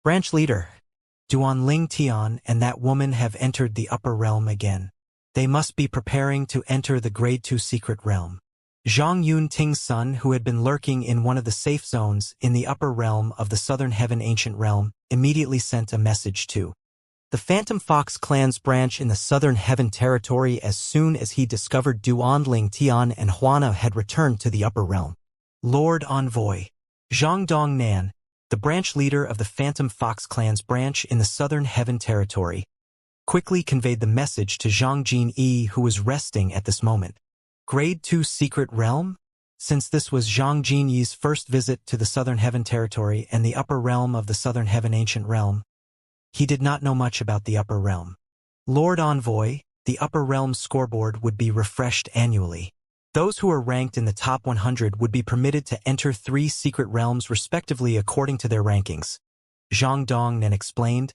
Branch leader, Duanling Tian and that woman have entered the upper realm again. They must be preparing to enter the Grade 2 secret realm. Zhang Yun Ting's son, who had been lurking in one of the safe zones in the upper realm of the Southern Heaven Ancient Realm, immediately sent a message to the Phantom Fox clan's branch in the Southern Heaven territory as soon as he discovered Duanling Tian and Huana had returned to the upper realm. Lord Envoy, Zhang Dongnan, the branch leader of the Phantom Fox clan's branch in the Southern Heaven territory, quickly conveyed the message to Zhang Jinyi, who was resting at this moment. Grade 2 Secret Realm? Since this was Zhang Jinyi's first visit to the Southern Heaven territory and the upper realm of the Southern Heaven Ancient Realm, he did not know much about the upper realm. Lord Envoy, the upper realm scoreboard would be refreshed annually. Those who are ranked in the top 100 would be permitted to enter 3 secret realms respectively according to their rankings. Zhang Dongnan explained,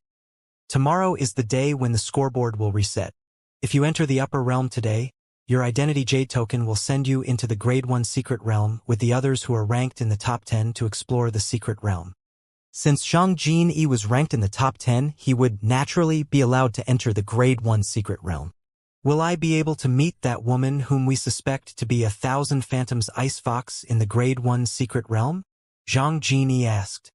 tomorrow is the day when the scoreboard will reset. If you enter the upper realm today, your identity Jade token will send you into the Grade 1 secret realm with the others who are ranked in the top 10 to explore the secret realm. Since Zhang Jinyi was ranked in the top 10, he would naturally be allowed to enter the Grade 1 secret realm. Will I be able to meet that woman whom we suspect to be 1,000 Phantoms Ice Fox in the Grade 1 secret realm? Zhang Jinyi asked.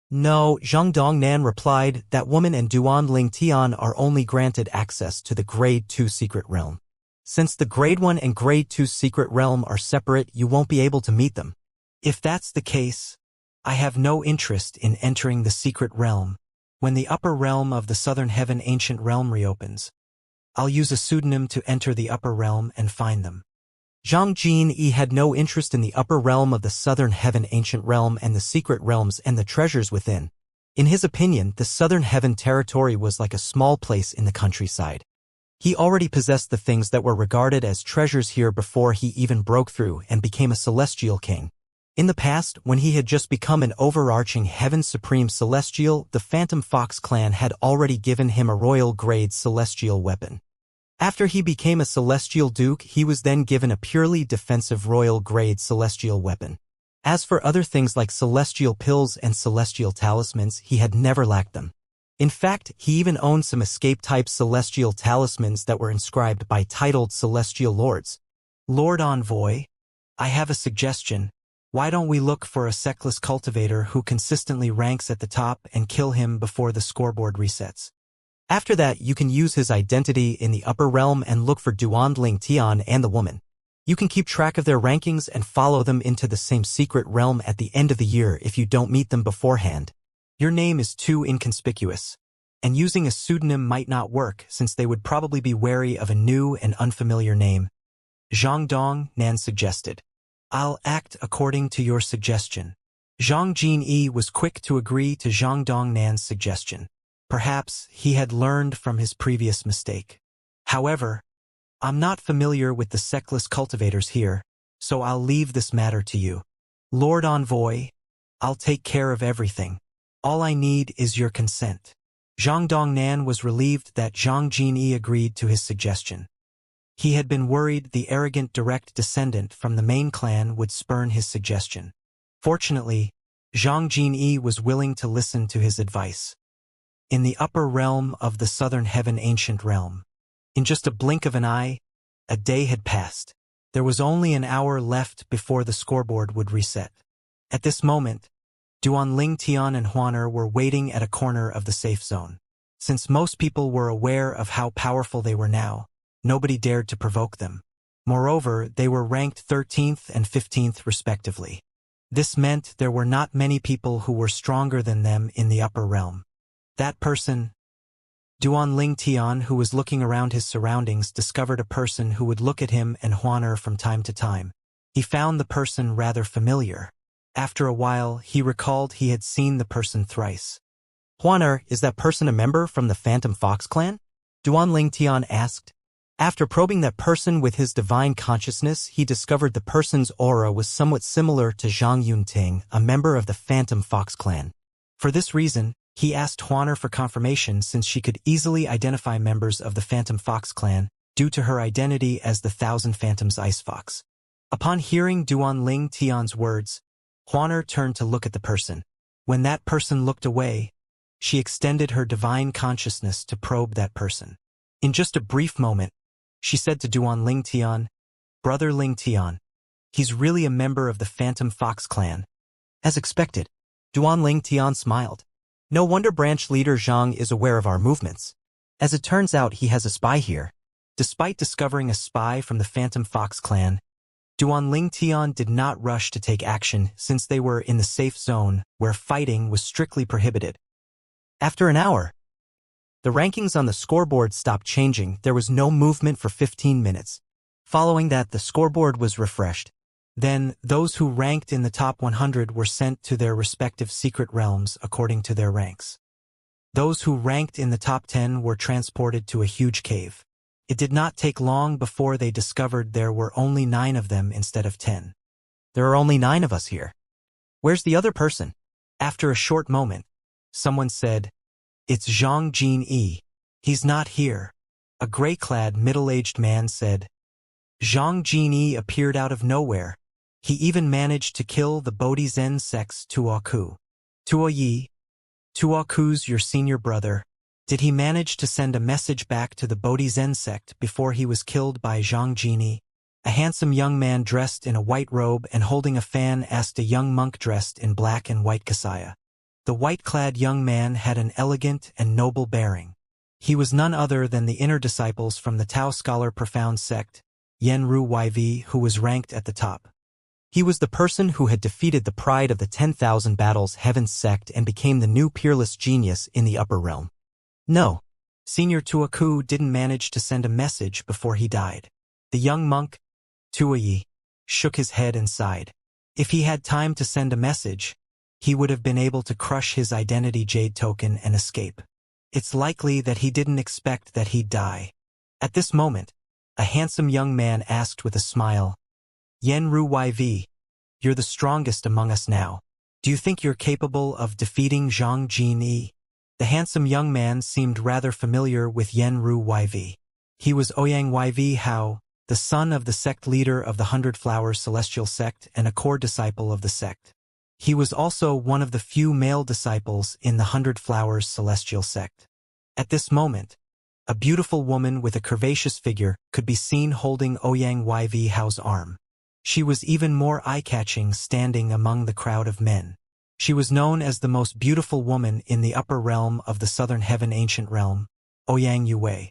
No, Zhang Dongnan replied, that woman and Duanling Tian are only granted access to the Grade 2 secret realm. Since the Grade 1 and Grade 2 secret realm are separate, you won't be able to meet them. If that's the case, I have no interest in entering the secret realm. When the upper realm of the Southern Heaven Ancient Realm reopens, I'll use a pseudonym to enter the upper realm and find them. Zhang Jinyi had no interest in the upper realm of the Southern Heaven Ancient Realm and the secret realms and the treasures within. In his opinion, the Southern Heaven territory was like a small place in the countryside. He already possessed the things that were regarded as treasures here before he even broke through and became a celestial king. In the past, when he had just become an overarching Heaven Supreme Celestial, the Phantom Fox clan had already given him a royal grade celestial weapon. After he became a Celestial Duke, he was then given a purely defensive royal grade celestial weapon. As for other things like celestial pills and celestial talismans, he had never lacked them. In fact, he even owned some escape-type celestial talismans that were inscribed by titled celestial lords. Lord Envoy, I have a suggestion. Why don't we look for a sectless cultivator who consistently ranks at the top and kill him before the scoreboard resets? After that, you can use his identity in the upper realm and look for Duanling Tian and the woman. You can keep track of their rankings and follow them into the same secret realm at the end of the year if you don't meet them beforehand. Your name is too inconspicuous, and using a pseudonym might not work since they would probably be wary of a new and unfamiliar name. Zhang Dongnan suggested. I'll act according to your suggestion. Zhang Jinyi was quick to agree to Zhang Dongnan's suggestion. Perhaps he had learned from his previous mistake. However, I'm not familiar with the sectless cultivators here, so I'll leave this matter to you. Lord Envoy, I'll take care of everything. All I need is your consent. Zhang Dongnan was relieved that Zhang Jinyi agreed to his suggestion. He had been worried the arrogant direct descendant from the main clan would spurn his suggestion. Fortunately, Zhang Jinyi was willing to listen to his advice. In the upper realm of the Southern Heaven Ancient Realm, in just a blink of an eye, a day had passed. There was only an hour left before the scoreboard would reset. At this moment, Duanling Tian and Huaner were waiting at a corner of the safe zone. Since most people were aware of how powerful they were now, nobody dared to provoke them. Moreover, they were ranked 13th and 15th respectively. This meant there were not many people who were stronger than them in the upper realm. That person, Duanling Tian, who was looking around his surroundings, discovered a person who would look at him and Huaner from time to time. He found the person rather familiar. After a while, he recalled he had seen the person thrice. Huaner, is that person a member from the Phantom Fox clan? Duanling Tian asked. After probing that person with his divine consciousness, he discovered the person's aura was somewhat similar to Zhang Yunting, a member of the Phantom Fox clan. For this reason, he asked Huaner for confirmation since she could easily identify members of the Phantom Fox clan due to her identity as the Thousand Phantoms Ice Fox. Upon hearing Duanling Tian's words, Huaner turned to look at the person. When that person looked away, she extended her divine consciousness to probe that person. In just a brief moment, she said to Duan Lingtian, "Brother Lingtian, he's really a member of the Phantom Fox clan." As expected, Duan Lingtian smiled. "No wonder branch leader Zhang is aware of our movements. As it turns out, he has a spy here." Despite discovering a spy from the Phantom Fox clan, Duan Lingtian did not rush to take action since they were in the safe zone where fighting was strictly prohibited. After an hour, the rankings on the scoreboard stopped changing. There was no movement for 15 minutes. Following that, the scoreboard was refreshed. Then, those who ranked in the top 100 were sent to their respective secret realms according to their ranks. Those who ranked in the top 10 were transported to a huge cave. It did not take long before they discovered there were only 9 of them instead of 10. "There are only 9 of us here. Where's the other person?" After a short moment, someone said, "It's Zhang Jinyi. He's not here." A gray-clad, middle-aged man said. Zhang Jinyi appeared out of nowhere. He even managed to kill the Bodhi Zen sect's Tuoku. Tuoyi, Tuoku's your senior brother. Did he manage to send a message back to the Bodhi Zen sect before he was killed by Zhang Jinyi? A handsome young man dressed in a white robe and holding a fan asked a young monk dressed in black and white kasaya. The white-clad young man had an elegant and noble bearing. He was none other than the inner disciples from the Tao scholar profound sect, Yenru YV, who was ranked at the top. He was the person who had defeated the pride of the 10,000 battles Heaven sect and became the new peerless genius in the upper realm. No, Senior Tuoku didn't manage to send a message before he died. The young monk, Tuoyi, shook his head and sighed. If he had time to send a message, he would have been able to crush his identity jade token and escape. It's likely that he didn't expect that he'd die. At this moment, a handsome young man asked with a smile, "Yenru YV, you're the strongest among us now. Do you think you're capable of defeating Zhang Jinyi?" The handsome young man seemed rather familiar with Yenru YV. He was Ouyang YV Hao, the son of the sect leader of the 100 Flowers Celestial sect and a core disciple of the sect. He was also one of the few male disciples in the 100 Flowers Celestial sect. At this moment, a beautiful woman with a curvaceous figure could be seen holding Ouyang YV Hao's arm. She was even more eye-catching standing among the crowd of men. She was known as the most beautiful woman in the upper realm of the Southern Heaven Ancient Realm, Ouyang Yue.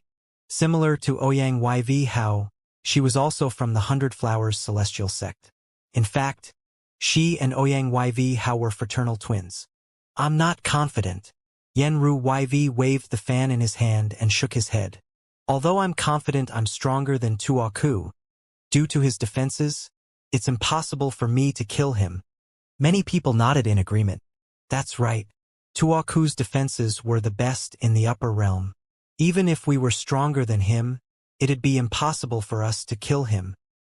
Similar to Ouyang YV Hao, she was also from the 100 Flowers Celestial sect. In fact, she and Ouyang YV Hao were fraternal twins. "I'm not confident." Yenru YV waved the fan in his hand and shook his head. "Although I'm confident I'm stronger than Tuoku, due to his defenses, it's impossible for me to kill him." Many people nodded in agreement. That's right. Tuoku's defenses were the best in the upper realm. Even if we were stronger than him, it'd be impossible for us to kill him.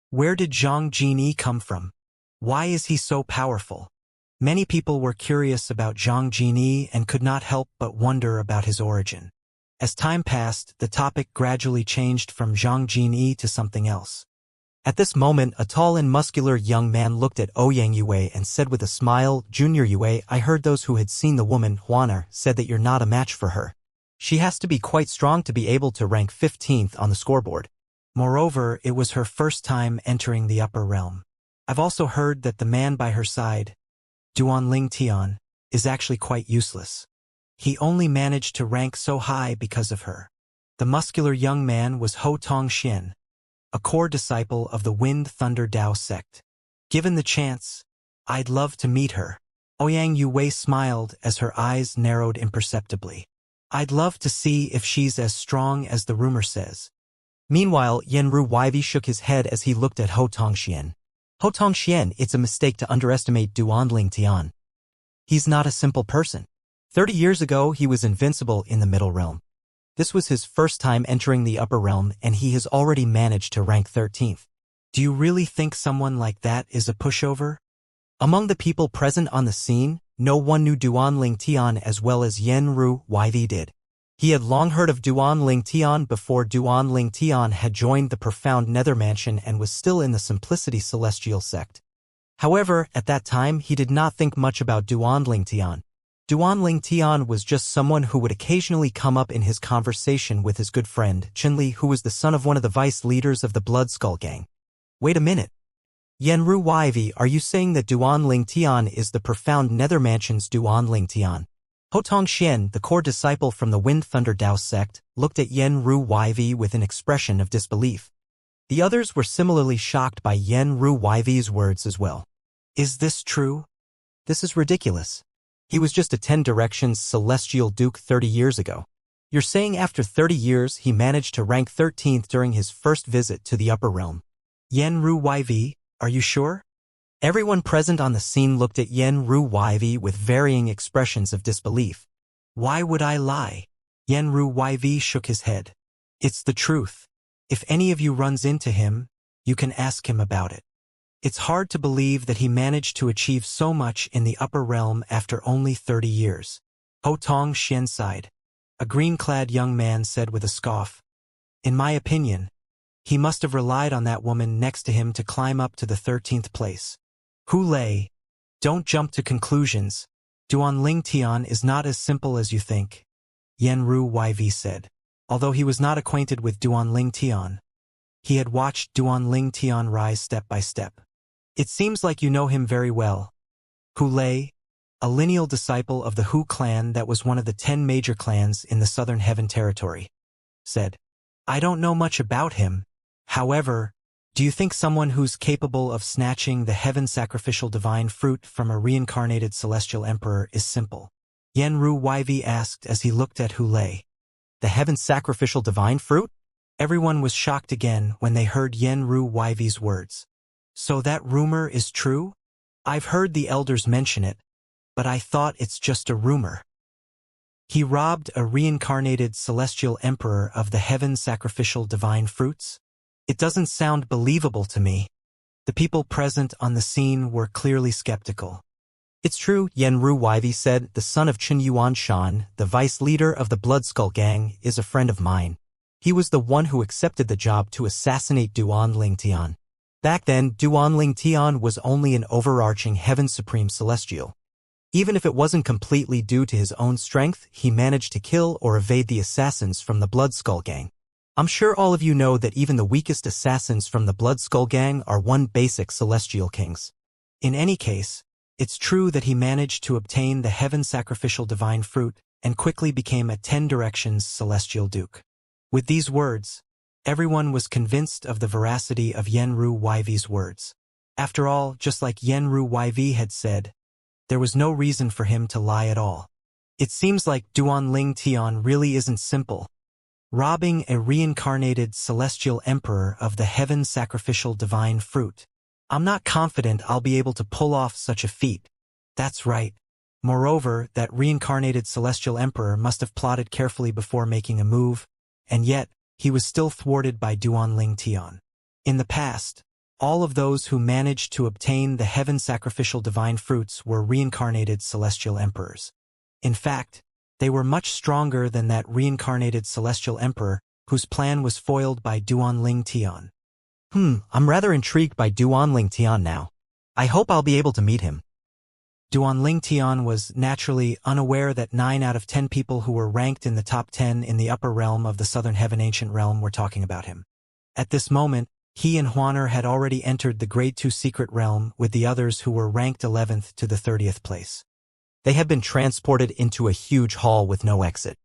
Where did Zhang Jinyi come from? Why is he so powerful? Many people were curious about Zhang Jinyi and could not help but wonder about his origin. As time passed, the topic gradually changed from Zhang Jinyi to something else. At this moment, a tall and muscular young man looked at Ouyang Yue and said with a smile, "Junior Yue, I heard those who had seen the woman, Huaner, said that you're not a match for her. She has to be quite strong to be able to rank 15th on the scoreboard. Moreover, it was her first time entering the upper realm. I've also heard that the man by her side, Duan Lingtian, is actually quite useless. He only managed to rank so high because of her." The muscular young man was Ho Tongxian, a core disciple of the Wind Thunder Dao sect. "Given the chance, I'd love to meet her." Ouyang Yue smiled as her eyes narrowed imperceptibly. "I'd love to see if she's as strong as the rumor says." Meanwhile, Yenru YV shook his head as he looked at Ho Tongxian. "Ho Tongxian, it's a mistake to underestimate Duan Lingtian. He's not a simple person. 30 years ago, he was invincible in the middle realm. This was his first time entering the upper realm, and he has already managed to rank 13th. Do you really think someone like that is a pushover?" Among the people present on the scene, no one knew Duan Lingtian as well as Yenru YV did. He had long heard of Duan Lingtian before Duan Lingtian had joined the profound Nether Mansion and was still in the Simplicity Celestial sect. However, at that time he did not think much about Duan Lingtian. Duanling Tian was just someone who would occasionally come up in his conversation with his good friend, Chinli, who was the son of one of the vice leaders of the Blood Skull Gang. Wait a minute. Yenru Yv, are you saying that Duanling Tian is the profound Nether Mansion's Duanling Tian? Hotong Xian, the core disciple from the Wind Thunder Dao sect, looked at Yenru Yv with an expression of disbelief. The others were similarly shocked by Yenru Yv's words as well. Is this true? This is ridiculous. He was just a 10 Directions Celestial Duke 30 years ago. You're saying after 30 years he managed to rank 13th during his first visit to the Upper Realm? Yenru Yv, are you sure? Everyone present on the scene looked at Yenru Yv with varying expressions of disbelief. Why would I lie? Yenru Yv shook his head. It's the truth. If any of you runs into him, you can ask him about it. It's hard to believe that he managed to achieve so much in the Upper Realm after only 30 years. Hotong Xian sighed. A green-clad young man said with a scoff. In my opinion, he must have relied on that woman next to him to climb up to the 13th place. Hu Lei, don't jump to conclusions. Duanling Tian is not as simple as you think, Yenru Yv said. Although he was not acquainted with Duanling Tian, he had watched Duanling Tian rise step by step. It seems like you know him very well. Hu Lei, a lineal disciple of the Hu clan that was one of the 10 major clans in the Southern Heaven Territory, said. I don't know much about him. However, do you think someone who's capable of snatching the heaven sacrificial divine fruit from a reincarnated celestial emperor is simple? Yenru Yv asked as he looked at Hu Lei. The heaven sacrificial divine fruit? Everyone was shocked again when they heard Yenru Yv's words. So that rumor is true? I've heard the elders mention it, but I thought it's just a rumor. He robbed a reincarnated celestial emperor of the heaven sacrificial divine fruits? It doesn't sound believable to me. The people present on the scene were clearly skeptical. It's true, Yenru Yv said. The son of Chen Yuan Shan, the vice leader of the Blood Skull Gang, is a friend of mine. He was the one who accepted the job to assassinate Duanling Tian. Back then, Duanling Tian was only an overarching Heaven Supreme Celestial. Even if it wasn't completely due to his own strength, he managed to kill or evade the assassins from the Blood Skull Gang. I'm sure all of you know that even the weakest assassins from the Blood Skull Gang are one basic Celestial Kings. In any case, it's true that he managed to obtain the Heaven Sacrificial Divine Fruit and quickly became a 10 Directions Celestial Duke. With these words, everyone was convinced of the veracity of Yenru Yv's words. After all, just like Yenru Yv had said, there was no reason for him to lie at all. It seems like Duanling Tian really isn't simple. Robbing a reincarnated celestial emperor of the heaven sacrificial divine fruit. I'm not confident I'll be able to pull off such a feat. That's right. Moreover, that reincarnated celestial emperor must have plotted carefully before making a move, and yet, he was still thwarted by Duanling Tian. In the past, all of those who managed to obtain the heaven sacrificial divine fruits were reincarnated celestial emperors. In fact, they were much stronger than that reincarnated celestial emperor whose plan was foiled by Duanling Tian. I'm rather intrigued by Duanling Tian now. I hope I'll be able to meet him. Duanling Tian was naturally unaware that 9 out of 10 people who were ranked in the top 10 in the upper realm of the Southern Heaven Ancient Realm were talking about him. At this moment, he and Huaner had already entered the Grade 2 Secret Realm with the others who were ranked 11th to the 30th place. They had been transported into a huge hall with no exit.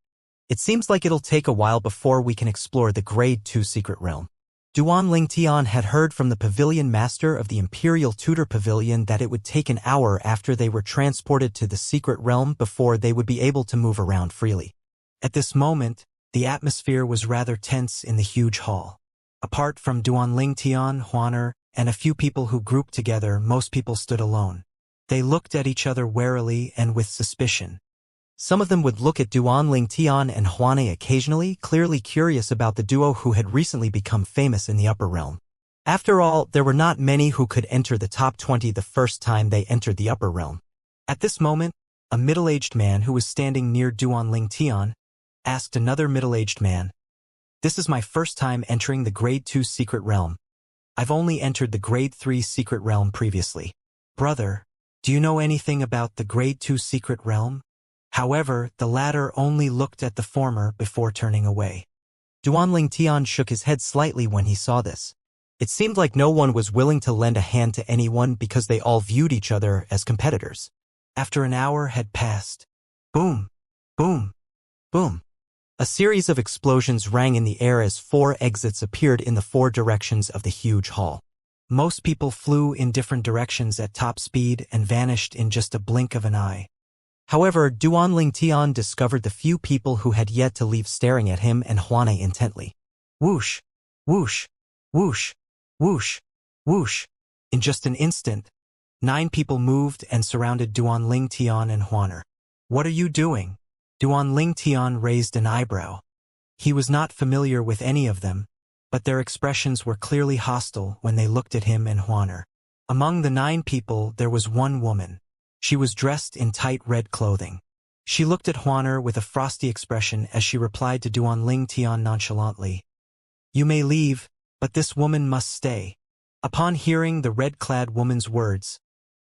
It seems like it'll take a while before we can explore the Grade 2 Secret Realm. Duanling Tian had heard from the Pavilion Master of the Imperial Tutor Pavilion that it would take an hour after they were transported to the Secret Realm before they would be able to move around freely. At this moment, the atmosphere was rather tense in the huge hall. Apart from Duanling Tian, Huaner, and a few people who grouped together, most people stood alone. They looked at each other warily and with suspicion. Some of them would look at Duanling Tian and Huane occasionally, clearly curious about the duo who had recently become famous in the upper realm. After all, there were not many who could enter the top 20 the first time they entered the upper realm. At this moment, a middle-aged man who was standing near Duanling Tian asked another middle-aged man, "This is my first time entering the Grade 2 Secret Realm. I've only entered the Grade 3 Secret Realm previously. Brother, do you know anything about the Grade 2 Secret Realm?" However, the latter only looked at the former before turning away. Duanling Tian shook his head slightly when he saw this. It seemed like no one was willing to lend a hand to anyone because they all viewed each other as competitors. After an hour had passed, boom, boom, boom. A series of explosions rang in the air as 4 exits appeared in the 4 directions of the huge hall. Most people flew in different directions at top speed and vanished in just a blink of an eye. However, Duanling Tian discovered the few people who had yet to leave staring at him and Huana intently. Whoosh, whoosh, whoosh, whoosh, whoosh. In just an instant, 9 people moved and surrounded Duanling Tian and Huaner. What are you doing? Duanling Tian raised an eyebrow. He was not familiar with any of them, but their expressions were clearly hostile when they looked at him and Huaner. Among the 9 people, there was one woman. She was dressed in tight red clothing. She looked at Huaner with a frosty expression as she replied to Duanling Tian nonchalantly. You may leave, but this woman must stay. Upon hearing the red-clad woman's words,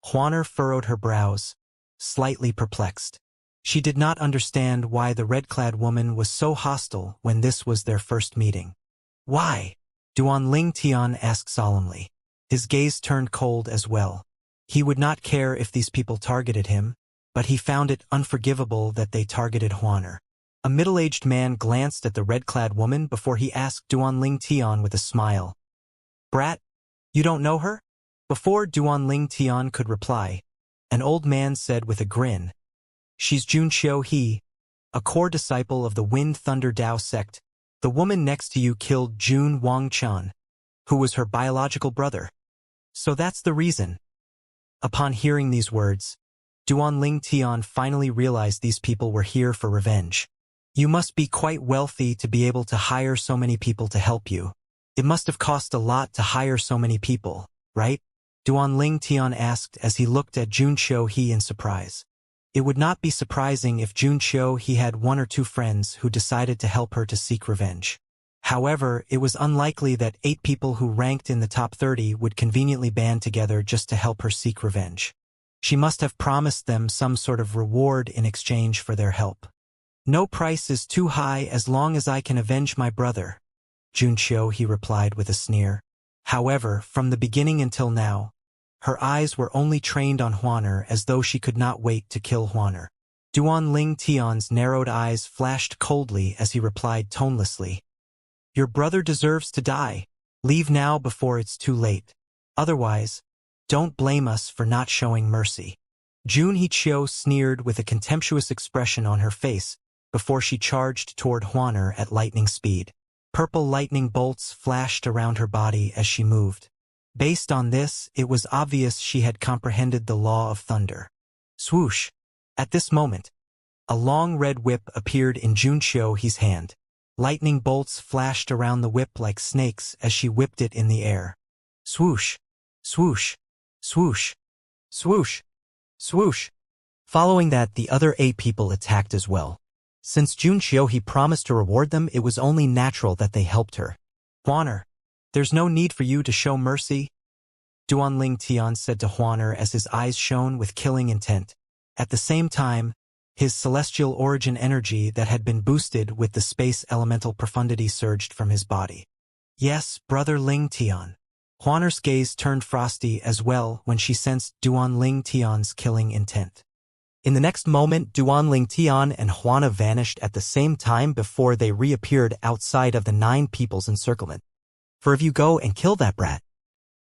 Huaner furrowed her brows, slightly perplexed. She did not understand why the red-clad woman was so hostile when this was their first meeting. Why? Duanling Tian asked solemnly. His gaze turned cold as well. He would not care if these people targeted him, but he found it unforgivable that they targeted Huaner. A middle-aged man glanced at the red-clad woman before he asked Duanling Tian with a smile. Brat, you don't know her? Before Duanling Tian could reply, an old man said with a grin, She's Junqiu He, a core disciple of the Wind Thunder Dao sect. The woman next to you killed Jun Wangchan, who was her biological brother. So that's the reason. Upon hearing these words, Duanling Tian finally realized these people were here for revenge. You must be quite wealthy to be able to hire so many people to help you. It must have cost a lot to hire so many people, right? Duanling Tian asked as he looked at Junqiu He in surprise. It would not be surprising if Junqiu He had 1 or 2 friends who decided to help her to seek revenge. However, it was unlikely that 8 people who ranked in the top 30 would conveniently band together just to help her seek revenge. She must have promised them some sort of reward in exchange for their help. No price is too high as long as I can avenge my brother, Junqiu He replied with a sneer. However, from the beginning until now, her eyes were only trained on Huaner as though she could not wait to kill Huaner. Duanling Tian's narrowed eyes flashed coldly as he replied tonelessly. Your brother deserves to die. Leave now before it's too late. Otherwise, don't blame us for not showing mercy. Jun Hiqiu sneered with a contemptuous expression on her face before she charged toward Huaner at lightning speed. Purple lightning bolts flashed around her body as she moved. Based on this, it was obvious she had comprehended the law of thunder. Swoosh! At this moment, a long red whip appeared in Junqiu He's hand. Lightning bolts flashed around the whip like snakes as she whipped it in the air. Swoosh! Swoosh! Swoosh! Swoosh! Swoosh! Following that, the other 8 people attacked as well. Since Junqiu He promised to reward them, it was only natural that they helped her. Huaner, there's no need for you to show mercy, Duanling Tian said to Huaner as his eyes shone with killing intent. At the same time, his celestial origin energy that had been boosted with the space elemental profundity surged from his body. Yes, brother Ling Tian. Huaner's gaze turned frosty as well when she sensed Duanling Tian's killing intent. In the next moment, Duanling Tian and Huana vanished at the same time before they reappeared outside of the 9 people's encirclement. For if you go and kill that brat,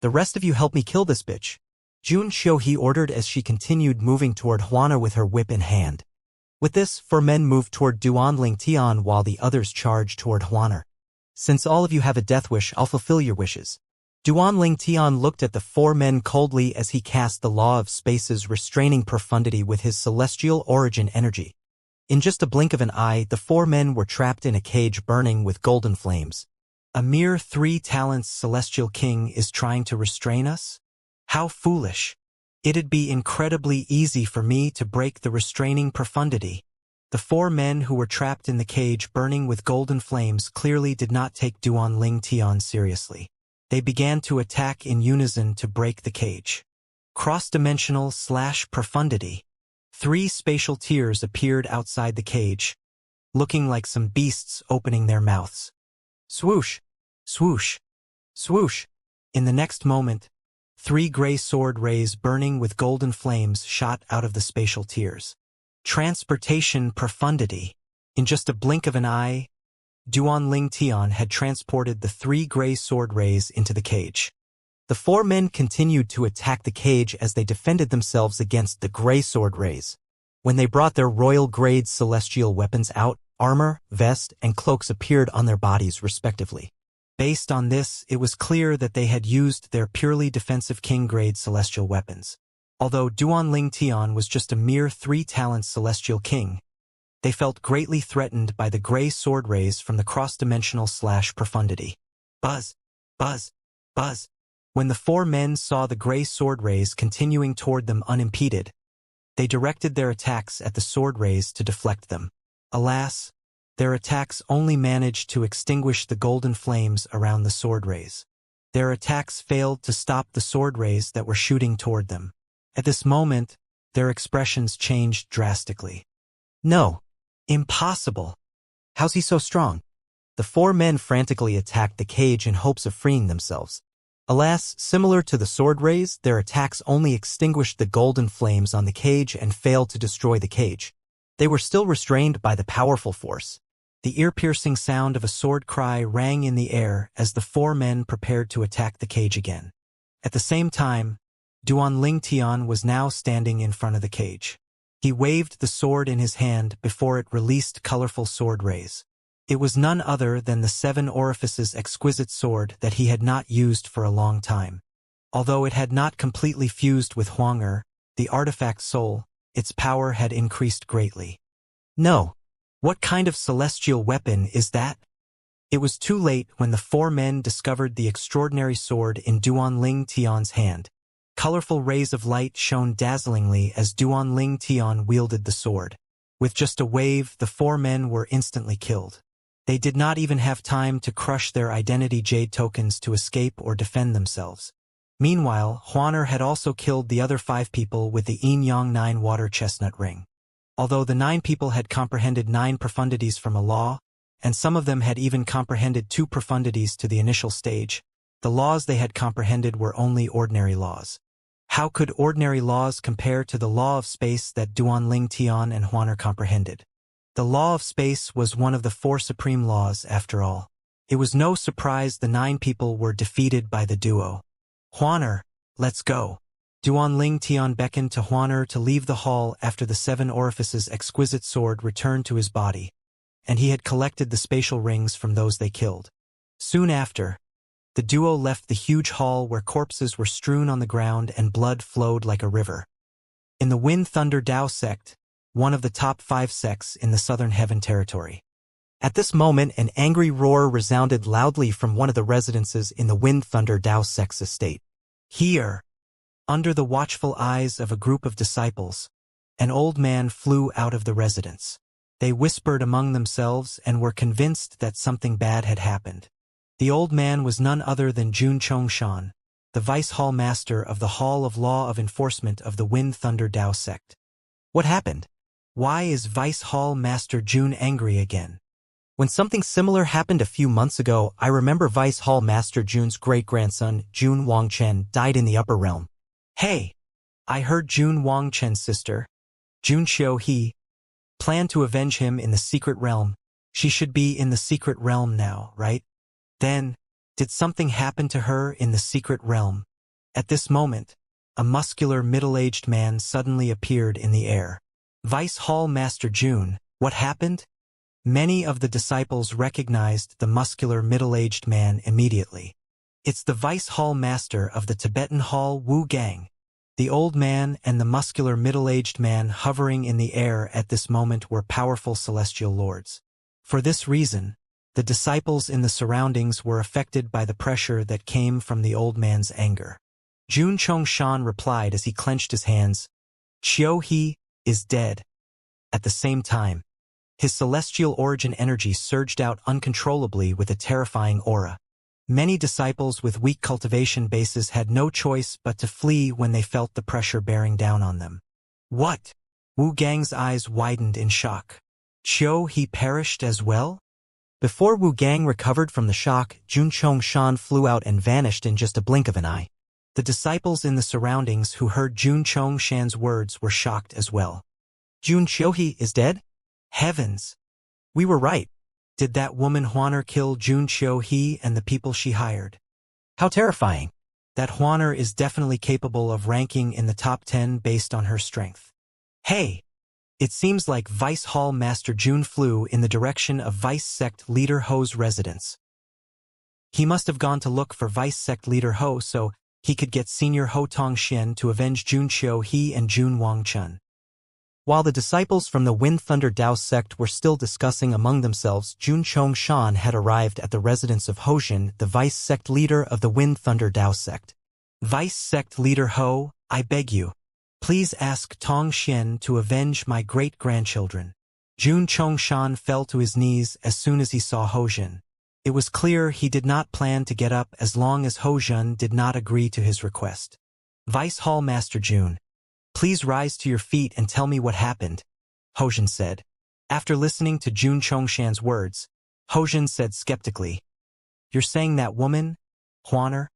the rest of you help me kill this bitch, Junqiu He ordered as she continued moving toward Huana with her whip in hand. With this, 4 men moved toward Duanling Tian while the others charged toward Huana. Since all of you have a death wish, I'll fulfill your wishes. Duanling Tian looked at the 4 men coldly as he cast the law of space's restraining profundity with his celestial origin energy. In just a blink of an eye, the 4 men were trapped in a cage burning with golden flames. A mere 3 talents celestial king is trying to restrain us? How foolish. It'd be incredibly easy for me to break the restraining profundity. The 4 men who were trapped in the cage burning with golden flames clearly did not take Duanling Tian seriously. They began to attack in unison to break the cage. Cross-dimensional / profundity. 3 spatial tears appeared outside the cage, looking like some beasts opening their mouths. Swoosh! Swoosh! Swoosh! In the next moment, 3 gray sword rays burning with golden flames shot out of the spatial tears. Transportation profundity. In just a blink of an eye, Duanling Tian had transported the 3 gray sword rays into the cage. The 4 men continued to attack the cage as they defended themselves against the gray sword rays. When they brought their royal-grade celestial weapons out, armor, vest, and cloaks appeared on their bodies respectively. Based on this, it was clear that they had used their purely defensive king-grade celestial weapons. Although Duanling Tian was just a mere 3-talent celestial king, they felt greatly threatened by the gray sword rays from the cross-dimensional / profundity. Buzz! Buzz! Buzz! When the 4 men saw the gray sword rays continuing toward them unimpeded, they directed their attacks at the sword rays to deflect them. Alas, their attacks only managed to extinguish the golden flames around the sword rays. Their attacks failed to stop the sword rays that were shooting toward them. At this moment, their expressions changed drastically. No! Impossible! How's he so strong? The 4 men frantically attacked the cage in hopes of freeing themselves. Alas, similar to the sword rays, their attacks only extinguished the golden flames on the cage and failed to destroy the cage. They were still restrained by the powerful force. The ear-piercing sound of a sword cry rang in the air as the 4 men prepared to attack the cage again. At the same time, Duanling Tian was now standing in front of the cage. He waved the sword in his hand before it released colorful sword rays. It was none other than the 7 Orifices exquisite sword that he had not used for a long time. Although it had not completely fused with Huang'er, the artifact soul, its power had increased greatly. No! What kind of celestial weapon is that? It was too late when the 4 men discovered the extraordinary sword in Duanling Tian's hand. Colorful rays of light shone dazzlingly as Duanling Tian wielded the sword. With just a wave, the 4 men were instantly killed. They did not even have time to crush their identity jade tokens to escape or defend themselves. Meanwhile, Huang'er had also killed the other 5 people with the Yin Yang 9 water chestnut ring. Although the 9 people had comprehended 9 profundities from a law, and some of them had even comprehended 2 profundities to the initial stage, the laws they had comprehended were only ordinary laws. How could ordinary laws compare to the law of space that Duanling Tian and Huang'er comprehended? The law of space was one of the 4 supreme laws, after all. It was no surprise the 9 people were defeated by the duo. Huang'er, let's go. Duanling Tian beckoned to Huang'er to leave the hall after the 7 Orifices exquisite sword returned to his body, and he had collected the spatial rings from those they killed. Soon after, the duo left the huge hall where corpses were strewn on the ground and blood flowed like a river. In the Wind Thunder Dao sect, one of the top 5 sects in the Southern Heaven territory. At this moment, an angry roar resounded loudly from one of the residences in the Wind Thunder Dao sect's estate. Here, under the watchful eyes of a group of disciples, an old man flew out of the residence. They whispered among themselves and were convinced that something bad had happened. The old man was none other than Jun Chongshan, the Vice Hall Master of the Hall of Law of Enforcement of the Wind Thunder Dao sect. What happened? Why is Vice Hall Master Jun angry again? When something similar happened a few months ago, I remember Vice Hall Master Jun's great-grandson, Jun Wangchen, died in the upper realm. Hey! I heard Jun Wangchen's sister, Jun Xiaohe, planned to avenge him in the secret realm. She should be in the secret realm now, right? Then, did something happen to her in the secret realm? At this moment, a muscular middle-aged man suddenly appeared in the air. Vice Hall Master Jun, what happened? Many of the disciples recognized the muscular middle-aged man immediately. It's the Vice Hall Master of the Tibetan Hall Wu Gang. The old man and the muscular middle-aged man hovering in the air at this moment were powerful celestial lords. For this reason, the disciples in the surroundings were affected by the pressure that came from the old man's anger. Jun Chongshan replied as he clenched his hands, "Xiaohe is dead." At the same time, his celestial origin energy surged out uncontrollably with a terrifying aura. Many disciples with weak cultivation bases had no choice but to flee when they felt the pressure bearing down on them. What? Wu Gang's eyes widened in shock. Qiu he perished as well? Before Wu Gang recovered from the shock, Jun Chongshan flew out and vanished in just a blink of an eye. The disciples in the surroundings who heard Jun Chongshan's words were shocked as well. Jun Qiuhe is dead? Heavens! We were right. Did that woman Huaner kill Jun Qiuhe and the people she hired? How terrifying! That Huaner is definitely capable of ranking in the top 10 based on her strength. Hey! It seems like Vice Hall Master Jun flew in the direction of Vice Sect Leader Ho's residence. He must have gone to look for Vice Sect Leader Ho so he could get Senior Ho Tongxian to avenge Jun Qiuhe and Jun Wangchun. While the disciples from the Wind Thunder Dao sect were still discussing among themselves, Jun Chongshan had arrived at the residence of Hojin, the Vice Sect Leader of the Wind Thunder Dao sect. Vice Sect Leader Ho, I beg you. Please ask Tongxian to avenge my great-grandchildren. Jun Chongshan fell to his knees as soon as he saw Hojin. It was clear he did not plan to get up as long as Hojin did not agree to his request. Vice Hall Master Jun, please rise to your feet and tell me what happened, Hojin said. After listening to Jun Chongshan's words, Hojin said skeptically, You're saying that woman, Huaner,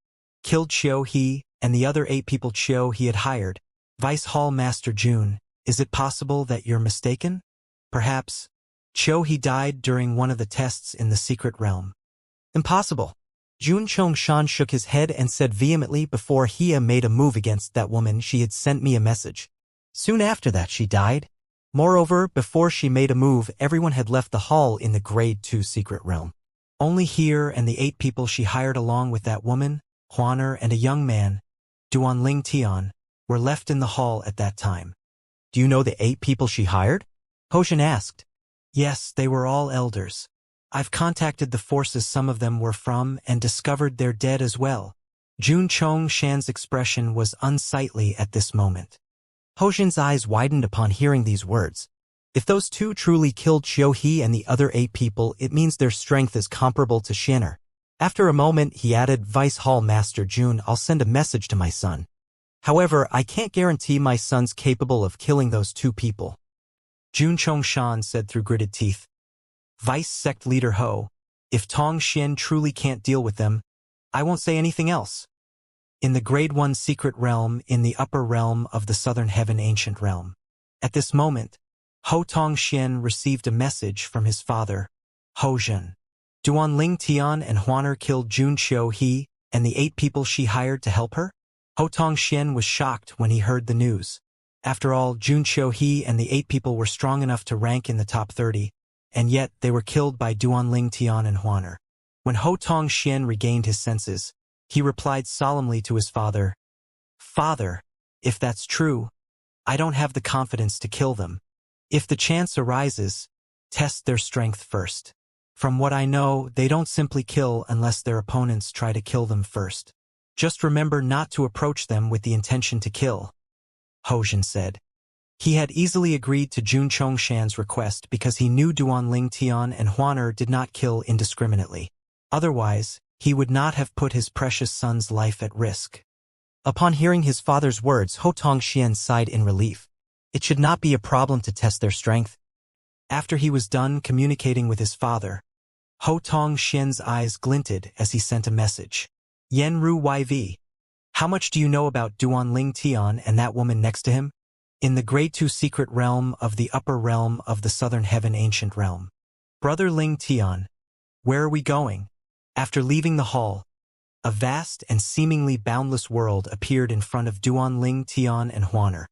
killed Qiuhe and the other 8 people Qiuhe had hired? Vice Hall Master Jun, is it possible that you're mistaken? Perhaps Qiuhe died during one of the tests in the secret realm. Impossible. Jun Chongshan shook his head and said vehemently, before Hia made a move against that woman she had sent me a message. Soon after that she died. Moreover, before she made a move everyone had left the hall in the Grade 2 secret realm. Only Hia and the 8 people she hired along with that woman, Huaner and a young man, Duanling Tian, were left in the hall at that time. Do you know the 8 people she hired? Hojin asked. Yes, they were all elders. I've contacted the forces some of them were from and discovered they're dead as well. Jun Chongshan's expression was unsightly at this moment. Hojin's eyes widened upon hearing these words. If those 2 truly killed Qiuhe and the other 8 people, it means their strength is comparable to Xian'er. After a moment he added, Vice Hall Master Jun, I'll send a message to my son. However, I can't guarantee my son's capable of killing those 2 people. Jun Chongshan said through gritted teeth. Vice Sect Leader Ho, if Tongxian truly can't deal with them, I won't say anything else. In the Grade 1 secret realm, in the upper realm of the Southern Heaven Ancient Realm. At this moment, Ho Tongxian received a message from his father, Hojin. Duanling Tian and Huaner killed Jun Qiuhe and the 8 people she hired to help her? Ho Tongxian was shocked when he heard the news. After all, Jun Qiuhe and the 8 people were strong enough to rank in the top 30, and yet they were killed by Duanling Tian and Huaner. When Ho Tongxian regained his senses, he replied solemnly to his father, Father, if that's true, I don't have the confidence to kill them. If the chance arises, test their strength first. From what I know, they don't simply kill unless their opponents try to kill them first. Just remember not to approach them with the intention to kill, Hojin said. He had easily agreed to Jun Chongshan's request because he knew Duanling Tian and Huaner did not kill indiscriminately. Otherwise, he would not have put his precious son's life at risk. Upon hearing his father's words, Ho Tongxian sighed in relief. It should not be a problem to test their strength. After he was done communicating with his father, Ho Tongxian's eyes glinted as he sent a message. Yenru YV. How much do you know about Duanling Tian and that woman next to him? In the Grade 2 secret realm of the upper realm of the Southern Heaven Ancient Realm. Brother Ling Tian, where are we going? After leaving the hall, a vast and seemingly boundless world appeared in front of Duanling Tian and Huaner.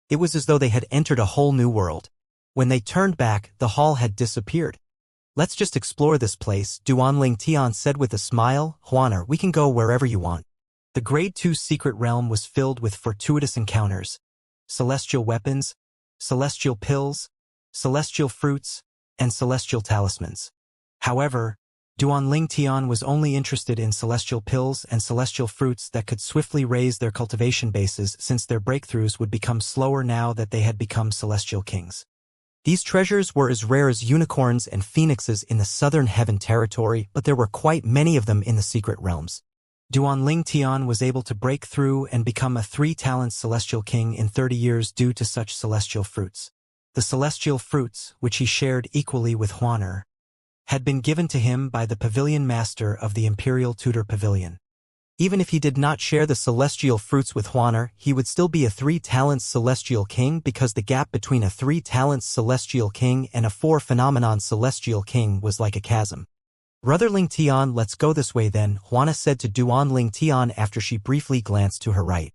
It was as though they had entered a whole new world. When they turned back, the hall had disappeared. Let's just explore this place, Duanling Tian said with a smile. Huaner, we can go wherever you want. The Grade 2 secret realm was filled with fortuitous encounters. Celestial weapons, celestial pills, celestial fruits, and celestial talismans. However, Duanling Tian was only interested in celestial pills and celestial fruits that could swiftly raise their cultivation bases since their breakthroughs would become slower now that they had become celestial kings. These treasures were as rare as unicorns and phoenixes in the Southern Heaven territory, but there were quite many of them in the secret realms. Duanling Tian was able to break through and become a 3-talent celestial king in 30 years due to such celestial fruits. The celestial fruits, which he shared equally with Huaner, had been given to him by the pavilion master of the Imperial Tudor Pavilion. Even if he did not share the celestial fruits with Huaner, he would still be a 3-talents celestial king because the gap between a 3-talents celestial king and a 4-phenomenon celestial king was like a chasm. "Brother Ling Tian, let's go this way then," Huana said to Duan Ling Tian after she briefly glanced to her right.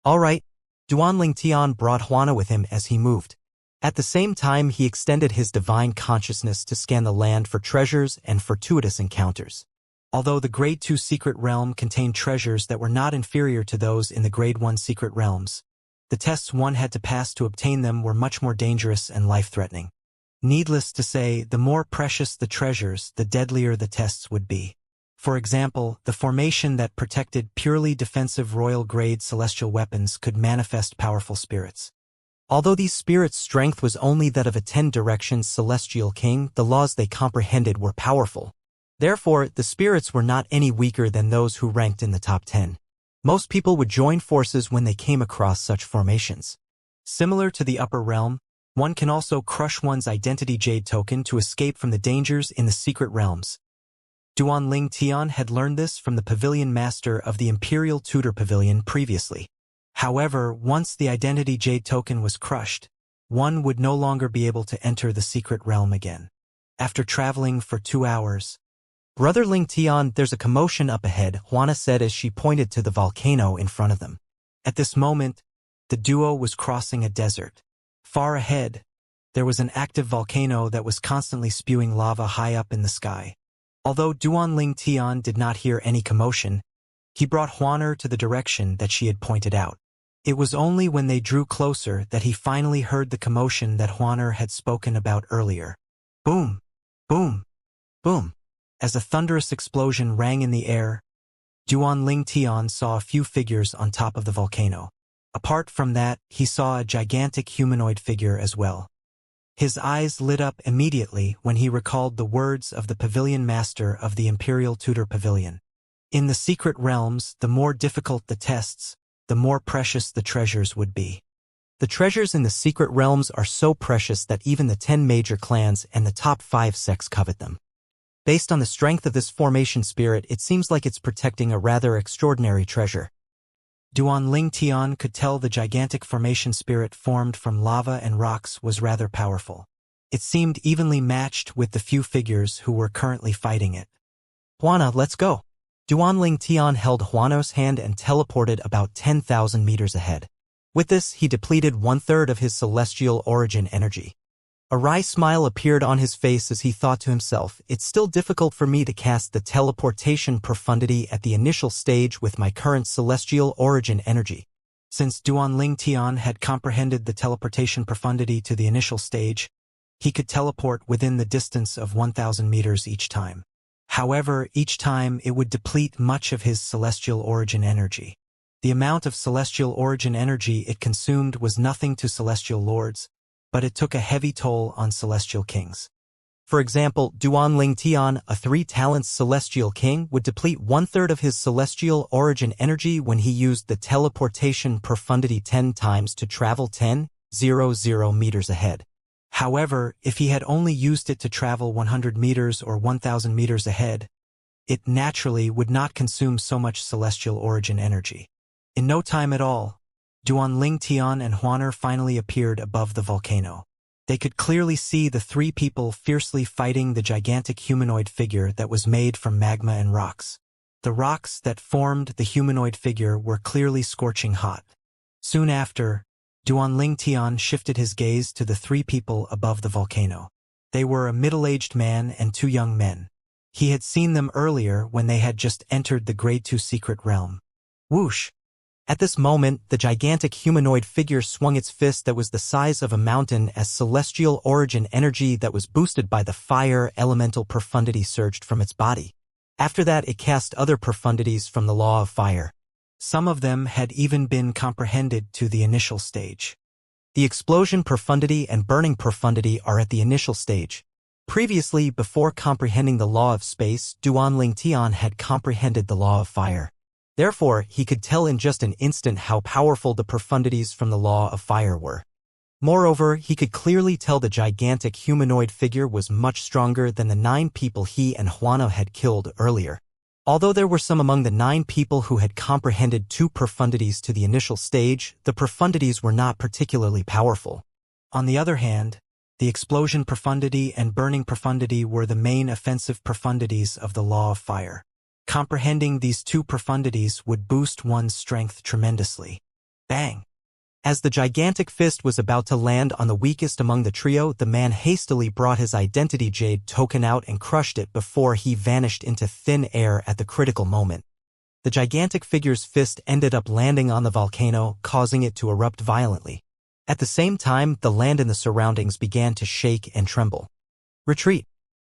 "All right." Duan Ling Tian brought Huana with him as he moved. At the same time, he extended his divine consciousness to scan the land for treasures and fortuitous encounters. Although the Grade 2 secret realm contained treasures that were not inferior to those in the Grade 1 secret realms, the tests one had to pass to obtain them were much more dangerous and life-threatening. Needless to say, the more precious the treasures, the deadlier the tests would be. For example, the formation that protected purely defensive royal-grade celestial weapons could manifest powerful spirits. Although these spirits' strength was only that of a 10-direction celestial king, the laws they comprehended were powerful. Therefore, the spirits were not any weaker than those who ranked in the top 10. Most people would join forces when they came across such formations. Similar to the upper realm, one can also crush one's identity jade token to escape from the dangers in the secret realms. Duan Ling Tian had learned this from the pavilion master of the Imperial Tudor Pavilion previously. However, once the identity jade token was crushed, one would no longer be able to enter the secret realm again. After traveling for 2 hours, "Brother Ling Tian, there's a commotion up ahead," Huana said as she pointed to the volcano in front of them. At this moment, the duo was crossing a desert. Far ahead, there was an active volcano that was constantly spewing lava high up in the sky. Although Duan Ling Tian did not hear any commotion, he brought Huaner to the direction that she had pointed out. It was only when they drew closer that he finally heard the commotion that Huaner had spoken about earlier. Boom! Boom! Boom! As a thunderous explosion rang in the air, Duan Ling Tian saw a few figures on top of the volcano. Apart from that, he saw a gigantic humanoid figure as well. His eyes lit up immediately when he recalled the words of the pavilion master of the Imperial Tudor Pavilion. In the secret realms, the more difficult the tests, the more precious the treasures would be. The treasures in the secret realms are so precious that even the 10 major clans and the top 5 sects covet them. Based on the strength of this formation spirit, it seems like it's protecting a rather extraordinary treasure. Duan Ling Tian could tell the gigantic formation spirit formed from lava and rocks was rather powerful. It seemed evenly matched with the few figures who were currently fighting it. "Huana, let's go." Duan Ling Tian held Huano's hand and teleported about 10,000 meters ahead. With this, he depleted 1/3 of his celestial origin energy. A wry smile appeared on his face as he thought to himself, "It's still difficult for me to cast the teleportation profundity at the initial stage with my current celestial origin energy." Since Duan Ling Tian had comprehended the teleportation profundity to the initial stage, he could teleport within the distance of 1,000 meters each time. However, each time it would deplete much of his celestial origin energy. The amount of celestial origin energy it consumed was nothing to celestial lords, but it took a heavy toll on celestial kings. For example, Duan Ling Tian, a 3-talents celestial king, would deplete 1/3 of his celestial origin energy when he used the teleportation profundity 10 times to travel 10,000 meters ahead. However, if he had only used it to travel 100 meters or 1,000 meters ahead, it naturally would not consume so much celestial origin energy. In no time at all, Duan Ling Tian and Huaner finally appeared above the volcano. They could clearly see the 3 people fiercely fighting the gigantic humanoid figure that was made from magma and rocks. The rocks that formed the humanoid figure were clearly scorching hot. Soon after, Duan Ling Tian shifted his gaze to the 3 people above the volcano. They were a middle-aged man and 2 young men. He had seen them earlier when they had just entered the Grade 2 secret realm. Whoosh! At this moment, the gigantic humanoid figure swung its fist that was the size of a mountain as celestial origin energy that was boosted by the fire elemental profundity surged from its body. After that, it cast other profundities from the law of fire. Some of them had even been comprehended to the initial stage. The explosion profundity and burning profundity are at the initial stage. Previously, before comprehending the law of space, Duan Ling Tian had comprehended the law of fire. Therefore, he could tell in just an instant how powerful the profundities from the law of fire were. Moreover, he could clearly tell the gigantic humanoid figure was much stronger than the 9 people he and Juana had killed earlier. Although there were some among the 9 people who had comprehended 2 profundities to the initial stage, the profundities were not particularly powerful. On the other hand, the explosion profundity and burning profundity were the main offensive profundities of the law of fire. Comprehending these 2 profundities would boost one's strength tremendously. Bang! As the gigantic fist was about to land on the weakest among the trio, the man hastily brought his identity jade token out and crushed it before he vanished into thin air at the critical moment. The gigantic figure's fist ended up landing on the volcano, causing it to erupt violently. At the same time, the land and the surroundings began to shake and tremble. Retreat!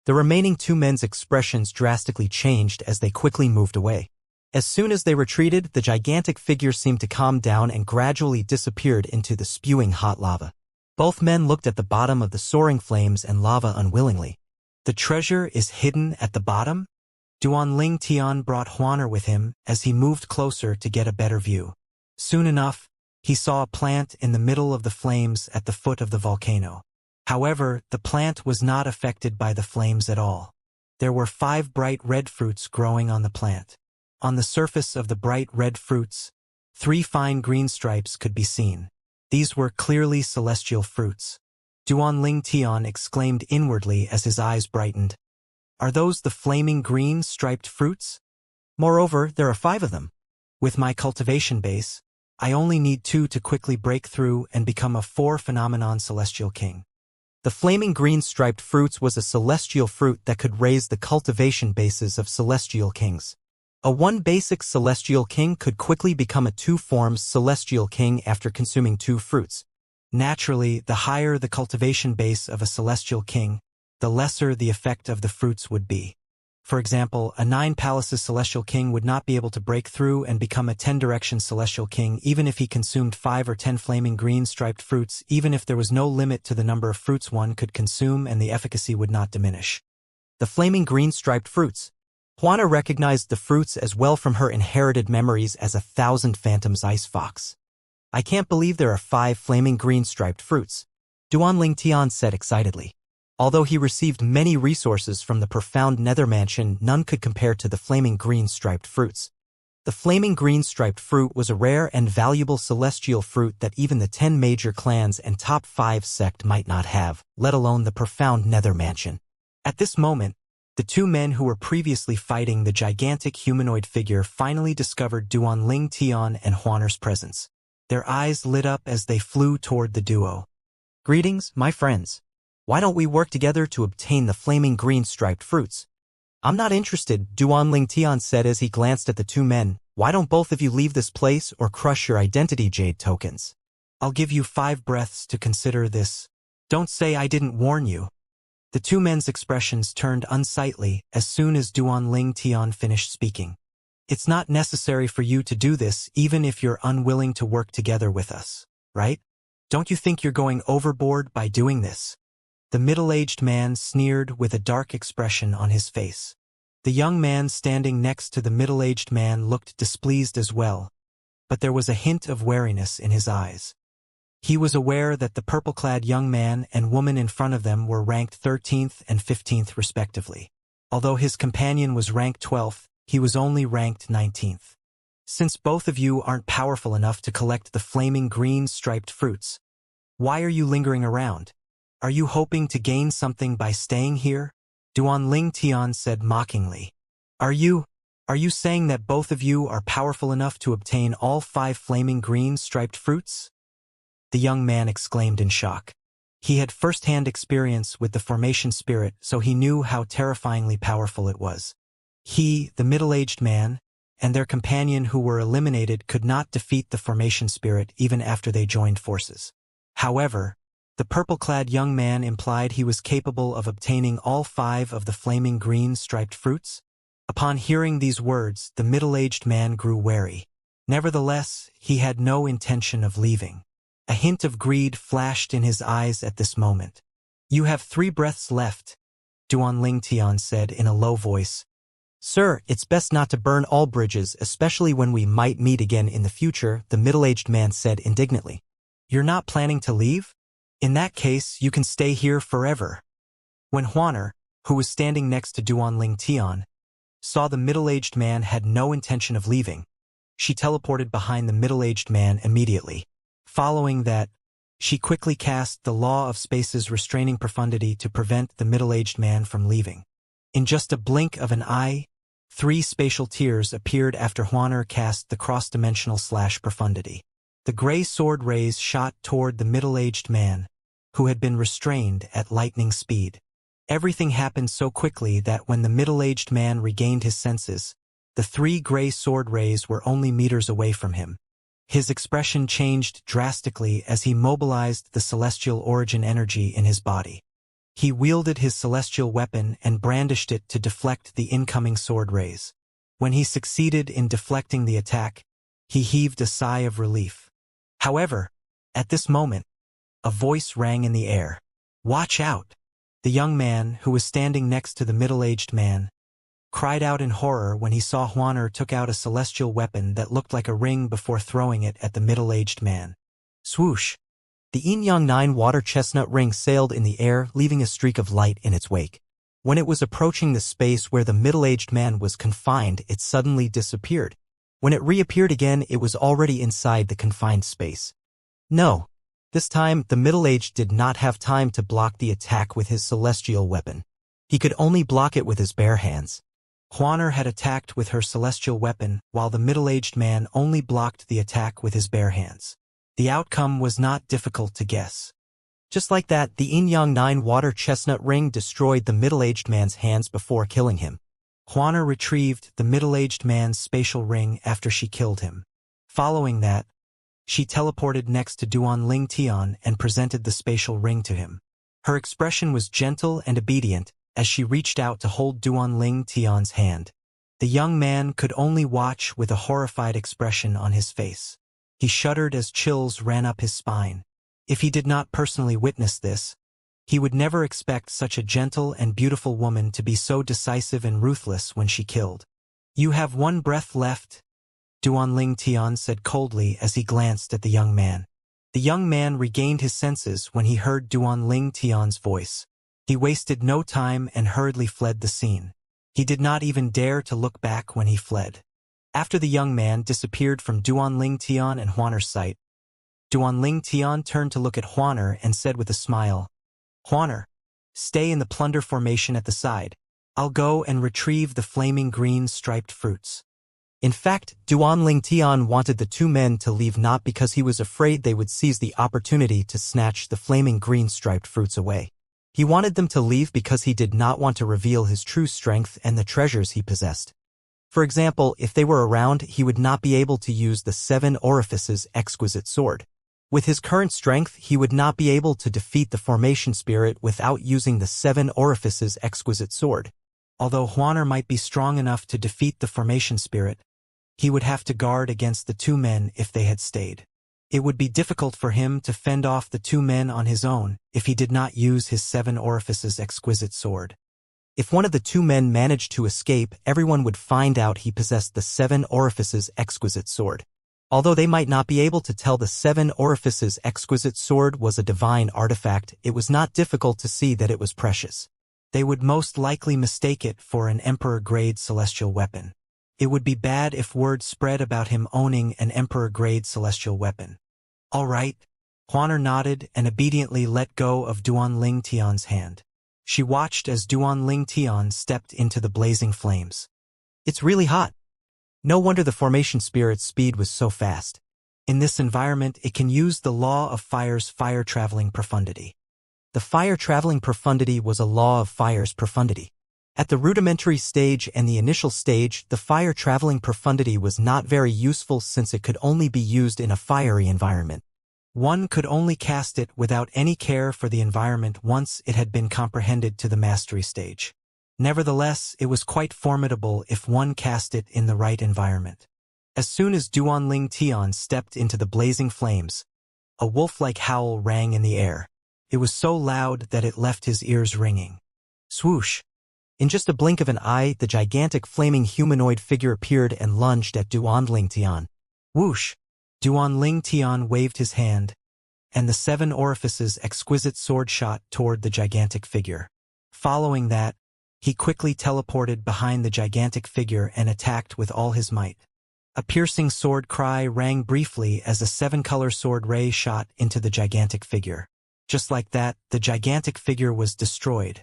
The remaining 2 men's expressions drastically changed as they quickly moved away. As soon as they retreated, the gigantic figure seemed to calm down and gradually disappeared into the spewing hot lava. Both men looked at the bottom of the soaring flames and lava unwillingly. The treasure is hidden at the bottom? Duanling Tian brought Huaner with him as he moved closer to get a better view. Soon enough, he saw a plant in the middle of the flames at the foot of the volcano. However, the plant was not affected by the flames at all. There were 5 bright red fruits growing on the plant. On the surface of the bright red fruits, 3 fine green stripes could be seen. These were clearly celestial fruits. Duanling Tian exclaimed inwardly as his eyes brightened. Are those the flaming green striped fruits? Moreover, there are 5 of them. With my cultivation base, I only need 2 to quickly break through and become a 4-phenomenon celestial king. The flaming green striped fruits was a celestial fruit that could raise the cultivation bases of celestial kings. A 1 basic celestial king could quickly become a 2 forms celestial king after consuming 2 fruits. Naturally, the higher the cultivation base of a celestial king, the lesser the effect of the fruits would be. For example, a 9 palaces celestial king would not be able to break through and become a 10 direction celestial king even if he consumed 5 or 10 flaming green striped fruits, even if there was no limit to the number of fruits one could consume and the efficacy would not diminish. The flaming green striped fruits. Juana recognized the fruits as well from her inherited memories as 1,000 phantoms ice fox. I can't believe there are 5 flaming green striped fruits, Duanling Tian said excitedly. Although he received many resources from the profound nether mansion, none could compare to the flaming green striped fruits. The flaming green striped fruit was a rare and valuable celestial fruit that even the 10 major clans and top 5 sect might not have, let alone the profound nether mansion. At this moment, the 2 men who were previously fighting the gigantic humanoid figure finally discovered Duanling Tian and Huaner's presence. Their eyes lit up as they flew toward the duo. Greetings, my friends. Why don't we work together to obtain the flaming green striped fruits? I'm not interested, Duanling Tian said as he glanced at the 2 men. Why don't both of you leave this place or crush your identity jade tokens? I'll give you 5 breaths to consider this. Don't say I didn't warn you. The 2 men's expressions turned unsightly as soon as Duanling Tian finished speaking. It's not necessary for you to do this even if you're unwilling to work together with us, right? Don't you think you're going overboard by doing this? The middle-aged man sneered with a dark expression on his face. The young man standing next to the middle-aged man looked displeased as well, but there was a hint of wariness in his eyes. He was aware that the purple-clad young man and woman in front of them were ranked 13th and 15th respectively. Although his companion was ranked 12th, he was only ranked 19th. Since both of you aren't powerful enough to collect the flaming green striped fruits, why are you lingering around? Are you hoping to gain something by staying here? Duanling Tian said mockingly. Are you saying that both of you are powerful enough to obtain all 5 flaming green striped fruits? The young man exclaimed in shock. He had first-hand experience with the formation spirit, so he knew how terrifyingly powerful it was. He, the middle-aged man, and their companion who were eliminated could not defeat the formation spirit even after they joined forces. However, the purple-clad young man implied he was capable of obtaining all 5 of the flaming green striped fruits. Upon hearing these words, the middle-aged man grew wary. Nevertheless, he had no intention of leaving. A hint of greed flashed in his eyes at this moment. You have 3 breaths left, Duanling Tian said in a low voice. Sir, it's best not to burn all bridges, especially when we might meet again in the future, the middle-aged man said indignantly. You're not planning to leave? In that case, you can stay here forever. When Huaner, who was standing next to Duanling Tian, saw the middle-aged man had no intention of leaving, she teleported behind the middle-aged man immediately. Following that, she quickly cast the law of space's restraining profundity to prevent the middle-aged man from leaving. In just a blink of an eye, 3 spatial tiers appeared after Huaner cast the cross-dimensional profundity. The gray sword rays shot toward the middle-aged man, who had been restrained at lightning speed. Everything happened so quickly that when the middle-aged man regained his senses, the 3 gray sword rays were only meters away from him. His expression changed drastically as he mobilized the celestial origin energy in his body. He wielded his celestial weapon and brandished it to deflect the incoming sword rays. When he succeeded in deflecting the attack, he heaved a sigh of relief. However, at this moment, a voice rang in the air. "Watch out!" The young man, who was standing next to the middle-aged man, cried out in horror when he saw Huaner took out a celestial weapon that looked like a ring before throwing it at the middle-aged man. Swoosh! The Yin-Yang 9 water chestnut ring sailed in the air, leaving a streak of light in its wake. When it was approaching the space where the middle-aged man was confined, it suddenly disappeared. When it reappeared again, it was already inside the confined space. No. This time, the middle-aged did not have time to block the attack with his celestial weapon. He could only block it with his bare hands. Huaner had attacked with her celestial weapon, while the middle-aged man only blocked the attack with his bare hands. The outcome was not difficult to guess. Just like that, the Yin-Yang 9 water chestnut ring destroyed the middle-aged man's hands before killing him. Huaner retrieved the middle-aged man's spatial ring after she killed him. Following that, she teleported next to Duanling Tian and presented the spatial ring to him. Her expression was gentle and obedient as she reached out to hold Duanling Tian's hand. The young man could only watch with a horrified expression on his face. He shuddered as chills ran up his spine. If he did not personally witness this, he would never expect such a gentle and beautiful woman to be so decisive and ruthless when she killed. "You have 1 breath left," Duanling Tian said coldly as he glanced at the young man. The young man regained his senses when he heard Duanling Tian's voice. He wasted no time and hurriedly fled the scene. He did not even dare to look back when he fled. After the young man disappeared from Duanling Tian and Huaner's sight, Duanling Tian turned to look at Huaner and said with a smile, "Huaner, stay in the plunder formation at the side. I'll go and retrieve the flaming green striped fruits." In fact, Duanling Tian wanted the 2 men to leave not because he was afraid they would seize the opportunity to snatch the flaming green striped fruits away. He wanted them to leave because he did not want to reveal his true strength and the treasures he possessed. For example, if they were around, he would not be able to use the 7 orifices exquisite sword. With his current strength, he would not be able to defeat the formation spirit without using the 7 orifices exquisite sword. Although Huaner might be strong enough to defeat the formation spirit, he would have to guard against the 2 men if they had stayed. It would be difficult for him to fend off the 2 men on his own if he did not use his 7 orifices exquisite sword. If one of the 2 men managed to escape, everyone would find out he possessed the 7 orifices exquisite sword. Although they might not be able to tell the 7 orifices exquisite sword was a divine artifact, it was not difficult to see that it was precious. They would most likely mistake it for an emperor-grade celestial weapon. It would be bad if word spread about him owning an emperor-grade celestial weapon. "All right." Huaner nodded and obediently let go of Duanling Tian's hand. She watched as Duanling Tian stepped into the blazing flames. "It's really hot. No wonder the formation spirit's speed was so fast. In this environment, it can use the law of fire's fire-traveling profundity." The fire-traveling profundity was a law of fire's profundity. At the rudimentary stage and the initial stage, the fire-traveling profundity was not very useful since it could only be used in a fiery environment. One could only cast it without any care for the environment once it had been comprehended to the mastery stage. Nevertheless, it was quite formidable if one cast it in the right environment. As soon as Duanling Tian stepped into the blazing flames, a wolf-like howl rang in the air. It was so loud that it left his ears ringing. Swoosh! In just a blink of an eye, the gigantic flaming humanoid figure appeared and lunged at Duanling Tian. Whoosh! Duanling Tian waved his hand, and the 7 orifices exquisite sword shot toward the gigantic figure. Following that, he quickly teleported behind the gigantic figure and attacked with all his might. A piercing sword cry rang briefly as a 7-color sword ray shot into the gigantic figure. Just like that, the gigantic figure was destroyed.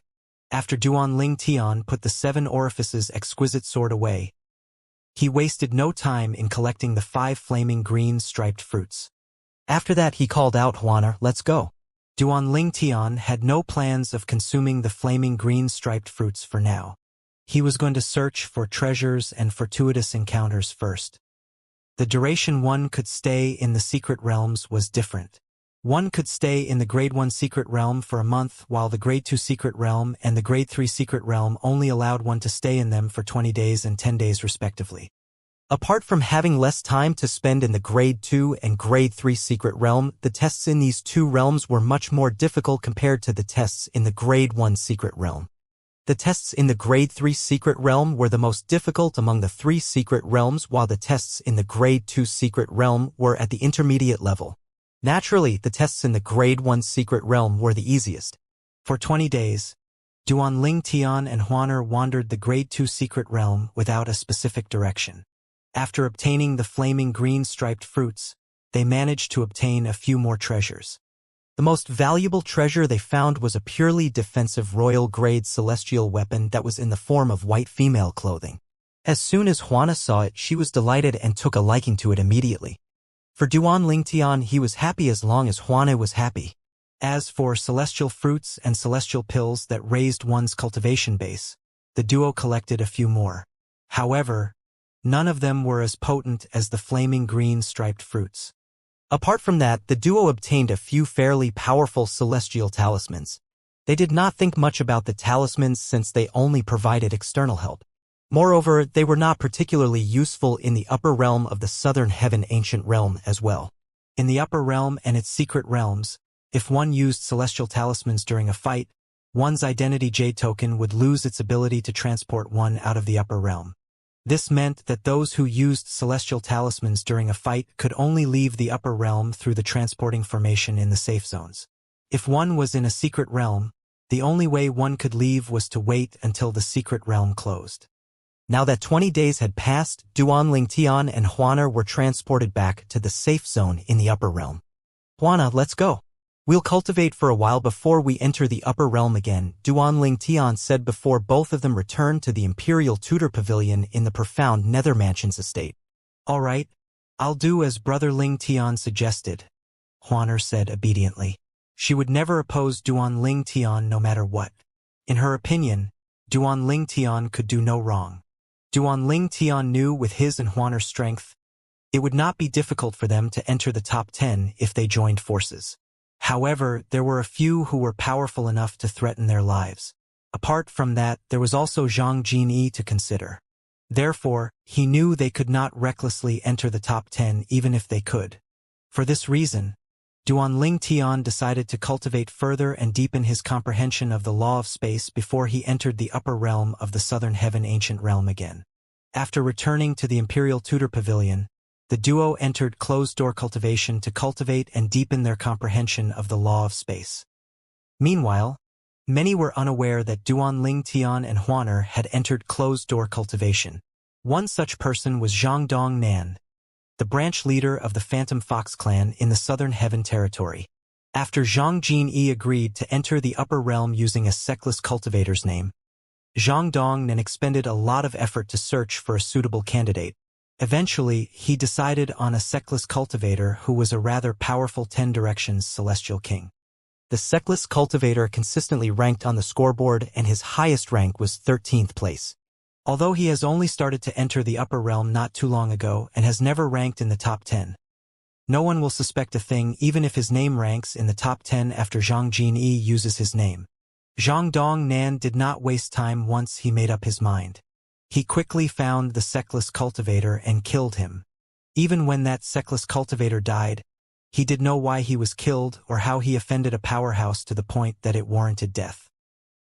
After Duan Tian put the 7 orifices exquisite sword away, he wasted no time in collecting the 5 flaming green striped fruits. After that he called out, "Huaner, let's go." Duan Tian had no plans of consuming the flaming green striped fruits for now. He was going to search for treasures and fortuitous encounters first. The duration one could stay in the secret realms was different. One could stay in the Grade 1 secret realm for a month, while the Grade 2 secret realm and the Grade 3 secret realm only allowed one to stay in them for 20 days and 10 days respectively. Apart from having less time to spend in the Grade 2 and Grade 3 secret realm, the tests in these 2 realms were much more difficult compared to the tests in the Grade 1 secret realm. The tests in the Grade 3 secret realm were the most difficult among the 3 secret realms, while the tests in the Grade 2 secret realm were at the intermediate level. Naturally, the tests in the Grade 1 secret realm were the easiest. For 20 days, Duan Tian and Huaner wandered the Grade 2 secret realm without a specific direction. After obtaining the flaming green striped fruits, they managed to obtain a few more treasures. The most valuable treasure they found was a purely defensive royal grade celestial weapon that was in the form of white female clothing. As soon as Huana saw it, she was delighted and took a liking to it immediately. For Duan Tian, he was happy as long as Huana was happy. As for celestial fruits and celestial pills that raised one's cultivation base, the duo collected a few more. However, none of them were as potent as the flaming green striped fruits. Apart from that, the duo obtained a few fairly powerful celestial talismans. They did not think much about the talismans since they only provided external help. Moreover, they were not particularly useful in the upper realm of the Southern Heaven Ancient Realm as well. In the upper realm and its secret realms, if one used celestial talismans during a fight, one's identity jade token would lose its ability to transport one out of the upper realm. This meant that those who used celestial talismans during a fight could only leave the upper realm through the transporting formation in the safe zones. If one was in a secret realm, the only way one could leave was to wait until the secret realm closed. Now that 20 days had passed, Duan Tian and Huaner were transported back to the safe zone in the upper realm. "Huana, let's go. We'll cultivate for a while before we enter the upper realm again," Duan Tian said before both of them returned to the Imperial Tutor Pavilion in the profound Nether Mansion's estate. "All right, I'll do as Brother Tian suggested," Huaner said obediently. She would never oppose Duan Tian no matter what. In her opinion, Duan Tian could do no wrong. Duan Tian knew with his and Huaner's strength, it would not be difficult for them to enter the top 10 if they joined forces. However, there were a few who were powerful enough to threaten their lives. Apart from that, there was also Zhang Jinyi to consider. Therefore, he knew they could not recklessly enter the top 10 even if they could. For this reason, Duan Tian decided to cultivate further and deepen his comprehension of the law of space before he entered the upper realm of the Southern Heaven Ancient Realm again. After returning to the Imperial Tutor Pavilion, the duo entered closed-door cultivation to cultivate and deepen their comprehension of the law of space. Meanwhile, many were unaware that Duan Tian and Huaner had entered closed-door cultivation. One such person was Zhang Dongnan, the branch leader of the Phantom Fox clan in the Southern Heaven territory. After Zhang Jinyi agreed to enter the upper realm using a sectless cultivator's name, Zhang Dongnan expended a lot of effort to search for a suitable candidate. Eventually, he decided on a sectless cultivator who was a rather powerful 10 Directions celestial king. The sectless cultivator consistently ranked on the scoreboard and his highest rank was 13th place. Although he has only started to enter the upper realm not too long ago and has never ranked in the top 10. No one will suspect a thing even if his name ranks in the top 10 after Zhang Jinyi uses his name. Zhang Dongnan did not waste time once he made up his mind. He quickly found the sectless cultivator and killed him. Even when that sectless cultivator died, he did know why he was killed or how he offended a powerhouse to the point that it warranted death.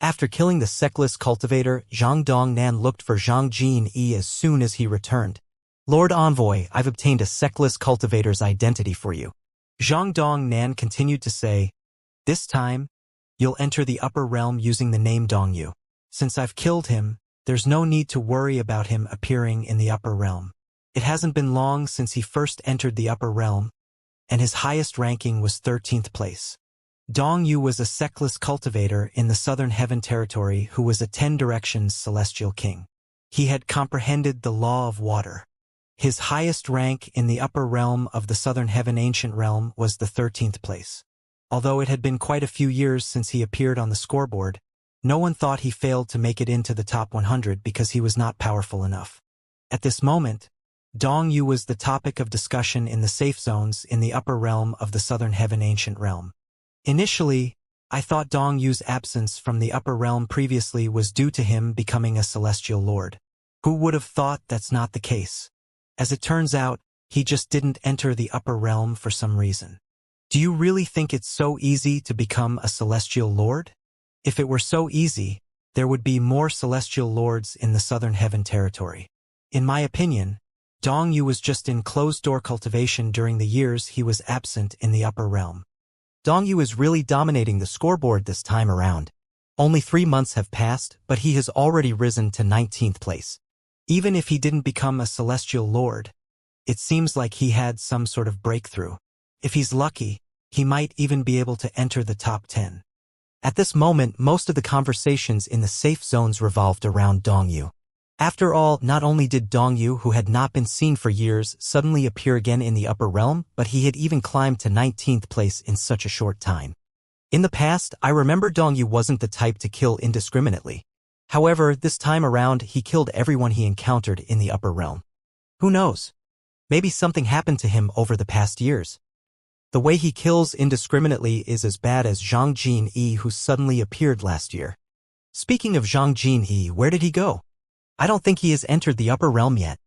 After killing the sectless cultivator, Zhang Dongnan looked for Zhang Jinyi as soon as he returned. "Lord Envoy, I've obtained a sectless cultivator's identity for you. Zhang Dongnan continued to say, "This time, you'll enter the upper realm using the name Dongyu. Since I've killed him, there's no need to worry about him appearing in the upper realm. It hasn't been long since he first entered the upper realm, and his highest ranking was 13th place. Dongyu was a sectless cultivator in the Southern Heaven Territory who was a 10 Directions celestial king. He had comprehended the law of water. His highest rank in the upper realm of the Southern Heaven Ancient Realm was the 13th place. Although it had been quite a few years since he appeared on the scoreboard, no one thought he failed to make it into the top 100 because he was not powerful enough. At this moment, Dongyu was the topic of discussion in the safe zones in the upper realm of the Southern Heaven Ancient Realm. Initially, I thought Dongyu's absence from the upper realm previously was due to him becoming a celestial lord. Who would have thought that's not the case? As it turns out, he just didn't enter the upper realm for some reason. Do you really think it's so easy to become a celestial lord? If it were so easy, there would be more celestial lords in the Southern Heaven Territory. In my opinion, Dongyu was just in closed-door cultivation during the years he was absent in the upper realm. Dongyu is really dominating the scoreboard this time around. Only 3 months have passed, but he has already risen to 19th place. Even if he didn't become a celestial lord, it seems like he had some sort of breakthrough. If he's lucky, he might even be able to enter the top 10. At this moment, most of the conversations in the safe zones revolved around Dongyu. After all, not only did Dongyu, who had not been seen for years, suddenly appear again in the upper realm, but he had even climbed to 19th place in such a short time. In the past, I remember Dongyu wasn't the type to kill indiscriminately. However, this time around, he killed everyone he encountered in the upper realm. Who knows? Maybe something happened to him over the past years. The way he kills indiscriminately is as bad as Zhang Jinyi, who suddenly appeared last year. Speaking of Zhang Jinyi, where did he go? I don't think he has entered the upper realm yet.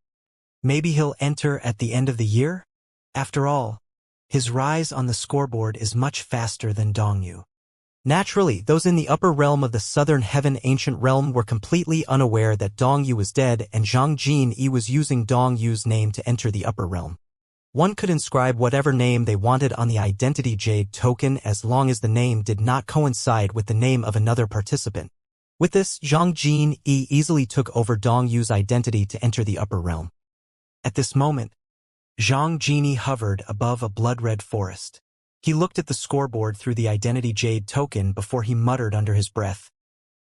Maybe he'll enter at the end of the year? After all, his rise on the scoreboard is much faster than Dongyu. Naturally, those in the upper realm of the Southern Heaven Ancient Realm were completely unaware that Dongyu was dead and Zhang Jinyi was using Dongyu's name to enter the upper realm. One could inscribe whatever name they wanted on the identity jade token as long as the name did not coincide with the name of another participant. With this, Zhang Jinyi easily took over Dongyu's identity to enter the upper realm. At this moment, Zhang Jinyi hovered above a blood-red forest. He looked at the scoreboard through the identity jade token before he muttered under his breath.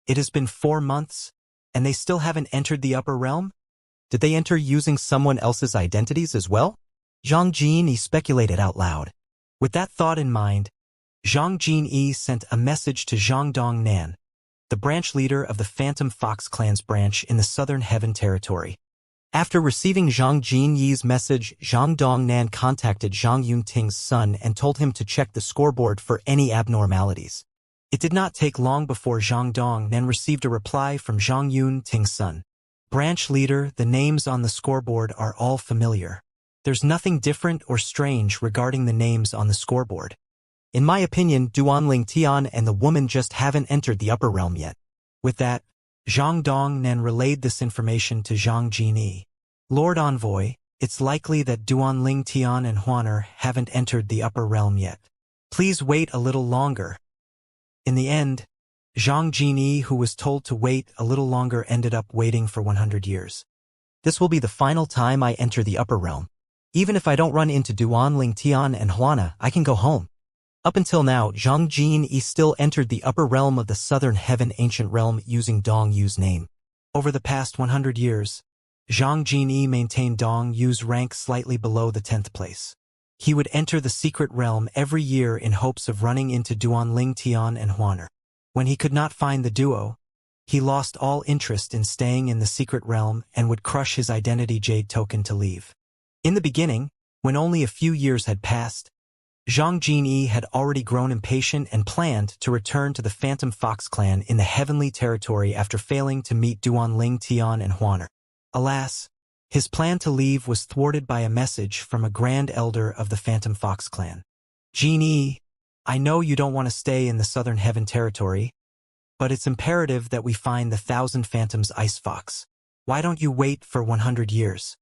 It has been 4 months, and they still haven't entered the upper realm? Did they enter using someone else's identities as well? Zhang Jinyi speculated out loud. With that thought in mind, Zhang Jinyi sent a message to Zhang Dongnan, the branch leader of the Phantom Fox Clan's branch in the Southern Heaven Territory. After receiving Zhang Jinyi's message, Zhang Dongnan contacted Zhang Yunting's son and told him to check the scoreboard for any abnormalities. It did not take long before Zhang Dongnan received a reply from Zhang Yunting's son. Branch leader, the names on the scoreboard are all familiar. There's nothing different or strange regarding the names on the scoreboard. In my opinion, Duanling Tian and the woman just haven't entered the upper realm yet. With that, Zhang Dongnan relayed this information to Zhang Jinyi. Lord Envoy, it's likely that Duanling Tian and Huaner haven't entered the upper realm yet. Please wait a little longer. In the end, Zhang Jinyi, who was told to wait a little longer, ended up waiting for 100 years. This will be the final time I enter the upper realm. Even if I don't run into Duanling Tian and Huana, I can go home. Up until now, Zhang Jinyi still entered the upper realm of the Southern Heaven Ancient Realm using Dongyu's name. Over the past 100 years, Zhang Jinyi maintained Dongyu's rank slightly below the 10th place. He would enter the secret realm every year in hopes of running into Duanling Tian and Huaner. When he could not find the duo, he lost all interest in staying in the secret realm and would crush his identity jade token to leave. In the beginning, when only a few years had passed, Zhang Jinyi had already grown impatient and planned to return to the Phantom Fox clan in the Heavenly Territory after failing to meet Duanling Tian and Huaner. Alas, his plan to leave was thwarted by a message from a Grand Elder of the Phantom Fox clan. Jinyi, I know you don't want to stay in the Southern Heaven Territory, but it's imperative that we find the 1,000 Phantoms Ice Fox. Why don't you wait for 100 years?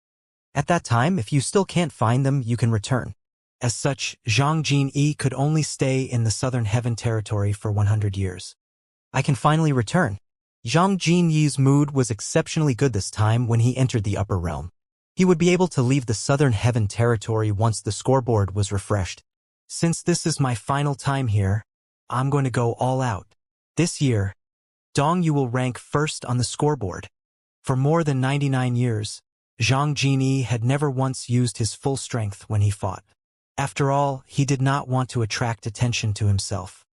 At that time, if you still can't find them, you can return. As such, Zhang Jinyi could only stay in the Southern Heaven territory for 100 years. I can finally return. Zhang Jinyi's mood was exceptionally good this time when he entered the upper realm. He would be able to leave the Southern Heaven territory once the scoreboard was refreshed. Since this is my final time here, I'm going to go all out. This year, Dong Yu will rank first on the scoreboard. For more than 99 years, Zhang Jinyi had never once used his full strength when he fought. After all, he did not want to attract attention to himself.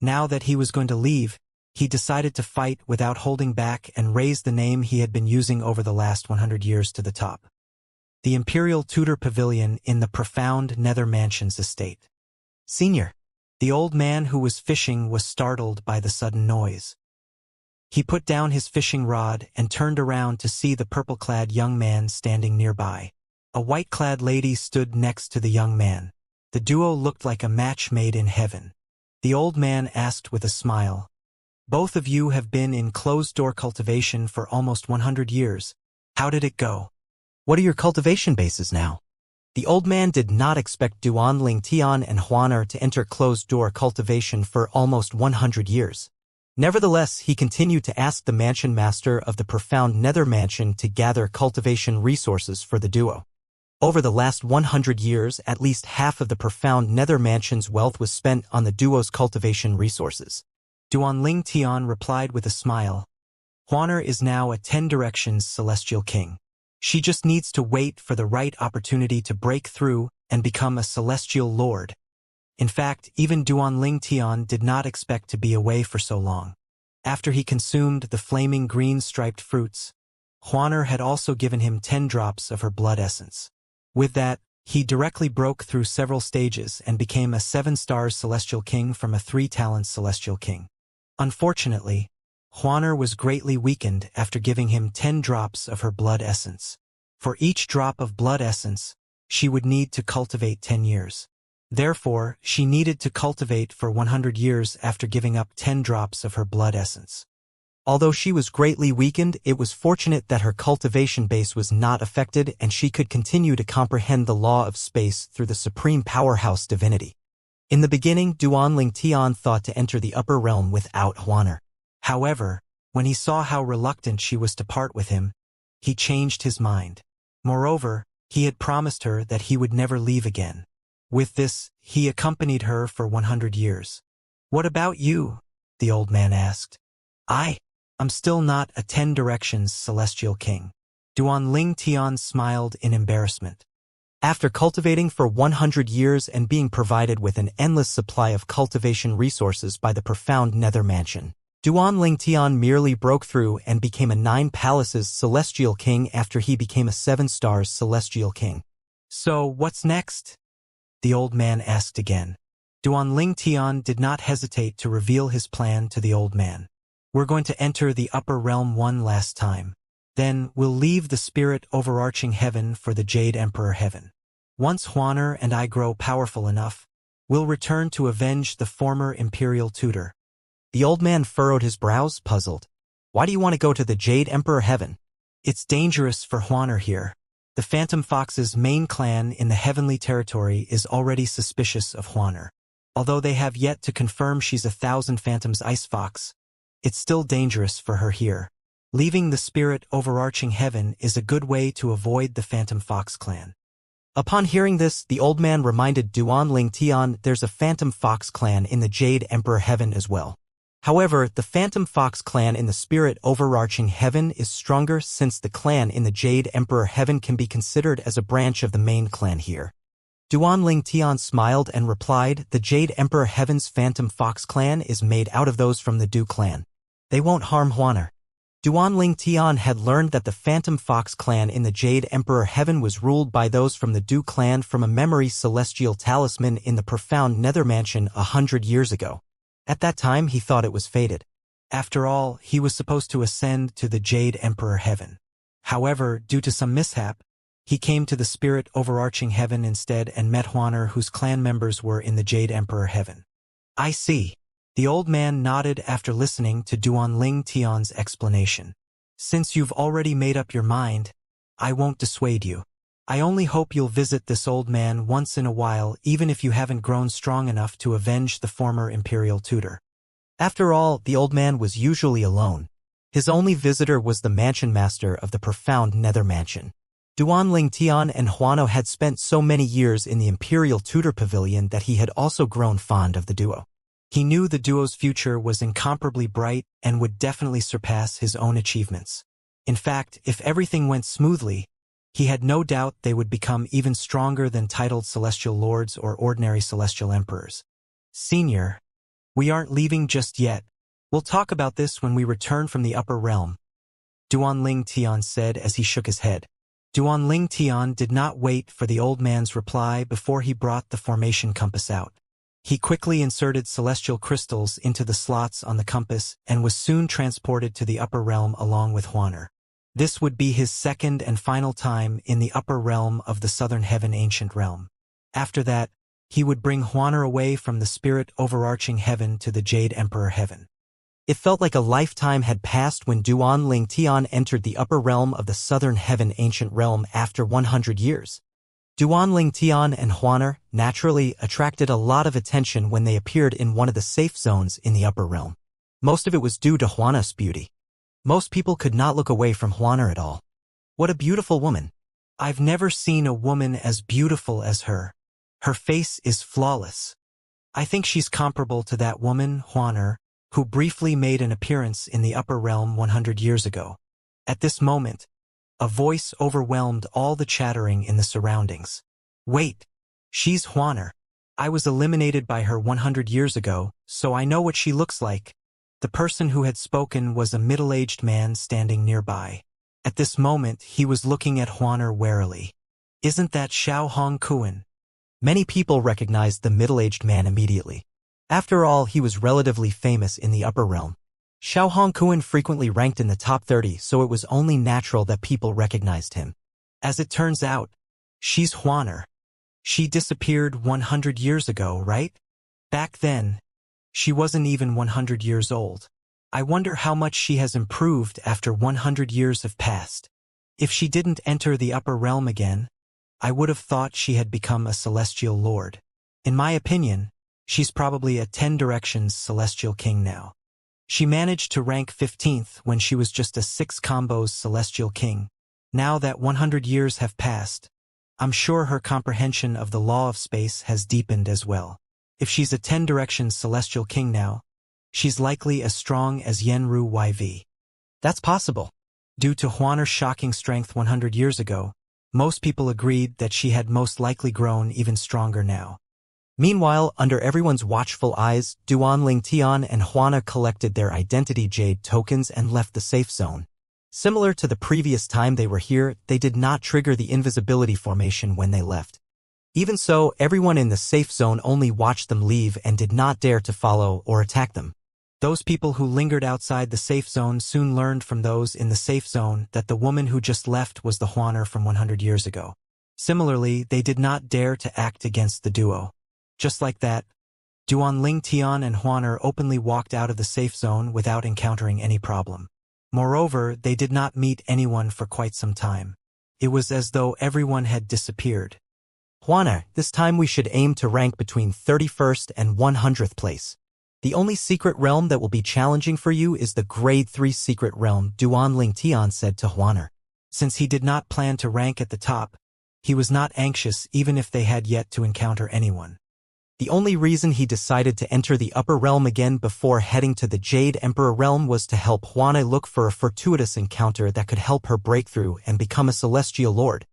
Now that he was going to leave, he decided to fight without holding back and raise the name he had been using over the last 100 years to the top. The Imperial Tudor Pavilion in the profound Nether Mansion's estate. Senior. The old man who was fishing was startled by the sudden noise. He put down his fishing rod and turned around to see the purple-clad young man standing nearby. A white-clad lady stood next to the young man. The duo looked like a match made in heaven. The old man asked with a smile, "Both of you have been in closed-door cultivation for almost 100 years. How did it go? What are your cultivation bases now?" The old man did not expect Duan Lingtian and Huaner to enter closed-door cultivation for almost 100 years. Nevertheless, he continued to ask the mansion master of the profound Nether Mansion to gather cultivation resources for the duo. Over the last 100 years, at least half of the profound Nether Mansion's wealth was spent on the duo's cultivation resources. Duan Lingtian replied with a smile, "Huaner is now a 10 Directions celestial king. She just needs to wait for the right opportunity to break through and become a celestial lord." In fact, even Duan Lingtian did not expect to be away for so long. After he consumed the flaming green striped fruits, Huaner had also given him 10 drops of her blood essence. With that, he directly broke through several stages and became a 7-star celestial king from a 3-talent celestial king. Unfortunately, Huaner was greatly weakened after giving him 10 drops of her blood essence. For each drop of blood essence, she would need to cultivate 10 years. Therefore, she needed to cultivate for 100 years after giving up 10 drops of her blood essence. Although she was greatly weakened, it was fortunate that her cultivation base was not affected and she could continue to comprehend the law of space through the supreme powerhouse divinity. In the beginning, Duan Lingtian thought to enter the upper realm without Huaner. However, when he saw how reluctant she was to part with him, he changed his mind. Moreover, he had promised her that he would never leave again. With this, he accompanied her for 100 years. "What about you?" the old man asked. I'm still not a 10 Directions celestial king." Duan Lingtian smiled in embarrassment. After cultivating for 100 years and being provided with an endless supply of cultivation resources by the profound Nether Mansion, Duan Lingtian merely broke through and became a 9 palaces celestial king after he became a 7 stars celestial king. "So, what's next?" the old man asked again. Duan Lingtian did not hesitate to reveal his plan to the old man. "We're going to enter the upper realm one last time. Then we'll leave the spirit overarching heaven for the Jade Emperor heaven. Once Huaner and I grow powerful enough, we'll return to avenge the former imperial tutor." The old man furrowed his brows, puzzled. "Why do you want to go to the Jade Emperor heaven?" "It's dangerous for Huaner here. The Phantom Fox's main clan in the heavenly territory is already suspicious of Huaner. Although they have yet to confirm she's a 1,000 Phantoms Ice Fox, it's still dangerous for her here. Leaving the spirit overarching heaven is a good way to avoid the Phantom Fox clan." Upon hearing this, the old man reminded Duan Lingtian there's a Phantom Fox clan in the Jade Emperor heaven as well. However, the Phantom Fox clan in the spirit overarching heaven is stronger since the clan in the Jade Emperor heaven can be considered as a branch of the main clan here. Duan Lingtian smiled and replied, "The Jade Emperor heaven's Phantom Fox clan is made out of those from the Du clan. They won't harm Huaner." Duan Lingtian had learned that the Phantom Fox clan in the Jade Emperor heaven was ruled by those from the Du clan from a memory celestial talisman in the profound Nether Mansion 100 years ago. At that time, he thought it was fated. After all, he was supposed to ascend to the Jade Emperor heaven. However, due to some mishap, he came to the spirit overarching heaven instead and met Huaner, whose clan members were in the Jade Emperor heaven. "I see." The old man nodded after listening to Duan Lingtian's explanation. "Since you've already made up your mind, I won't dissuade you. I only hope you'll visit this old man once in a while, even if you haven't grown strong enough to avenge the former imperial tutor. After all, the old man was usually alone. His only visitor was the mansion master of the profound nether mansion. Duan Tian and Huano had spent so many years in the imperial tutor pavilion that he had also grown fond of the duo. He knew the duo's future was incomparably bright and would definitely surpass his own achievements. In fact, if everything went smoothly, he had no doubt they would become even stronger than titled celestial lords or ordinary celestial emperors. Senior, we aren't leaving just yet. We'll talk about this when we return from the upper realm, Duan Tian said as he shook his head. Duan Tian did not wait for the old man's reply before he brought the formation compass out. He quickly inserted celestial crystals into the slots on the compass and was soon transported to the upper realm along with Huaner. This would be his second and final time in the upper realm of the Southern Heaven Ancient Realm. After that, he would bring Huaner away from the spirit overarching heaven to the Jade Emperor Heaven. It felt like a lifetime had passed when Duan Tian entered the upper realm of the Southern Heaven Ancient Realm after 100 years. Duan Tian and Huaner naturally attracted a lot of attention when they appeared in one of the safe zones in the upper realm. Most of it was due to Huaner's beauty. Most people could not look away from Huaner at all. What a beautiful woman. I've never seen a woman as beautiful as her. Her face is flawless. I think she's comparable to that woman, Huaner, who briefly made an appearance in the upper realm 100 years ago. At this moment, a voice overwhelmed all the chattering in the surroundings. Wait, she's Huaner. I was eliminated by her 100 years ago, so I know what she looks like. The person who had spoken was a middle-aged man standing nearby. At this moment, he was looking at Huaner warily. Isn't that Xiao Hongkuan? Many people recognized the middle-aged man immediately. After all, he was relatively famous in the upper realm. Xiao Hongkuan frequently ranked in the top 30, so it was only natural that people recognized him. As it turns out, she's Huaner. She disappeared 100 years ago, right? Back then, she wasn't even 100 years old. I wonder how much she has improved after 100 years have passed. If she didn't enter the upper realm again, I would have thought she had become a celestial lord. In my opinion, she's probably a 10 Directions celestial king now. She managed to rank 15th when she was just a 6 combos celestial king. Now that 100 years have passed, I'm sure her comprehension of the law of space has deepened as well. If she's a 10 Directions celestial king now, she's likely as strong as Yenru YV. That's possible. Due to Huaner's shocking strength 100 years ago, most people agreed that she had most likely grown even stronger now. Meanwhile, under everyone's watchful eyes, Duan Tian and Huaner collected their identity jade tokens and left the safe zone. Similar to the previous time they were here, they did not trigger the invisibility formation when they left. Even so, everyone in the safe zone only watched them leave and did not dare to follow or attack them. Those people who lingered outside the safe zone soon learned from those in the safe zone that the woman who just left was the Huaner from 100 years ago. Similarly, they did not dare to act against the duo. Just like that, Duan Tian and Huaner openly walked out of the safe zone without encountering any problem. Moreover, they did not meet anyone for quite some time. It was as though everyone had disappeared. Huaner, this time we should aim to rank between 31st and 100th place. The only secret realm that will be challenging for you is the Grade 3 secret realm, Duan Tian said to Huaner. Since he did not plan to rank at the top, he was not anxious even if they had yet to encounter anyone. The only reason he decided to enter the upper realm again before heading to the Jade Emperor realm was to help Huaner look for a fortuitous encounter that could help her break through and become a celestial lord.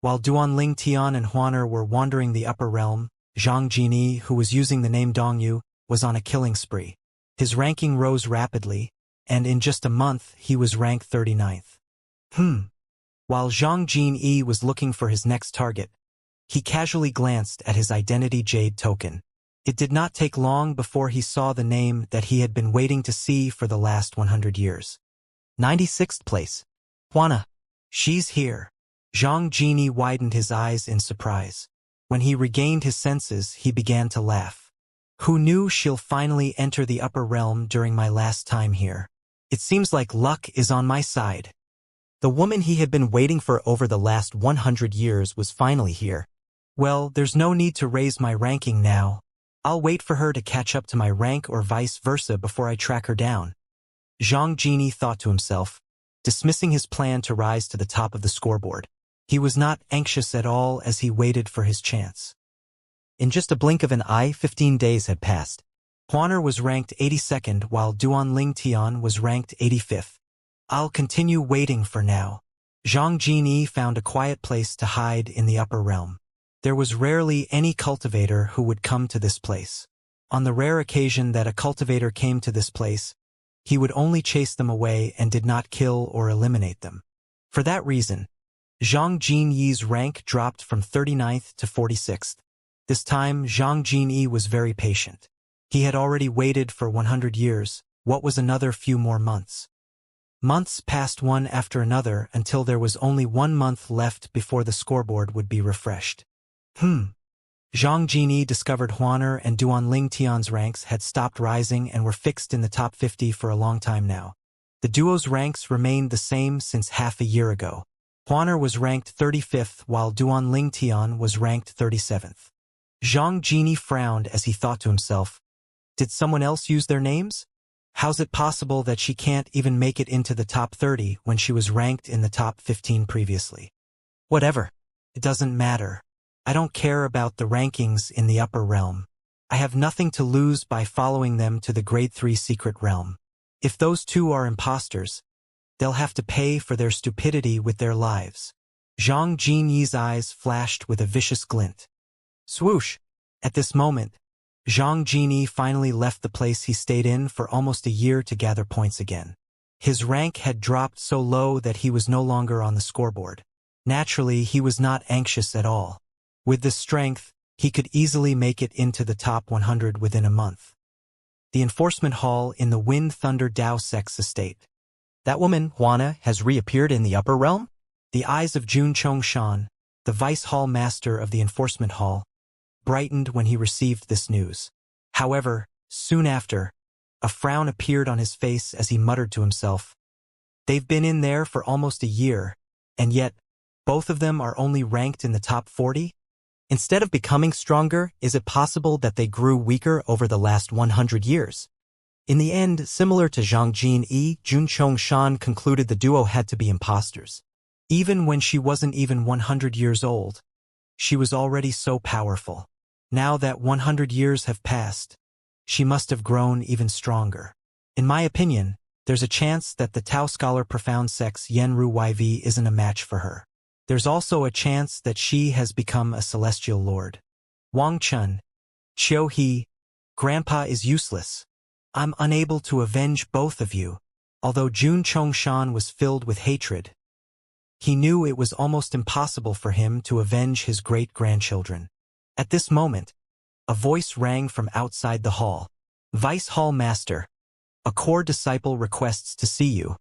While Duan Tian and Huaner were wandering the upper realm, Zhang Jini, who was using the name Dongyu, was on a killing spree. His ranking rose rapidly, and in just a month he was ranked 39th. While Zhang Jini was looking for his next target, he casually glanced at his identity jade token. It did not take long before he saw the name that he had been waiting to see for the last 100 years. 96th place. Huaner. She's here. Zhang Jini widened his eyes in surprise. When he regained his senses, he began to laugh. Who knew she'll finally enter the upper realm during my last time here? It seems like luck is on my side. The woman he had been waiting for over the last 100 years was finally here. Well, there's no need to raise my ranking now. I'll wait for her to catch up to my rank or vice versa before I track her down. Zhang Jini thought to himself, dismissing his plan to rise to the top of the scoreboard. He was not anxious at all as he waited for his chance. In just a blink of an eye, 15 days had passed. Huaner was ranked 82nd while Duanling Tian was ranked 85th. I'll continue waiting for now. Zhang Jini found a quiet place to hide in the upper realm. There was rarely any cultivator who would come to this place. On the rare occasion that a cultivator came to this place, he would only chase them away and did not kill or eliminate them. For that reason, Zhang Jinyi's rank dropped from 39th to 46th. This time, Zhang Jinyi was very patient. He had already waited for 100 years. What was another few more months? Months passed one after another until there was only 1 month left before the scoreboard would be refreshed. Zhang Jini discovered Huaner and Duanling Tian's ranks had stopped rising and were fixed in the top 50 for a long time now. The duo's ranks remained the same since half a year ago. Huaner was ranked 35th while Duanling Tian was ranked 37th. Zhang Jini frowned as he thought to himself, did someone else use their names? How's it possible that she can't even make it into the top 30 when she was ranked in the top 15 previously? Whatever. It doesn't matter. I don't care about the rankings in the upper realm. I have nothing to lose by following them to the grade 3 secret realm. If those two are imposters, they'll have to pay for their stupidity with their lives. Zhang Jinyi's eyes flashed with a vicious glint. Swoosh! At this moment, Zhang Jini finally left the place he stayed in for almost a year to gather points again. His rank had dropped so low that he was no longer on the scoreboard. Naturally, he was not anxious at all. With this strength, he could easily make it into the top 100 within a month. The enforcement hall in the Wind Thunder Dao Sex estate. That woman, Huana, has reappeared in the upper realm? The eyes of Jun Chongshan, the vice hall master of the enforcement hall, brightened when he received this news. However, soon after, a frown appeared on his face as he muttered to himself. They've been in there for almost a year, and yet, both of them are only ranked in the top 40? Instead of becoming stronger, is it possible that they grew weaker over the last 100 years? In the end, similar to Zhang Jin-yi, Jun Chongshan concluded the duo had to be imposters. Even when she wasn't even 100 years old, she was already so powerful. Now that 100 years have passed, she must have grown even stronger. In my opinion, there's a chance that the Tao scholar Profound Sex Yenru YV isn't a match for her. There's also a chance that she has become a celestial lord. Wang Chun, Qiu He, Grandpa is useless. I'm unable to avenge both of you. Although Jun Chongshan was filled with hatred, he knew it was almost impossible for him to avenge his great-grandchildren. At this moment, a voice rang from outside the hall. Vice Hall Master, a core disciple requests to see you.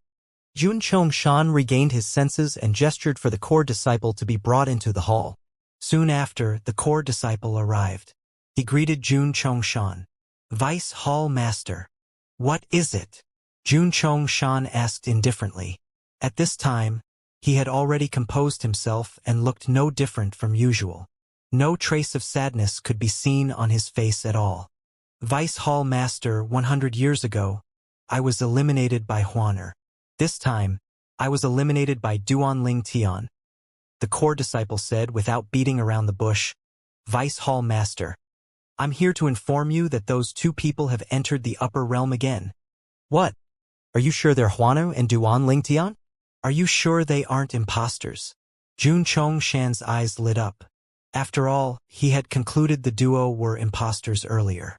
Jun Chongshan regained his senses and gestured for the core disciple to be brought into the hall. Soon after, the core disciple arrived. He greeted Jun Chongshan. Vice Hall Master. What is it? Jun Chongshan asked indifferently. At this time, he had already composed himself and looked no different from usual. No trace of sadness could be seen on his face at all. Vice Hall Master, 100 years ago, I was eliminated by Huaner. This time, I was eliminated by Duanling Tian. The core disciple said without beating around the bush. Vice Hall Master, I'm here to inform you that those two people have entered the upper realm again. What? Are you sure they're Huaner and Duanling Tian? Are you sure they aren't imposters? Jun Chongshan's eyes lit up. After all, he had concluded the duo were imposters earlier.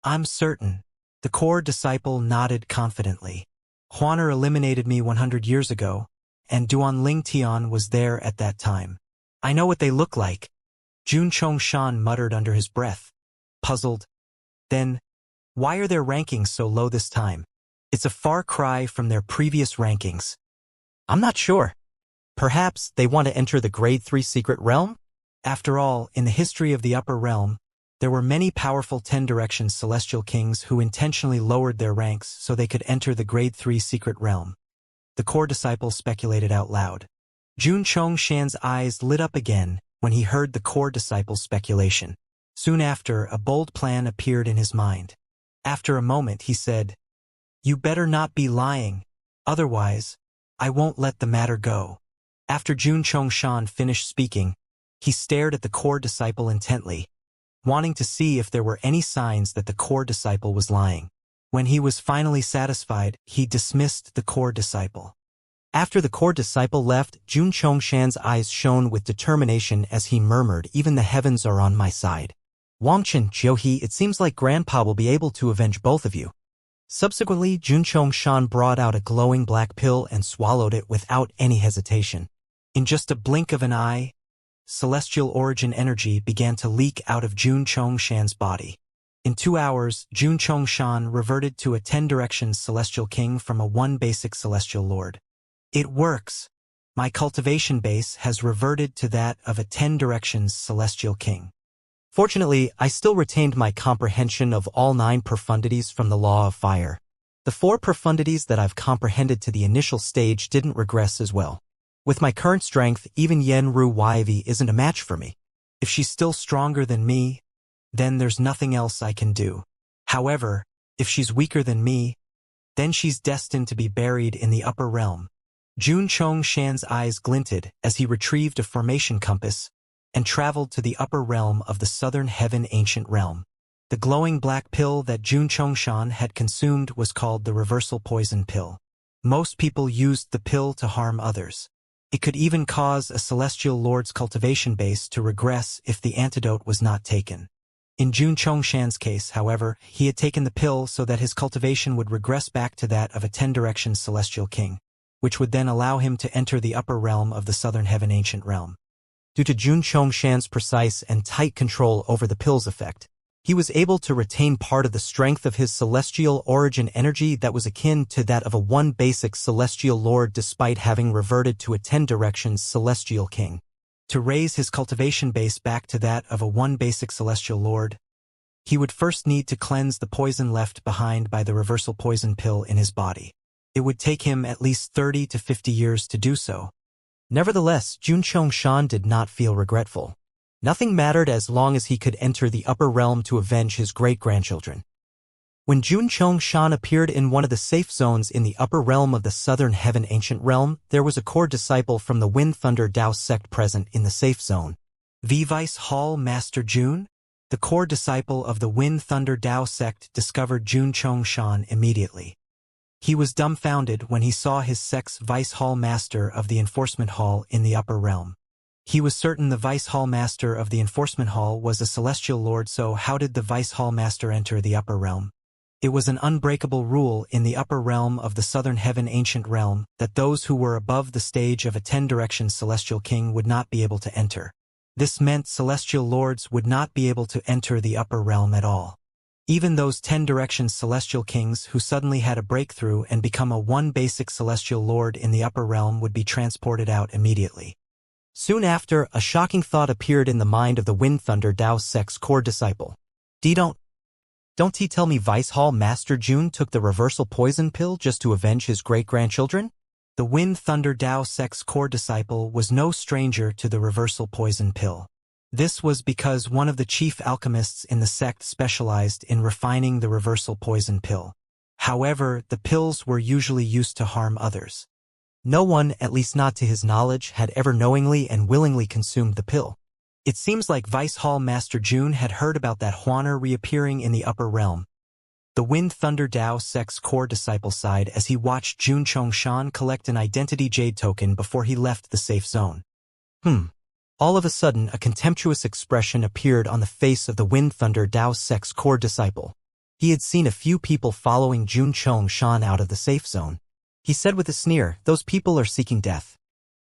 I'm certain. The core disciple nodded confidently. Huaner eliminated me 100 years ago, and Duanling Tian was there at that time. I know what they look like. Jun Chongshan muttered under his breath. Puzzled. Then, why are their rankings so low this time? It's a far cry from their previous rankings. I'm not sure. Perhaps they want to enter the grade 3 secret realm? After all, in the history of the upper realm, there were many powerful 10 Directions celestial kings who intentionally lowered their ranks so they could enter the grade 3 secret realm. the core disciple speculated out loud. Jun Chongshan's eyes lit up again when he heard the core disciple's speculation. Soon after, a bold plan appeared in his mind. After a moment, he said, "You better not be lying. Otherwise, I won't let the matter go." After Jun Chongshan finished speaking, he stared at the core disciple intently, wanting to see if there were any signs that the core disciple was lying. When he was finally satisfied, he dismissed the core disciple. After the core disciple left, Jun Chongshan's eyes shone with determination as he murmured, "Even the heavens are on my side. Wangchen, Jiuhe, it seems like Grandpa will be able to avenge both of you." Subsequently, Jun Chongshan brought out a glowing black pill and swallowed it without any hesitation. In just a blink of an eye, celestial origin energy began to leak out of Jun Chongshan's body. In 2 hours, Jun Chongshan reverted to a 10 directions celestial king from a 1 basic celestial lord. It works. My cultivation base has reverted to that of a 10 directions celestial king. Fortunately, I still retained my comprehension of all 9 profundities from the law of fire. The 4 profundities that I've comprehended to the initial stage didn't regress as well. With my current strength, even Yenru Yv isn't a match for me. If she's still stronger than me, then there's nothing else I can do. However, if she's weaker than me, then she's destined to be buried in the upper realm. Jun Chongshan's eyes glinted as he retrieved a formation compass and traveled to the upper realm of the southern heaven ancient realm. The glowing black pill that Jun Chongshan had consumed was called the reversal poison pill. Most people used the pill to harm others. It could even cause a celestial lord's cultivation base to regress if the antidote was not taken. In Jun Chongshan's case, however, he had taken the pill so that his cultivation would regress back to that of a 10 directions celestial king, which would then allow him to enter the upper realm of the southern heaven ancient realm. Due to Jun Chongshan's precise and tight control over the pill's effect, he was able to retain part of the strength of his celestial origin energy that was akin to that of a 1 basic celestial lord despite having reverted to a 10 directions celestial king. To raise his cultivation base back to that of a 1 basic celestial lord, he would first need to cleanse the poison left behind by the reversal poison pill in his body. It would take him at least 30 to 50 years to do so. Nevertheless, Jun Chongshan did not feel regretful. Nothing mattered as long as he could enter the upper realm to avenge his great-grandchildren. When Jun Chongshan appeared in one of the safe zones in the upper realm of the southern heaven ancient realm, there was a core disciple from the Wind Thunder Dao sect present in the safe zone. Vice Hall Master Jun? The core disciple of the Wind Thunder Dao sect discovered Jun Chongshan immediately. He was dumbfounded when he saw his sect's Vice Hall Master of the Enforcement Hall in the upper realm. He was certain the Vice Hall Master of the Enforcement Hall was a celestial lord, so how did the Vice Hall Master enter the upper realm? It was an unbreakable rule in the upper realm of the southern heaven ancient realm that those who were above the stage of a 10 directions celestial king would not be able to enter. This meant celestial lords would not be able to enter the upper realm at all. Even those 10 directions celestial kings who suddenly had a breakthrough and become a 1 basic celestial lord in the upper realm would be transported out immediately. Soon after, a shocking thought appeared in the mind of the Wind Thunder Dao sect's core disciple. Don't he tell me Vice Hall Master Jun took the reversal poison pill just to avenge his great-grandchildren? The Wind Thunder Dao sect's core disciple was no stranger to the reversal poison pill. This was because one of the chief alchemists in the sect specialized in refining the reversal poison pill. However, the pills were usually used to harm others. No one, at least not to his knowledge, had ever knowingly and willingly consumed the pill. It seems like Vice Hall Master Jun had heard about that Huaner reappearing in the upper realm. The Wind Thunder Dao sect's core disciple sighed as he watched Jun Chongshan collect an identity jade token before he left the safe zone. All of a sudden, a contemptuous expression appeared on the face of the Wind Thunder Dao sect's core disciple. He had seen a few people following Jun Chongshan out of the safe zone. He said with a sneer, "Those people are seeking death."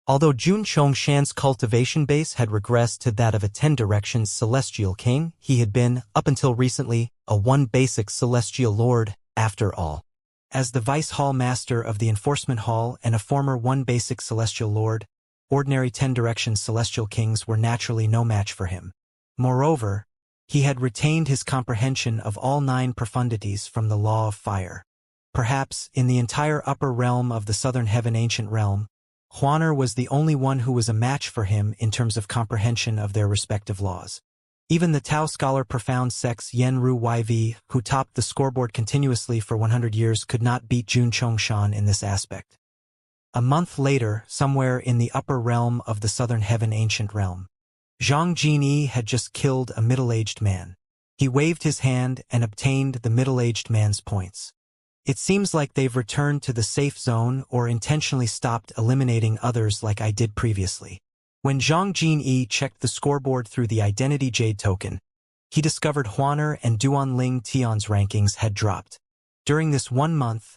Although Jun Chongshan's cultivation base had regressed to that of a 10 directions celestial king, he had been, up until recently, a 1 basic celestial lord, after all. As the Vice Hall Master of the Enforcement Hall and a former 1 basic celestial lord, ordinary 10 directions celestial kings were naturally no match for him. Moreover, he had retained his comprehension of all 9 profundities from the law of fire. Perhaps, in the entire upper realm of the Southern Heaven Ancient Realm, Huaner was the only one who was a match for him in terms of comprehension of their respective laws. Even the Tao scholar Profound Sex Yenru YV, who topped the scoreboard continuously for 100 years, could not beat Jun Chongshan in this aspect. A month later, somewhere in the upper realm of the Southern Heaven Ancient Realm, Zhang Jinyi had just killed a middle-aged man. He waved his hand and obtained the middle-aged man's points. It seems like they've returned to the safe zone or intentionally stopped eliminating others like I did previously. When Zhang Jinyi checked the scoreboard through the Identity Jade token, he discovered Huaner and Duanling Tian's rankings had dropped. During this 1 month,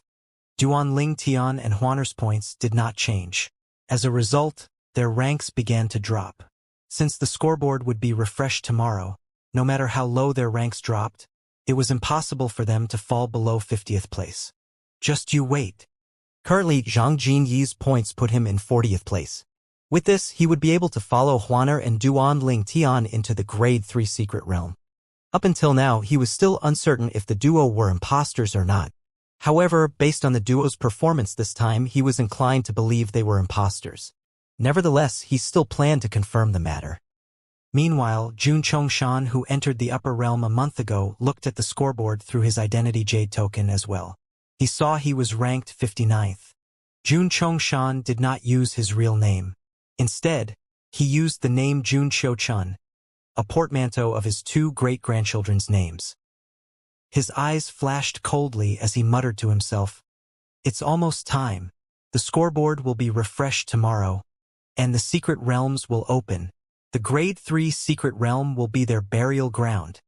Duanling Tian and Huaner's points did not change. As a result, their ranks began to drop. Since the scoreboard would be refreshed tomorrow, no matter how low their ranks dropped, it was impossible for them to fall below 50th place. Just you wait. Currently, Zhang Jinyi's points put him in 40th place. With this, he would be able to follow Huaner and Duanling Tian into the Grade 3 Secret Realm. Up until now, he was still uncertain if the duo were imposters or not. However, based on the duo's performance this time, he was inclined to believe they were imposters. Nevertheless, he still planned to confirm the matter. Meanwhile, Jun Chongshan, who entered the upper realm a month ago, looked at the scoreboard through his Identity Jade token as well. He saw he was ranked 59th. Jun Chongshan did not use his real name. Instead, he used the name Jun Cho-chun, a portmanteau of his 2 great-grandchildren's names. His eyes flashed coldly as he muttered to himself, "It's almost time. The scoreboard will be refreshed tomorrow, and the secret realms will open. The Grade 3 Secret Realm will be their burial ground.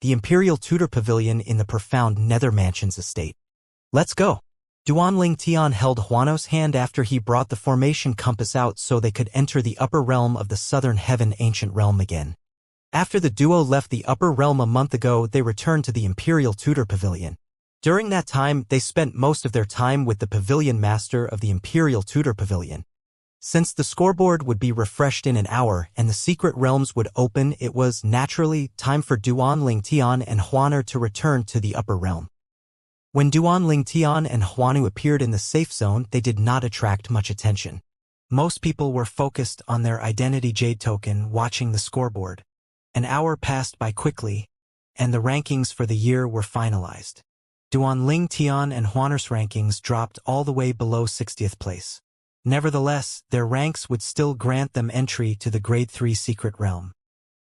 The Imperial Tudor Pavilion in the profound Nether Mansions estate. Let's go." Duanling Tian held Huano's hand after he brought the formation compass out so they could enter the upper realm of the Southern Heaven Ancient Realm again. After the duo left the upper realm a month ago, they returned to the Imperial Tudor Pavilion. During that time, they spent most of their time with the Pavilion Master of the Imperial Tudor Pavilion. Since the scoreboard would be refreshed in an hour and the secret realms would open, it was, naturally, time for Duanling Tian and Huaner to return to the upper realm. When Duanling Tian and Huanu appeared in the safe zone, they did not attract much attention. Most people were focused on their Identity Jade token, watching the scoreboard. An hour passed by quickly, and the rankings for the year were finalized. Duanling Tian and Huaner's rankings dropped all the way below 60th place. Nevertheless, their ranks would still grant them entry to the Grade 3 Secret Realm.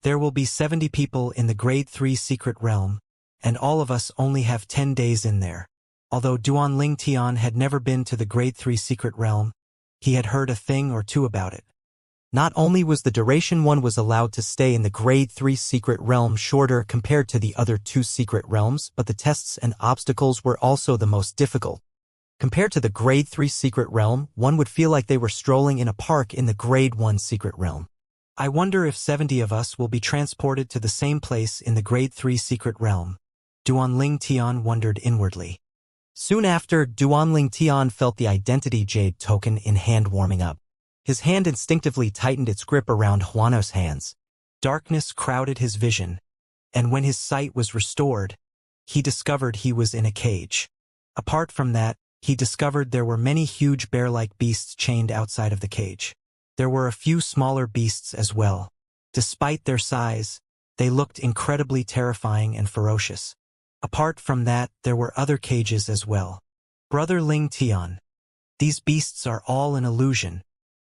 There will be 70 people in the Grade 3 Secret Realm, and all of us only have 10 days in there. Although Duanling Tian had never been to the Grade 3 Secret Realm, he had heard a thing or two about it. Not only was the duration one was allowed to stay in the Grade 3 Secret Realm shorter compared to the other 2 secret realms, but the tests and obstacles were also the most difficult. Compared to the Grade 3 Secret Realm, one would feel like they were strolling in a park in the Grade 1 Secret Realm. I wonder if 70 of us will be transported to the same place in the Grade 3 Secret Realm. Duanling Tian wondered inwardly. Soon after, Duanling Tian felt the Identity Jade token in hand warming up. His hand instinctively tightened its grip around Huano's hands. Darkness crowded his vision, and when his sight was restored, he discovered he was in a cage. Apart from that, he discovered there were many huge bear-like beasts chained outside of the cage. There were a few smaller beasts as well. Despite their size, they looked incredibly terrifying and ferocious. Apart from that, there were other cages as well. Brother Ling Tian, these beasts are all an illusion.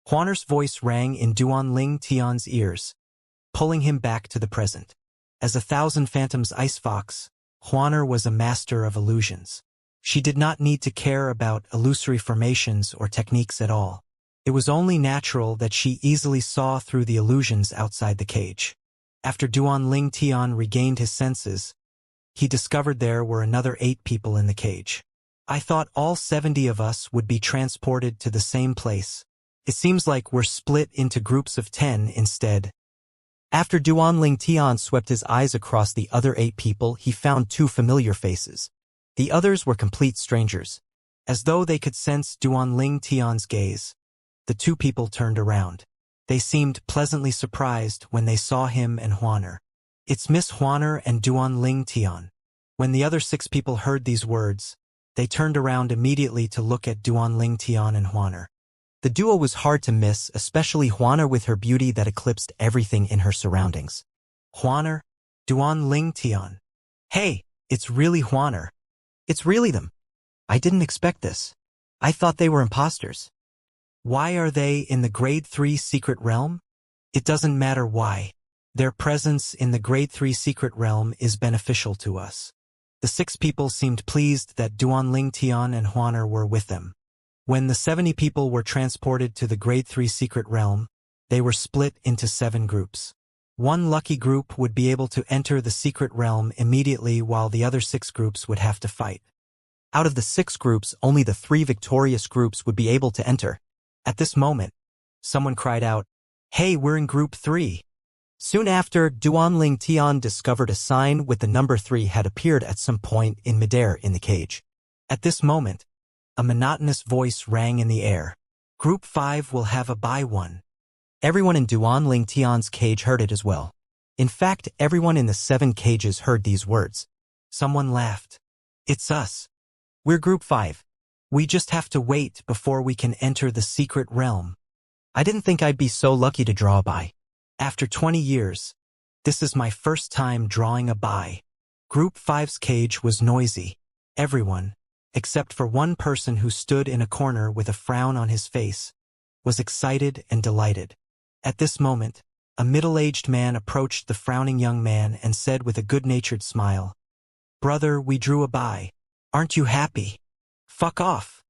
Huaner's voice rang in Duanling Tian's ears, pulling him back to the present. As a Thousand Phantoms ice fox, Huaner was a master of illusions. She did not need to care about illusory formations or techniques at all. It was only natural that she easily saw through the illusions outside the cage. After Duanling Tian regained his senses, he discovered there were another 8 people in the cage. I thought all 70 of us would be transported to the same place. It seems like we're split into groups of 10 instead. After Duanling Tian swept his eyes across the other 8 people, he found 2 familiar faces. The others were complete strangers. As though they could sense Duanling Tian's gaze, the 2 people turned around. They seemed pleasantly surprised when they saw him and Huaner. "It's Miss Huaner and Duanling Tian." When the other 6 people heard these words, They turned around immediately to look at Duanling Tian and Huaner. The duo was hard to miss, especially Huaner with her beauty that eclipsed everything in her surroundings. Huaner? Duanling Tian. Hey, it's really Huaner. It's really them. I didn't expect this. I thought they were imposters. Why are they in the Grade 3 secret realm? It doesn't matter why. Their presence in the Grade 3 secret realm is beneficial to us. The 6 people seemed pleased that Duanling Tian and Huaner were with them. When the 70 people were transported to the Grade 3 secret realm, they were split into 7 groups. One lucky group would be able to enter the secret realm immediately while the other 6 groups would have to fight. Out of the 6 groups, only the 3 victorious groups would be able to enter. At this moment, someone cried out, "Hey, we're in Group 3. Soon after, Duanling Tian discovered a sign with the number 3 had appeared at some point in midair in the cage. At this moment, a monotonous voice rang in the air. Group 5 will have a buy one. Everyone in Duanling Tian's cage heard it as well. In fact, everyone in the 7 cages heard these words. Someone laughed. It's us. We're Group 5. We just have to wait before we can enter the secret realm. I didn't think I'd be so lucky to draw a buy. After 20 years, this is my first time drawing a buy. Group 5's cage was noisy. Everyone, except for one person who stood in a corner with a frown on his face, was excited and delighted. At this moment, a middle-aged man approached the frowning young man and said with a good-natured smile, "Brother, we drew a buy. Aren't you happy?" "Fuck off,"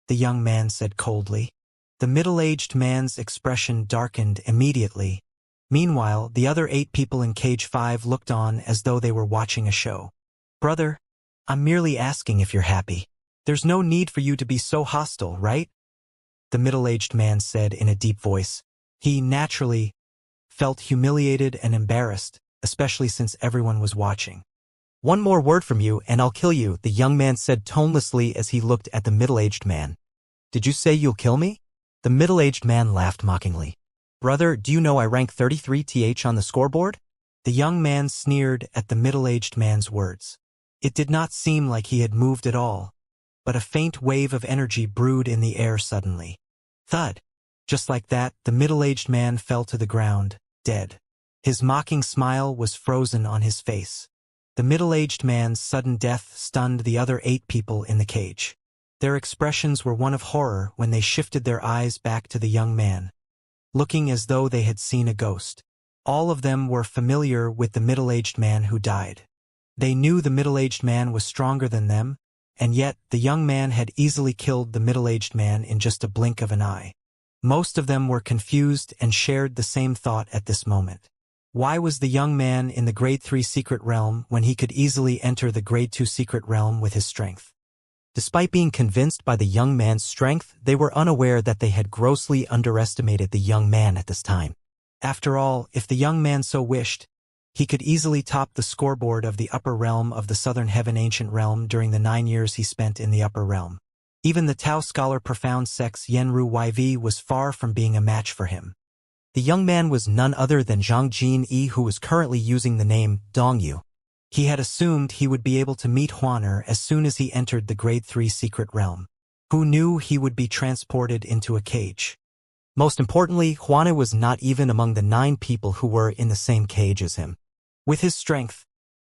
the young man said coldly. The middle-aged man's expression darkened immediately. Meanwhile, the other 8 people in Cage 5 looked on as though they were watching a show. "Brother, I'm merely asking if you're happy. There's no need for you to be so hostile, right?" The middle-aged man said in a deep voice. He naturally felt humiliated and embarrassed, especially since everyone was watching. "One more word from you and I'll kill you," the young man said tonelessly as he looked at the middle-aged man. "Did you say you'll kill me?" The middle-aged man laughed mockingly. "Brother, do you know I rank 33th on the scoreboard?" The young man sneered at the middle-aged man's words. It did not seem like he had moved at all, but a faint wave of energy brewed in the air suddenly. Thud! Just like that, the middle-aged man fell to the ground, dead. His mocking smile was frozen on his face. The middle-aged man's sudden death stunned the other 8 people in the cage. Their expressions were one of horror when they shifted their eyes back to the young man, looking as though they had seen a ghost. All of them were familiar with the middle-aged man who died. They knew the middle-aged man was stronger than them, and yet the young man had easily killed the middle-aged man in just a blink of an eye. Most of them were confused and shared the same thought at this moment. Why was the young man in the Grade 3 secret realm when he could easily enter the Grade 2 secret realm with his strength? Despite being convinced by the young man's strength, they were unaware that they had grossly underestimated the young man at this time. After all, if the young man so wished, he could easily top the scoreboard of the upper realm of the Southern Heaven Ancient Realm during the 9 years he spent in the upper realm. Even the Tao scholar Profound Sex Yenru YV was far from being a match for him. The young man was none other than Zhang Jin-yi, who was currently using the name Dongyu. He had assumed he would be able to meet Huaner as soon as he entered the Grade 3 secret realm. Who knew he would be transported into a cage? Most importantly, Huaner was not even among the 9 people who were in the same cage as him. With his strength,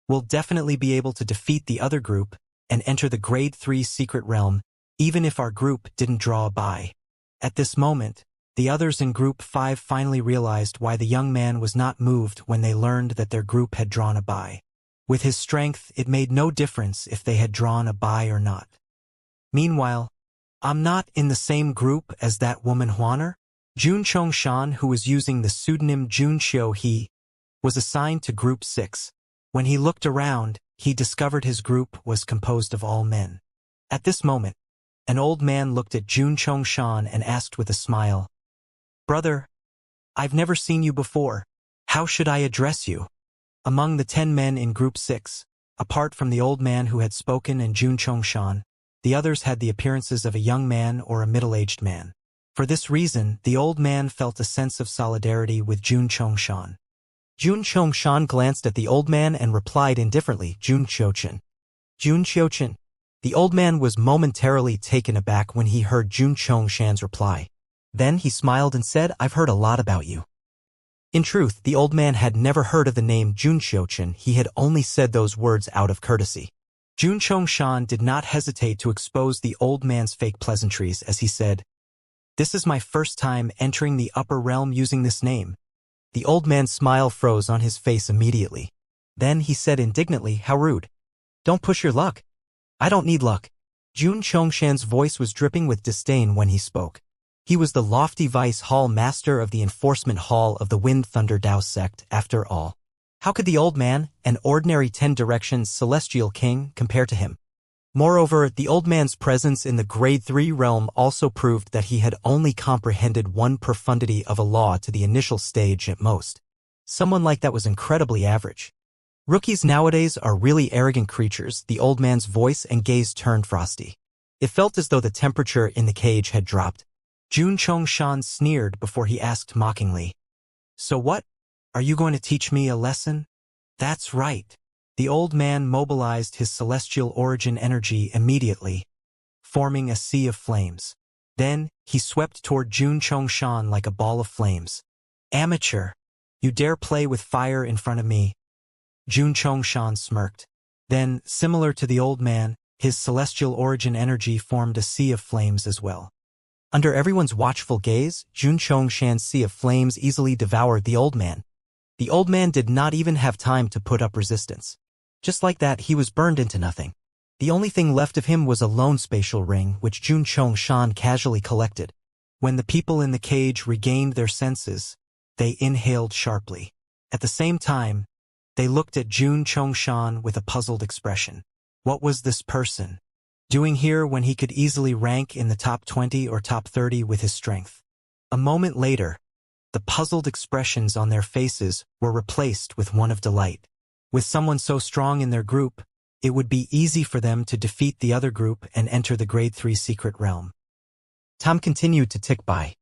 we'll definitely be able to defeat the other group and enter the Grade 3 secret realm, even if our group didn't draw a buy. At this moment, the others in Group 5 finally realized why the young man was not moved when they learned that their group had drawn a buy. With his strength, it made no difference if they had drawn a buy or not. Meanwhile, I'm not in the same group as that woman Huaner? Jun Chongshan, who was using the pseudonym Jun Xiu-he, was assigned to Group 6. When he looked around, he discovered his group was composed of all men. At this moment, an old man looked at Jun Chongshan and asked with a smile, "Brother, I've never seen you before. How should I address you?" Among the 10 men in Group 6, apart from the old man who had spoken and Jun Chongshan, the others had the appearances of a young man or a middle-aged man. For this reason, the old man felt a sense of solidarity with Jun Chongshan. Jun Chongshan glanced at the old man and replied indifferently, "Jun Qiuchen." "Jun Qiuchen." The old man was momentarily taken aback when he heard Jun Chongshan's reply. Then he smiled and said, "I've heard a lot about you." In truth, the old man had never heard of the name Jun Xiuchen. He had only said those words out of courtesy. Jun Chongshan did not hesitate to expose the old man's fake pleasantries as he said, "This is my first time entering the upper realm using this name." The old man's smile froze on his face immediately. Then he said indignantly, "How rude. Don't push your luck." "I don't need luck." Jun Chongshan's voice was dripping with disdain when he spoke. He was the lofty vice hall master of the enforcement hall of the Wind Thunder Dao sect, after all. How could the old man, an ordinary 10 Directions celestial king, compare to him? Moreover, the old man's presence in the Grade 3 realm also proved that he had only comprehended one profundity of a law to the initial stage at most. Someone like that was incredibly average. Rookies nowadays are really arrogant creatures. The old man's voice and gaze turned frosty. It felt as though the temperature in the cage had dropped. Jun Chongshan sneered before he asked mockingly, "So what? Are you going to teach me a lesson?" "That's right." The old man mobilized his celestial origin energy immediately, forming a sea of flames. Then, he swept toward Jun Chongshan like a ball of flames. "Amateur! You dare play with fire in front of me?" Jun Chongshan smirked. Then, similar to the old man, his celestial origin energy formed a sea of flames as well. Under everyone's watchful gaze, Jun Chongshan's sea of flames easily devoured the old man. The old man did not even have time to put up resistance. Just like that, he was burned into nothing. The only thing left of him was a lone spatial ring, which Jun Chongshan casually collected. When the people in the cage regained their senses, they inhaled sharply. At the same time, they looked at Jun Chongshan with a puzzled expression. What was this person doing here when he could easily rank in the top 20 or top 30 with his strength? A moment later, the puzzled expressions on their faces were replaced with one of delight. With someone so strong in their group, it would be easy for them to defeat the other group and enter the Grade 3 secret realm. Time continued to tick by.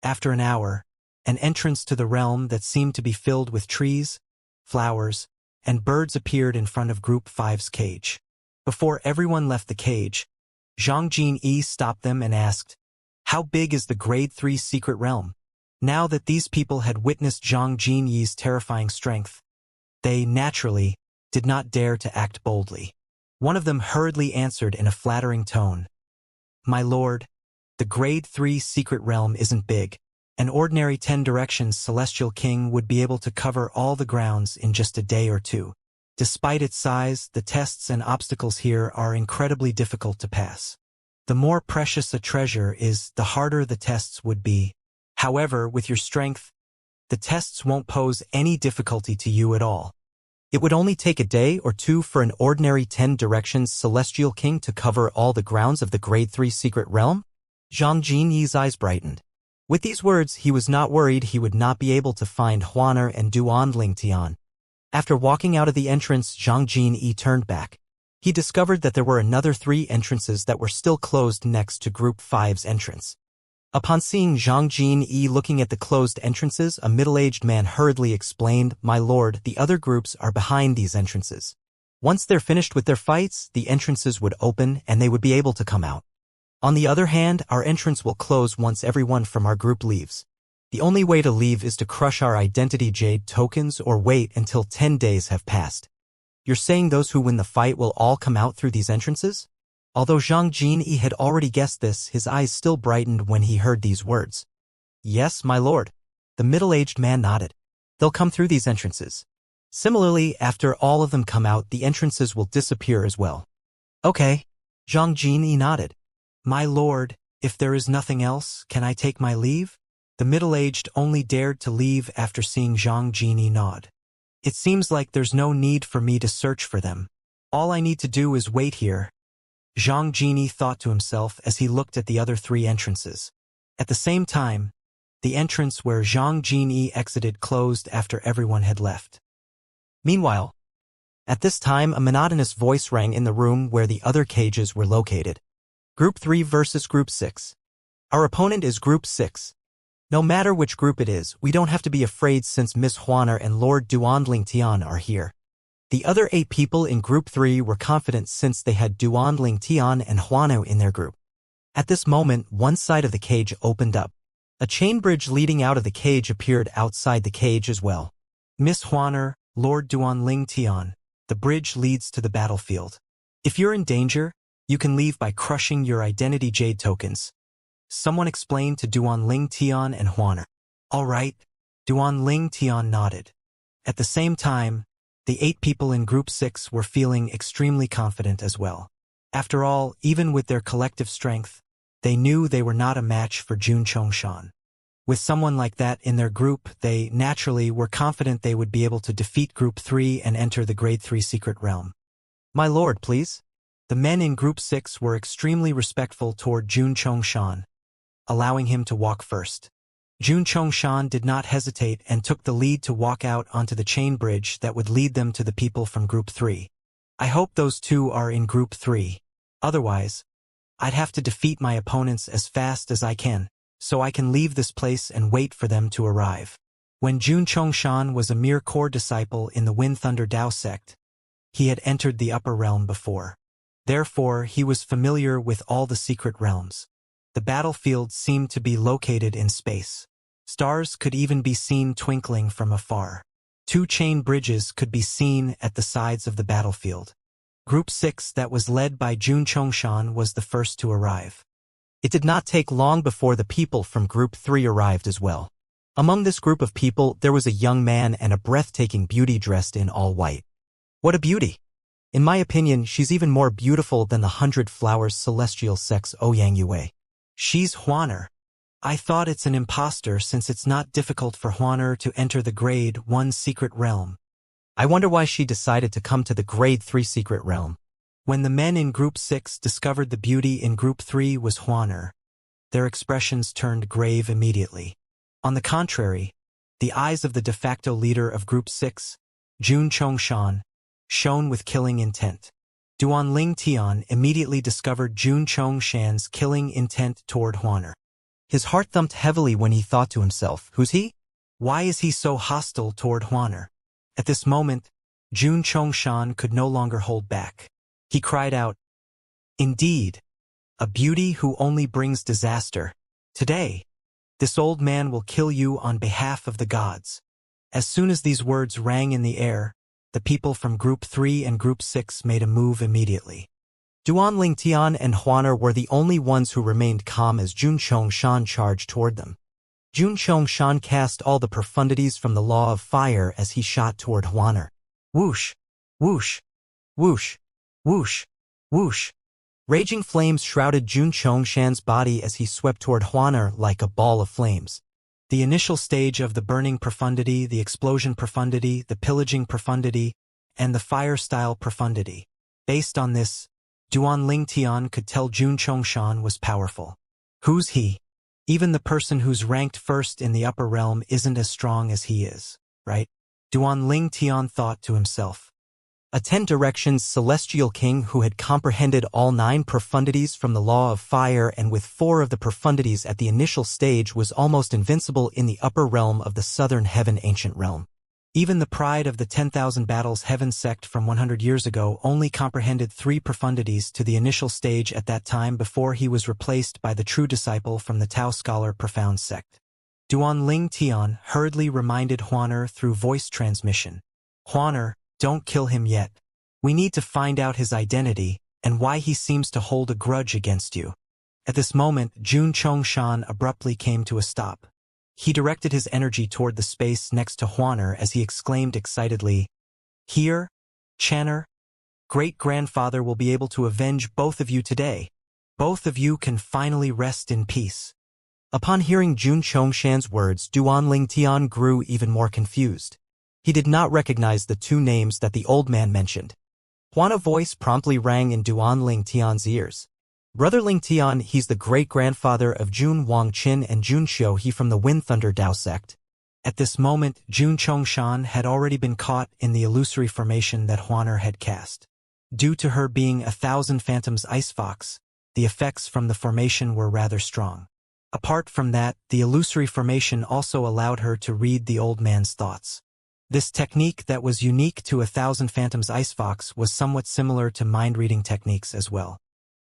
After an hour, an entrance to the realm that seemed to be filled with trees, flowers, and birds appeared in front of Group 5's cage. Before everyone left the cage, Zhang Jinyi stopped them and asked, "How big is the Grade 3 secret realm?" Now that these people had witnessed Zhang Jinyi's terrifying strength, they, naturally, did not dare to act boldly. One of them hurriedly answered in a flattering tone, "My lord, the Grade 3 secret realm isn't big. An ordinary 10 Directions celestial king would be able to cover all the grounds in just a day or two. Despite its size, the tests and obstacles here are incredibly difficult to pass. The more precious a treasure is, the harder the tests would be. However, with your strength, the tests won't pose any difficulty to you at all. It would only take a day or two for an ordinary 10 Directions celestial king to cover all the grounds of the Grade 3 secret realm." Zhang Jinyi's eyes brightened. With these words, he was not worried he would not be able to find Huaner and Duanling Tian. After walking out of the entrance, Zhang Jinyi turned back. He discovered that there were another 3 entrances that were still closed next to Group 5's entrance. Upon seeing Zhang Jinyi looking at the closed entrances, a middle-aged man hurriedly explained, "My lord, the other groups are behind these entrances. Once they're finished with their fights, the entrances would open and they would be able to come out. On the other hand, our entrance will close once everyone from our group leaves. The only way to leave is to crush our identity jade tokens or wait until 10 days have passed." "You're saying those who win the fight will all come out through these entrances?" Although Zhang Jinyi had already guessed this, his eyes still brightened when he heard these words. "Yes, my lord." The middle-aged man nodded. "They'll come through these entrances. Similarly, after all of them come out, the entrances will disappear as well." "Okay." Zhang Jinyi nodded. "My lord, if there is nothing else, can I take my leave?" The middle-aged only dared to leave after seeing Zhang Jinyi nod. "It seems like there's no need for me to search for them. All I need to do is wait here," Zhang Jinyi thought to himself as he looked at the other 3 entrances. At the same time, the entrance where Zhang Jinyi exited closed after everyone had left. Meanwhile, at this time a monotonous voice rang in the room where the other cages were located. "Group 3 versus Group 6. Our opponent is Group 6. No matter which group it is, we don't have to be afraid since Miss Huaner and Lord Duanling Tian are here." The other 8 people in Group 3 were confident since they had Duan Lingtian and Huano in their group. At this moment, one side of the cage opened up. A chain bridge leading out of the cage appeared outside the cage as well. Miss Huaner, Lord Duan Lingtian, the bridge leads to the battlefield. If you're in danger, you can leave by crushing your identity jade tokens. Someone explained to Duan Lingtian and Huaner. All right, Duan Lingtian nodded. At the same time, the 8 people in Group 6 were feeling extremely confident as well. After all, even with their collective strength, they knew they were not a match for Jun Chongshan. With someone like that in their group, they naturally were confident they would be able to defeat Group 3 and enter the Grade 3 secret realm. My lord, please. The men in Group 6 were extremely respectful toward Jun Chongshan, allowing him to walk first. Jun Chongshan did not hesitate and took the lead to walk out onto the chain bridge that would lead them to the people from Group 3. I hope those 2 are in Group 3. Otherwise, I'd have to defeat my opponents as fast as I can, so I can leave this place and wait for them to arrive. When Jun Chongshan was a mere core disciple in the Wind Thunder Dao sect, he had entered the upper realm before. Therefore, he was familiar with all the secret realms. The battlefield seemed to be located in space. Stars could even be seen twinkling from afar. 2 chain bridges could be seen at the sides of the battlefield. Group 6 that was led by Jun Chongshan was the first to arrive. It did not take long before the people from Group 3 arrived as well. Among this group of people, there was a young man and a breathtaking beauty dressed in all white. What a beauty! In my opinion, she's even more beautiful than the 100 Flowers celestial sex Ouyang Yue. She's Huaner. I thought it's an imposter since it's not difficult for Huaner to enter the Grade 1 secret realm. I wonder why she decided to come to the Grade 3 secret realm. When the men in Group 6 discovered the beauty in Group 3 was Huaner, their expressions turned grave immediately. On the contrary, the eyes of the de facto leader of Group 6, Jun Chongshan, shone with killing intent. Duan Lingtian immediately discovered Jun Chongshan's killing intent toward Huaner. His heart thumped heavily when he thought to himself, who's he? Why is he so hostile toward Huaner? At this moment, Jun Chongshan could no longer hold back. He cried out, "Indeed, a beauty who only brings disaster. Today, this old man will kill you on behalf of the gods." As soon as these words rang in the air, the people from Group 3 and Group 6 made a move immediately. Duan Lingtian and Huaner were the only ones who remained calm as Jun Chongshan charged toward them. Jun Chongshan cast all the profundities from the Law of Fire as he shot toward Huaner. Whoosh! Whoosh! Whoosh! Whoosh! Whoosh! Raging flames shrouded Jun Chongshan's body as he swept toward Huaner like a ball of flames. The initial stage of the burning profundity, the explosion profundity, the pillaging profundity, and the fire-style profundity. Based on this, Duan Lingtian could tell Jun Chongshan was powerful. Who's he? Even the person who's ranked first in the upper realm isn't as strong as he is, right? Duan Lingtian thought to himself. A 10 Directions celestial king who had comprehended all 9 profundities from the Law of Fire and with 4 of the profundities at the initial stage was almost invincible in the upper realm of the Southern Heaven Ancient Realm. Even the pride of the 10,000 Battles Heaven sect from 100 years ago only comprehended 3 profundities to the initial stage at that time before he was replaced by the true disciple from the Tao Scholar Profound sect. Duan Lingtian hurriedly reminded Huaner through voice transmission. Huaner, don't kill him yet. We need to find out his identity and why he seems to hold a grudge against you. At this moment, Jun Chongshan abruptly came to a stop. He directed his energy toward the space next to Huaner as he exclaimed excitedly, "Here, Channer, great-grandfather will be able to avenge both of you today. Both of you can finally rest in peace." Upon hearing Jun Chongshan's words, Duan Lingtian grew even more confused. He did not recognize the 2 names that the old man mentioned. Huana's voice promptly rang in Duan Lingtian's ears. "Brother Lingtian, he's the great-grandfather of Jun Wangqin and Jun Xiu, he from the Wind Thunder Dao sect." At this moment, Jun Chongshan had already been caught in the illusory formation that Huaner had cast. Due to her being 1,000 Phantoms Ice Fox, the effects from the formation were rather strong. Apart from that, the illusory formation also allowed her to read the old man's thoughts. This technique that was unique to 1,000 Phantoms Icefox was somewhat similar to mind-reading techniques as well.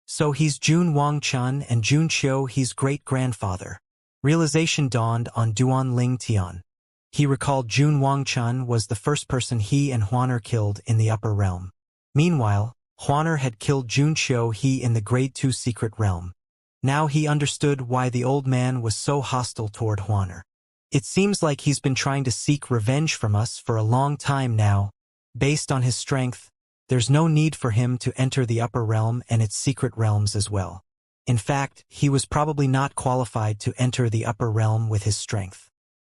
So he's Jun Wangchun and Jun Qiu, he's great-grandfather. Realization dawned on Duan Ling Tian. He recalled Jun Wangchun was the first person he and Huaner killed in the upper realm. Meanwhile, Huaner had killed Jun Qiu he in the Grade 2 secret realm. Now he understood why the old man was so hostile toward Huaner. It seems like he's been trying to seek revenge from us for a long time now. Based on his strength, there's no need for him to enter the upper realm and its secret realms as well. In fact, he was probably not qualified to enter the upper realm with his strength.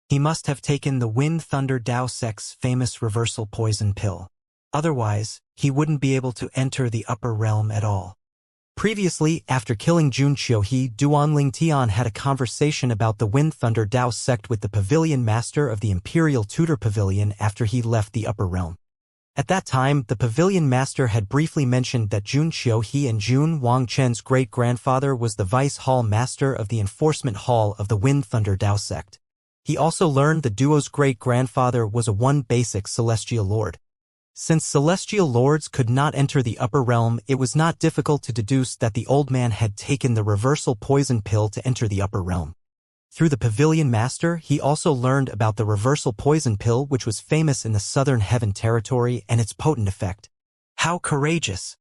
He must have taken the Wind Thunder Dao Sect's famous reversal poison pill. Otherwise, he wouldn't be able to enter the upper realm at all. Previously, after killing Jun Qiuhe, Duan Ling Tian had a conversation about the Wind Thunder Dao sect with the Pavilion Master of the Imperial Tutor Pavilion after he left the upper realm. At that time, the Pavilion Master had briefly mentioned that Jun Qiuhe and Jun Wangchen's great-grandfather was the Vice Hall Master of the Enforcement Hall of the Wind Thunder Dao sect. He also learned the duo's great-grandfather was a one-basic Celestial Lord. Since Celestial Lords could not enter the upper realm, it was not difficult to deduce that the old man had taken the reversal poison pill to enter the upper realm. Through the Pavilion Master, he also learned about the reversal poison pill, which was famous in the Southern Heaven territory, and its potent effect. How courageous!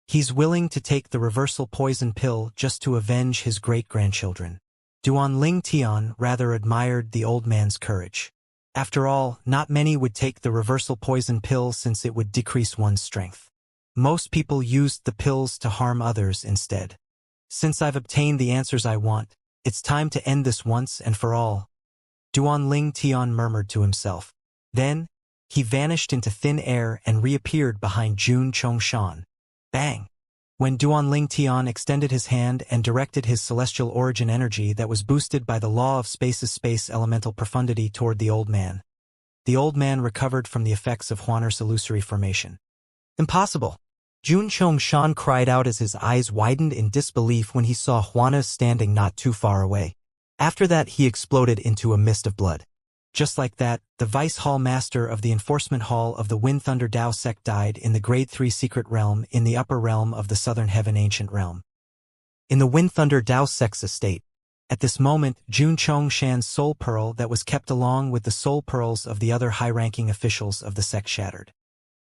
He's willing to take the reversal poison pill just to avenge his great-grandchildren. Duan Ling Tian rather admired the old man's courage. After all, not many would take the reversal poison pill since it would decrease one's strength. Most people used the pills to harm others instead. Since I've obtained the answers I want, it's time to end this once and for all. Duan Ling Tian murmured to himself. Then, he vanished into thin air and reappeared behind Jun Chongshan. Bang! When Duan Ling Tian extended his hand and directed his celestial origin energy that was boosted by the law of space's space elemental profundity toward the old man recovered from the effects of Huaner's illusory formation. Impossible! Jun Chongshan cried out as his eyes widened in disbelief when he saw Huana standing not too far away. After that, he exploded into a mist of blood. Just like that, the Vice Hall Master of the Enforcement Hall of the Wind Thunder Dao sect died in the Grade 3 Secret Realm in the upper realm of the Southern Heaven Ancient Realm. In the Wind Thunder Dao sect's estate. At this moment, Jun Chongshan's soul pearl that was kept along with the soul pearls of the other high-ranking officials of the sect shattered.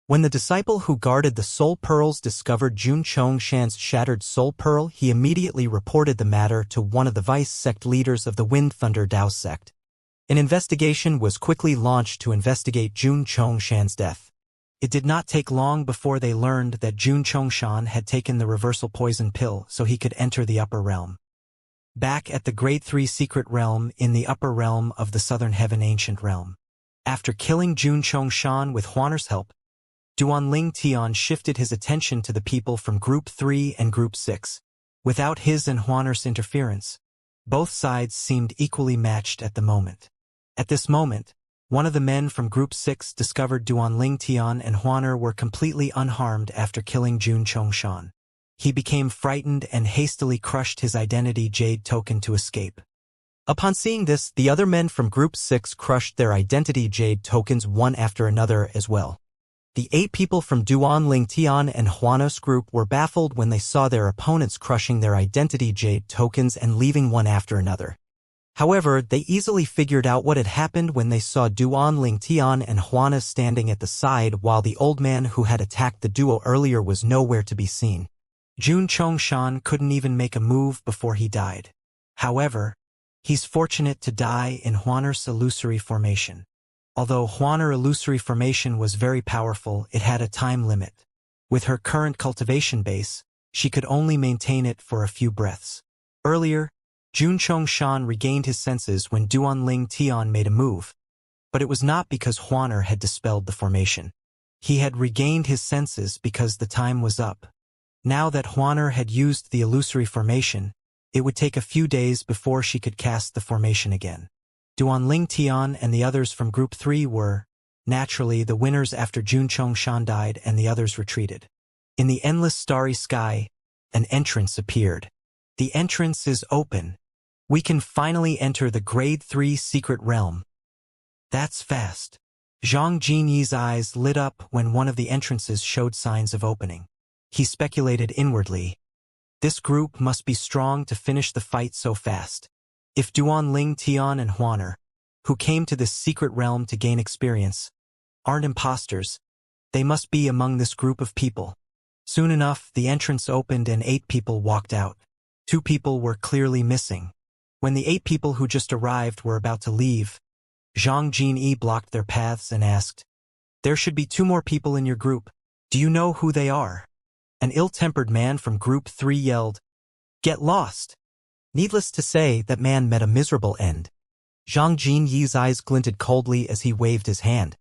When the disciple who guarded the soul pearls discovered Jun Chongshan's shattered soul pearl, he immediately reported the matter to one of the vice sect leaders of the Wind Thunder Dao sect. An investigation was quickly launched to investigate Jun Chongshan's death. It did not take long before they learned that Jun Chongshan had taken the reversal poison pill so he could enter the upper realm. Back at the Grade 3 Secret Realm in the upper realm of the Southern Heaven Ancient Realm. After killing Jun Chongshan with Huaner's help, Duan Ling Tian shifted his attention to the people from Group 3 and Group 6. Without his and Huaner's interference, both sides seemed equally matched at the moment. At this moment, one of the men from Group 6 discovered Duan Ling Tian and Huaner were completely unharmed after killing Jun Chongshan. He became frightened and hastily crushed his identity jade token to escape. Upon seeing this, the other men from Group 6 crushed their identity jade tokens one after another as well. The 8 people from Duan Ling Tian and Huaner's group were baffled when they saw their opponents crushing their identity jade tokens and leaving one after another. However, they easily figured out what had happened when they saw Duan Ling Tian and Huana standing at the side while the old man who had attacked the duo earlier was nowhere to be seen. Jun Chongshan couldn't even make a move before he died. However, he's fortunate to die in Huaner's illusory formation. Although Huaner illusory formation was very powerful, it had a time limit. With her current cultivation base, she could only maintain it for a few breaths. Earlier, Jun Chongshan regained his senses when Duan Ling Tian made a move, but it was not because Huaner had dispelled the formation. He had regained his senses because the time was up. Now that Huaner had used the illusory formation, it would take a few days before she could cast the formation again. Duan Ling Tian and the others from Group 3 were, naturally, the winners after Jun Chongshan died and the others retreated. In the endless starry sky, an entrance appeared. The entrance is open. We can finally enter the Grade 3 Secret Realm. That's fast. Zhang Jinyi's eyes lit up when one of the entrances showed signs of opening. He speculated inwardly. This group must be strong to finish the fight so fast. If Duanling Tian and Huaner, who came to this secret realm to gain experience, aren't imposters, they must be among this group of people. Soon enough, the entrance opened and 8 people walked out. 2 people were clearly missing. When the 8 people who just arrived were about to leave, Zhang Jinyi blocked their paths and asked, "There should be 2 more people in your group. Do you know who they are?" An ill-tempered man from Group 3 yelled, "Get lost!" Needless to say, that man met a miserable end. Zhang Jinyi's eyes glinted coldly as he waved his hand.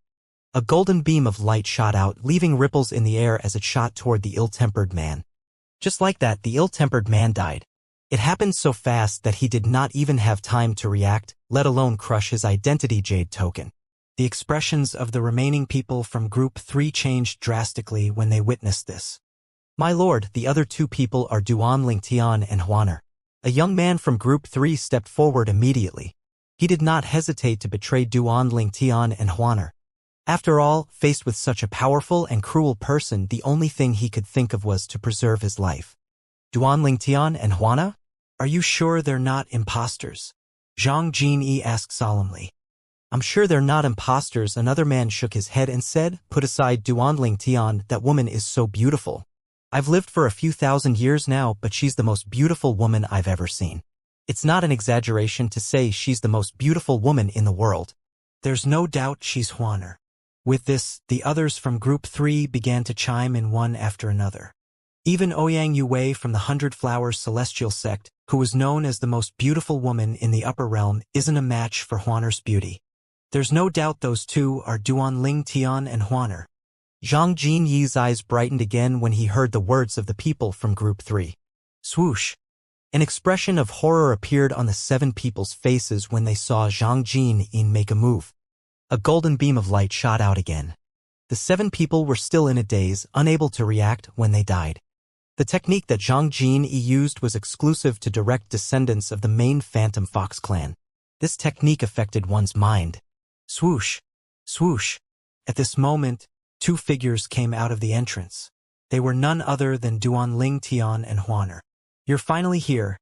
A golden beam of light shot out, leaving ripples in the air as it shot toward the ill-tempered man. Just like that, the ill-tempered man died. It happened so fast that he did not even have time to react, let alone crush his identity jade token. The expressions of the remaining people from Group 3 changed drastically when they witnessed this. "My lord, the other 2 people are Duanling Tian and Huaner." A young man from Group 3 stepped forward immediately. He did not hesitate to betray Duanling Tian and Huaner. After all, faced with such a powerful and cruel person, the only thing he could think of was to preserve his life. "Duanling Tian and Huaner? Are you sure they're not imposters?" Zhang Jinyi asked solemnly. "I'm sure they're not imposters," another man shook his head and said, "Put aside Duanling Tian, that woman is so beautiful. I've lived for a few thousand years now, but she's the most beautiful woman I've ever seen. It's not an exaggeration to say she's the most beautiful woman in the world. There's no doubt she's Huaner." With this, the others from Group 3 began to chime in one after another. Even Ouyang Yue from the 100 Flowers Celestial Sect, who was known as the most beautiful woman in the upper realm, isn't a match for Huaner's beauty. There's no doubt those 2 are Duanling Tian and Huaner. Zhang Jinyi's eyes brightened again when he heard the words of the people from Group 3. Swoosh! An expression of horror appeared on the 7 people's faces when they saw Zhang Jinyi make a move. A golden beam of light shot out again. The 7 people were still in a daze, unable to react when they died. The technique that Zhang Jinyi used was exclusive to direct descendants of the main Phantom Fox clan. This technique affected one's mind. Swoosh! Swoosh! At this moment, 2 figures came out of the entrance. They were none other than Duanling Tian and Huaner. "You're finally here."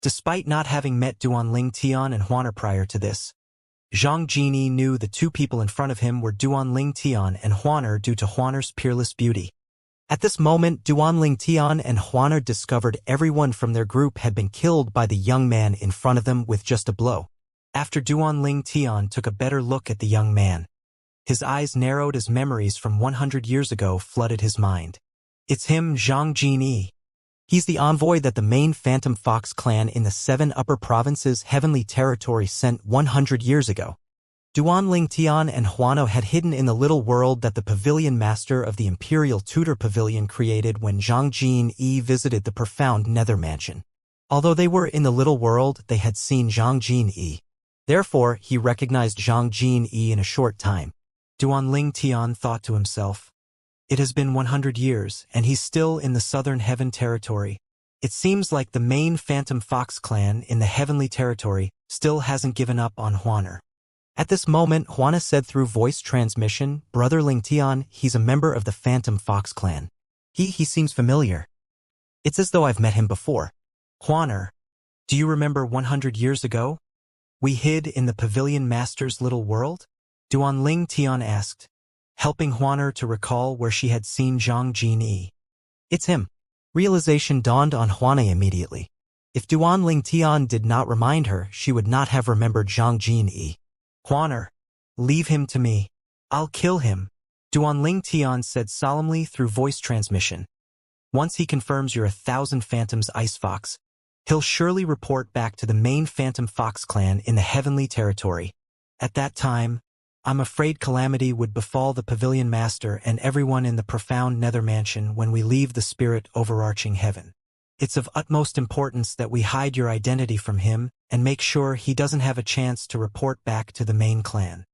Despite not having met Duanling Tian and Huaner prior to this, Zhang Jinyi knew the 2 people in front of him were Duanling Tian and Huaner due to Huaner's peerless beauty. At this moment, Duanling Tian and Huaner discovered everyone from their group had been killed by the young man in front of them with just a blow. After Duanling Tian took a better look at the young man, his eyes narrowed as memories from 100 years ago flooded his mind. It's him, Zhang Jinyi. He's the envoy that the main Phantom Fox clan in the 7 upper provinces' heavenly territory sent 100 years ago. Duanling Tian and Huano had hidden in the little world that the pavilion master of the Imperial Tutor Pavilion created when Zhang Jinyi visited the profound Nether Mansion. Although they were in the little world, they had seen Zhang Jinyi. Therefore, he recognized Zhang Jinyi in a short time. Duanling Tian thought to himself, "It has been 100 years, and he's still in the Southern Heaven Territory. It seems like the main Phantom Fox clan in the Heavenly Territory still hasn't given up on Huaner." At this moment, Huana said through voice transmission, "Brother Ling Tian, he's a member of the Phantom Fox clan. He seems familiar. It's as though I've met him before." "Huaner, do you remember 100 years ago? We hid in the Pavilion Master's little world?" Duanling Tian asked, helping Huaner to recall where she had seen Zhang Jinyi. "It's him." Realization dawned on Huana immediately. If Duanling Tian did not remind her, she would not have remembered Zhang Jinyi. "Huaner, leave him to me. I'll kill him," Duanling Tian said solemnly through voice transmission. "Once he confirms you're 1,000 Phantoms Ice Fox, he'll surely report back to the main Phantom Fox clan in the Heavenly Territory. At that time, I'm afraid calamity would befall the Pavilion Master and everyone in the profound Nether Mansion when we leave the spirit overarching heaven. It's of utmost importance that we hide your identity from him and make sure he doesn't have a chance to report back to the main clan."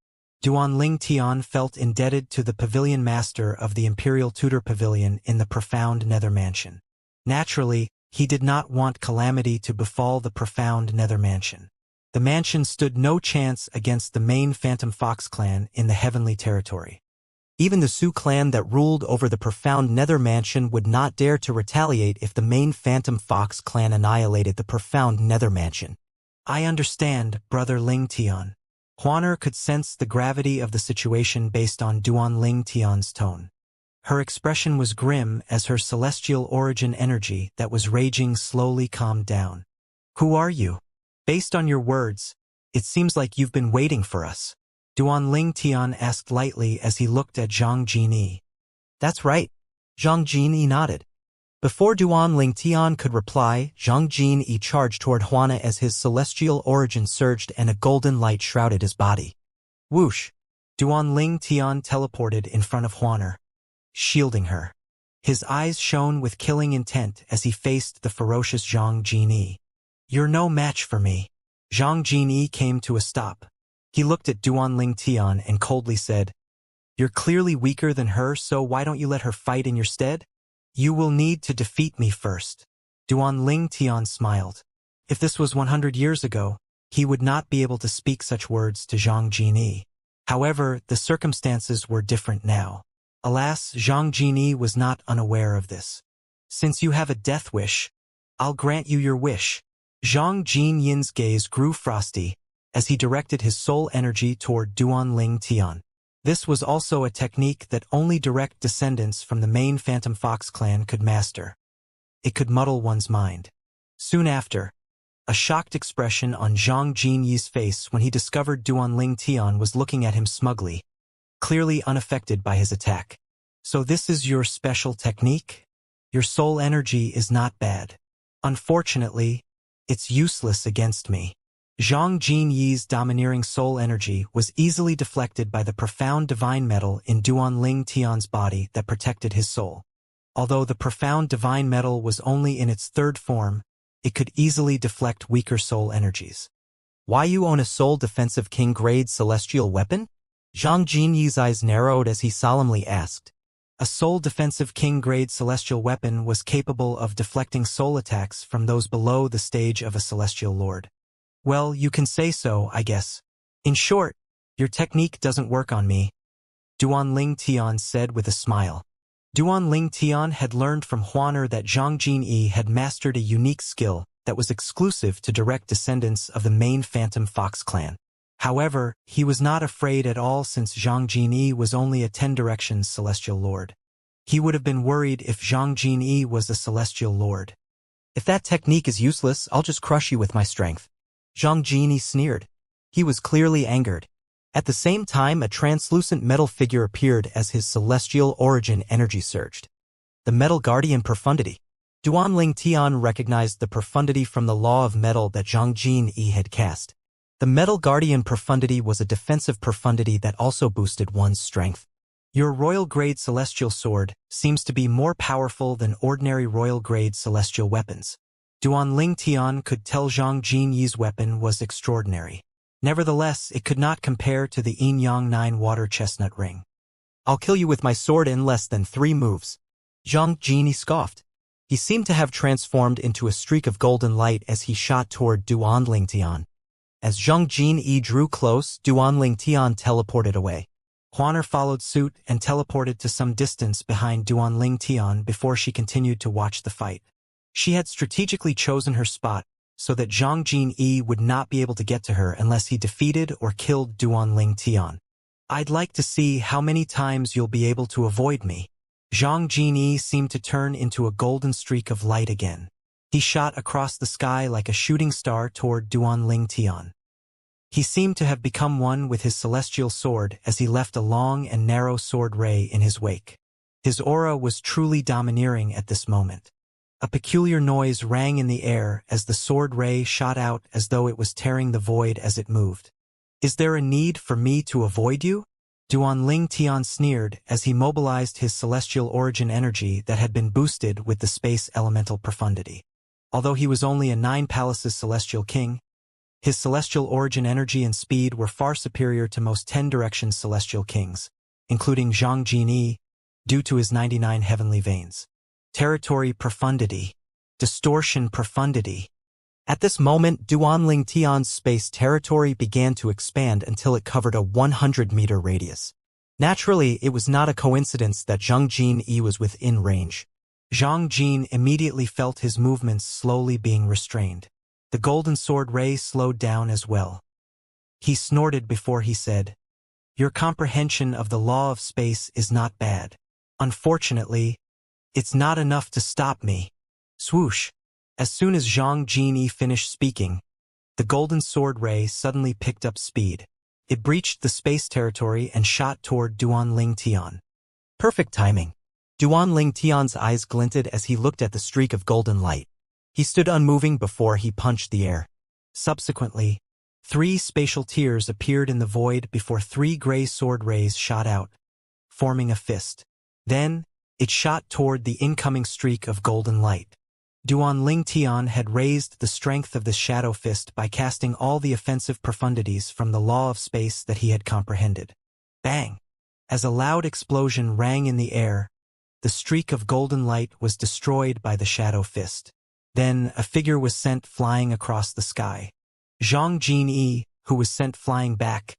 Duanling Tian felt indebted to the Pavilion Master of the Imperial Tutor Pavilion in the profound Nether Mansion. Naturally, he did not want calamity to befall the profound Nether Mansion. The mansion stood no chance against the main Phantom Fox clan in the Heavenly Territory. Even the Sioux clan that ruled over the profound Nether Mansion would not dare to retaliate if the main Phantom Fox clan annihilated the profound Nether Mansion. I understand, Brother Ling Tian. Huaner could sense the gravity of the situation based on Duan Ling Tian's tone. Her expression was grim as her celestial origin energy that was raging slowly calmed down. Who are you? Based on your words, it seems like you've been waiting for us. Duan Ling Tian asked lightly as he looked at Zhang Jinyi. That's right. Zhang Jinyi nodded. Before Duan Ling Tian could reply, Zhang Jinyi charged toward Huana as his celestial origin surged and a golden light shrouded his body. Whoosh! Duan Ling Tian teleported in front of Huaner, shielding her. His eyes shone with killing intent as he faced the ferocious Zhang Jinyi. You're no match for me. Zhang Jinyi came to a stop. He looked at Duan Ling Tian and coldly said, You're clearly weaker than her, so why don't you let her fight in your stead? You will need to defeat me first. Duan Ling Tian smiled. If this was 100 years ago, he would not be able to speak such words to Zhang Jinyi. However, the circumstances were different now. Alas, Zhang Jinyi was not unaware of this. Since you have a death wish, I'll grant you your wish. Zhang Jinyin's gaze grew frosty as he directed his soul energy toward Duan Ling Tian. This was also a technique that only direct descendants from the main Phantom Fox clan could master. It could muddle one's mind. Soon after, a shocked expression on Zhang Jinyi's face when he discovered Duan Ling Tian was looking at him smugly, clearly unaffected by his attack. So this is your special technique? Your soul energy is not bad. Unfortunately, it's useless against me. Zhang Jinyi's domineering soul energy was easily deflected by the profound divine metal in Duan Ling Tian's body that protected his soul. Although the profound divine metal was only in its third form, it could easily deflect weaker soul energies. Why you own a soul defensive king-grade celestial weapon? Zhang Jinyi's eyes narrowed as he solemnly asked. A soul defensive king-grade celestial weapon was capable of deflecting soul attacks from those below the stage of a celestial lord. Well, you can say so, I guess. In short, your technique doesn't work on me, Duan Ling Tian said with a smile. Duan Ling Tian had learned from Huaner that Zhang Jinyi had mastered a unique skill that was exclusive to direct descendants of the main Phantom Fox clan. However, he was not afraid at all since Zhang Jinyi was only a 10 Directions celestial lord. He would have been worried if Zhang Jinyi was a celestial lord. If that technique is useless, I'll just crush you with my strength. Zhang Jinyi sneered. He was clearly angered. At the same time, a translucent metal figure appeared as his celestial origin energy surged. The Metal Guardian Profundity. Duan Ling Tian recognized the profundity from the law of metal that Zhang Jinyi had cast. The Metal Guardian Profundity was a defensive profundity that also boosted one's strength. Your royal-grade celestial sword seems to be more powerful than ordinary royal-grade celestial weapons. Duan Ling Tian could tell Zhang Jinyi's weapon was extraordinary. Nevertheless, it could not compare to the Yin Yang 9 water chestnut ring. I'll kill you with my sword in less than 3 moves. Zhang Jinyi scoffed. He seemed to have transformed into a streak of golden light as he shot toward Duan Ling Tian. As Zhang Jinyi drew close, Duan Ling Tian teleported away. Huaner followed suit and teleported to some distance behind Duan Ling Tian before she continued to watch the fight. She had strategically chosen her spot so that Zhang Jinyi would not be able to get to her unless he defeated or killed Duan Ling Tian. I'd like to see how many times you'll be able to avoid me. Zhang Jinyi seemed to turn into a golden streak of light again. He shot across the sky like a shooting star toward Duan Ling Tian. He seemed to have become one with his celestial sword as he left a long and narrow sword ray in his wake. His aura was truly domineering at this moment. A peculiar noise rang in the air as the sword ray shot out as though it was tearing the void as it moved. Is there a need for me to avoid you? Duan Ling Tian sneered as he mobilized his celestial origin energy that had been boosted with the space elemental profundity. Although he was only a 9 palaces celestial king, his celestial origin energy and speed were far superior to most 10 Directions celestial kings, including Zhang Jinyi, due to his 99 heavenly veins. Territory profundity, distortion profundity, At this moment, Duanling Tian's space territory began to expand until it covered a 100-meter radius. Naturally, it was not a coincidence that Zhang Jinyi was within range. Zhang Jin immediately felt his movements slowly being restrained. The golden sword ray slowed down as well. He snorted before he said, "Your comprehension of the law of space is not bad. Unfortunately, it's not enough to stop me." Swoosh! As soon as Zhang Jinyi finished speaking, the golden sword ray suddenly picked up speed. It breached the space territory and shot toward Duanling Tian. Perfect timing. Duanling Tian's eyes glinted as he looked at the streak of golden light. He stood unmoving before he punched the air. Subsequently, 3 spatial tears appeared in the void before 3 gray sword rays shot out, forming a fist. Then, it shot toward the incoming streak of golden light. Duanling Tian had raised the strength of the shadow fist by casting all the offensive profundities from the law of space that he had comprehended. Bang! As a loud explosion rang in the air, the streak of golden light was destroyed by the shadow fist. Then a figure was sent flying across the sky. Zhang Jinyi, who was sent flying back,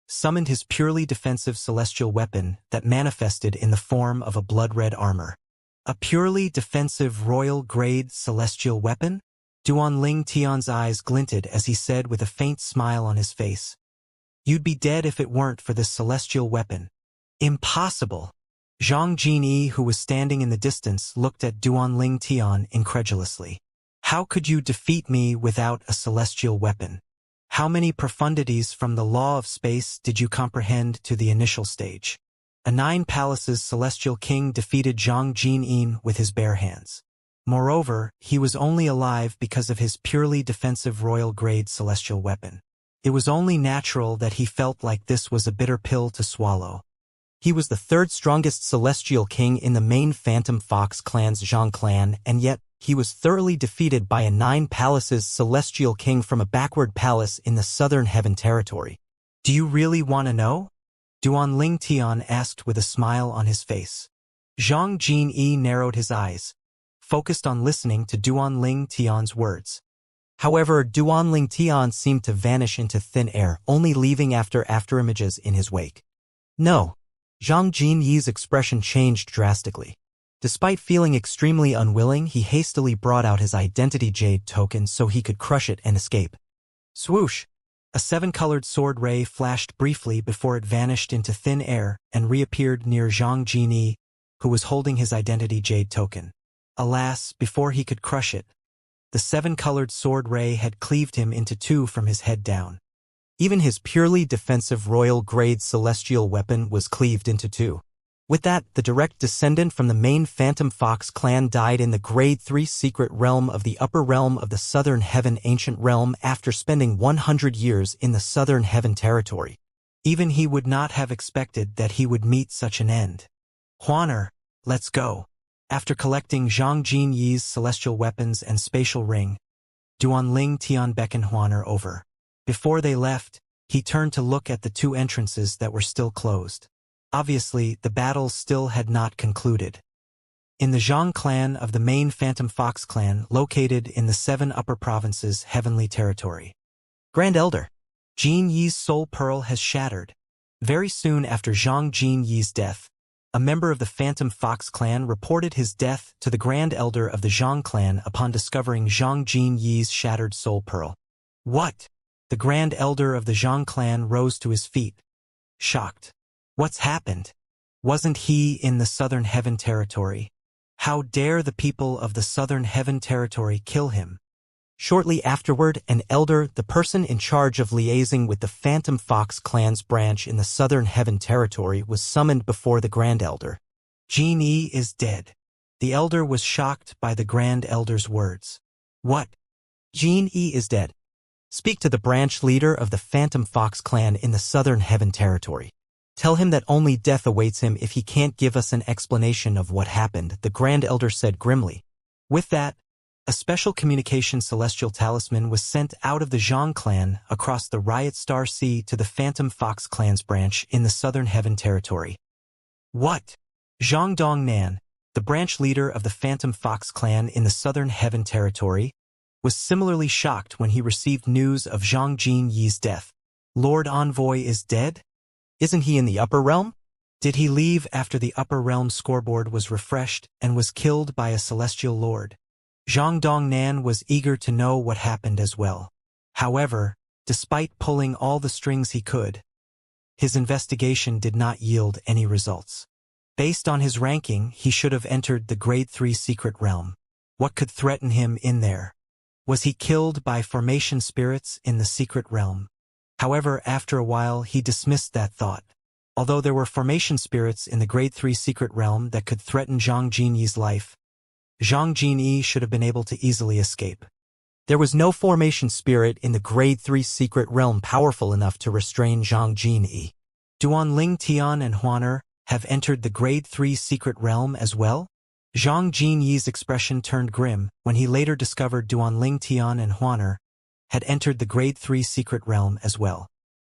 summoned his purely defensive celestial weapon that manifested in the form of a blood-red armor. A purely defensive royal-grade celestial weapon? Duanling Tian's eyes glinted as he said with a faint smile on his face, "You'd be dead if it weren't for this celestial weapon." Impossible! Zhang Jinyi, who was standing in the distance, looked at Duanling Tian incredulously. "How could you defeat me without a celestial weapon? How many profundities from the law of space did you comprehend to the initial stage?" A 9 palaces celestial king defeated Zhang Jinyi with his bare hands. Moreover, he was only alive because of his purely defensive royal-grade celestial weapon. It was only natural that he felt like this was a bitter pill to swallow. He was the 3rd strongest celestial king in the main Phantom Fox clan's Zhang clan, and yet he was thoroughly defeated by a 9 palaces celestial king from a backward palace in the southern heaven territory. "Do you really want to know?" Duanling Tian asked with a smile on his face. Zhang Jinyi narrowed his eyes, focused on listening to Duanling Tian's words. However, Duanling Tian seemed to vanish into thin air, only leaving afterimages in his wake. "No." Zhang Jinyi's expression changed drastically. Despite feeling extremely unwilling, he hastily brought out his identity jade token so he could crush it and escape. Swoosh! A 7-colored sword ray flashed briefly before it vanished into thin air and reappeared near Zhang Jinyi, who was holding his identity jade token. Alas, before he could crush it, the 7-colored sword ray had cleaved him into 2 from his head down. Even his purely defensive royal-grade celestial weapon was cleaved into 2. With that, the direct descendant from the main Phantom Fox clan died in the Grade 3 secret realm of the upper realm of the Southern Heaven Ancient Realm after spending 100 years in the Southern Heaven territory. Even he would not have expected that he would meet such an end. "Huaner, let's go." After collecting Zhang Jinyi's celestial weapons and spatial ring, Duanling Tian beckoned Huaner over. Before they left, he turned to look at the 2 entrances that were still closed. Obviously, the battle still had not concluded. In the Zhang clan of the main Phantom Fox clan, located in the 7 upper provinces heavenly territory. Grand Elder, Jinyi's soul pearl has shattered. Very soon after Zhang Jinyi's death, a member of the Phantom Fox clan reported his death to the Grand Elder of the Zhang clan upon discovering Zhang Jinyi's shattered soul pearl. What? The Grand Elder of the Zhang clan rose to his feet, shocked. What's happened? Wasn't he in the Southern Heaven territory? How dare the people of the Southern Heaven territory kill him? Shortly afterward, an elder, the person in charge of liaising with the Phantom Fox clan's branch in the Southern Heaven territory, was summoned before the Grand Elder. Jinyi is dead. The elder was shocked by the Grand Elder's words. What? Jinyi is dead. Speak to the branch leader of the Phantom Fox clan in the Southern Heaven territory. Tell him that only death awaits him if he can't give us an explanation of what happened, the Grand Elder said grimly. With that, a special communication celestial talisman was sent out of the Zhang clan across the Riot Star Sea to the Phantom Fox clan's branch in the Southern Heaven territory. What? Zhang Dongnan, the branch leader of the Phantom Fox clan in the Southern Heaven territory, was similarly shocked when he received news of Zhang Jinyi's death. Lord Envoy is dead? Isn't he in the upper realm? Did he leave after the upper realm scoreboard was refreshed and was killed by a celestial lord? Zhang Dongnan was eager to know what happened as well. However, despite pulling all the strings he could, his investigation did not yield any results. Based on his ranking, he should have entered the Grade 3 secret realm. What could threaten him in there? Was he killed by formation spirits in the secret realm? However, after a while, he dismissed that thought. Although there were formation spirits in the Grade 3 secret realm that could threaten Zhang Jinyi's life, Zhang Jinyi should have been able to easily escape. There was no formation spirit in the Grade 3 secret realm powerful enough to restrain Zhang Jinyi. Duan Ling Tian and Huaner have entered the Grade 3 secret realm as well? Zhang Jinyi's expression turned grim when he later discovered Duan Ling Tian and Huaner had entered the Grade 3 secret realm as well.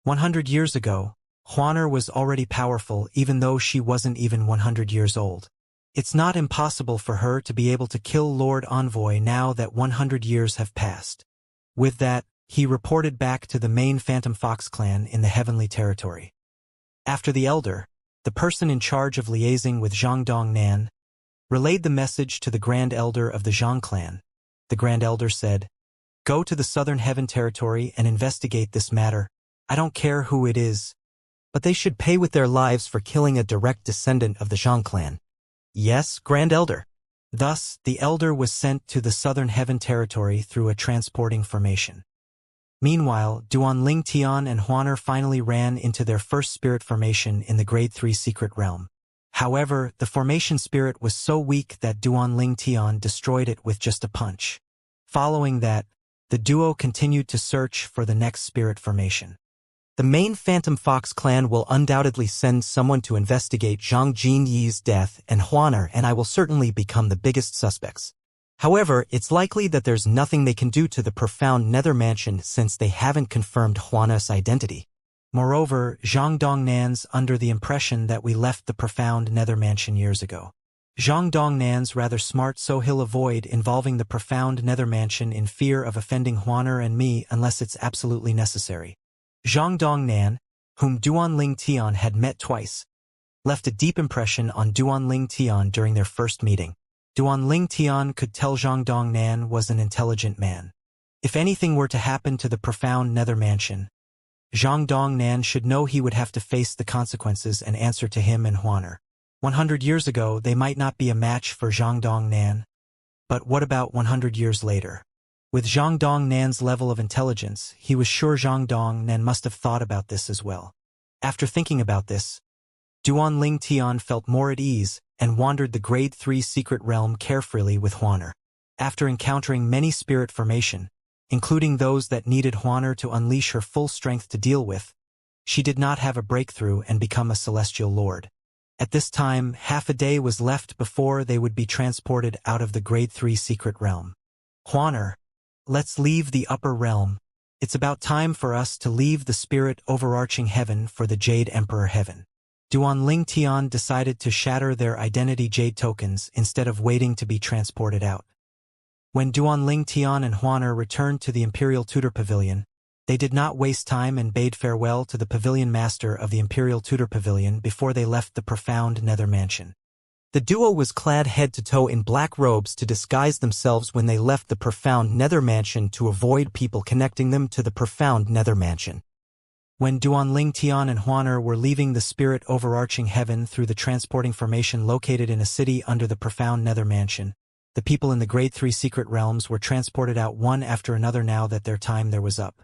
100 years ago, Huaner was already powerful even though she wasn't even 100 years old. It's not impossible for her to be able to kill Lord Envoy now that 100 years have passed. With that, he reported back to the main Phantom Fox clan in the Heavenly Territory. After the Elder, the person in charge of liaising with Zhang Dongnan, relayed the message to the Grand Elder of the Zhang clan. The Grand Elder said, "Go to the Southern Heaven Territory and investigate this matter. I don't care who it is, but they should pay with their lives for killing a direct descendant of the Zhang clan." "Yes, Grand Elder." Thus, the Elder was sent to the Southern Heaven Territory through a transporting formation. Meanwhile, Duan Ling Tian and Huaner finally ran into their first spirit formation in the Grade 3 secret realm. However, the formation spirit was so weak that Duan Ling Tian destroyed it with just a punch. Following that, the duo continued to search for the next spirit formation. The main Phantom Fox clan will undoubtedly send someone to investigate Zhang Jinyi's death, and Huaner and I will certainly become the biggest suspects. However, it's likely that there's nothing they can do to the profound nether mansion since they haven't confirmed Huaner's identity. Moreover, Zhang Dongnan's under the impression that we left the profound nether mansion years ago. Zhang Dongnan's rather smart, so he'll avoid involving the profound nether mansion in fear of offending Huaner and me unless it's absolutely necessary. Zhang Dongnan, whom Duan Ling Tian had met twice, left a deep impression on Duan Ling Tian during their first meeting. Duan Ling Tian could tell Zhang Dongnan was an intelligent man. If anything were to happen to the profound nether mansion, Zhang Dongnan should know he would have to face the consequences and answer to him and Huaner. 100 years ago, they might not be a match for Zhang Dongnan. But what about 100 years later? With Zhang Dongnan's level of intelligence, he was sure Zhang Dongnan must have thought about this as well. After thinking about this, Duan Ling Tian felt more at ease and wandered the Grade 3 secret realm carefree with Huaner. After encountering many spirit formation, including those that needed Huaner to unleash her full strength to deal with, she did not have a breakthrough and become a celestial lord. At this time, half a day was left before they would be transported out of the Grade 3 secret realm. "Huaner, let's leave the upper realm. It's about time for us to leave the spirit overarching heaven for the Jade Emperor heaven." Duan Ling Tian decided to shatter their identity jade tokens instead of waiting to be transported out. When Duan Ling Tian and Huaner returned to the Imperial Tutor Pavilion, they did not waste time and bade farewell to the pavilion master of the Imperial Tutor Pavilion before they left the profound nether mansion. The duo was clad head to toe in black robes to disguise themselves when they left the profound nether mansion to avoid people connecting them to the profound nether mansion. When Duan Ling Tian and Huaner were leaving the spirit overarching heaven through the transporting formation located in a city under the profound nether mansion, the people in the Grade 3 secret realms were transported out one after another now that their time there was up.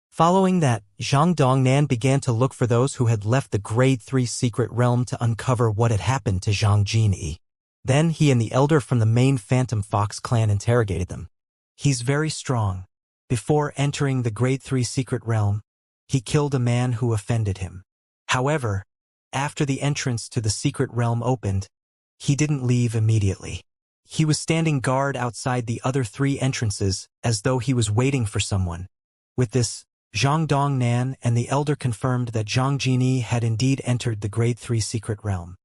Following that, Zhang Dongnan began to look for those who had left the Grade 3 secret realm to uncover what had happened to Zhang Jinyi. Then he and the elder from the main Phantom Fox clan interrogated them. "He's very strong. Before entering the Grade 3 secret realm, he killed a man who offended him. However, after the entrance to the secret realm opened, he didn't leave immediately. He was standing guard outside the other 3 entrances as though he was waiting for someone." With this, Zhang Dongnan and the elder confirmed that Zhang Jinyi had indeed entered the Grade 3 secret realm.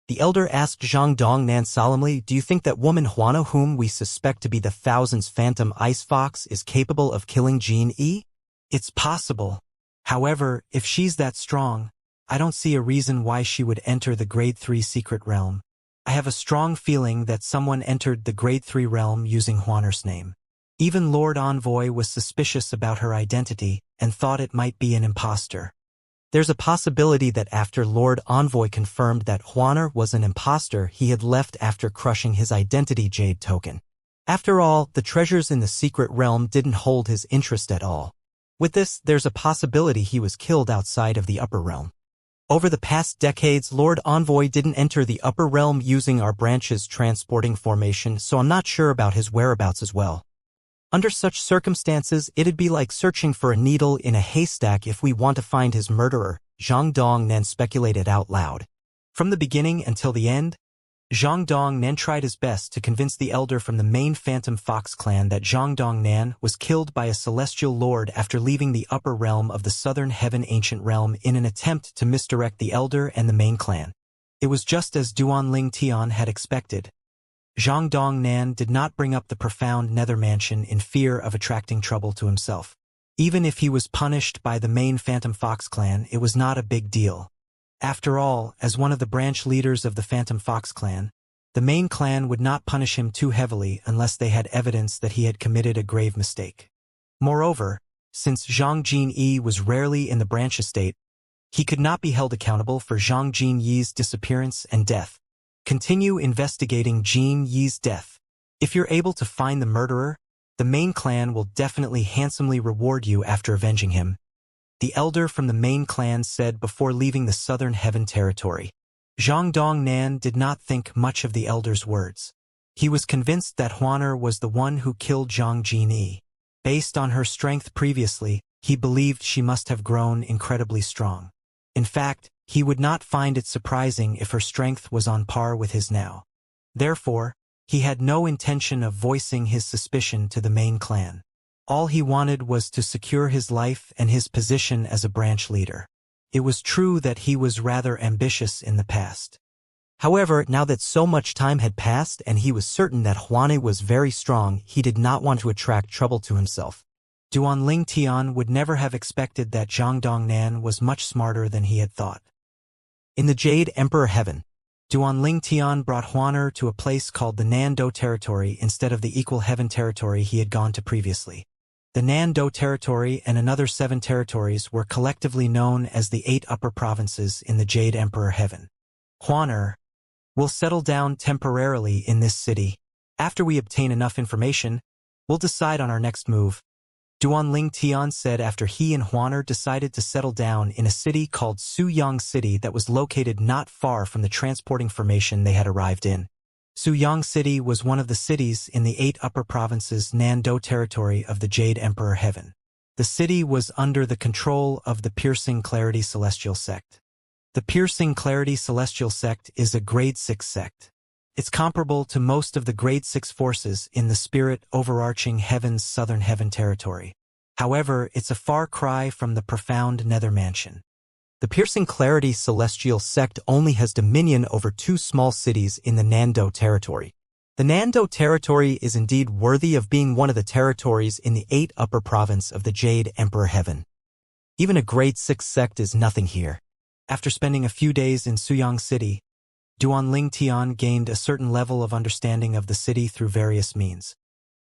The elder asked Zhang Dongnan solemnly, "Do you think that woman Huana, whom we suspect to be the Thousand's phantom ice fox, is capable of killing Jin Yi?" "It's possible. However, if she's that strong, I don't see a reason why she would enter the Grade 3 secret realm. I have a strong feeling that someone entered the Grade 3 realm using Huaner's name." Even Lord Envoy was suspicious about her identity and thought it might be an imposter. There's a possibility that after Lord Envoy confirmed that Huaner was an imposter, he had left after crushing his identity jade token. After all, the treasures in the secret realm didn't hold his interest at all. With this, there's a possibility he was killed outside of the upper realm. Over the past decades, Lord Envoy didn't enter the upper realm using our branch's transporting formation, so I'm not sure about his whereabouts as well. Under such circumstances, it'd be like searching for a needle in a haystack if we want to find his murderer, Zhang Dongnan speculated out loud. From the beginning until the end, Zhang Dongnan tried his best to convince the elder from the main Phantom Fox clan that Zhang Dongnan was killed by a celestial lord after leaving the upper realm of the southern heaven ancient realm in an attempt to misdirect the elder and the main clan. It was just as Duanling Tian had expected. Zhang Dongnan did not bring up the profound nether mansion in fear of attracting trouble to himself. Even if he was punished by the main Phantom Fox clan, it was not a big deal. After all, as one of the branch leaders of the Phantom Fox clan, the main clan would not punish him too heavily unless they had evidence that he had committed a grave mistake. Moreover, since Zhang Jinyi was rarely in the branch estate, he could not be held accountable for Zhang Jinyi's disappearance and death. Continue investigating Jin Yi's death. If you're able to find the murderer, the main clan will definitely handsomely reward you after avenging him, the elder from the main clan said before leaving the southern heaven territory. Zhang Dongnan did not think much of the elder's words. He was convinced that Huaner was the one who killed Zhang Jinyi. Based on her strength previously, he believed she must have grown incredibly strong. In fact, he would not find it surprising if her strength was on par with his now. Therefore, he had no intention of voicing his suspicion to the main clan. All he wanted was to secure his life and his position as a branch leader. It was true that he was rather ambitious in the past. However, now that so much time had passed and he was certain that Huane was very strong, he did not want to attract trouble to himself. Duanling Tian would never have expected that Zhang Dongnan was much smarter than he had thought. In the Jade Emperor Heaven, Duanling Tian brought Huaner to a place called the Nando Territory instead of the Equal Heaven Territory he had gone to previously. The Nando Territory and another 7 territories were collectively known as the 8 upper provinces in the Jade Emperor Heaven. Huaner will settle down temporarily in this city. After we obtain enough information, we'll decide on our next move, Duanling Tian said after he and Huaner decided to settle down in a city called Suyang City that was located not far from the transporting formation they had arrived in. Suyang City was one of the cities in the 8 upper provinces Nando territory of the Jade Emperor Heaven. The city was under the control of the Piercing Clarity Celestial Sect. The Piercing Clarity Celestial Sect is a Grade 6 sect. It's comparable to most of the Grade 6 forces in the Spirit Overarching Heaven's Southern Heaven territory. However, it's a far cry from the profound Nether Mansion. The Piercing Clarity Celestial Sect only has dominion over 2 small cities in the Nando territory. The Nando territory is indeed worthy of being one of the territories in the 8 upper province of the Jade Emperor Heaven. Even a Grade 6 sect is nothing here. After spending a few days in Suyang City, Duanling Tian gained a certain level of understanding of the city through various means.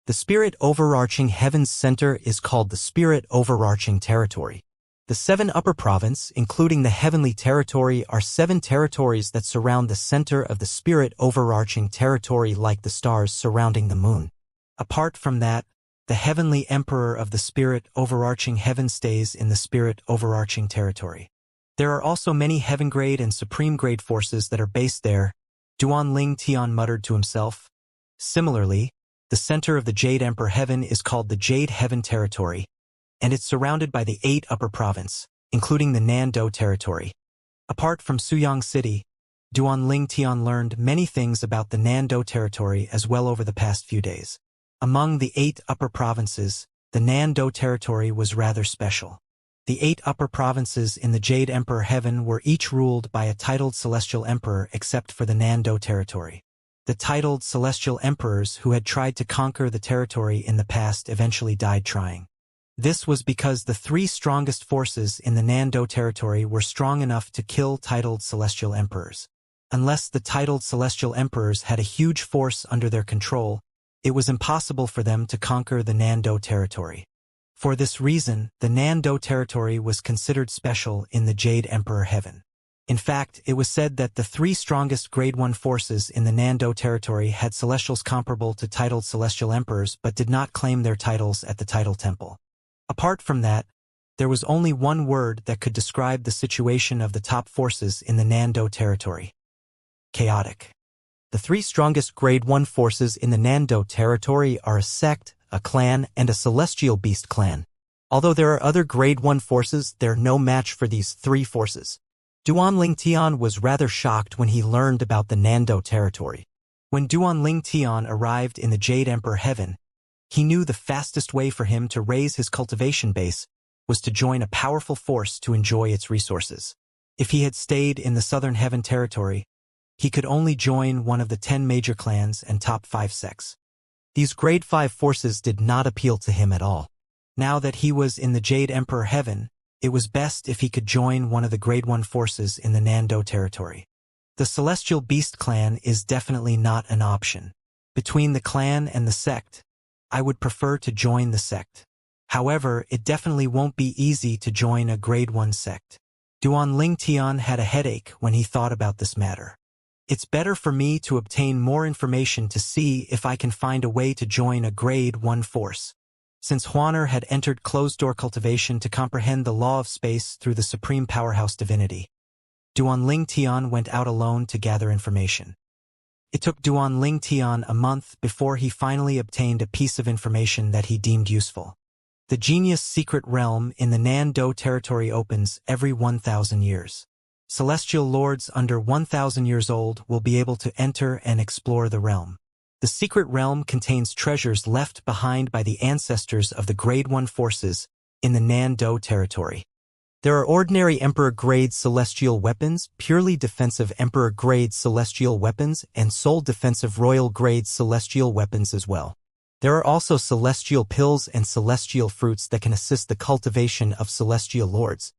The Spirit Overarching Heaven's center is called the Spirit Overarching Territory. The 7 upper province, including the Heavenly Territory, are 7 territories that surround the center of the Spirit Overarching Territory like the stars surrounding the moon. Apart from that, the Heavenly Emperor of the Spirit Overarching Heaven stays in the Spirit Overarching Territory. There are also many Heaven Grade and Supreme Grade forces that are based there, Duanling Tian muttered to himself. Similarly, the center of the Jade Emperor Heaven is called the Jade Heaven Territory, and it's surrounded by the 8 upper province, including the Nando territory. Apart from Suyang City, Duanling Tian learned many things about the Nando territory as well over the past few days. Among the 8 upper provinces, the Nando territory was rather special. The 8 upper provinces in the Jade Emperor Heaven were each ruled by a titled celestial emperor except for the Nan-Do territory. The titled celestial emperors who had tried to conquer the territory in the past eventually died trying. This was because the 3 strongest forces in the Nan-Do territory were strong enough to kill titled celestial emperors. Unless the titled celestial emperors had a huge force under their control, it was impossible for them to conquer the Nan-Do territory. For this reason, the Nan-Do territory was considered special in the Jade Emperor Heaven. In fact, it was said that the 3 strongest Grade 1 forces in the Nan-Do territory had celestials comparable to titled celestial emperors but did not claim their titles at the title temple. Apart from that, there was only one word that could describe the situation of the top forces in the Nan-Do territory: chaotic. The 3 strongest Grade 1 forces in the Nan-Do territory are a sect, a clan, and a celestial beast clan. Although there are other Grade 1 forces, they're no match for these 3 forces. Duanling Tian was rather shocked when he learned about the Nan-Do territory. When Duanling Tian arrived in the Jade Emperor Heaven, he knew the fastest way for him to raise his cultivation base was to join a powerful force to enjoy its resources. If he had stayed in the Southern Heaven territory, he could only join one of the 10 major clans and top 5 sects. These Grade 5 forces did not appeal to him at all. Now that he was in the Jade Emperor Heaven, it was best if he could join one of the Grade 1 forces in the Nan-Do territory. The Celestial Beast clan is definitely not an option. Between the clan and the sect, I would prefer to join the sect. However, it definitely won't be easy to join a Grade 1 sect. Duanling Tian had a headache when he thought about this matter. It's better for me to obtain more information to see if I can find a way to join a Grade 1 force. Since Huaner had entered closed-door cultivation to comprehend the law of space through the supreme powerhouse divinity, Duanling Tian went out alone to gather information. It took Duanling Tian a month before he finally obtained a piece of information that he deemed useful. The Genius Secret Realm in the Nan-Do territory opens every 1,000 years. Celestial lords under 1,000 years old will be able to enter and explore the realm. The secret realm contains treasures left behind by the ancestors of the Grade 1 forces in the Nan-Do territory. There are ordinary Emperor-grade celestial weapons, purely defensive Emperor-grade celestial weapons, and sole defensive Royal-grade celestial weapons as well. There are also celestial pills and celestial fruits that can assist the cultivation of celestial lords.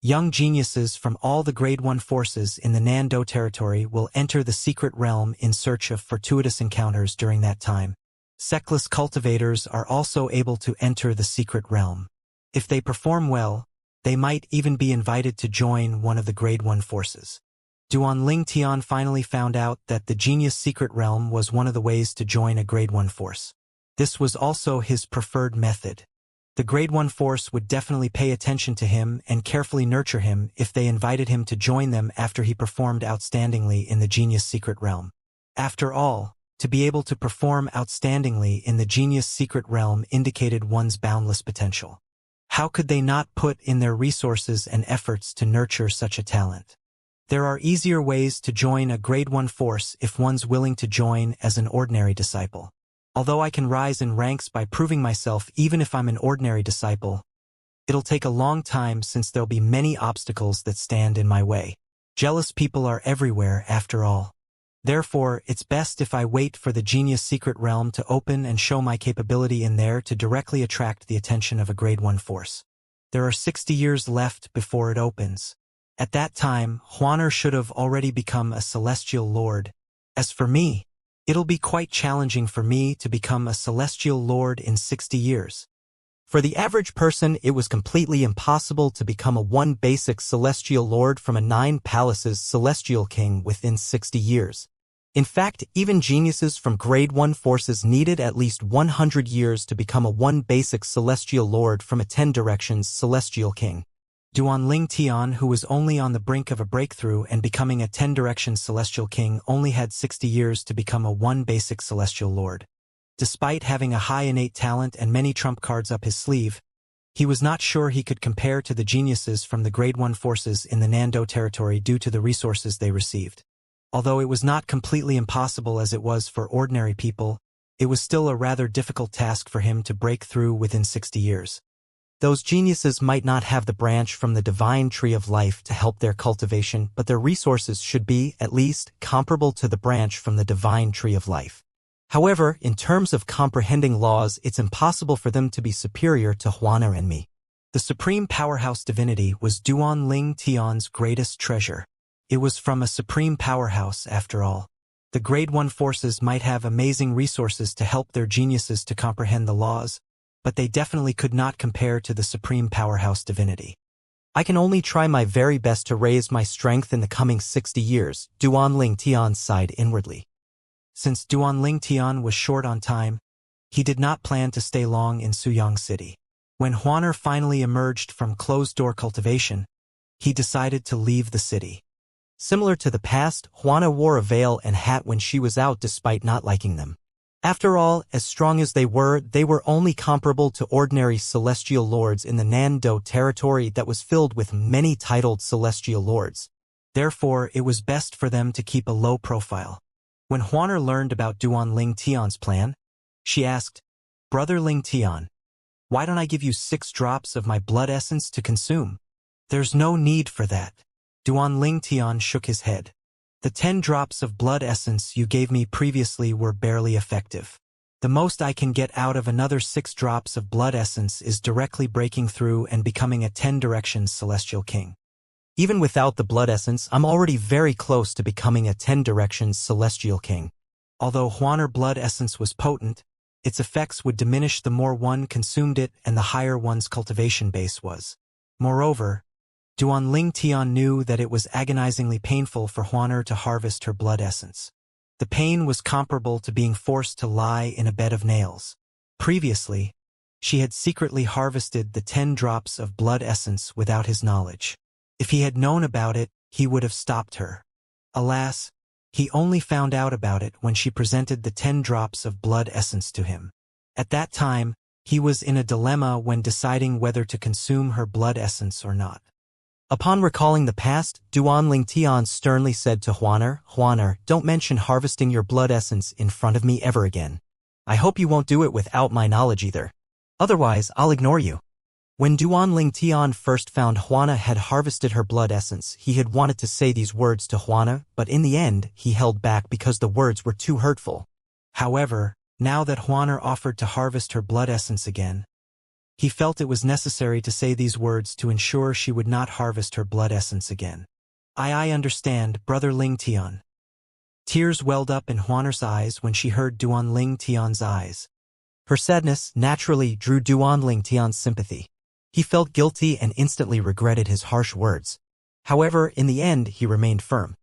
Young geniuses from all the Grade 1 forces in the Nan-Do territory will enter the secret realm in search of fortuitous encounters during that time. Sectless cultivators are also able to enter the secret realm. If they perform well, they might even be invited to join one of the Grade 1 forces. Duanling Tian finally found out that the Genius Secret Realm was one of the ways to join a Grade 1 force. This was also his preferred method. The Grade 1 force would definitely pay attention to him and carefully nurture him if they invited him to join them after he performed outstandingly in the Genius Secret Realm. After all, to be able to perform outstandingly in the Genius Secret Realm indicated one's boundless potential. How could they not put in their resources and efforts to nurture such a talent? There are easier ways to join a Grade 1 force if one's willing to join as an ordinary disciple. Although I can rise in ranks by proving myself even if I'm an ordinary disciple, it'll take a long time since there'll be many obstacles that stand in my way. Jealous people are everywhere after all. Therefore, it's best if I wait for the Genius Secret Realm to open and show my capability in there to directly attract the attention of a Grade 1 force. There are 60 years left before it opens. At that time, Huaner should have already become a celestial lord. As for me, it'll be quite challenging for me to become a celestial lord in 60 years. For the average person, it was completely impossible to become a 1 basic celestial lord from a 9 palaces celestial king within 60 years. In fact, even geniuses from Grade 1 forces needed at least 100 years to become a 1 basic celestial lord from a 10 directions celestial king. Duanling Tian, who was only on the brink of a breakthrough and becoming a 10 directions celestial king, only had 60 years to become a 1 basic celestial lord. Despite having a high innate talent and many trump cards up his sleeve, he was not sure he could compare to the geniuses from the Grade 1 forces in the Nan-Do territory due to the resources they received. Although it was not completely impossible as it was for ordinary people, it was still a rather difficult task for him to break through within 60 years. Those geniuses might not have the branch from the divine tree of life to help their cultivation, but their resources should be, at least, comparable to the branch from the divine tree of life. However, in terms of comprehending laws, it's impossible for them to be superior to Huana and me. The supreme powerhouse divinity was Duan Ling Tian's greatest treasure. It was from a supreme powerhouse, after all. The Grade 1 forces might have amazing resources to help their geniuses to comprehend the laws, but they definitely could not compare to the supreme powerhouse divinity. I can only try my very best to raise my strength in the coming 60 years, Duan Ling Tian sighed inwardly. Since Duan Ling Tian was short on time, he did not plan to stay long in Suyang City. When Huaner finally emerged from closed-door cultivation, he decided to leave the city. Similar to the past, Huana wore a veil and hat when she was out despite not liking them. After all, as strong as they were only comparable to ordinary celestial lords in the Nando territory that was filled with many titled celestial lords. Therefore, it was best for them to keep a low profile. When Huaner learned about Duan Ling Tian's plan, she asked, "Brother Ling Tian, why don't I give you 6 drops of my blood essence to consume?" "There's no need for that." Duan Ling Tian shook his head. "The 10 drops of blood essence you gave me previously were barely effective. The most I can get out of another 6 drops of blood essence is directly breaking through and becoming a 10 directions celestial king. Even without the blood essence, I'm already very close to becoming a 10 directions celestial king." Although Huaner blood essence was potent, its effects would diminish the more one consumed it and the higher one's cultivation base was. Moreover, Duan Ling Tian knew that it was agonizingly painful for Huaner to harvest her blood essence. The pain was comparable to being forced to lie in a bed of nails. Previously, she had secretly harvested the 10 drops of blood essence without his knowledge. If he had known about it, he would have stopped her. Alas, he only found out about it when she presented the 10 drops of blood essence to him. At that time, he was in a dilemma when deciding whether to consume her blood essence or not. Upon recalling the past, Duan Ling Tian sternly said to Huaner, "Don't mention harvesting your blood essence in front of me ever again. I hope you won't do it without my knowledge either. Otherwise, I'll ignore you." When Duan Ling Tian first found Huana had harvested her blood essence, he had wanted to say these words to Huana, but in the end, he held back because the words were too hurtful. However, now that Huaner offered to harvest her blood essence again, he felt it was necessary to say these words to ensure she would not harvest her blood essence again. I understand, Brother Ling Tian." Tears welled up in Huaner's eyes when she heard Duan Ling Tian's eyes. Her sadness naturally drew Duan Ling Tian's sympathy. He felt guilty and instantly regretted his harsh words. However, in the end, he remained firm.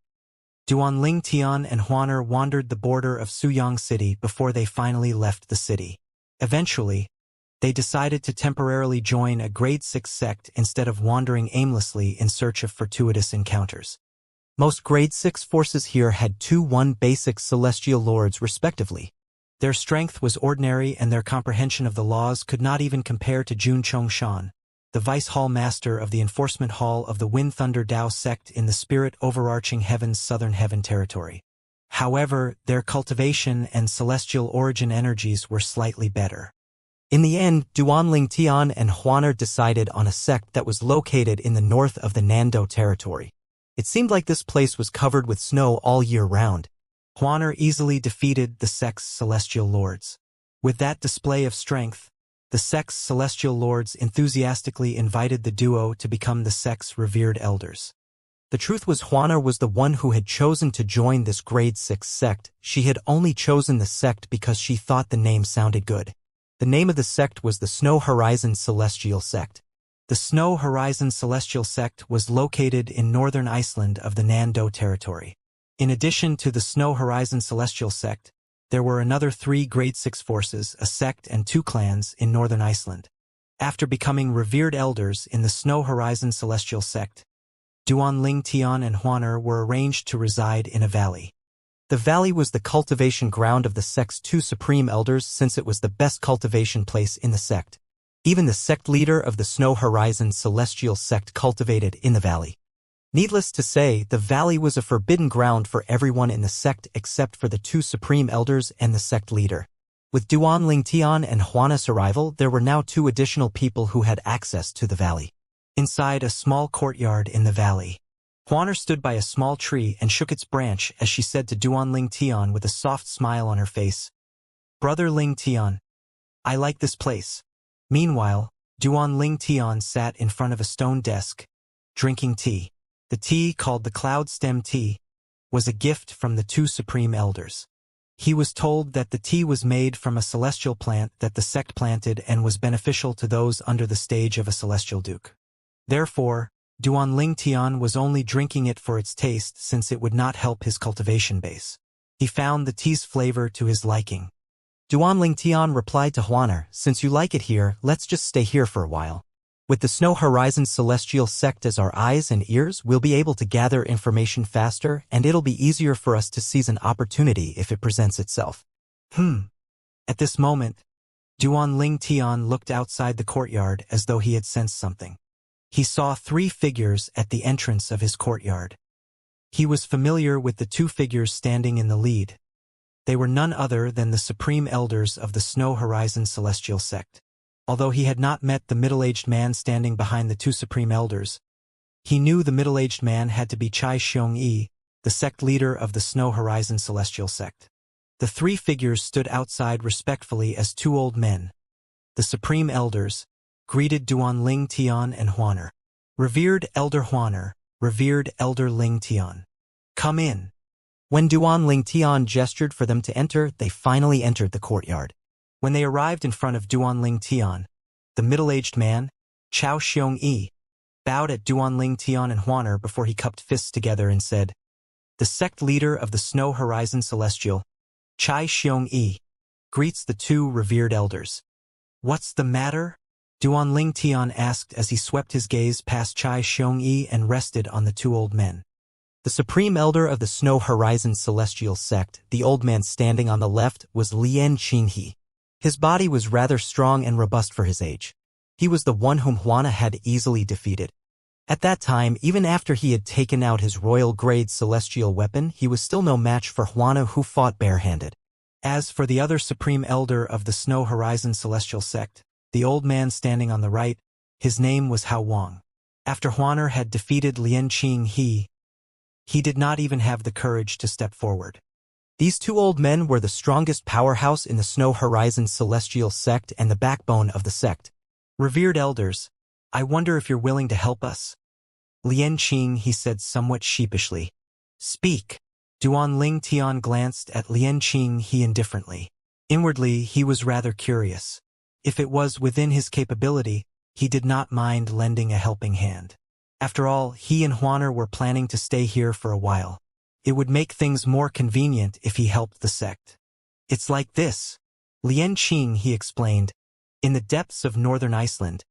Duan Ling Tian and Huaner wandered the border of Suyang City before they finally left the city. Eventually, they decided to temporarily join a grade 6 sect instead of wandering aimlessly in search of fortuitous encounters. Most grade 6 forces here had 2-1 basic celestial lords respectively. Their strength was ordinary and their comprehension of the laws could not even compare to Jun Chongshan, the vice hall master of the enforcement hall of the Wind Thunder Dao sect in the spirit overarching heaven's southern heaven territory. However, their cultivation and celestial origin energies were slightly better. In the end, Duan Ling Tian and Huaner decided on a sect that was located in the north of the Nando territory. It seemed like this place was covered with snow all year round. Huaner easily defeated the sect's celestial lords. With that display of strength, the sect's celestial lords enthusiastically invited the duo to become the sect's revered elders. The truth was Huaner was the one who had chosen to join this grade 6 sect. She had only chosen the sect because she thought the name sounded good. The name of the sect was the Snow Horizon Celestial Sect. The Snow Horizon Celestial Sect was located in northern Iceland of the Nando territory. In addition to the Snow Horizon Celestial Sect, there were another 3 grade 6 forces, a sect and 2 clans in northern Iceland. After becoming revered elders in the Snow Horizon Celestial Sect, Duan Ling Tian and Huaner were arranged to reside in a valley. The valley was the cultivation ground of the sect's 2 supreme elders since it was the best cultivation place in the sect. Even the sect leader of the Snow Horizon Celestial Sect cultivated in the valley. Needless to say, the valley was a forbidden ground for everyone in the sect except for the 2 supreme elders and the sect leader. With Duan Lingtian and Huana's arrival, there were now 2 additional people who had access to the valley. Inside a small courtyard in the valley, Huana stood by a small tree and shook its branch as she said to Duan Lingtian with a soft smile on her face, "Brother Lingtian, I like this place." Meanwhile, Duan Lingtian sat in front of a stone desk, drinking tea. The tea, called the Cloud Stem Tea, was a gift from the 2 supreme elders. He was told that the tea was made from a celestial plant that the sect planted and was beneficial to those under the stage of a celestial duke. Therefore, Duan Lingtian was only drinking it for its taste since it would not help his cultivation base. He found the tea's flavor to his liking. Duan Lingtian replied to Huana, "Since you like it here, let's just stay here for a while. With the Snow Horizon Celestial Sect as our eyes and ears, we'll be able to gather information faster, and it'll be easier for us to seize an opportunity if it presents itself." At this moment, Duan Lingtian looked outside the courtyard as though he had sensed something. He saw 3 figures at the entrance of his courtyard. He was familiar with the 2 figures standing in the lead. They were none other than the supreme elders of the Snow Horizon Celestial Sect. Although he had not met the middle-aged man standing behind the 2 supreme elders, he knew the middle-aged man had to be Chai Xiong-yi, the sect leader of the Snow Horizon Celestial Sect. The 3 figures stood outside respectfully as 2 old men. The supreme elders greeted Duan Lingtian and Huana. "Revered Elder Huana, revered Elder Lingtian, come in." When Duan Lingtian gestured for them to enter, they finally entered the courtyard. When they arrived in front of Duan Lingtian, the middle-aged man, Chao Xiong-yi, bowed at Duan Lingtian and Huana before he cupped fists together and said, "The sect leader of the Snow Horizon Celestial, Chai Xiong-yi, greets the 2 revered elders." "What's the matter?" Duan Lingtian asked as he swept his gaze past Chai Xiong-yi and rested on the 2 old men. The supreme elder of the Snow Horizon Celestial Sect, the old man standing on the left, was Lian Qinghe. His body was rather strong and robust for his age. He was the one whom Huana had easily defeated. At that time, even after he had taken out his royal-grade celestial weapon, he was still no match for Huana, who fought barehanded. As for the other supreme elder of the Snow Horizon Celestial Sect, the old man standing on the right, his name was Hao Wang. After Huana had defeated Lian Qinghe, he did not even have the courage to step forward. These 2 old men were the strongest powerhouse in the Snow Horizon Celestial Sect and the backbone of the sect. "Revered elders, I wonder if you're willing to help us." "Lian Qing," he said somewhat sheepishly. "Speak." Duan Lingtian glanced at Lian Qinghe indifferently. Inwardly, he was rather curious. If it was within his capability, he did not mind lending a helping hand. After all, he and Huana were planning to stay here for a while. It would make things more convenient if he helped the sect. "It's like this," Lian Qinghe explained. "In the depths of northern Iceland,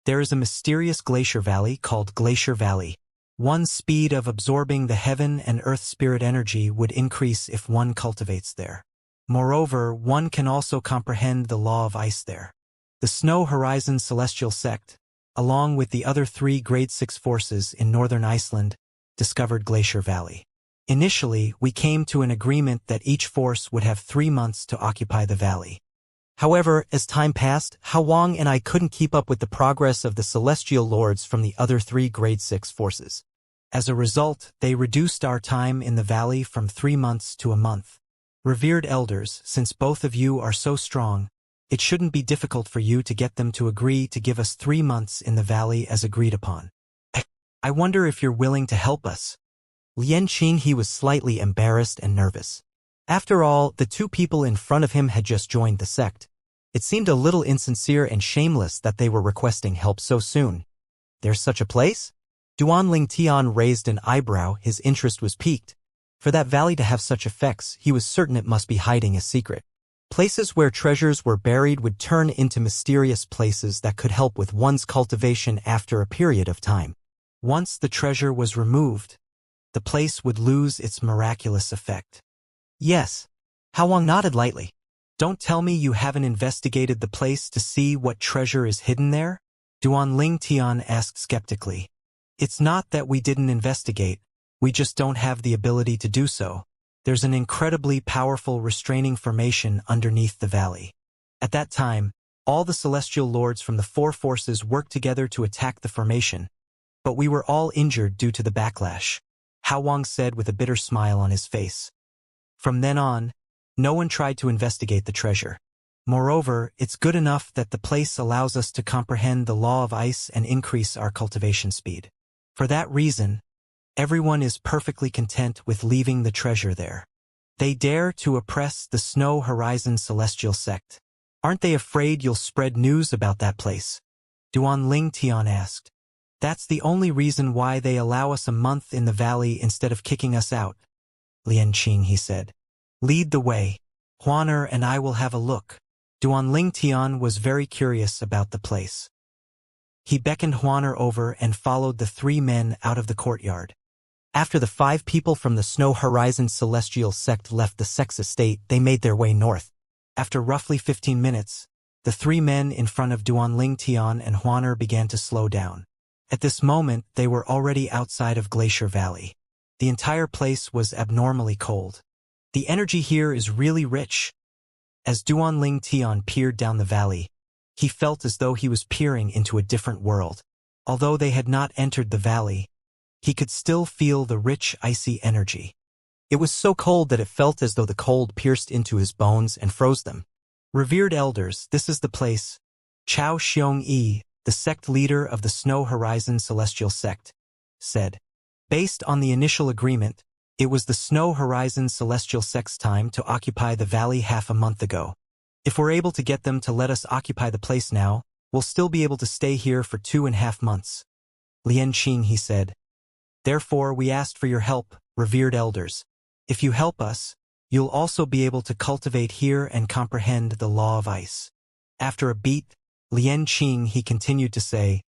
there is a mysterious glacier valley called Glacier Valley. One's speed of absorbing the heaven and earth spirit energy would increase if one cultivates there. Moreover, one can also comprehend the law of ice there. The Snow Horizon Celestial Sect, along with the other 3 Grade 6 forces in northern Iceland, discovered Glacier Valley. Initially, we came to an agreement that each force would have 3 months to occupy the valley. However, as time passed, Hao Wang and I couldn't keep up with the progress of the Celestial Lords from the other 3 Grade 6 forces. As a result, they reduced our time in the valley from 3 months to a month. Revered elders, since both of you are so strong, it shouldn't be difficult for you to get them to agree to give us 3 months in the valley as agreed upon. I wonder if you're willing to help us." Lian Qinghe was slightly embarrassed and nervous. After all, the 2 people in front of him had just joined the sect. It seemed a little insincere and shameless that they were requesting help so soon. "There's such a place?" Duan Lingtian raised an eyebrow. His interest was piqued. For that valley to have such effects, he was certain it must be hiding a secret. Places where treasures were buried would turn into mysterious places that could help with one's cultivation after a period of time. Once the treasure was removed, the place would lose its miraculous effect. "Yes." Hao Wang nodded lightly. "Don't tell me you haven't investigated the place to see what treasure is hidden there?" Duan Lingtian asked skeptically. "It's not that we didn't investigate, we just don't have the ability to do so. There's an incredibly powerful restraining formation underneath the valley. At that time, all the celestial lords from the four forces worked together to attack the formation, but we were all injured due to the backlash, Hao Wang said with a bitter smile on his face. From then on, no one tried to investigate the treasure. Moreover, it's good enough that the place allows us to comprehend the law of ice and increase our cultivation speed. For that reason, everyone is perfectly content with leaving the treasure there. They dare to oppress the Snow Horizon Celestial Sect. Aren't they afraid you'll spread news about that place? Duan Ling Tian asked. That's the only reason why they allow us a month in the valley instead of kicking us out. Lian Qing, he said. Lead the way. Huaner and I will have a look. Duan Ling Tian was very curious about the place. He beckoned Huaner over and followed the three men out of the courtyard. After the 5 people from the Snow Horizon Celestial Sect left the Sex Estate, they made their way north. After roughly 15 minutes, the 3 men in front of Duan Ling Tian and Huaner began to slow down. At this moment, they were already outside of Glacier Valley. The entire place was abnormally cold. The energy here is really rich. As Duan Ling Tian peered down the valley, he felt as though he was peering into a different world. Although they had not entered the valley, he could still feel the rich, icy energy. It was so cold that it felt as though the cold pierced into his bones and froze them. Revered elders, this is the place. Chao Xiong-yi, the sect leader of the Snow Horizon Celestial Sect, said. Based on the initial agreement, it was the Snow Horizon Celestial Sect's time to occupy the valley half a month ago. If we're able to get them to let us occupy the place now, we'll still be able to stay here for 2.5 months. Lian Qing, he said. Therefore, we asked for your help, revered elders. If you help us, you'll also be able to cultivate here and comprehend the law of ice. After a beat, Lian Qing, he continued to say,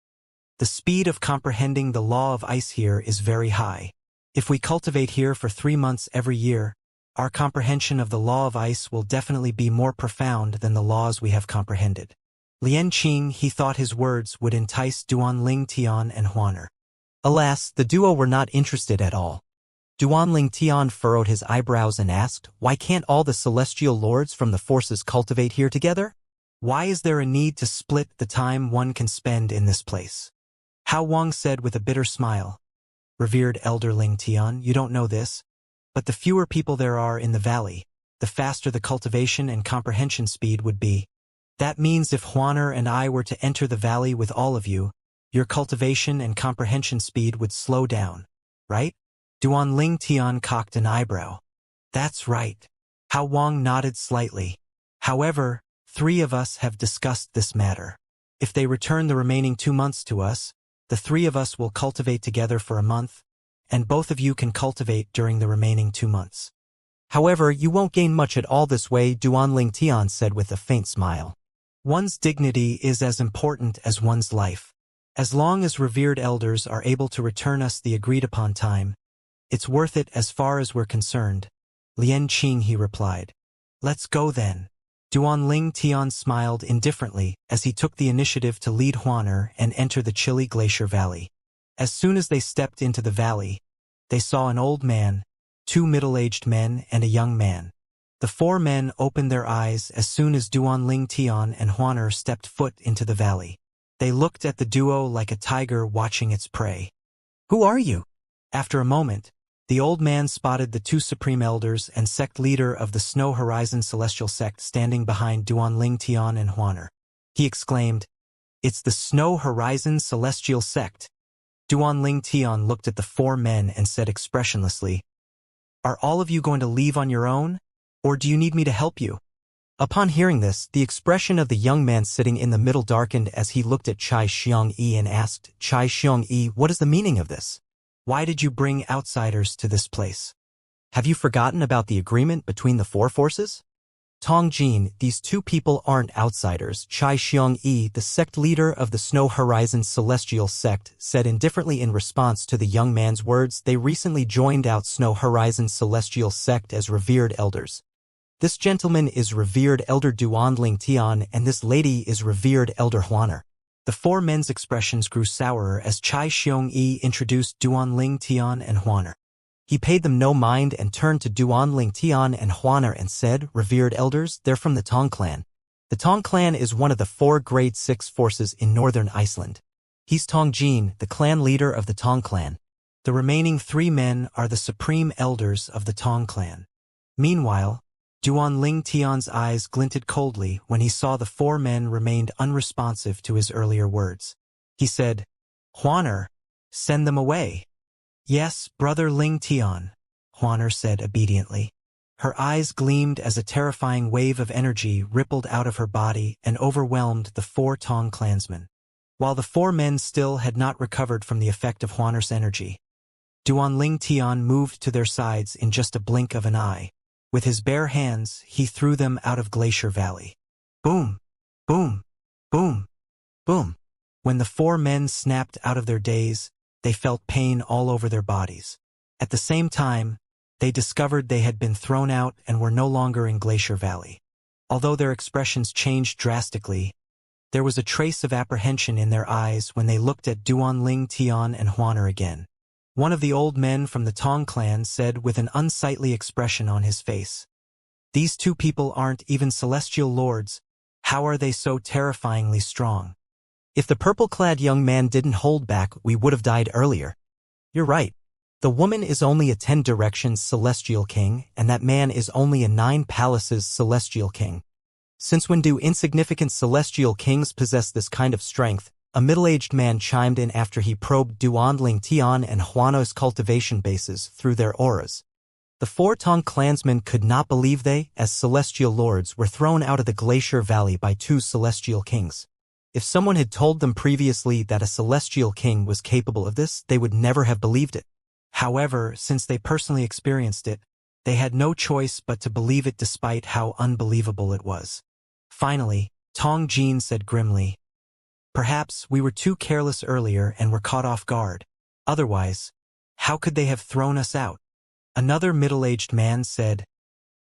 the speed of comprehending the law of ice here is very high. If we cultivate here for 3 months every year, our comprehension of the law of ice will definitely be more profound than the laws we have comprehended. Lian Qing, he thought his words would entice Duan Ling Tian and Huaner. Alas, the duo were not interested at all. Duan Ling Tian furrowed his eyebrows and asked, why can't all the celestial lords from the forces cultivate here together? Why is there a need to split the time one can spend in this place? Hao Wang said with a bitter smile. Revered Elder Ling Tian, you don't know this, but the fewer people there are in the valley, the faster the cultivation and comprehension speed would be. That means if Huaner and I were to enter the valley with all of you, your cultivation and comprehension speed would slow down, right? Duan Ling Tian cocked an eyebrow. That's right. Hao Wang nodded slightly. However, 3 of us have discussed this matter. If they return the remaining 2 months to us, the 3 of us will cultivate together for a month, and both of you can cultivate during the remaining 2 months. However, you won't gain much at all this way, Duan Ling Tian said with a faint smile. One's dignity is as important as one's life. As long as revered elders are able to return us the agreed-upon time, it's worth it as far as we're concerned. Lian Qing, he replied. Let's go then. Duan Ling Tian smiled indifferently as he took the initiative to lead Huaner and enter the chilly Glacier Valley. As soon as they stepped into the valley, they saw an old man, 2 middle-aged men, and a young man. The 4 men opened their eyes as soon as Duan Ling Tian and Huaner stepped foot into the valley. They looked at the duo like a tiger watching its prey. Who are you? After a moment, the old man spotted the 2 supreme elders and sect leader of the Snow Horizon Celestial Sect standing behind Duan Ling Tian and Huaner. He exclaimed, It's the Snow Horizon Celestial Sect. Duan Ling Tian looked at the 4 men and said expressionlessly, Are all of you going to leave on your own, or do you need me to help you? Upon hearing this, the expression of the young man sitting in the middle darkened as he looked at Chai Xiong-yi and asked, Chai Xiong-yi, what is the meaning of this? Why did you bring outsiders to this place? Have you forgotten about the agreement between the 4 forces? Tong Jin, these 2 people aren't outsiders, Chai Xiong-yi, the sect leader of the Snow Horizon Celestial Sect, said indifferently in response to the young man's words. They recently joined out Snow Horizon Celestial Sect as revered elders. This gentleman is revered Elder Duan Ling Tian and this lady is revered Elder Huaner. The 4 men's expressions grew sourer as Chai Xiong-yi introduced Duan Ling Tian and Huaner. He paid them no mind and turned to Duan Ling Tian and Huaner and said, "Revered elders, they're from the Tong clan. The Tong clan is one of the 4 grade 6 forces in northern Iceland. He's Tong Jin, the clan leader of the Tong clan. The remaining 3 men are the supreme elders of the Tong clan." Meanwhile, Duan Ling Tian's eyes glinted coldly when he saw the 4 men remained unresponsive to his earlier words. He said, "Huaner, send them away." "Yes, brother Ling Tian," Huaner said obediently. Her eyes gleamed as a terrifying wave of energy rippled out of her body and overwhelmed the 4 Tong clansmen. While the 4 men still had not recovered from the effect of Huaner's energy, Duan Ling Tian moved to their sides in just a blink of an eye. With his bare hands, he threw them out of Glacier Valley. Boom! Boom! Boom! Boom! When the 4 men snapped out of their daze, they felt pain all over their bodies. At the same time, they discovered they had been thrown out and were no longer in Glacier Valley. Although their expressions changed drastically, there was a trace of apprehension in their eyes when they looked at Duan Ling Tian and Huaner again. One of the old men from the Tong clan said with an unsightly expression on his face, "These 2 people aren't even celestial lords. How are they so terrifyingly strong? If the purple-clad young man didn't hold back, we would have died earlier." "You're right. The woman is only a 10 directions celestial king, and that man is only a 9 palaces celestial king. Since when do insignificant celestial kings possess this kind of strength?" A middle-aged man chimed in after he probed Duan Ling Tian and Huano's cultivation bases through their auras. The 4 Tong clansmen could not believe they, as celestial lords, were thrown out of the Glacier Valley by 2 celestial kings. If someone had told them previously that a celestial king was capable of this, they would never have believed it. However, since they personally experienced it, they had no choice but to believe it despite how unbelievable it was. Finally, Tong Jin said grimly, "Perhaps we were too careless earlier and were caught off guard. Otherwise, how could they have thrown us out?" Another middle-aged man said,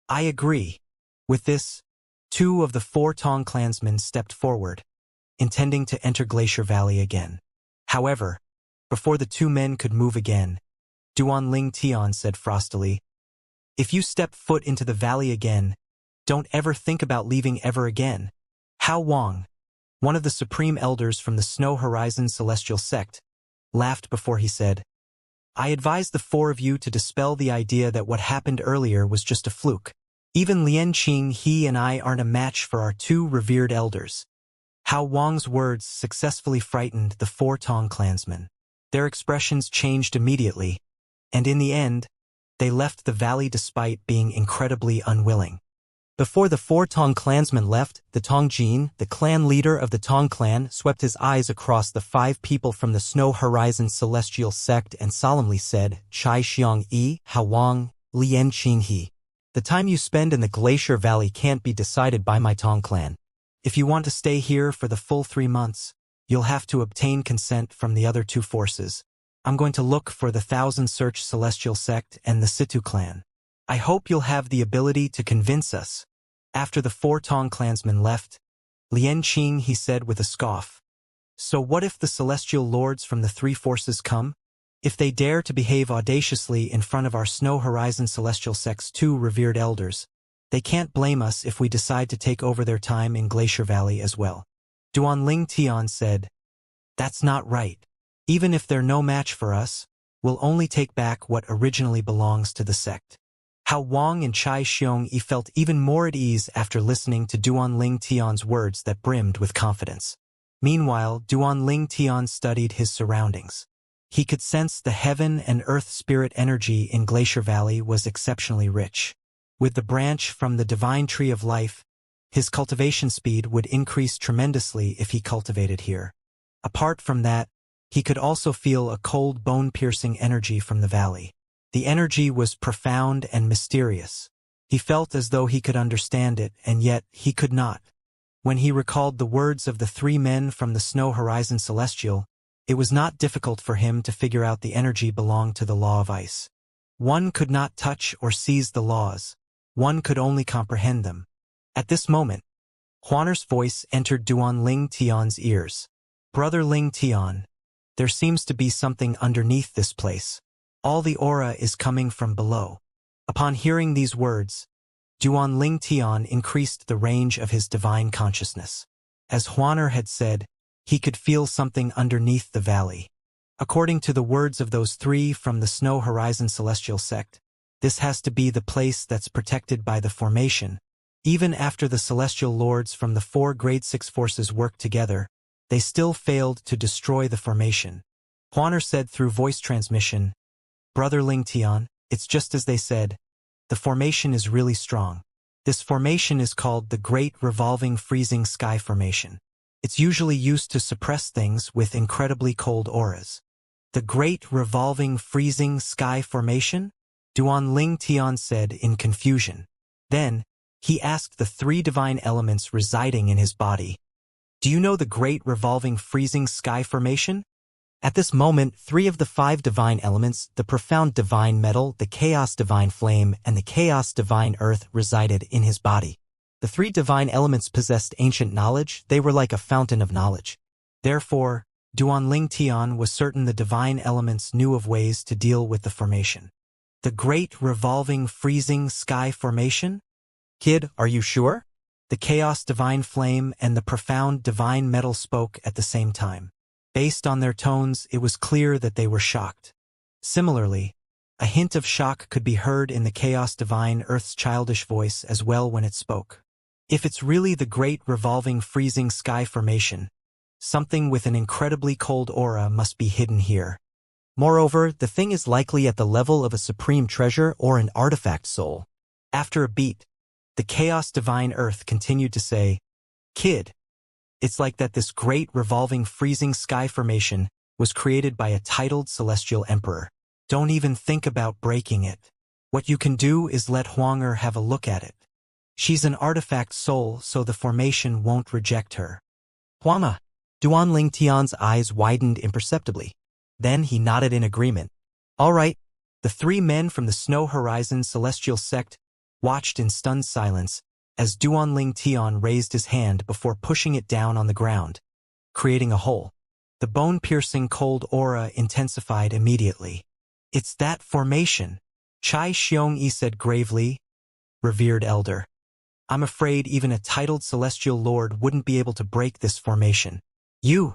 "I agree." With this, 2 of the 4 Tong clansmen stepped forward, intending to enter Glacier Valley again. However, before the 2 men could move again, Duan Ling Tian said frostily, "If you step foot into the valley again, don't ever think about leaving ever again." Hao Wang, one of the supreme elders from the Snow Horizon Celestial Sect, laughed before he said, "I advise the 4 of you to dispel the idea that what happened earlier was just a fluke. Even Lian Qing, he and I aren't a match for our 2 revered elders." Hao Wang's words successfully frightened the 4 Tong clansmen. Their expressions changed immediately, and in the end, they left the valley despite being incredibly unwilling. Before the 4 Tong clansmen left, the Tong Jin, the clan leader of the Tong clan, swept his eyes across the 5 people from the Snow Horizon Celestial Sect and solemnly said, "Chai Xiang Yi, Hao Wang, Lian Qing He. The time you spend in the Glacier Valley can't be decided by my Tong clan. If you want to stay here for the full 3 months, you'll have to obtain consent from the other 2 forces. I'm going to look for the Thousand Search Celestial Sect and the Situ clan. I hope you'll have the ability to convince us." After the 4 Tong clansmen left, Lian Qing, he said with a scoff, "So what if the celestial lords from the 3 forces come? If they dare to behave audaciously in front of our Snow Horizon Celestial Sect's 2 revered elders, they can't blame us if we decide to take over their time in Glacier Valley as well." Duan Ling Tian said, "That's not right. Even if they're no match for us, we'll only take back what originally belongs to the sect." Hao Wang and Chai Xiong Yi felt even more at ease after listening to Duan Ling Tian's words that brimmed with confidence. Meanwhile, Duan Ling Tian studied his surroundings. He could sense the heaven and earth spirit energy in Glacier Valley was exceptionally rich. With the branch from the divine tree of life, his cultivation speed would increase tremendously if he cultivated here. Apart from that, he could also feel a cold bone-piercing energy from the valley. The energy was profound and mysterious. He felt as though he could understand it, and yet he could not. When he recalled the words of the 3 men from the Snow Horizon Celestial, it was not difficult for him to figure out the energy belonged to the law of ice. One could not touch or seize the laws. One could only comprehend them. At this moment, Huaner's voice entered Duan Ling Tian's ears. "Brother Ling Tian, there seems to be something underneath this place. All the aura is coming from below. Upon hearing these words, Duan Tian increased the range of his divine consciousness. As Huaner had said, he could feel something underneath the valley. According to the words of those three from the Snow Horizon Celestial Sect, this has to be the place that's protected by the formation. Even after the Celestial Lords from the 4 Grade 6 forces worked together, they still failed to destroy the formation. Huaner said through voice transmission, "Brother Ling Tian, it's just as they said. The formation is really strong. This formation is called the Great Revolving Freezing Sky Formation. It's usually used to suppress things with incredibly cold auras." The Great Revolving Freezing Sky Formation? Duan Tian said in confusion. Then, he asked the 3 divine elements residing in his body, "Do you know the Great Revolving Freezing Sky Formation?" At this moment, 3 of the 5 divine elements, the Profound Divine Metal, the Chaos Divine Flame, and the Chaos Divine Earth, resided in his body. The 3 divine elements possessed ancient knowledge. They were like a fountain of knowledge. Therefore, Duan Tian was certain the divine elements knew of ways to deal with the formation. The Great Revolving Freezing Sky Formation? Kid, are you sure? The Chaos Divine Flame and the Profound Divine Metal spoke at the same time. Based on their tones, it was clear that they were shocked. Similarly, a hint of shock could be heard in the Chaos Divine Earth's childish voice as well when it spoke. If it's really the Great Revolving Freezing Sky Formation, something with an incredibly cold aura must be hidden here. Moreover, the thing is likely at the level of a supreme treasure or an artifact soul. After a beat, the Chaos Divine Earth continued to say, "Kid, it's like that this Great Revolving Freezing Sky Formation was created by a titled Celestial Emperor. Don't even think about breaking it. What you can do is let Huanger have a look at it. She's an artifact soul, so the formation won't reject her." "Huama." Duan Tian's eyes widened imperceptibly. Then he nodded in agreement. "All right." The 3 men from the Snow Horizon Celestial Sect watched in stunned silence as Duan Tian raised his hand before pushing it down on the ground, creating a hole. The bone-piercing cold aura intensified immediately. "It's that formation," Chai Xiongyi said gravely. "Revered Elder, I'm afraid even a titled Celestial Lord wouldn't be able to break this formation. You."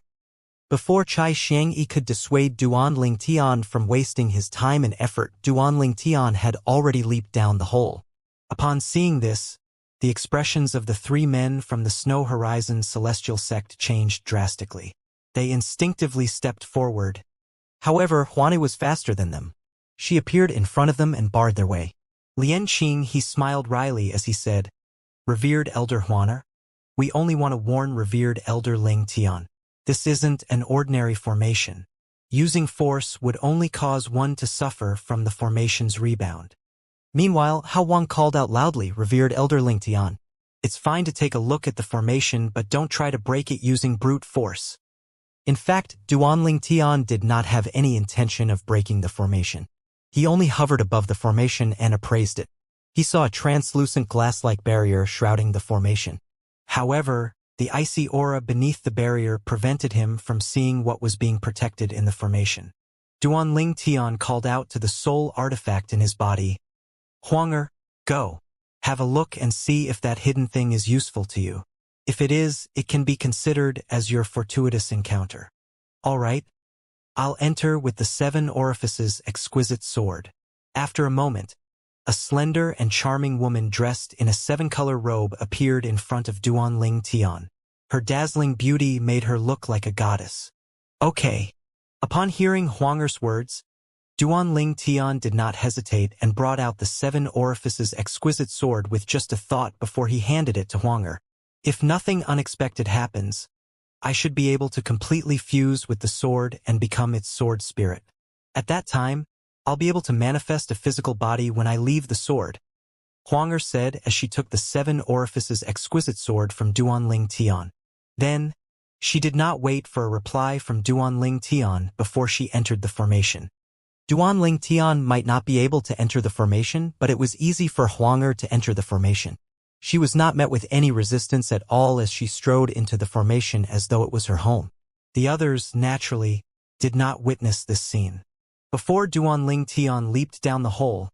Before Chai Xiangyi could dissuade Duan Tian from wasting his time and effort, Duan Tian had already leaped down the hole. Upon seeing this, the expressions of the 3 men from the Snow Horizon Celestial Sect changed drastically. They instinctively stepped forward. However, Huane was faster than them. She appeared in front of them and barred their way. Lian Qing, he smiled wryly as he said, "Revered Elder Huaner, we only want to warn Revered Elder Ling Tian. This isn't an ordinary formation. Using force would only cause one to suffer from the formation's rebound." Meanwhile, Hao Wang called out loudly, "Revered Elder Ling Tian, it's fine to take a look at the formation, but don't try to break it using brute force." In fact, Duan Tian did not have any intention of breaking the formation. He only hovered above the formation and appraised it. He saw a translucent glass-like barrier shrouding the formation. However, the icy aura beneath the barrier prevented him from seeing what was being protected in the formation. Duan Tian called out to the soul artifact in his body, "Huanger, go. Have a look and see if that hidden thing is useful to you. If it is, it can be considered as your fortuitous encounter." "All right. I'll enter with the 7 orifices exquisite sword." After a moment, a slender and charming woman dressed in a 7-color robe appeared in front of Duan Tian. Her dazzling beauty made her look like a goddess. "Okay." Upon hearing Huanger's words, Duan Tian did not hesitate and brought out the 7 orifices exquisite sword with just a thought before he handed it to Huanger. "If nothing unexpected happens, I should be able to completely fuse with the sword and become its sword spirit. At that time, I'll be able to manifest a physical body when I leave the sword," Huanger said as she took the 7 orifices exquisite sword from Duan Tian. Then, she did not wait for a reply from Duan Tian before she entered the formation. Duan Tian might not be able to enter the formation, but it was easy for Huanger to enter the formation. She was not met with any resistance at all as she strode into the formation as though it was her home. The others, naturally, did not witness this scene. Before Duanling Tian leaped down the hole,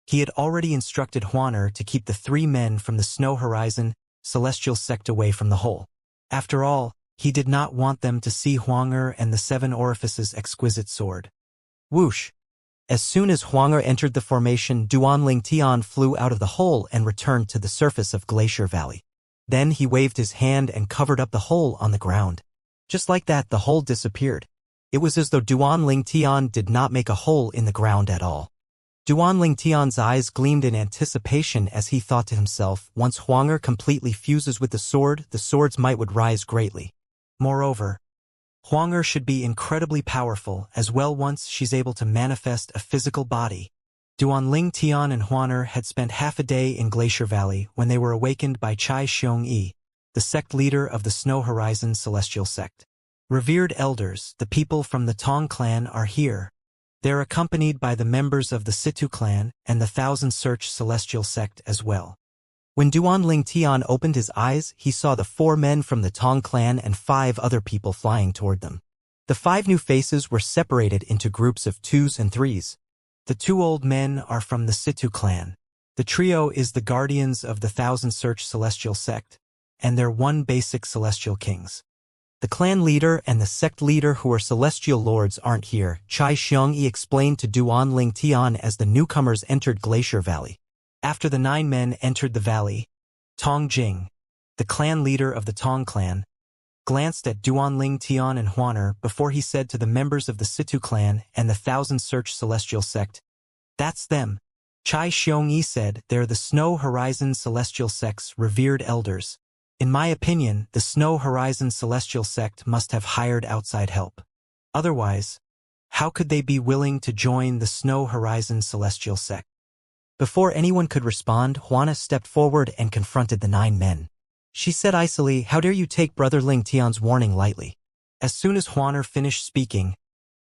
he had already instructed Huaner to keep the 3 men from the Snow Horizon celestial sect away from the hole. After all, he did not want them to see Huanger and the 7 Orifices' exquisite sword. Whoosh! As soon as Huanger entered the formation, Duanling Tian flew out of the hole and returned to the surface of Glacier Valley. Then he waved his hand and covered up the hole on the ground. Just like that, the hole disappeared. It was as though Duanling Tian did not make a hole in the ground at all. Duanling Tian's eyes gleamed in anticipation as he thought to himself, once Huanger completely fuses with the sword's might would rise greatly. Moreover, Huanger should be incredibly powerful as well once she's able to manifest a physical body. Duanling Tian and Huaner had spent half a day in Glacier Valley when they were awakened by Chai Xiongyi, the sect leader of the Snow Horizon Celestial Sect. Revered elders, the people from the Tong clan are here. They're accompanied by the members of the Situ clan and the Thousand Search Celestial Sect as well. When Duanling Tian opened his eyes, he saw the 4 men from the Tong clan and 5 other people flying toward them. The 5 new faces were separated into groups of 2s and 3s. The 2 old men are from the Situ clan. The trio is the guardians of the Thousand Search Celestial Sect, and they're 1 basic celestial kings. The clan leader and the sect leader who are celestial lords aren't here, Chai Xiongyi explained to Duanling Tian as the newcomers entered Glacier Valley. After the 9 men entered the valley, Tong Jing, the clan leader of the Tong clan, glanced at Duanling Tian and Huaner before he said to the members of the Situ clan and the Thousand Search Celestial Sect, "That's them." Chai Xiongyi said, "They're the Snow Horizon Celestial Sect's revered elders. In my opinion, the Snow Horizon Celestial Sect must have hired outside help. Otherwise, how could they be willing to join the Snow Horizon Celestial Sect?" Before anyone could respond, Huana stepped forward and confronted the 9 men. She said icily, "How dare you take Brother Ling Tian's warning lightly?" As soon as Huaner finished speaking,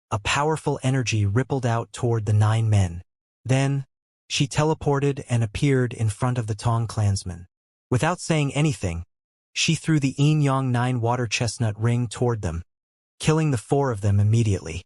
a powerful energy rippled out toward the 9 men. Then, she teleported and appeared in front of the Tong clansmen. Without saying anything, she threw the Yin-Yang 9 water chestnut ring toward them, killing the 4 of them immediately.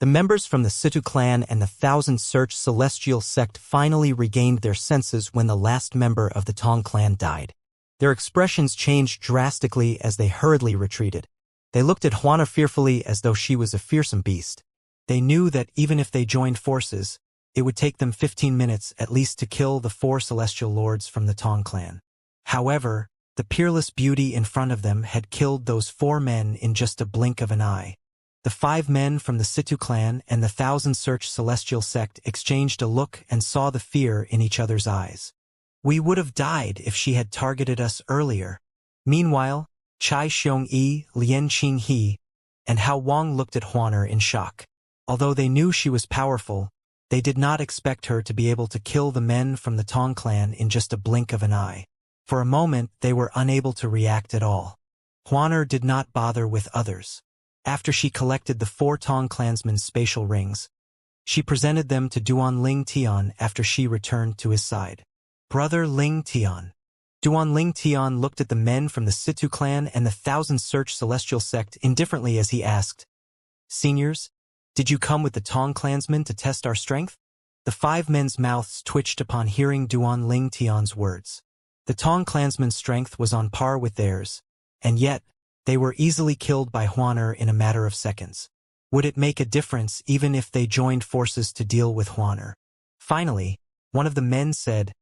The members from the Situ clan and the Thousand Search Celestial Sect finally regained their senses when the last member of the Tong clan died. Their expressions changed drastically as they hurriedly retreated. They looked at Huana fearfully as though she was a fearsome beast. They knew that even if they joined forces, it would take them 15 minutes at least to kill the 4 celestial lords from the Tong clan. However, the peerless beauty in front of them had killed those 4 men in just a blink of an eye. The 5 men from the Situ clan and the Thousand Search Celestial Sect exchanged a look and saw the fear in each other's eyes. "We would have died if she had targeted us earlier." Meanwhile, Chai Xiongyi, Lian Qinghe, and Hao Wang looked at Huaner in shock. Although they knew she was powerful, they did not expect her to be able to kill the men from the Tong clan in just a blink of an eye. For a moment, they were unable to react at all. Huaner did not bother with others. After she collected the 4 Tong clansmen's spatial rings, she presented them to Duanling Tian after she returned to his side. "Brother Ling Tian." Duanling Tian looked at the men from the Situ clan and the Thousand Search Celestial Sect indifferently as he asked, "Seniors, did you come with the Tong clansmen to test our strength?" The 5 men's mouths twitched upon hearing Duanling Tian's words. The Tong clansmen's strength was on par with theirs, and yet, they were easily killed by Huaner in a matter of seconds. Would it make a difference even if they joined forces to deal with Huaner? Finally, one of the men said,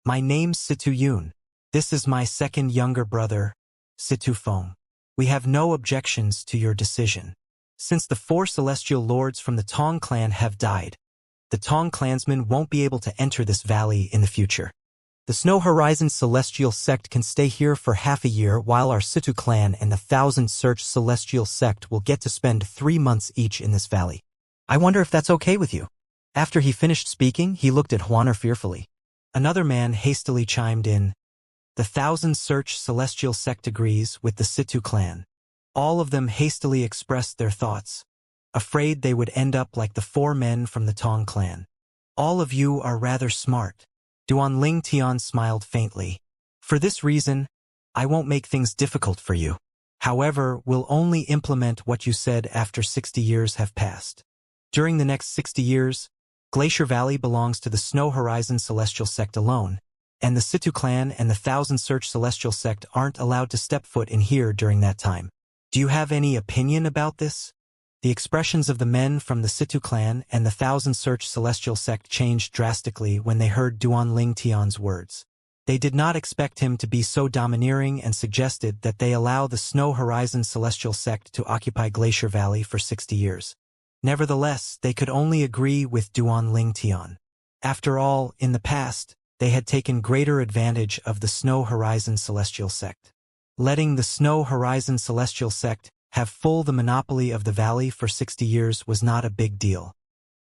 "My name's Situ Yun. This is my 2nd younger brother, Situ Feng. We have no objections to your decision. Since the 4 celestial lords from the Tong clan have died, the Tong clansmen won't be able to enter this valley in the future. The Snow Horizon Celestial Sect can stay here for half a year while our Situ clan and the Thousand Search Celestial Sect will get to spend 3 months each in this valley. I wonder if that's okay with you." After he finished speaking, he looked at Huaner fearfully. Another man hastily chimed in, "The Thousand Search Celestial Sect agrees with the Situ clan." All of them hastily expressed their thoughts, afraid they would end up like the 4 men from the Tong clan. "All of you are rather smart." Duanling Tian smiled faintly. "For this reason, I won't make things difficult for you. However, we'll only implement what you said after 60 years have passed. During the next 60 years, Glacier Valley belongs to the Snow Horizon Celestial Sect alone, and the Situ clan and the Thousand Search Celestial Sect aren't allowed to step foot in here during that time. Do you have any opinion about this? The expressions of the men from the Situ clan and the Thousand Search Celestial Sect changed drastically when they heard Duan Ling Tian's words. They did not expect him to be so domineering and suggested that they allow the Snow Horizon Celestial Sect to occupy Glacier Valley for 60 years. Nevertheless, they could only agree with Duan Ling Tian. After all, in the past, they had taken greater advantage of the Snow Horizon Celestial Sect. Letting the Snow Horizon Celestial Sect have full the monopoly of the valley for 60 years was not a big deal.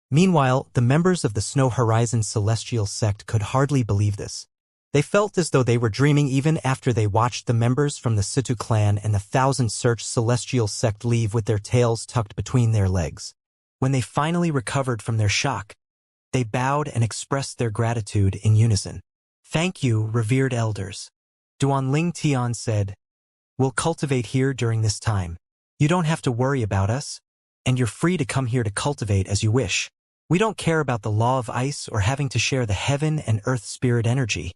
Meanwhile, the members of the Snow Horizon Celestial Sect could hardly believe this. They felt as though they were dreaming even after they watched the members from the Situ clan and the Thousand Search Celestial Sect leave with their tails tucked between their legs. When they finally recovered from their shock, they bowed and expressed their gratitude in unison. "Thank you, revered elders." Duan Ling Tian said, "We'll cultivate here during this time. You don't have to worry about us, and you're free to come here to cultivate as you wish. We don't care about the law of ice or having to share the heaven and earth spirit energy."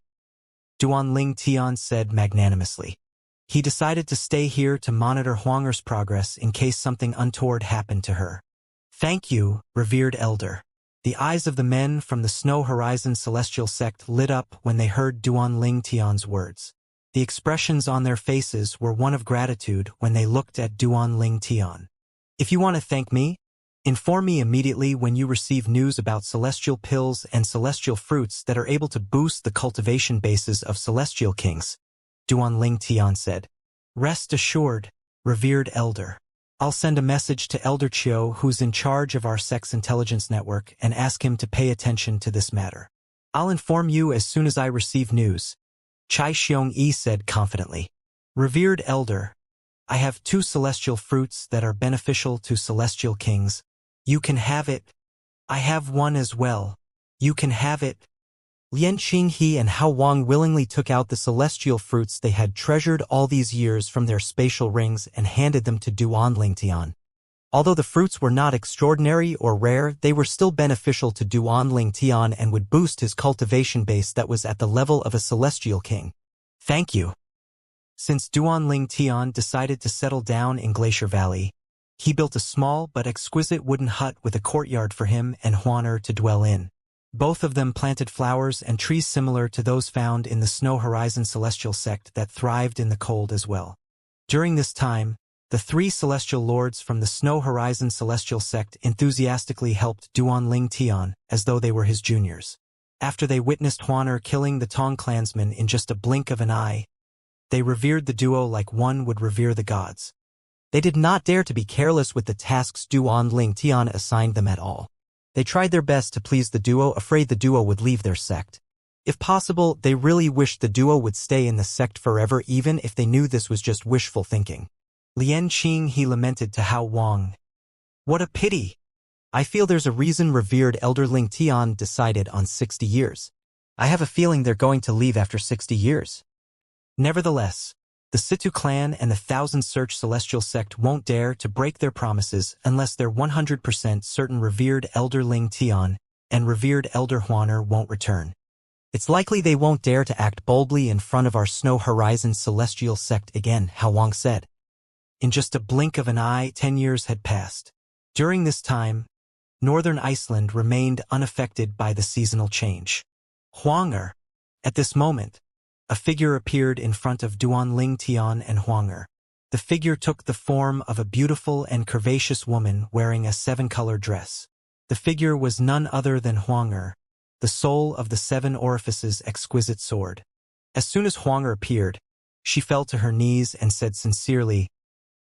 Duan Ling Tian said magnanimously. He decided to stay here to monitor Huanger's progress in case something untoward happened to her. "Thank you, revered elder." The eyes of the men from the Snow Horizon Celestial Sect lit up when they heard Duan Ling Tian's words. The expressions on their faces were one of gratitude when they looked at Duan Ling Tian. "If you want to thank me, inform me immediately when you receive news about celestial pills and celestial fruits that are able to boost the cultivation bases of celestial kings," Duan Ling Tian said. "Rest assured, revered elder. I'll send a message to Elder Chiu, who's in charge of our sex intelligence network, and ask him to pay attention to this matter. I'll inform you as soon as I receive news," Chai Xiong-yi said confidently. "Revered elder, I have 2 celestial fruits that are beneficial to celestial kings. You can have it. I have one as well. You can have it." Lian Qinghe and Hao Wang willingly took out the celestial fruits they had treasured all these years from their spatial rings and handed them to Duan Ling Tian. Although the fruits were not extraordinary or rare, they were still beneficial to Duan Ling Tian and would boost his cultivation base that was at the level of a celestial king. "Thank you." Since Duan Ling Tian decided to settle down in Glacier Valley, he built a small but exquisite wooden hut with a courtyard for him and Huaner to dwell in. Both of them planted flowers and trees similar to those found in the Snow Horizon Celestial Sect that thrived in the cold as well. During this time, the 3 celestial lords from the Snow Horizon Celestial Sect enthusiastically helped Duan Ling Tian as though they were his juniors. After they witnessed Huaner killing the Tong clansmen in just a blink of an eye, they revered the duo like one would revere the gods. They did not dare to be careless with the tasks Duan Ling Tian assigned them at all. They tried their best to please the duo, afraid the duo would leave their sect. If possible, they really wished the duo would stay in the sect forever, even if they knew this was just wishful thinking. Lian Qinghe lamented to Hao Wang. "What a pity! I feel there's a reason revered Elder Ling Tian decided on 60 years. I have a feeling they're going to leave after 60 years. Nevertheless, the Situ clan and the Thousand Search Celestial Sect won't dare to break their promises unless they're 100% certain revered Elder Ling Tian and revered Elder Huaner won't return. It's likely they won't dare to act boldly in front of our Snow Horizon Celestial Sect again," Hao Wang said. In just a blink of an eye, 10 years had passed. During this time, northern Iceland remained unaffected by the seasonal change. Huanger. At this moment, a figure appeared in front of Duan Ling Tian and Huanger. The figure took the form of a beautiful and curvaceous woman wearing a 7-color dress. The figure was none other than Huanger, the soul of the 7 orifices exquisite sword. As soon as Huanger appeared, she fell to her knees and said sincerely,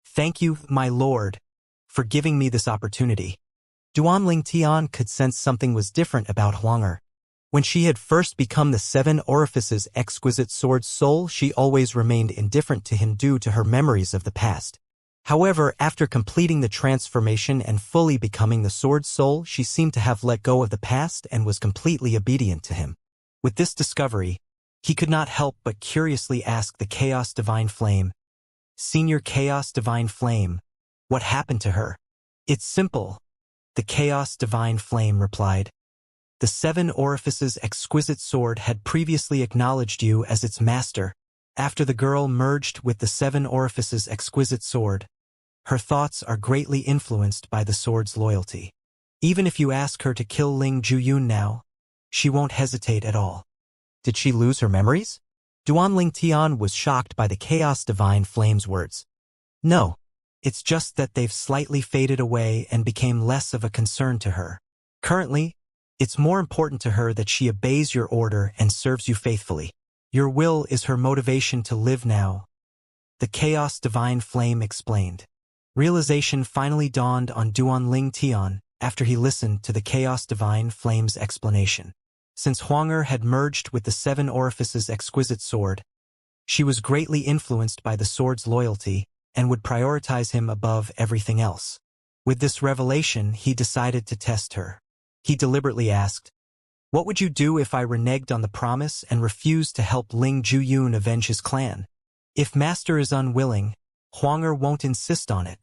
"Thank you, my lord, for giving me this opportunity." Duan Ling Tian could sense something was different about Huanger. When she had first become the 7 orifices exquisite sword soul, she always remained indifferent to him due to her memories of the past. However, after completing the transformation and fully becoming the sword soul, she seemed to have let go of the past and was completely obedient to him. With this discovery, he could not help but curiously ask the Chaos Divine Flame, "Senior Chaos Divine Flame, what happened to her?" "It's simple. The Chaos Divine Flame replied. The Seven Orifices exquisite sword had previously acknowledged you as its master. After the girl merged with the Seven Orifices exquisite sword, her thoughts are greatly influenced by the sword's loyalty. Even if you ask her to kill Ling Juyun now, she won't hesitate at all. Did she lose her memories? Duan Ling Tian was shocked by the Chaos Divine Flame's words. No, it's just that they've slightly faded away and became less of a concern to her. Currently, it's more important to her that she obeys your order and serves you faithfully. Your will is her motivation to live now, the Chaos Divine Flame explained. Realization finally dawned on Duan Ling Tian after he listened to the Chaos Divine Flame's explanation. Since Huanger had merged with the Seven Orifices exquisite sword, she was greatly influenced by the sword's loyalty and would prioritize him above everything else. With this revelation, he decided to test her. He deliberately asked, "What would you do if I reneged on the promise and refused to help Ling Juyun avenge his clan? If Master is unwilling, Huanger won't insist on it."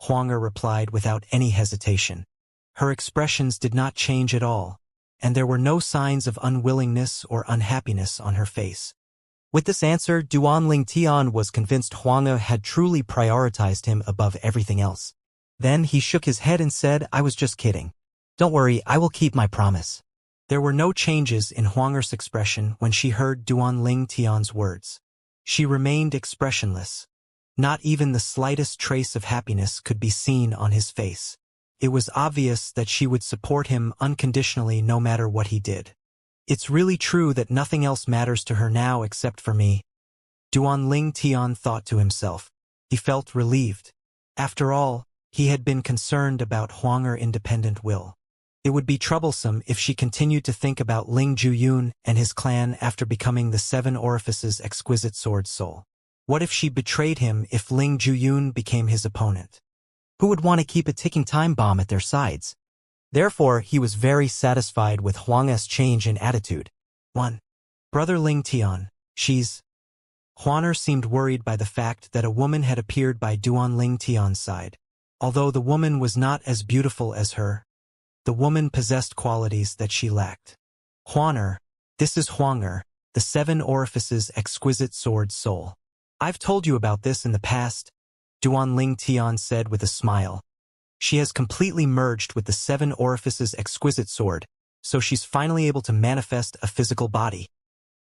Huanger replied without any hesitation. Her expressions did not change at all, and there were no signs of unwillingness or unhappiness on her face. With this answer, Duan Ling Tian was convinced Huanger had truly prioritized him above everything else. Then he shook his head and said, "I was just kidding. Don't worry, I will keep my promise." There were no changes in Huanger's expression when she heard Duan Ling Tian's words. She remained expressionless. Not even the slightest trace of happiness could be seen on his face. It was obvious that she would support him unconditionally no matter what he did. It's really true that nothing else matters to her now except for me, Duan Ling Tian thought to himself. He felt relieved. After all, he had been concerned about Huanger's independent will. It would be troublesome if she continued to think about Ling Juyun and his clan after becoming the Seven Orifices exquisite sword soul. What if she betrayed him if Ling Juyun became his opponent? Who would want to keep a ticking time bomb at their sides? Therefore, he was very satisfied with Huang's change in attitude. 1. Brother Ling Tian, she's... Huaner seemed worried by the fact that a woman had appeared by Duan Ling Tian's side. Although the woman was not as beautiful as her, the woman possessed qualities that she lacked. Huaner, this is Huanger, the Seven Orifices exquisite sword soul. I've told you about this in the past, Duan Ling Tian said with a smile. She has completely merged with the Seven Orifices exquisite sword, so she's finally able to manifest a physical body.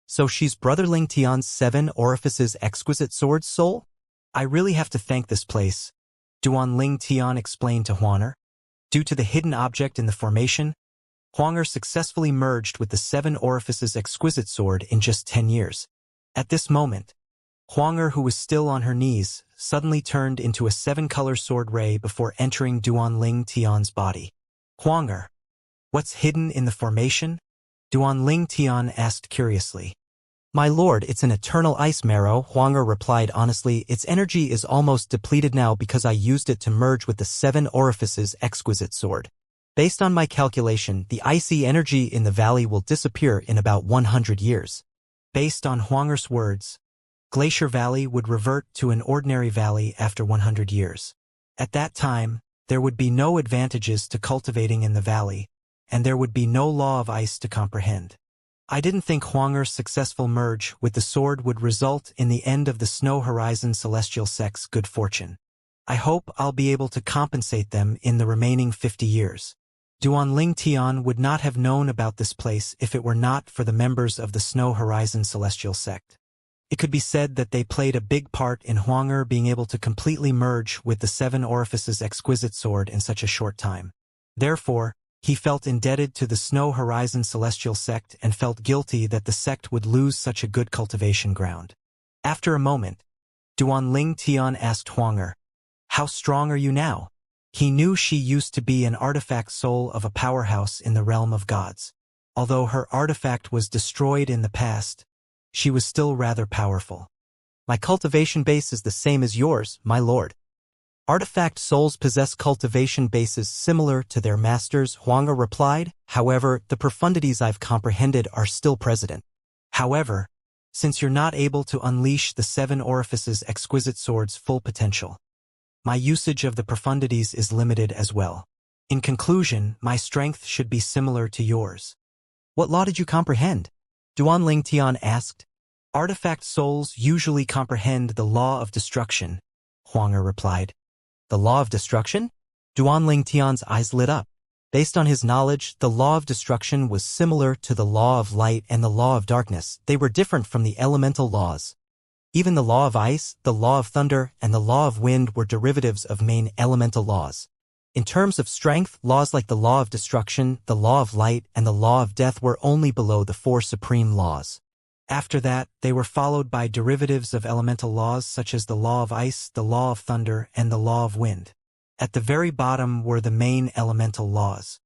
So she's Brother Ling Tian's Seven Orifices exquisite sword soul? I really have to thank this place, Duan Ling Tian explained to Huaner. Due to the hidden object in the formation, Huanger successfully merged with the Seven Orifices exquisite sword in just 10 years. At this moment, Huanger, who was still on her knees, suddenly turned into a seven-color sword ray before entering Duan Ling Tian's body. Huanger, what's hidden in the formation? Duan Ling Tian asked curiously. My lord, it's an eternal ice marrow, Huanger replied honestly. Its energy is almost depleted now because I used it to merge with the Seven Orifices exquisite sword. Based on my calculation, the icy energy in the valley will disappear in about 100 years. Based on Huanger's words, Glacier Valley would revert to an ordinary valley after 100 years. At that time, there would be no advantages to cultivating in the valley, and there would be no law of ice to comprehend. I didn't think Huanger's successful merge with the sword would result in the end of the Snow Horizon Celestial Sect's good fortune. I hope I'll be able to compensate them in the remaining 50 years. Duan Ling Tian would not have known about this place if it were not for the members of the Snow Horizon Celestial Sect. It could be said that they played a big part in Huanger being able to completely merge with the Seven Orifices exquisite sword in such a short time. Therefore, he felt indebted to the Snow Horizon Celestial Sect and felt guilty that the sect would lose such a good cultivation ground. After a moment, Duan Ling Tian asked Huanger, "How strong are you now?" He knew she used to be an artifact soul of a powerhouse in the realm of gods. Although her artifact was destroyed in the past, she was still rather powerful. My cultivation base is the same as yours, my lord. Artifact souls possess cultivation bases similar to their masters, Huanger replied. However, the profundities I've comprehended are still present. However, since you're not able to unleash the Seven Orifices exquisite sword's full potential, my usage of the profundities is limited as well. In conclusion, my strength should be similar to yours. What law did you comprehend? Duan Ling Tian asked. Artifact souls usually comprehend the law of destruction, Huang replied. The law of destruction? Duan Ling Tian's eyes lit up. Based on his knowledge, the law of destruction was similar to the law of light and the law of darkness. They were different from the elemental laws. Even the law of ice, the law of thunder, and the law of wind were derivatives of main elemental laws. In terms of strength, laws like the law of destruction, the law of light, and the law of death were only below the four supreme laws. After that, they were followed by derivatives of elemental laws such as the law of ice, the law of thunder, and the law of wind. At the very bottom were the main elemental laws.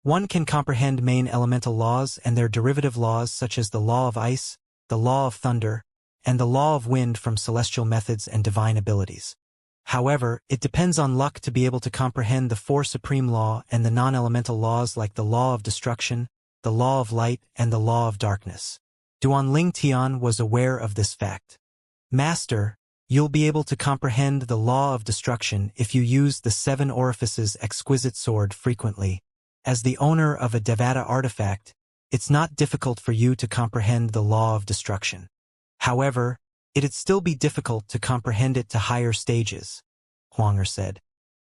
One can comprehend main elemental laws and their derivative laws such as the law of ice, the law of thunder, and the law of wind from celestial methods and divine abilities. However, it depends on luck to be able to comprehend the four supreme law and the non-elemental laws like the law of destruction, the law of light, and the law of darkness. Duan Ling Tian was aware of this fact. Master, you'll be able to comprehend the law of destruction if you use the seven orifices exquisite sword frequently. As the owner of a Devata artifact, it's not difficult for you to comprehend the law of destruction. However, it'd still be difficult to comprehend it to higher stages, Huang said.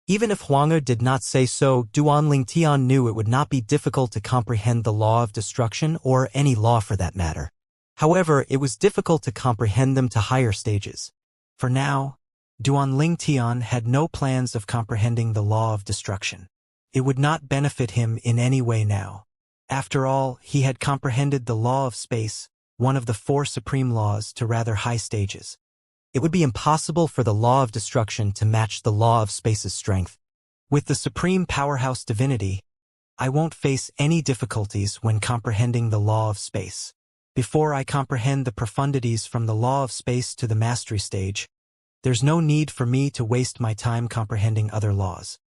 Even if Huang did not say so, Duan Ling Tian knew it would not be difficult to comprehend the law of destruction or any law for that matter. However, it was difficult to comprehend them to higher stages. For now, Duan Ling Tian had no plans of comprehending the law of destruction. It would not benefit him in any way now. After all, he had comprehended the law of space, one of the four supreme laws, to rather high stages. It would be impossible for the law of destruction to match the law of space's strength. With the supreme powerhouse divinity, I won't face any difficulties when comprehending the law of space. Before I comprehend the profundities from the law of space to the mastery stage, there's no need for me to waste my time comprehending other laws.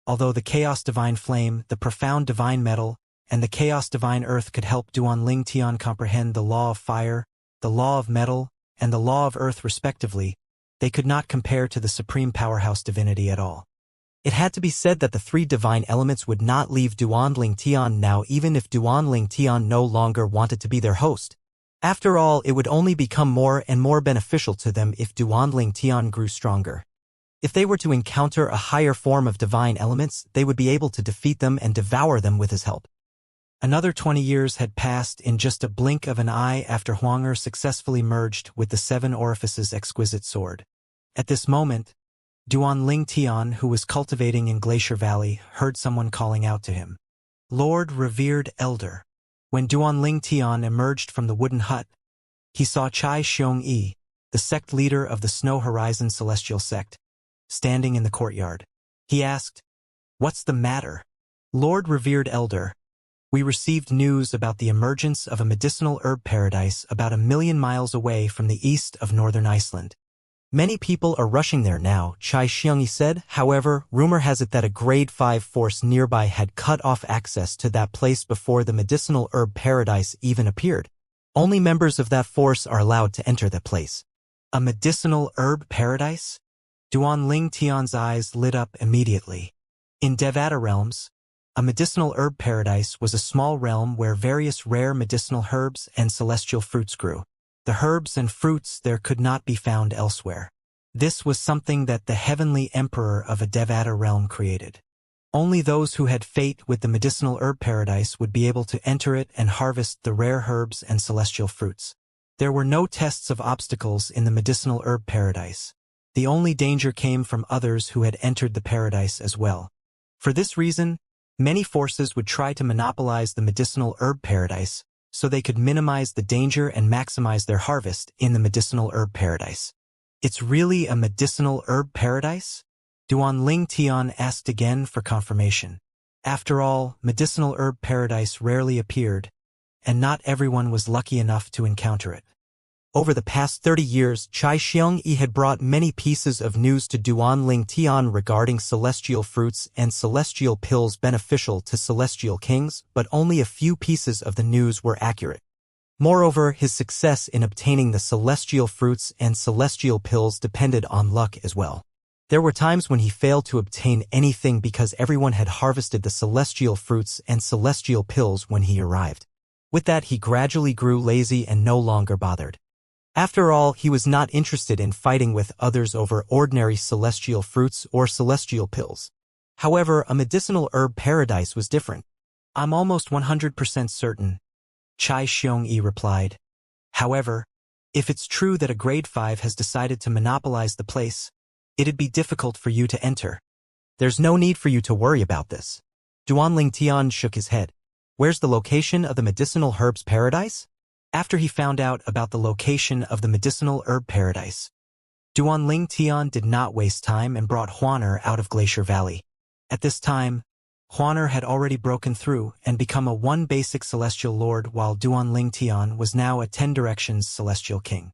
Although the chaos divine flame, the profound divine metal, and the chaos divine earth could help Duan Ling Tian comprehend the law of fire, the law of metal, and the law of earth respectively, they could not compare to the supreme powerhouse divinity at all. It had to be said that the three divine elements would not leave Duan Ling Tian now even if Duan Ling Tian no longer wanted to be their host. After all, it would only become more and more beneficial to them if Duan Ling Tian grew stronger. If they were to encounter a higher form of divine elements, they would be able to defeat them and devour them with his help. Another 20 years had passed in just a blink of an eye after Huang successfully merged with the seven orifices exquisite sword. At this moment, Duan Ling Tian, who was cultivating in Glacier Valley, heard someone calling out to him. Lord revered elder. When Duan Ling Tian emerged from the wooden hut, he saw Chai Xiong-yi, the sect leader of the Snow Horizon Celestial Sect, standing in the courtyard. He asked, "What's the matter?" Lord revered elder, we received news about the emergence of a medicinal herb paradise about 1,000,000 miles away from the east of northern Iceland. Many people are rushing there now, Chai Xiongyi said. However, rumor has it that a grade 5 force nearby had cut off access to that place before the medicinal herb paradise even appeared. Only members of that force are allowed to enter the place. A medicinal herb paradise? Duan Ling Tian's eyes lit up immediately. In Devata realms, a medicinal herb paradise was a small realm where various rare medicinal herbs and celestial fruits grew. The herbs and fruits there could not be found elsewhere. This was something that the heavenly emperor of a Devata realm created. Only those who had fate with the medicinal herb paradise would be able to enter it and harvest the rare herbs and celestial fruits. There were no tests of obstacles in the medicinal herb paradise. The only danger came from others who had entered the paradise as well. For this reason, many forces would try to monopolize the medicinal herb paradise, so they could minimize the danger and maximize their harvest in the medicinal herb paradise. It's really a medicinal herb paradise? Duan Ling Tian asked again for confirmation. After all, medicinal herb paradise rarely appeared, and not everyone was lucky enough to encounter it. Over the past 30 years, Chai Xiong-yi had brought many pieces of news to Duan Ling Tian regarding celestial fruits and celestial pills beneficial to celestial kings, but only a few pieces of the news were accurate. Moreover, his success in obtaining the celestial fruits and celestial pills depended on luck as well. There were times when he failed to obtain anything because everyone had harvested the celestial fruits and celestial pills when he arrived. With that, he gradually grew lazy and no longer bothered. After all, he was not interested in fighting with others over ordinary celestial fruits or celestial pills. However, a medicinal herb paradise was different. I'm almost 100% certain, Xianxia replied. However, if it's true that a grade 5 has decided to monopolize the place, it'd be difficult for you to enter. There's no need for you to worry about this. Duanling Tian shook his head. Where's the location of the medicinal herbs paradise? After he found out about the location of the medicinal herb paradise, Duanling Tian did not waste time and brought Huaner out of Glacier Valley. At this time, Huaner had already broken through and become a 1 basic celestial lord, while Duanling Tian was now a 10 directions celestial king.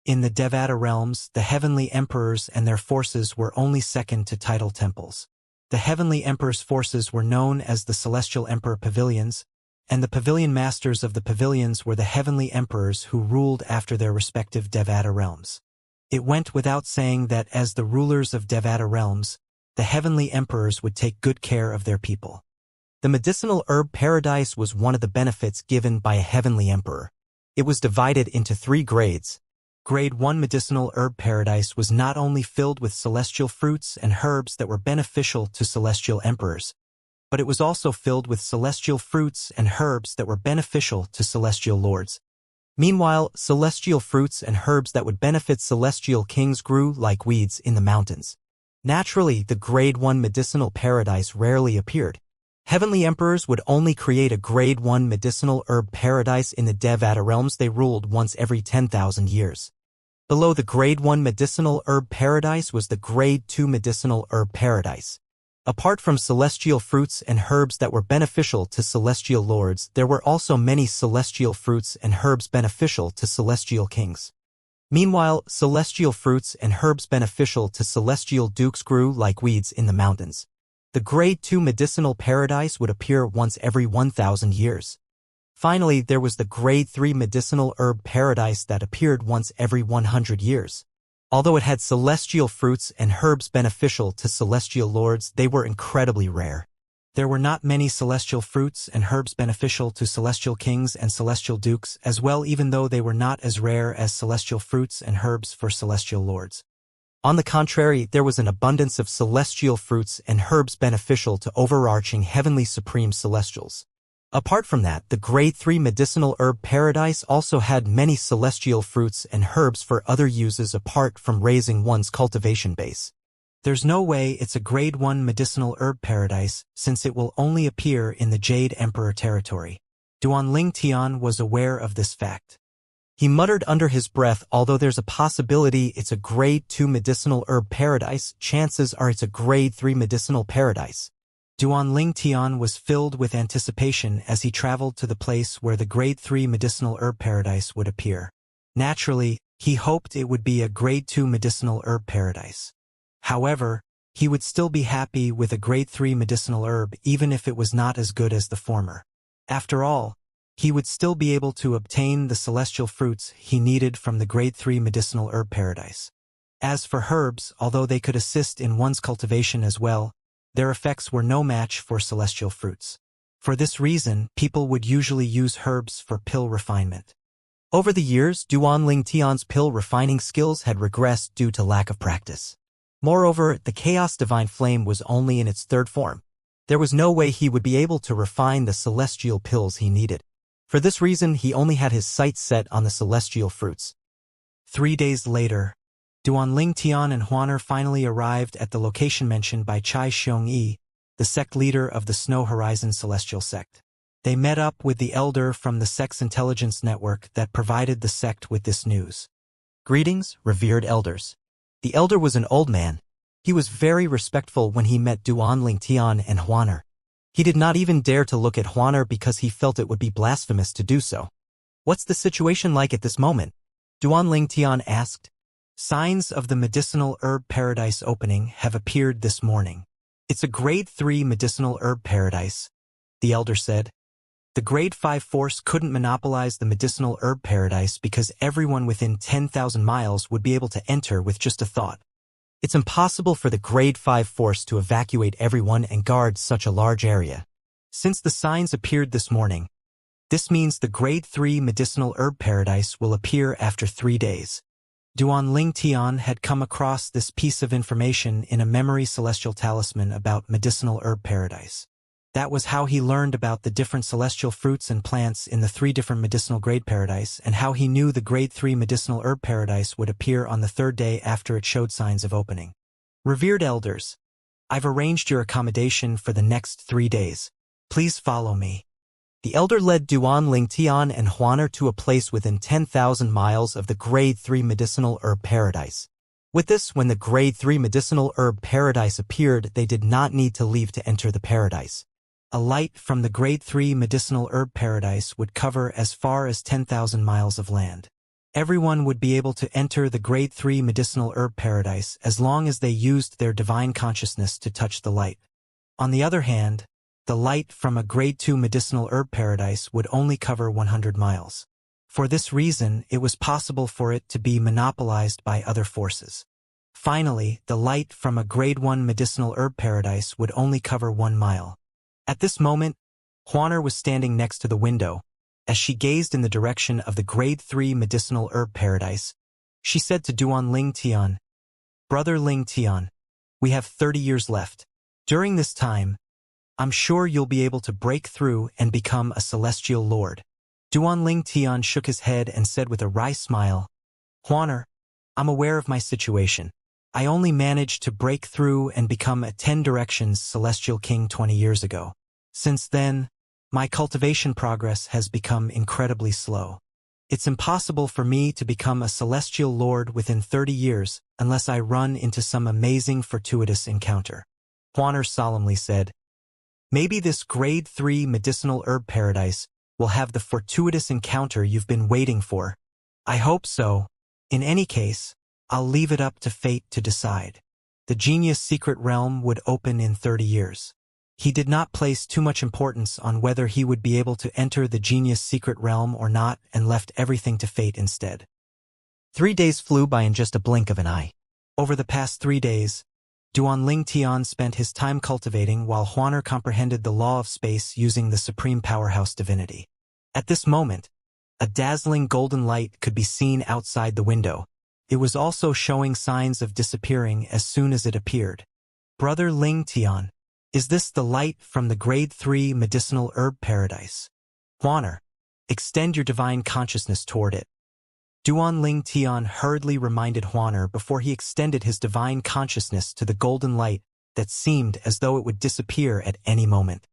In the Devata realms, the heavenly emperors and their forces were only second to title temples. The heavenly emperor's forces were known as the celestial emperor pavilions, and the pavilion masters of the pavilions were the heavenly emperors who ruled after their respective Devata realms. It went without saying that as the rulers of Devata realms, the heavenly emperors would take good care of their people. The medicinal herb paradise was one of the benefits given by a heavenly emperor. It was divided into 3 grades. Grade 1 medicinal herb paradise was not only filled with celestial fruits and herbs that were beneficial to celestial emperors, but it was also filled with celestial fruits and herbs that were beneficial to celestial lords. Meanwhile, celestial fruits and herbs that would benefit celestial kings grew like weeds in the mountains. Naturally, the Grade 1 medicinal paradise rarely appeared. Heavenly emperors would only create a Grade 1 medicinal herb paradise in the Devata realms they ruled once every 10,000 years. Below the Grade 1 medicinal herb paradise was the Grade 2 medicinal herb paradise. Apart from celestial fruits and herbs that were beneficial to celestial lords, there were also many celestial fruits and herbs beneficial to celestial kings. Meanwhile, celestial fruits and herbs beneficial to celestial dukes grew like weeds in the mountains. The Grade 2 medicinal paradise would appear once every 1,000 years. Finally, there was the Grade 3 medicinal herb paradise that appeared once every 100 years. Although it had celestial fruits and herbs beneficial to celestial lords, they were incredibly rare. There were not many celestial fruits and herbs beneficial to celestial kings and celestial dukes as well, even though they were not as rare as celestial fruits and herbs for celestial lords. On the contrary, there was an abundance of celestial fruits and herbs beneficial to overarching heavenly supreme celestials. Apart from that, the Grade 3 medicinal herb paradise also had many celestial fruits and herbs for other uses apart from raising one's cultivation base. There's no way it's a Grade 1 medicinal herb paradise, since it will only appear in the Jade Emperor territory. Duanling Tian was aware of this fact. He muttered under his breath, although there's a possibility it's a Grade 2 medicinal herb paradise, chances are it's a Grade 3 medicinal paradise. Duanling Tian was filled with anticipation as he traveled to the place where the Grade 3 medicinal herb paradise would appear. Naturally, he hoped it would be a Grade 2 medicinal herb paradise. However, he would still be happy with a Grade 3 medicinal herb even if it was not as good as the former. After all, he would still be able to obtain the celestial fruits he needed from the Grade 3 medicinal herb paradise. As for herbs, although they could assist in one's cultivation as well, their effects were no match for celestial fruits. For this reason, people would usually use herbs for pill refinement. Over the years, Duanling Tian's pill refining skills had regressed due to lack of practice. Moreover, the Chaos Divine Flame was only in its 3rd form. There was no way he would be able to refine the celestial pills he needed. For this reason, he only had his sights set on the celestial fruits. 3 days later, Duanling Tian and Huaner finally arrived at the location mentioned by Xianxia, the sect leader of the Snow Horizon Celestial Sect. They met up with the elder from the sect's intelligence network that provided the sect with this news. Greetings, revered elders. The elder was an old man. He was very respectful when he met Duanling Tian and Huaner. He did not even dare to look at Huaner because he felt it would be blasphemous to do so. What's the situation like at this moment? Duanling Tian asked. Signs of the medicinal herb paradise opening have appeared this morning. It's a Grade 3 medicinal herb paradise, the elder said. The Grade 5 force couldn't monopolize the medicinal herb paradise because everyone within 10,000 miles would be able to enter with just a thought. It's impossible for the Grade 5 force to evacuate everyone and guard such a large area. Since the signs appeared this morning, this means the Grade 3 medicinal herb paradise will appear after 3 days. Duan Ling Tian had come across this piece of information in a memory celestial talisman about medicinal herb paradise. That was how he learned about the different celestial fruits and plants in the 3 different medicinal grade paradise and how he knew the Grade 3 medicinal herb paradise would appear on the 3rd day after it showed signs of opening. Revered elders, I've arranged your accommodation for the next 3 days. Please follow me. The elder led Duan Ling Tian and Huaner to a place within 10,000 miles of the Grade 3 medicinal herb paradise. With this, when the Grade 3 medicinal herb paradise appeared, they did not need to leave to enter the paradise. A light from the Grade 3 medicinal herb paradise would cover as far as 10,000 miles of land. Everyone would be able to enter the Grade 3 medicinal herb paradise as long as they used their divine consciousness to touch the light. On the other hand, the light from a Grade 2 medicinal herb paradise would only cover 100 miles. For this reason, it was possible for it to be monopolized by other forces. Finally, the light from a Grade 1 medicinal herb paradise would only cover 1 mile. At this moment, Huaner was standing next to the window. As she gazed in the direction of the Grade 3 medicinal herb paradise, she said to Duan Ling Tian, "Brother Ling Tian, we have 30 years left. During this time, I'm sure you'll be able to break through and become a celestial lord." Duan Ling Tian shook his head and said with a wry smile, "Huaner, I'm aware of my situation. I only managed to break through and become a 10 Directions Celestial King 20 years ago. Since then, my cultivation progress has become incredibly slow. It's impossible for me to become a Celestial Lord within 30 years unless I run into some amazing fortuitous encounter." Huaner solemnly said, "Maybe this Grade 3 medicinal herb paradise will have the fortuitous encounter you've been waiting for. I hope so. In any case, I'll leave it up to fate to decide." The genius secret realm would open in 30 years. He did not place too much importance on whether he would be able to enter the genius secret realm or not and left everything to fate instead. 3 days flew by in just a blink of an eye. Over the past 3 days, Duan Ling Tian spent his time cultivating while Huaner comprehended the law of space using the supreme powerhouse divinity. At this moment, a dazzling golden light could be seen outside the window. It was also showing signs of disappearing as soon as it appeared. "Brother Ling Tian, is this the light from the Grade 3 medicinal herb paradise?" "Huaner, extend your divine consciousness toward it." Duan Ling Tian hurriedly reminded Huaner before he extended his divine consciousness to the golden light that seemed as though it would disappear at any moment.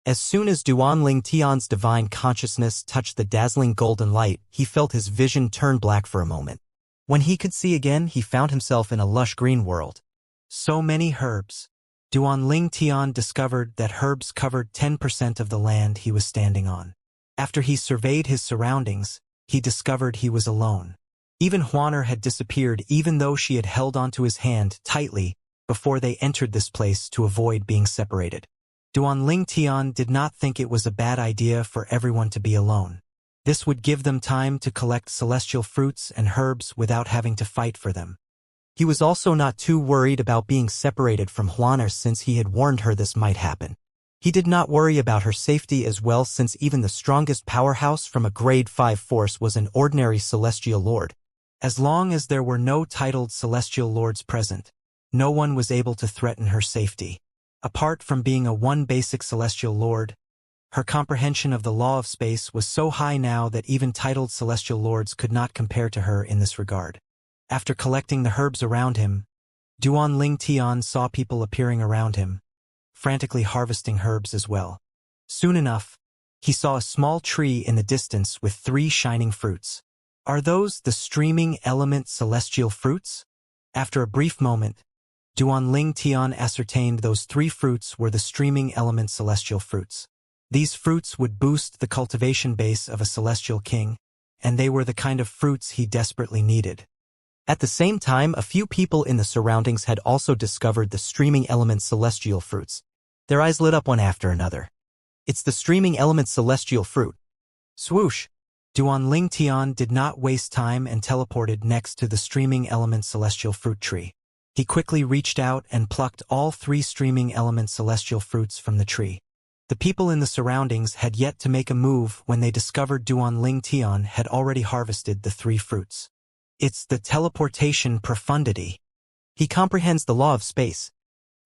As soon as Duan Ling Tian's divine consciousness touched the dazzling golden light, he felt his vision turn black for a moment. When he could see again, he found himself in a lush green world. So many herbs. Duan Ling Tian discovered that herbs covered 10% of the land he was standing on. After he surveyed his surroundings, he discovered he was alone. Even Huaner had disappeared even though she had held onto his hand tightly before they entered this place to avoid being separated. Duan Ling Tian did not think it was a bad idea for everyone to be alone. This would give them time to collect celestial fruits and herbs without having to fight for them. He was also not too worried about being separated from Huaner since he had warned her this might happen. He did not worry about her safety as well since even the strongest powerhouse from a Grade 5 force was an ordinary celestial lord. As long as there were no titled celestial lords present, no one was able to threaten her safety. Apart from being a one basic celestial lord, her comprehension of the law of space was so high now that even titled celestial lords could not compare to her in this regard. After collecting the herbs around him, Duan Ling Tian saw people appearing around him, frantically harvesting herbs as well. Soon enough, he saw a small tree in the distance with 3 shining fruits. Are those the streaming element celestial fruits? After a brief moment, Duan Ling Tian ascertained those 3 fruits were the streaming element celestial fruits. These fruits would boost the cultivation base of a celestial king, and they were the kind of fruits he desperately needed. At the same time, a few people in the surroundings had also discovered the streaming element celestial fruits. Their eyes lit up one after another. "It's the streaming element celestial fruit." Swoosh! Duan Ling Tian did not waste time and teleported next to the streaming element celestial fruit tree. He quickly reached out and plucked all 3 streaming element celestial fruits from the tree. The people in the surroundings had yet to make a move when they discovered Duanling Tian had already harvested the 3 fruits. It's the teleportation profundity. He comprehends the law of space.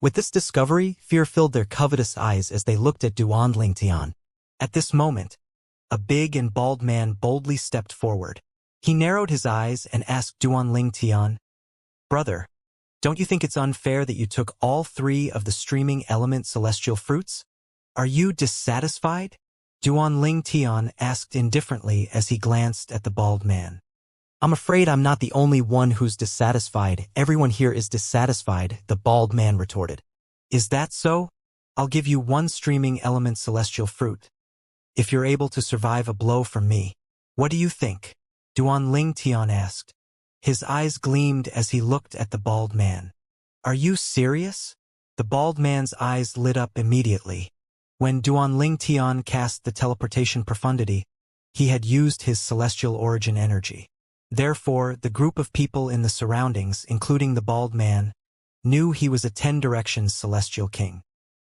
With this discovery, fear filled their covetous eyes as they looked at Duanling Tian. At this moment, a big and bald man boldly stepped forward. He narrowed his eyes and asked Duanling Tian, "Brother, don't you think it's unfair that you took all 3 of the streaming element celestial fruits? Are you dissatisfied?" Duanling Tian asked indifferently as he glanced at the bald man. "I'm afraid I'm not the only one who's dissatisfied. Everyone here is dissatisfied," the bald man retorted. "Is that so? I'll give you 1 streaming element celestial fruit, if you're able to survive a blow from me. What do you think?" Duanling Tian asked. His eyes gleamed as he looked at the bald man. "Are you serious?" The bald man's eyes lit up immediately. When Duanling Tian cast the teleportation profundity, he had used his celestial origin energy. Therefore, the group of people in the surroundings, including the bald man, knew he was a 10 Directions celestial king.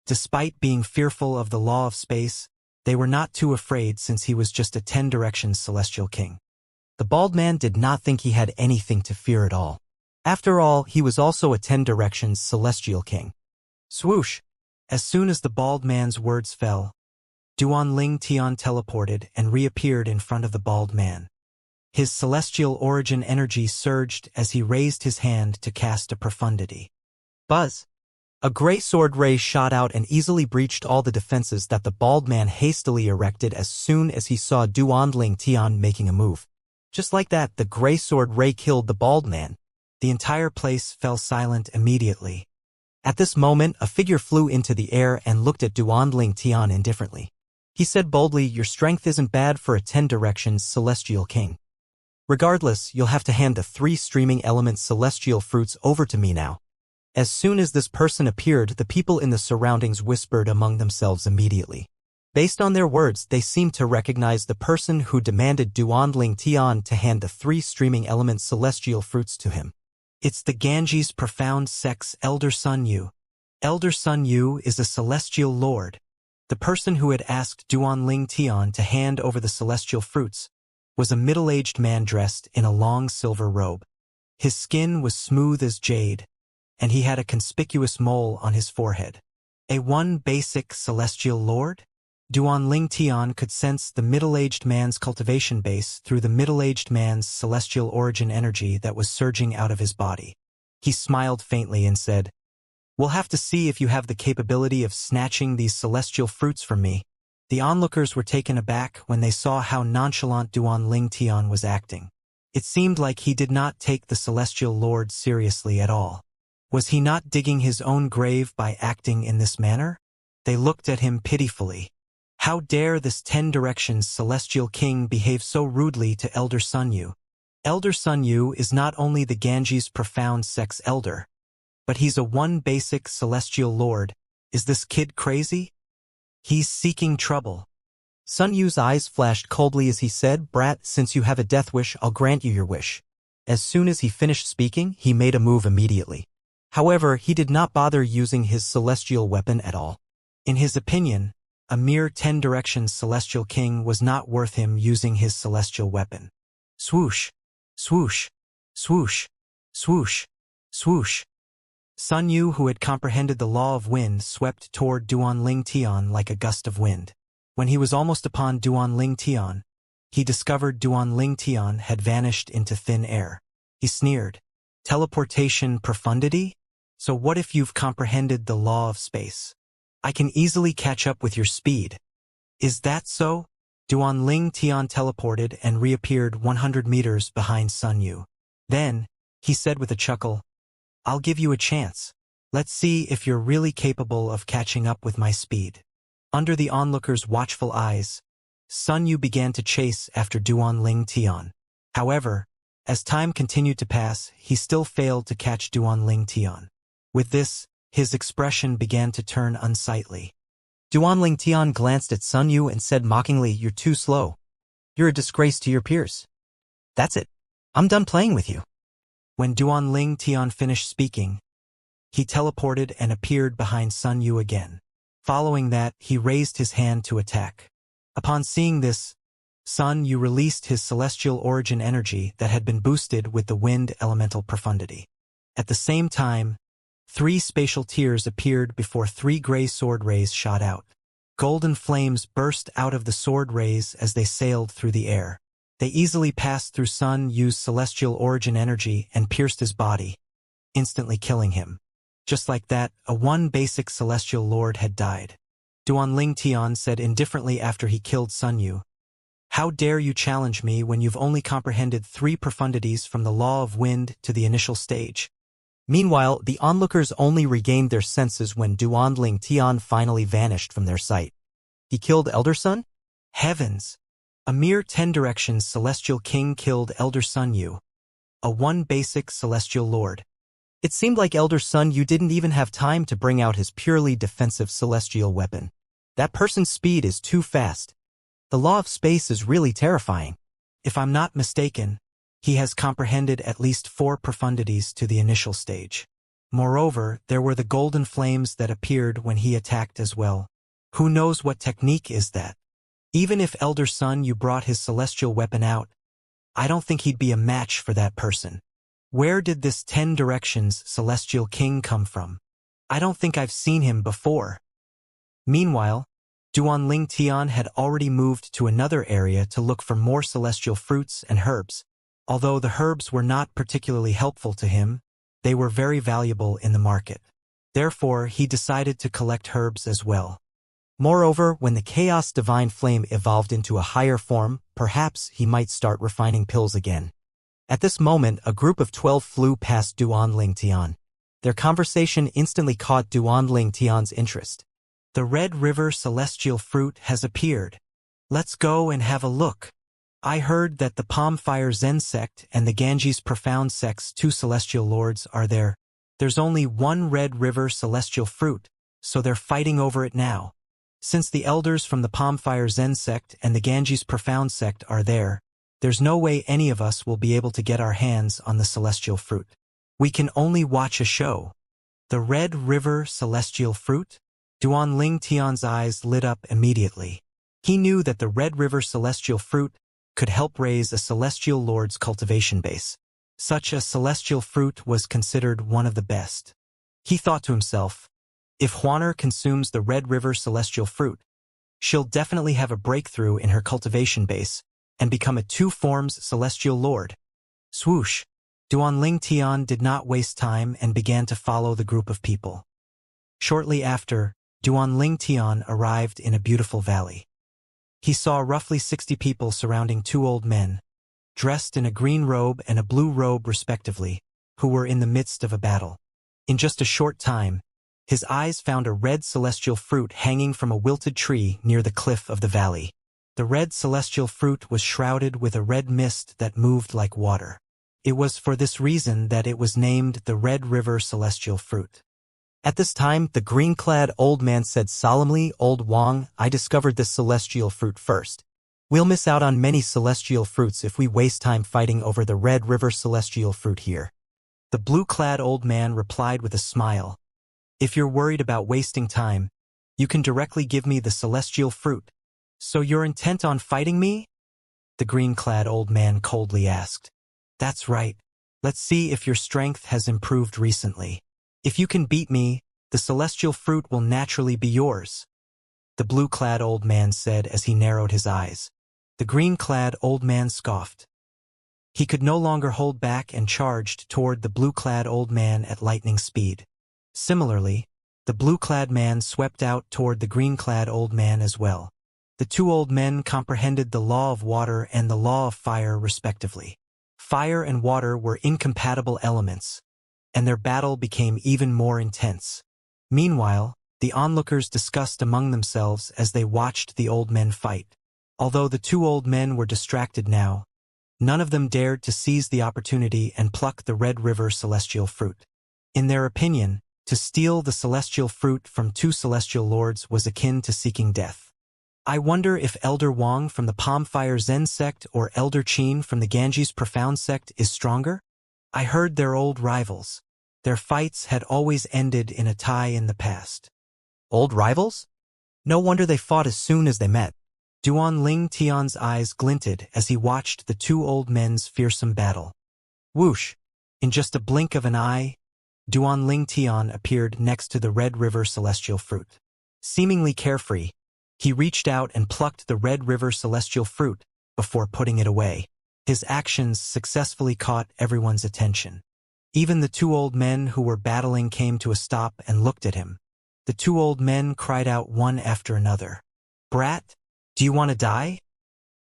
Despite being fearful of the law of space, they were not too afraid since he was just a 10 Directions celestial king. The bald man did not think he had anything to fear at all. After all, he was also a 10 Directions celestial king. Swoosh! As soon as the bald man's words fell, Duanling Tian teleported and reappeared in front of the bald man. His celestial origin energy surged as he raised his hand to cast a profundity. Buzz! A gray sword ray shot out and easily breached all the defenses that the bald man hastily erected as soon as he saw Duanling Tian making a move. Just like that, the gray sword ray killed the bald man. The entire place fell silent immediately. At this moment, a figure flew into the air and looked at Duanling Tian indifferently. He said boldly, "Your strength isn't bad for a 10 Directions celestial king. Regardless, you'll have to hand the 3 streaming element celestial fruits over to me now." As soon as this person appeared, the people in the surroundings whispered among themselves immediately. Based on their words, they seemed to recognize the person who demanded Duanling Tian to hand the 3 streaming element celestial fruits to him. It's the Ganges profound sex Elder Sun Yu. Elder Sun Yu is a celestial lord. The person who had asked Duanling Tian to hand over the celestial fruits was a middle-aged man dressed in a long silver robe. His skin was smooth as jade, and he had a conspicuous mole on his forehead. A 1 basic celestial lord? Duanling Tian could sense the middle-aged man's cultivation base through the middle-aged man's celestial origin energy that was surging out of his body. He smiled faintly and said, "We'll have to see if you have the capability of snatching these celestial fruits from me." The onlookers were taken aback when they saw how nonchalant Duanling Tian was acting. It seemed like he did not take the celestial lord seriously at all. Was he not digging his own grave by acting in this manner? They looked at him pitifully. How dare this 10 Directions celestial king behave so rudely to Elder Sun Yu? Elder Sun Yu is not only the Ganges profound sex elder, but he's a 1 basic celestial lord. Is this kid crazy? He's seeking trouble. Sun Yu's eyes flashed coldly as he said, "Brat, since you have a death wish, I'll grant you your wish." As soon as he finished speaking, he made a move immediately. However, he did not bother using his celestial weapon at all. In his opinion, a mere 10 Directions celestial king was not worth him using his celestial weapon. Swoosh, swoosh, swoosh, swoosh, swoosh. Sun Yu, who had comprehended the law of wind, swept toward Duanling Tian like a gust of wind. When he was almost upon Duanling Tian, he discovered Duanling Tian had vanished into thin air. He sneered. "Teleportation profundity? So what if you've comprehended the law of space? I can easily catch up with your speed." "Is that so?" Duanling Tian teleported and reappeared 100 meters behind Sun Yu. Then, he said with a chuckle, "I'll give you a chance. Let's see if you're really capable of catching up with my speed." Under the onlookers' watchful eyes, Sun Yu began to chase after Duanling Tian. However, as time continued to pass, he still failed to catch Duanling Tian. With this, his expression began to turn unsightly. Duanling Tian glanced at Sun Yu and said mockingly, "You're too slow. You're a disgrace to your peers. That's it. I'm done playing with you." When Duanling Tian finished speaking, He teleported and appeared behind Sun Yu again. Following that, he raised his hand to attack. Upon seeing this, Sun Yu released his celestial origin energy that had been boosted with the wind elemental profundity. At the same time, 3 spatial tiers appeared before 3 gray sword rays shot out. Golden flames burst out of the sword rays as they sailed through the air. They easily passed through Sun Yu's celestial origin energy and pierced his body, instantly killing him. Just like that, one basic celestial lord had died. Duanling Tian said indifferently after he killed Sun Yu. How dare you challenge me when you've only comprehended 3 profundities from the law of wind to the initial stage? Meanwhile, the onlookers only regained their senses when Duanling Tian finally vanished from their sight. He killed Elder Sun? Heavens! A mere 10 directions celestial king killed Elder Sun Yu, a 1 basic celestial lord. It seemed like Elder Sun Yu didn't even have time to bring out his purely defensive celestial weapon. That person's speed is too fast. The law of space is really terrifying. If I'm not mistaken, he has comprehended at least 4 profundities to the initial stage. Moreover, there were the golden flames that appeared when he attacked as well. Who knows what technique is that? Even if Elder Sun Yu brought his celestial weapon out, I don't think he'd be a match for that person. Where did this 10 directions celestial king come from? I don't think I've seen him before. Meanwhile, Duanling Tian had already moved to another area to look for more celestial fruits and herbs. Although the herbs were not particularly helpful to him, they were very valuable in the market. Therefore, he decided to collect herbs as well. Moreover, when the Chaos Divine Flame evolved into a higher form, perhaps he might start refining pills again. At this moment, a group of 12 flew past Duanling Tian. Their conversation instantly caught Duanling Tian's interest. The Red River Celestial Fruit has appeared. Let's go and have a look. I heard that the Palm Fire Zen sect and the Ganges Profound sect's 2 celestial lords are there. There's only 1 Red River Celestial Fruit, so they're fighting over it now. Since the elders from the Palm Fire Zen sect and the Ganges Profound sect are there, there's no way any of us will be able to get our hands on the celestial fruit. We can only watch a show. The Red River Celestial Fruit? Duanling Tian's eyes lit up immediately. He knew that the Red River Celestial Fruit could help raise a celestial lord's cultivation base. Such a celestial fruit was considered one of the best. He thought to himself, if Huaner consumes the Red River Celestial Fruit, she'll definitely have a breakthrough in her cultivation base and become a 2 forms celestial lord. Swoosh! Duanling Tian did not waste time and began to follow the group of people. Shortly after, Duanling Tian arrived in a beautiful valley. He saw roughly 60 people surrounding 2 old men, dressed in a green robe and a blue robe respectively, who were in the midst of a battle. In just a short time, his eyes found a red celestial fruit hanging from a wilted tree near the cliff of the valley. The red celestial fruit was shrouded with a red mist that moved like water. It was for this reason that it was named the Red River Celestial Fruit. At this time, the green-clad old man said solemnly, "Old Wang, I discovered this celestial fruit first. We'll miss out on many celestial fruits if we waste time fighting over the Red River Celestial Fruit here." The blue-clad old man replied with a smile. If you're worried about wasting time, you can directly give me the celestial fruit. So you're intent on fighting me? The green-clad old man coldly asked. That's right. Let's see if your strength has improved recently. If you can beat me, the celestial fruit will naturally be yours. The blue-clad old man said as he narrowed his eyes. The green-clad old man scoffed. He could no longer hold back and charged toward the blue-clad old man at lightning speed. Similarly, the blue-clad man swept out toward the green-clad old man as well. The 2 old men comprehended the law of water and the law of fire respectively. Fire and water were incompatible elements, and their battle became even more intense. Meanwhile, the onlookers discussed among themselves as they watched the old men fight. Although the 2 old men were distracted now, none of them dared to seize the opportunity and pluck the Red River Celestial Fruit. In their opinion, to steal the celestial fruit from 2 celestial lords was akin to seeking death. I wonder if Elder Wang from the Palm Fire Zen sect or Elder Qin from the Ganges Profound sect is stronger? I heard they're old rivals. Their fights had always ended in a tie in the past. Old rivals? No wonder they fought as soon as they met. Duan Ling Tian's eyes glinted as he watched the two old men's fearsome battle. Whoosh! In just a blink of an eye, Duan Ling Tian appeared next to the Red River celestial fruit. Seemingly carefree, he reached out and plucked the Red River celestial fruit before putting it away. His actions successfully caught everyone's attention. Even the two old men who were battling came to a stop and looked at him. The two old men cried out one after another. "Brat, do you want to die?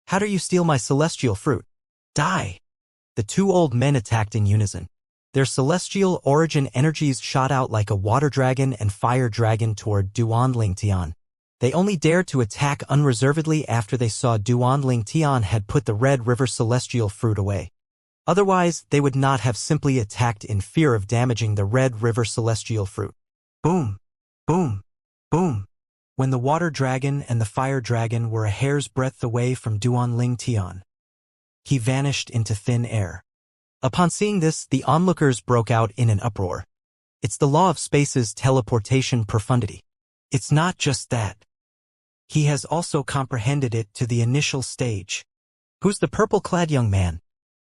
How dare you steal my celestial fruit? Die!" The two old men attacked in unison. Their celestial origin energies shot out like a water dragon and fire dragon toward Duan Ling Tian. They only dared to attack unreservedly after they saw Duan Ling Tian had put the Red River celestial fruit away. Otherwise, they would not have simply attacked in fear of damaging the Red River celestial fruit. Boom! Boom! Boom! When the water dragon and the fire dragon were a hair's breadth away from Duan Ling Tian, he vanished into thin air. Upon seeing this, the onlookers broke out in an uproar. It's the law of space's teleportation profundity. It's not just that. He has also comprehended it to the initial stage. Who's the purple-clad young man?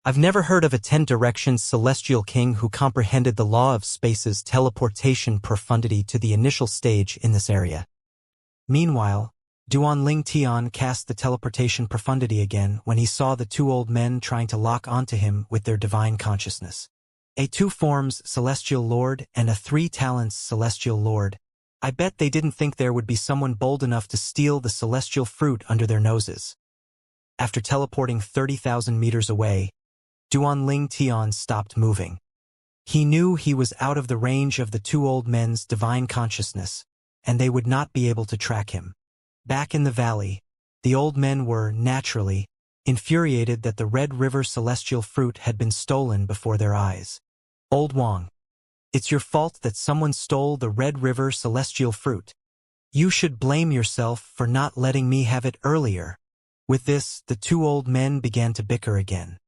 I've never heard of a 10 Directions celestial king who comprehended the law of space's teleportation profundity to the initial stage in this area. Meanwhile, Duan Ling Tian cast the teleportation profundity again when he saw the two old men trying to lock onto him with their divine consciousness. A 2 forms celestial lord and a 3 talents celestial lord. I bet they didn't think there would be someone bold enough to steal the celestial fruit under their noses. After teleporting 30,000 meters away, Duan Ling Tian stopped moving. He knew he was out of the range of the two old men's divine consciousness, and they would not be able to track him. Back in the valley, the old men were, naturally, infuriated that the Red River celestial fruit had been stolen before their eyes. "Old Wang, it's your fault that someone stole the Red River celestial fruit. You should blame yourself for not letting me have it earlier." With this, the two old men began to bicker again.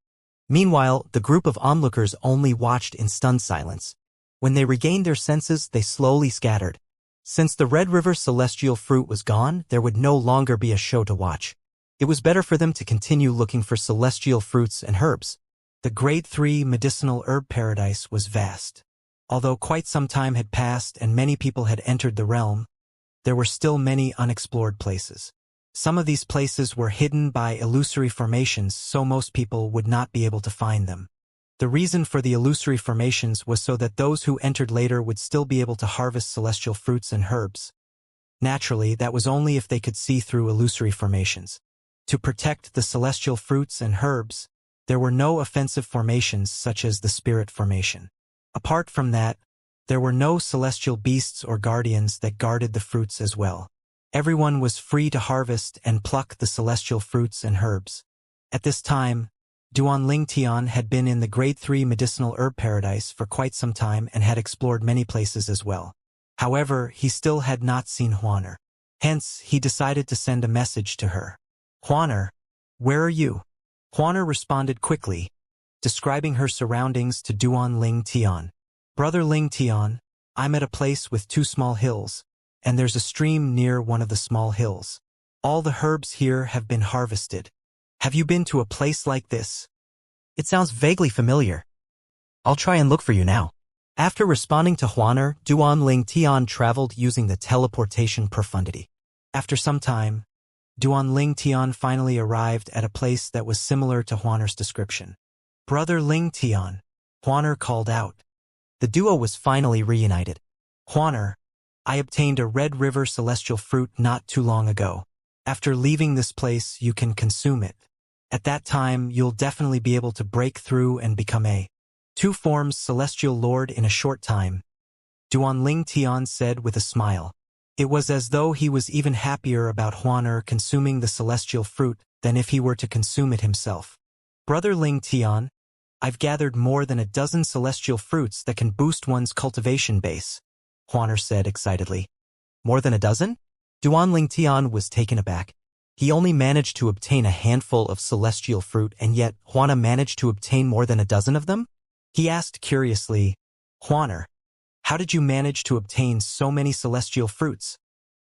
Meanwhile, the group of onlookers only watched in stunned silence. When they regained their senses, they slowly scattered. Since the Red River celestial fruit was gone, there would no longer be a show to watch. It was better for them to continue looking for celestial fruits and herbs. The Grade 3 medicinal herb paradise was vast. Although quite some time had passed and many people had entered the realm, there were still many unexplored places. Some of these places were hidden by illusory formations, so most people would not be able to find them. The reason for the illusory formations was so that those who entered later would still be able to harvest celestial fruits and herbs. Naturally, that was only if they could see through illusory formations. To protect the celestial fruits and herbs, there were no offensive formations such as the spirit formation. Apart from that, there were no celestial beasts or guardians that guarded the fruits as well. Everyone was free to harvest and pluck the celestial fruits and herbs. At this time, Duan Ling Tian had been in the Grade 3 medicinal herb paradise for quite some time and had explored many places as well. However, he still had not seen Huaner. Hence, he decided to send a message to her. "Huaner, where are you?" Huaner responded quickly, describing her surroundings to Duan Ling Tian. "Brother Ling Tian, I'm at a place with 2 small hills, and there's a stream near one of the small hills. All the herbs here have been harvested. Have you been to a place like this?" It sounds vaguely familiar. I'll try and look for you now. After responding to Huaner, Duan Ling Tian traveled using the teleportation profundity. After some time, Duan Ling Tian finally arrived at a place that was similar to Huaner's description. "Brother Ling Tian," Huaner called out. The duo was finally reunited. "Huaner, I obtained a Red River celestial fruit not too long ago. After leaving this place, you can consume it. At that time, you'll definitely be able to break through and become a 2 forms celestial lord in a short time," Duan Ling Tian said with a smile. It was as though he was even happier about Huaner consuming the celestial fruit than if he were to consume it himself. "Brother Ling Tian, I've gathered more than a dozen celestial fruits that can boost one's cultivation base," Huaner said excitedly. More than a dozen? Duan Ling Tian was taken aback. He only managed to obtain a handful of celestial fruit, and yet Huaner managed to obtain more than a dozen of them? He asked curiously, Huaner, how did you manage to obtain so many celestial fruits?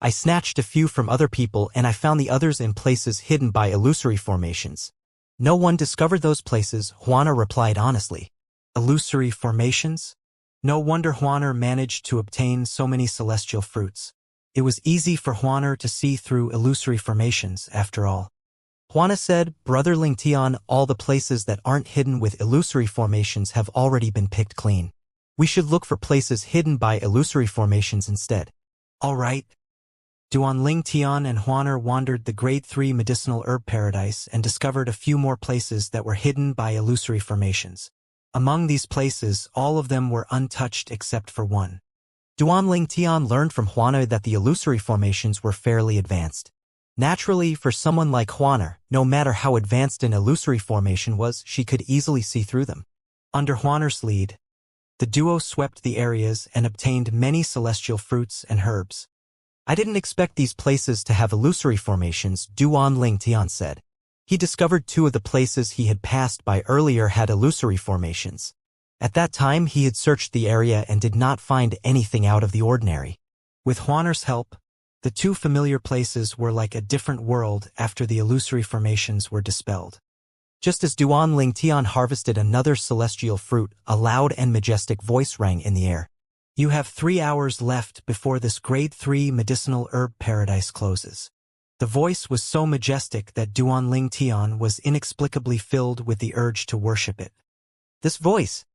I snatched a few from other people and I found the others in places hidden by illusory formations. No one discovered those places, Huaner replied honestly. Illusory formations? No wonder Huaner managed to obtain so many celestial fruits. It was easy for Huaner to see through illusory formations, after all. Huana said, Brother Lingtian, all the places that aren't hidden with illusory formations have already been picked clean. We should look for places hidden by illusory formations instead. All right. Duan Lingtian and Huaner wandered the Grade 3 medicinal herb paradise and discovered a few more places that were hidden by illusory formations. Among these places, all of them were untouched except for one. Duan Lingtian learned from Huana that the illusory formations were fairly advanced. Naturally, for someone like Huaner, no matter how advanced an illusory formation was, she could easily see through them. Under Huaner's lead, the duo swept the areas and obtained many celestial fruits and herbs. I didn't expect these places to have illusory formations, Duan Lingtian said. He discovered 2 of the places he had passed by earlier had illusory formations. At that time, he had searched the area and did not find anything out of the ordinary. With Huaner's help, the 2 familiar places were like a different world after the illusory formations were dispelled. Just as Duan Lingtian harvested another celestial fruit, a loud and majestic voice rang in the air. You have 3 hours left before this Grade 3 medicinal herb paradise closes. The voice was so majestic that Duan Lingtian was inexplicably filled with the urge to worship it. This voice,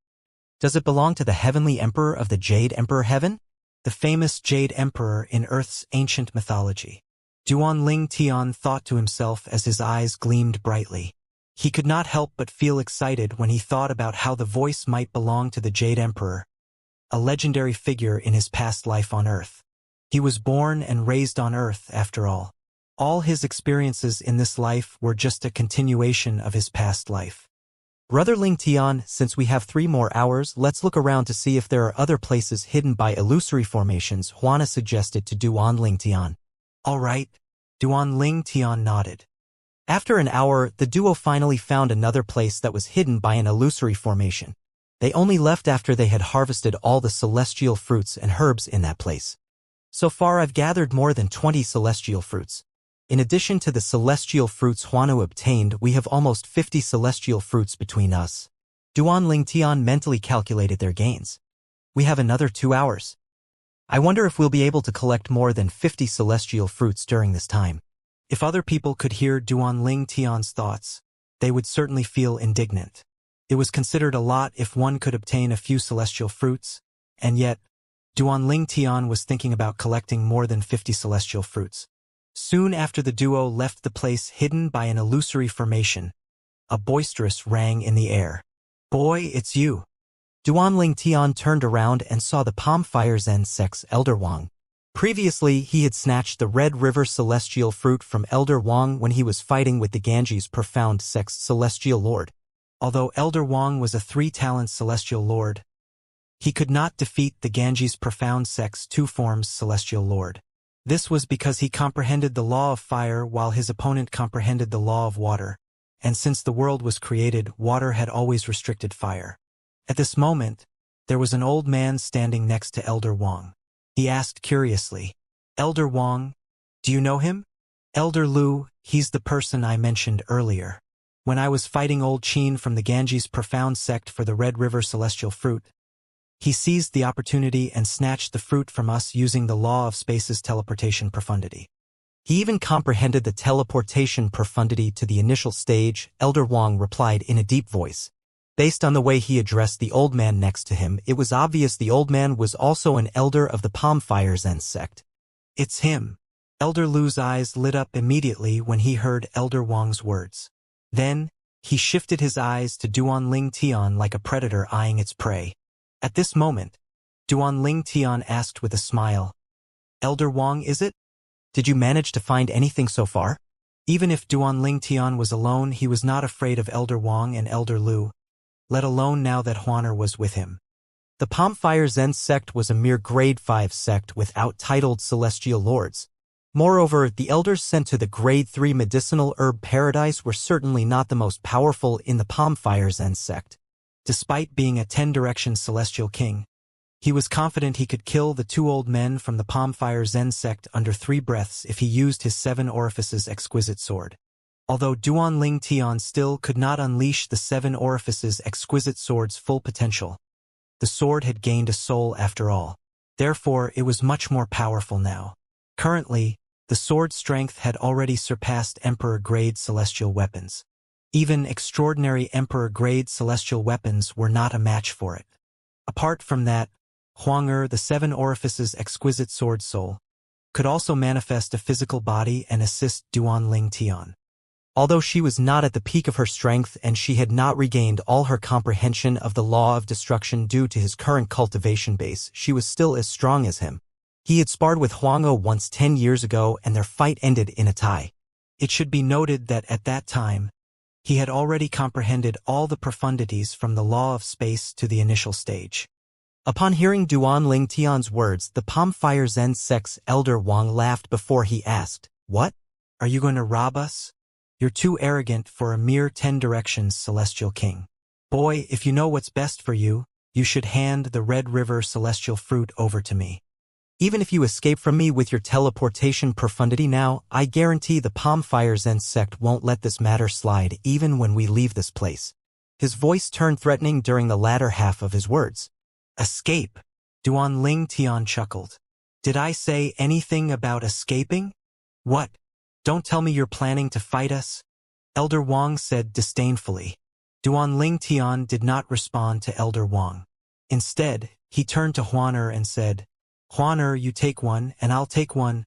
does it belong to the heavenly emperor of the Jade Emperor Heaven? The famous Jade Emperor in Earth's ancient mythology. Duan Lingtian thought to himself as his eyes gleamed brightly. He could not help but feel excited when he thought about how the voice might belong to the Jade Emperor, a legendary figure in his past life on Earth. He was born and raised on Earth, after all. All his experiences in this life were just a continuation of his past life. Brother Lingtian, since we have 3 more hours, let's look around to see if there are other places hidden by illusory formations, Huana suggested to Duan Lingtian. All right. Duan Lingtian nodded. After an hour, the duo finally found another place that was hidden by an illusory formation. They only left after they had harvested all the celestial fruits and herbs in that place. So far I've gathered more than 20 celestial fruits. In addition to the celestial fruits Huanu obtained, we have almost 50 celestial fruits between us. Duan Lingtian mentally calculated their gains. We have another 2 hours. I wonder if we'll be able to collect more than 50 celestial fruits during this time. If other people could hear Duan Lingtian's thoughts, they would certainly feel indignant. It was considered a lot if one could obtain a few celestial fruits, and yet, Duan Lingtian was thinking about collecting more than 50 celestial fruits. Soon after the duo left the place hidden by an illusory formation, a boisterous rang in the air. Boy, it's you. Duan Lingtian turned around and saw the Palm Fire Zen Sect's Elder Wang. Previously, he had snatched the Red River Celestial Fruit from Elder Wang when he was fighting with the Ganges Profound Sect's Celestial Lord. Although Elder Wang was a 3-talent Celestial Lord, he could not defeat the Ganges Profound Sect's 2 forms Celestial Lord. This was because he comprehended the law of fire while his opponent comprehended the law of water, and since the world was created, water had always restricted fire. At this moment, there was an old man standing next to Elder Wang. He asked curiously, Elder Wang, do you know him? Elder Lu, he's the person I mentioned earlier. When I was fighting old Qin from the Ganges Profound Sect for the Red River Celestial Fruit, he seized the opportunity and snatched the fruit from us using the law of space's teleportation profundity. He even comprehended the teleportation profundity to the initial stage, Elder Wang replied in a deep voice. Based on the way he addressed the old man next to him, it was obvious the old man was also an elder of the Palm Fire Zen sect. It's him. Elder Lu's eyes lit up immediately when he heard Elder Wang's words. Then, he shifted his eyes to Duan Lingtian like a predator eyeing its prey. At this moment, Duan Lingtian asked with a smile, Elder Wang, is it? Did you manage to find anything so far? Even if Duan Lingtian was alone, he was not afraid of Elder Wang and Elder Lu, let alone now that Huaner was with him. The Palm Fire Zen sect was a mere grade 5 sect without titled celestial lords. Moreover, the elders sent to the grade 3 medicinal herb paradise were certainly not the most powerful in the Palm Fire Zen sect. Despite being a 10-direction celestial king, He was confident he could kill the two old men from the Palm Fire Zen sect under 3 breaths if he used his 7 orifices exquisite sword. Although Duanling Tian still could not unleash the 7 orifices exquisite sword's full potential, the sword had gained a soul after all. Therefore, it was much more powerful now. Currently, the sword's strength had already surpassed Emperor-grade celestial weapons. Even extraordinary Emperor-grade celestial weapons were not a match for it. Apart from that, Huang'er, the 7 orifices exquisite sword soul, could also manifest a physical body and assist Duanling Tian. Although she was not at the peak of her strength and she had not regained all her comprehension of the law of destruction due to his current cultivation base, she was still as strong as him. He had sparred with Huang'o once 10 years ago and their fight ended in a tie. It should be noted that at that time, he had already comprehended all the profundities from the law of space to the initial stage. Upon hearing Duanling Tian's words, the Palm Fire Zen sect's elder Wang laughed before he asked, "What? Are you going to rob us? You're too arrogant for a mere 10 directions, Celestial King. Boy, if you know what's best for you, you should hand the Red River Celestial Fruit over to me. Even if you escape from me with your teleportation profundity now, I guarantee the Palm Fire Zen sect won't let this matter slide even when we leave this place." His voice turned threatening during the latter half of his words. "Escape?" Duanling Tian chuckled. "Did I say anything about escaping? What? Don't tell me you're planning to fight us?" Elder Wang said disdainfully. Duanling Tian did not respond to Elder Wang. Instead, he turned to Huaner and said, "Huaner, you take one and I'll take one.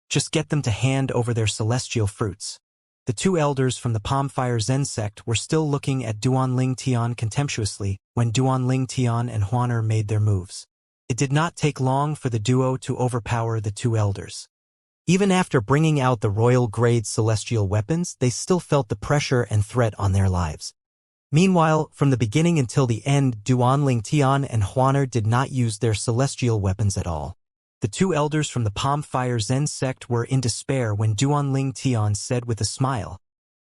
Just get them to hand over their celestial fruits." The 2 elders from the Palm Fire Zen sect were still looking at Duanling Tian contemptuously when Duanling Tian and Huaner made their moves. It did not take long for the duo to overpower the 2 elders. Even after bringing out the royal-grade celestial weapons, they still felt the pressure and threat on their lives. Meanwhile, from the beginning until the end, Duanling Tian and Huaner did not use their celestial weapons at all. The 2 elders from the Palm Fire Zen sect were in despair when Duanling Tian said with a smile,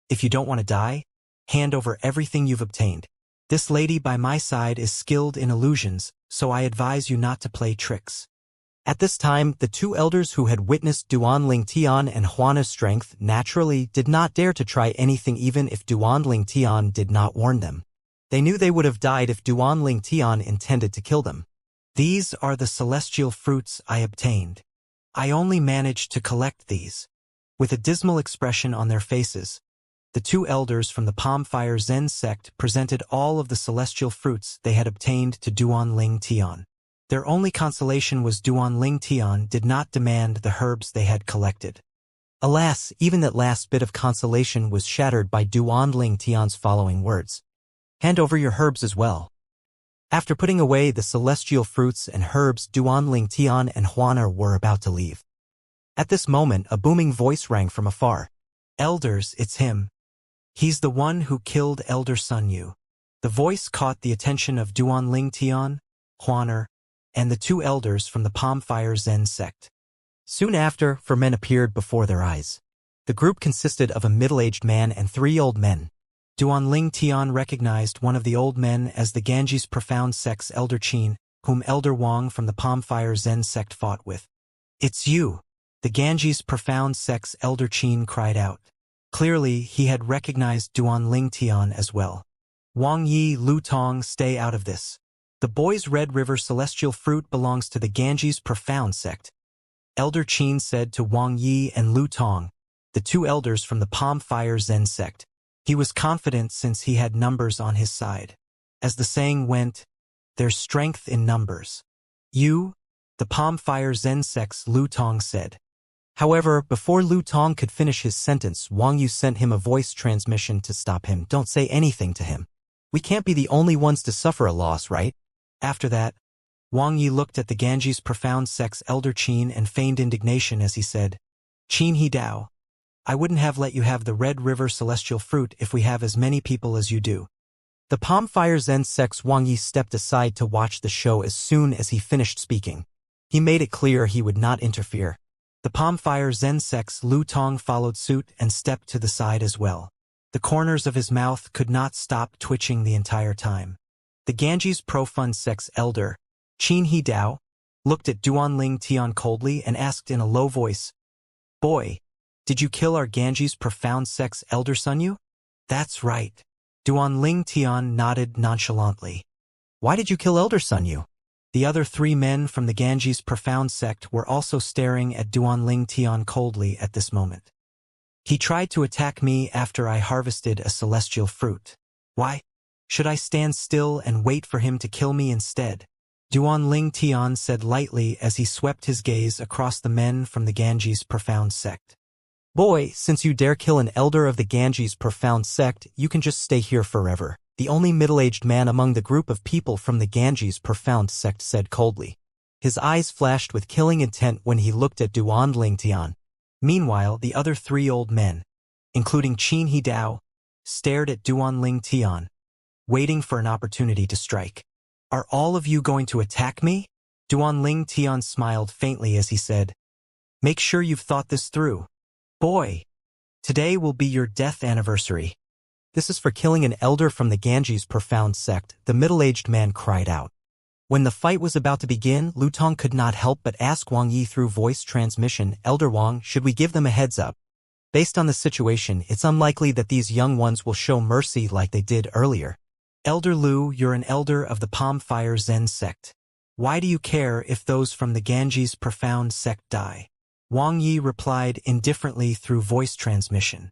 "If you don't want to die, hand over everything you've obtained. This lady by my side is skilled in illusions, so I advise you not to play tricks." At this time, the 2 elders who had witnessed Duanling Tian and Huana's strength naturally did not dare to try anything even if Duanling Tian did not warn them. They knew they would have died if Duanling Tian intended to kill them. "These are the celestial fruits I obtained. I only managed to collect these." With a dismal expression on their faces, the 2 elders from the Palm Fire Zen sect presented all of the celestial fruits they had obtained to Duanling Tian. Their only consolation was Duanling Tian did not demand the herbs they had collected. Alas, even that last bit of consolation was shattered by Duanling Tian's following words. "Hand over your herbs as well." After putting away the celestial fruits and herbs, Duanling Tian and Huaner were about to leave. At this moment, a booming voice rang from afar. "Elders, it's him. He's the one who killed Elder Sun Yu." The voice caught the attention of Duanling Tian, Huaner, and the 2 elders from the Palm Fire Zen sect. Soon after, 4 men appeared before their eyes. The group consisted of a middle-aged man and 3 old men. Duanling Tian recognized one of the old men as the Ganges Profound sect's Elder Qin, whom Elder Wang from the Palm Fire Zen sect fought with. "It's you!" the Ganges Profound sect's Elder Qin cried out. Clearly, he had recognized Duanling Tian as well. "Wang Yi, Lu Tong, stay out of this. The boy's Red River celestial fruit belongs to the Ganges Profound sect," Elder Qin said to Wang Yi and Lu Tong, the 2 elders from the Palm Fire Zen sect. He was confident since he had numbers on his side. As the saying went, "There's strength in numbers." "You?" the Palm Fire Zen sect's Lu Tong said. However, before Lu Tong could finish his sentence, Wang Yu sent him a voice transmission to stop him. "Don't say anything to him. We can't be the only ones to suffer a loss, right?" After that, Wang Yi looked at the Ganges Profound sect's Elder Qin and feigned indignation as he said, "Qin He Dao, I wouldn't have let you have the Red River celestial fruit if we have as many people as you do." The Palm Fire Zen sect's Wang Yi stepped aside to watch the show as soon as he finished speaking. He made it clear he would not interfere. The Palm Fire Zen sect's Lu Tong followed suit and stepped to the side as well. The corners of his mouth could not stop twitching the entire time. The Ganges Profound sect's elder, Qin He Dao looked at Duanling Tian coldly and asked in a low voice, "Boy, did you kill our Ganges profound sex elder Sunyu?" "That's right." Duanling Tian nodded nonchalantly. "Why did you kill Elder Sunyu?" The other 3 men from the Ganges profound sect were also staring at Duanling Tian coldly at this moment. "He tried to attack me after I harvested a celestial fruit. Why? Should I stand still and wait for him to kill me instead?" Duanling Tian said lightly as he swept his gaze across the men from the Ganges profound sect. "Boy, since you dare kill an elder of the Ganges profound sect, you can just stay here forever," the only middle-aged man among the group of people from the Ganges profound sect said coldly. His eyes flashed with killing intent when he looked at Duanling Tian. Meanwhile, the other 3 old men, including Qin He Dao, stared at Duanling Tian, waiting for an opportunity to strike. "Are all of you going to attack me?" Duanling Tian smiled faintly as he said, "Make sure you've thought this through. Boy, today will be your death anniversary." "This is for killing an elder from the Ganges profound sect," the middle-aged man cried out. When the fight was about to begin, Lu Tong could not help but ask Wang Yi through voice transmission, "Elder Wang, should we give them a heads up? Based on the situation, it's unlikely that these young ones will show mercy like they did earlier." "Elder Lu, you're an elder of the Palm Fire Zen sect. Why do you care if those from the Ganges profound sect die?" Wang Yi replied indifferently through voice transmission.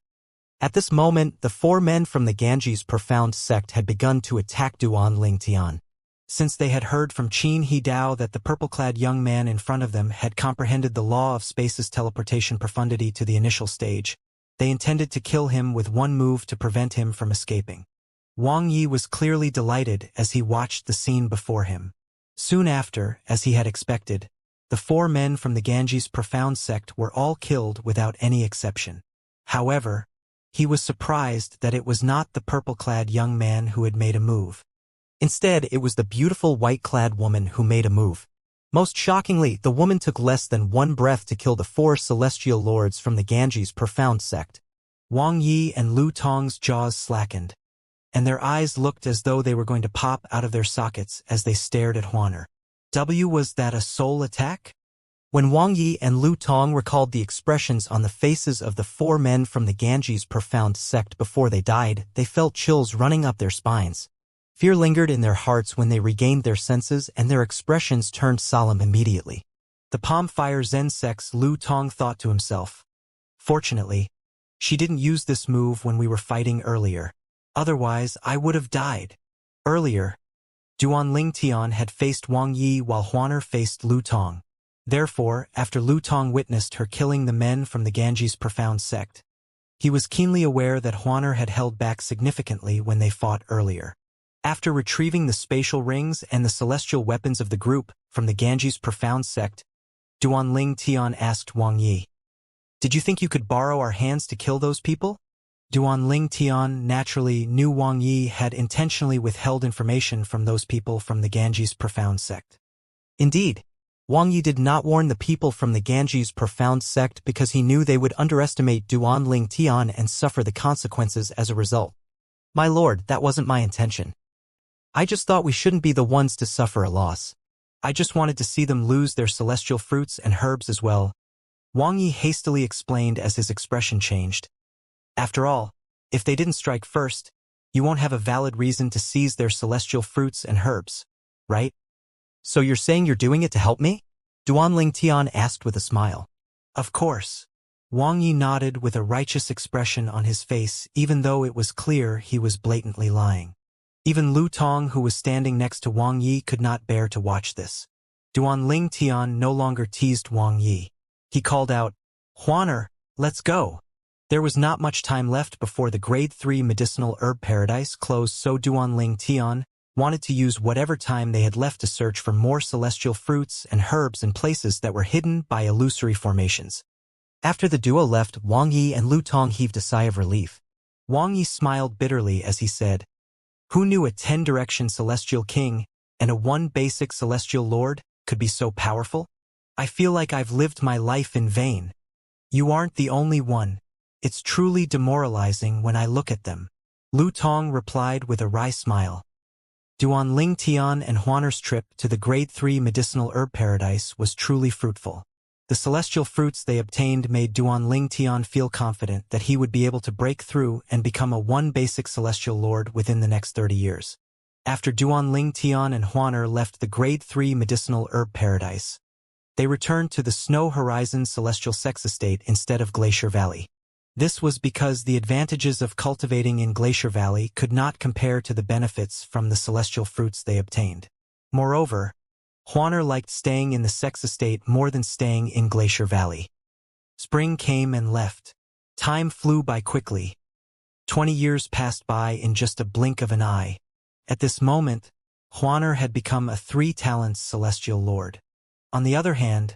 At this moment, the 4 men from the Ganges profound sect had begun to attack Duanling Tian. Since they had heard from Qin He Dao that the purple-clad young man in front of them had comprehended the law of space's teleportation profundity to the initial stage, they intended to kill him with one move to prevent him from escaping. Wang Yi was clearly delighted as he watched the scene before him. Soon after, as he had expected, the 4 men from the Ganges profound sect were all killed without any exception. However, he was surprised that it was not the purple-clad young man who had made a move. Instead, it was the beautiful white-clad woman who made a move. Most shockingly, the woman took less than 1 breath to kill the 4 celestial lords from the Ganges profound sect. Wang Yi and Lu Tong's jaws slackened, and their eyes looked as though they were going to pop out of their sockets as they stared at Huaner. Was that a soul attack? When Wang Yi and Lu Tong recalled the expressions on the faces of the 4 men from the Ganges profound sect before they died, they felt chills running up their spines. Fear lingered in their hearts when they regained their senses, and their expressions turned solemn immediately. The Palm Fire Zen sect's Lu Tong thought to himself. Fortunately, she didn't use this move when we were fighting earlier. Otherwise, I would have died. Earlier, Duanling Tian had faced Wang Yi while Huaner faced Lu Tong. Therefore, after Lu Tong witnessed her killing the men from the Ganges profound sect, he was keenly aware that Huaner had held back significantly when they fought earlier. After retrieving the spatial rings and the celestial weapons of the group from the Ganges profound sect, Duanling Tian asked Wang Yi, "Did you think you could borrow our hands to kill those people?" Duanling Tian naturally knew Wang Yi had intentionally withheld information from those people from the Ganges profound sect. Indeed, Wang Yi did not warn the people from the Ganges profound sect because he knew they would underestimate Duanling Tian and suffer the consequences as a result. "My lord, that wasn't my intention. I just thought we shouldn't be the ones to suffer a loss. I just wanted to see them lose their celestial fruits and herbs as well," Wang Yi hastily explained as his expression changed. "After all, if they didn't strike first, you won't have a valid reason to seize their celestial fruits and herbs, right?" "So you're saying you're doing it to help me?" Duanling Tian asked with a smile. "Of course." Wang Yi nodded with a righteous expression on his face, even though it was clear he was blatantly lying. Even Lu Tong, who was standing next to Wang Yi, could not bear to watch this. Duanling Tian no longer teased Wang Yi. He called out, "Huaner, let's go." There was not much time left before the Grade 3 medicinal herb paradise closed, so Duanling Tian wanted to use whatever time they had left to search for more celestial fruits and herbs in places that were hidden by illusory formations. After the duo left, Wang Yi and Lu Tong heaved a sigh of relief. Wang Yi smiled bitterly as he said, "Who knew a 10-direction celestial king and a 1 basic celestial lord could be so powerful? I feel like I've lived my life in vain." "You aren't the only one. It's truly demoralizing when I look at them," Lu Tong replied with a wry smile. Duan Ling Tian and Huaner's trip to the Grade 3 medicinal herb paradise was truly fruitful. The celestial fruits they obtained made Duan Ling Tian feel confident that he would be able to break through and become a one basic celestial lord within the next 30 years. After Duan Ling Tian and Huaner left the Grade 3 medicinal herb paradise, they returned to the Snow Horizon celestial sex estate instead of Glacier Valley. This was because the advantages of cultivating in Glacier Valley could not compare to the benefits from the celestial fruits they obtained. Moreover, Huaner liked staying in the sex estate more than staying in Glacier Valley. Spring came and left. Time flew by quickly. 20 years passed by in just a blink of an eye. At this moment, Huaner had become a 3-talents celestial lord. On the other hand,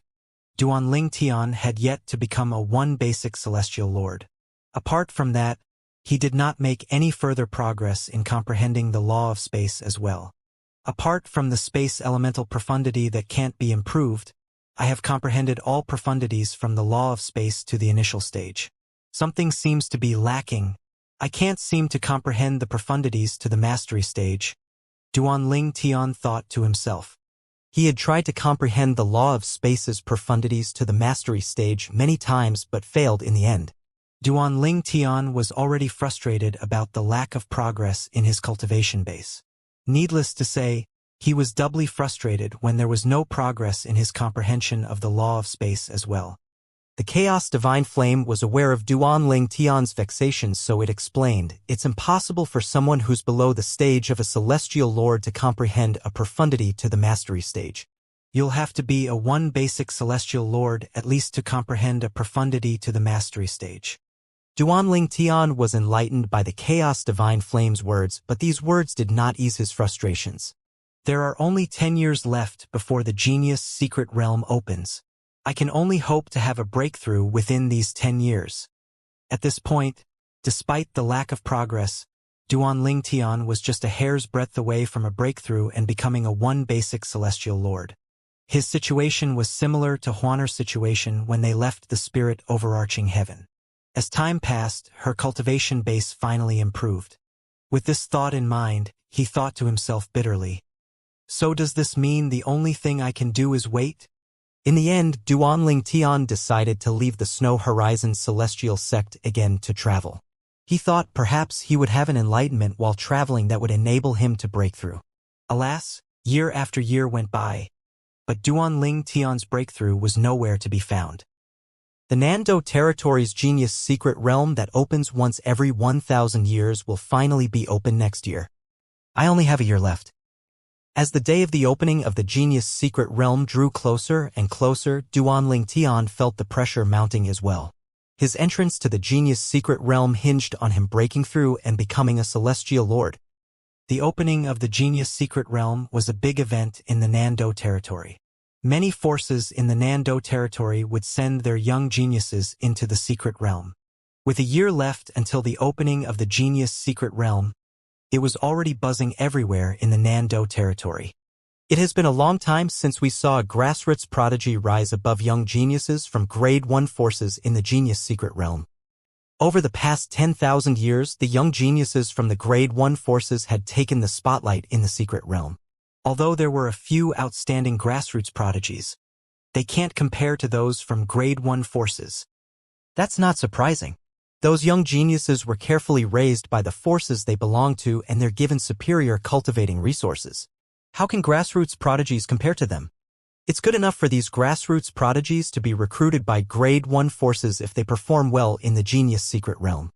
Duan Ling Tian had yet to become a one basic celestial lord. Apart from that, he did not make any further progress in comprehending the law of space as well. Apart from the space elemental profundity that can't be improved, I have comprehended all profundities from the law of space to the initial stage. Something seems to be lacking. I can't seem to comprehend the profundities to the mastery stage, Duan Ling Tian thought to himself. He had tried to comprehend the law of space's profundities to the mastery stage many times but failed in the end. Duan Ling Tian was already frustrated about the lack of progress in his cultivation base. Needless to say, he was doubly frustrated when there was no progress in his comprehension of the law of space as well. The Chaos Divine Flame was aware of Duan Ling Tian's vexations, so it explained, "It's impossible for someone who's below the stage of a celestial lord to comprehend a profundity to the mastery stage. You'll have to be a one basic celestial lord at least to comprehend a profundity to the mastery stage." Duan Ling Tian was enlightened by the Chaos Divine Flame's words, but these words did not ease his frustrations. There are only 10 years left before the Genius Secret Realm opens. I can only hope to have a breakthrough within these 10 years. At this point, despite the lack of progress, Duan Ling Tian was just a hair's breadth away from a breakthrough and becoming a one basic celestial lord. His situation was similar to Huaner's situation when they left the spirit overarching heaven. As time passed, her cultivation base finally improved. With this thought in mind, he thought to himself bitterly, "So does this mean the only thing I can do is wait?" In the end, Duan Ling Tian decided to leave the Snow Horizon celestial sect again to travel. He thought perhaps he would have an enlightenment while traveling that would enable him to break through. Alas, year after year went by, but Duan Ling Tian's breakthrough was nowhere to be found. The Nando Territory's Genius Secret Realm that opens once every 1,000 years will finally be open next year. I only have a year left. As the day of the opening of the Genius Secret Realm drew closer and closer, Duan Ling Tian felt the pressure mounting as well. His entrance to the Genius Secret Realm hinged on him breaking through and becoming a celestial lord. The opening of the Genius Secret Realm was a big event in the Nando Territory. Many forces in the Nando Territory would send their young geniuses into the Secret Realm. With a year left until the opening of the Genius Secret Realm, it was already buzzing everywhere in the Nando Territory. It has been a long time since we saw a grassroots prodigy rise above young geniuses from Grade 1 forces in the Genius Secret Realm. Over the past 10,000 years, the young geniuses from the Grade 1 forces had taken the spotlight in the Secret Realm. Although there were a few outstanding grassroots prodigies, they can't compare to those from Grade 1 forces. That's not surprising. Those young geniuses were carefully raised by the forces they belong to and they're given superior cultivating resources. How can grassroots prodigies compare to them? It's good enough for these grassroots prodigies to be recruited by Grade 1 forces if they perform well in the Genius Secret Realm.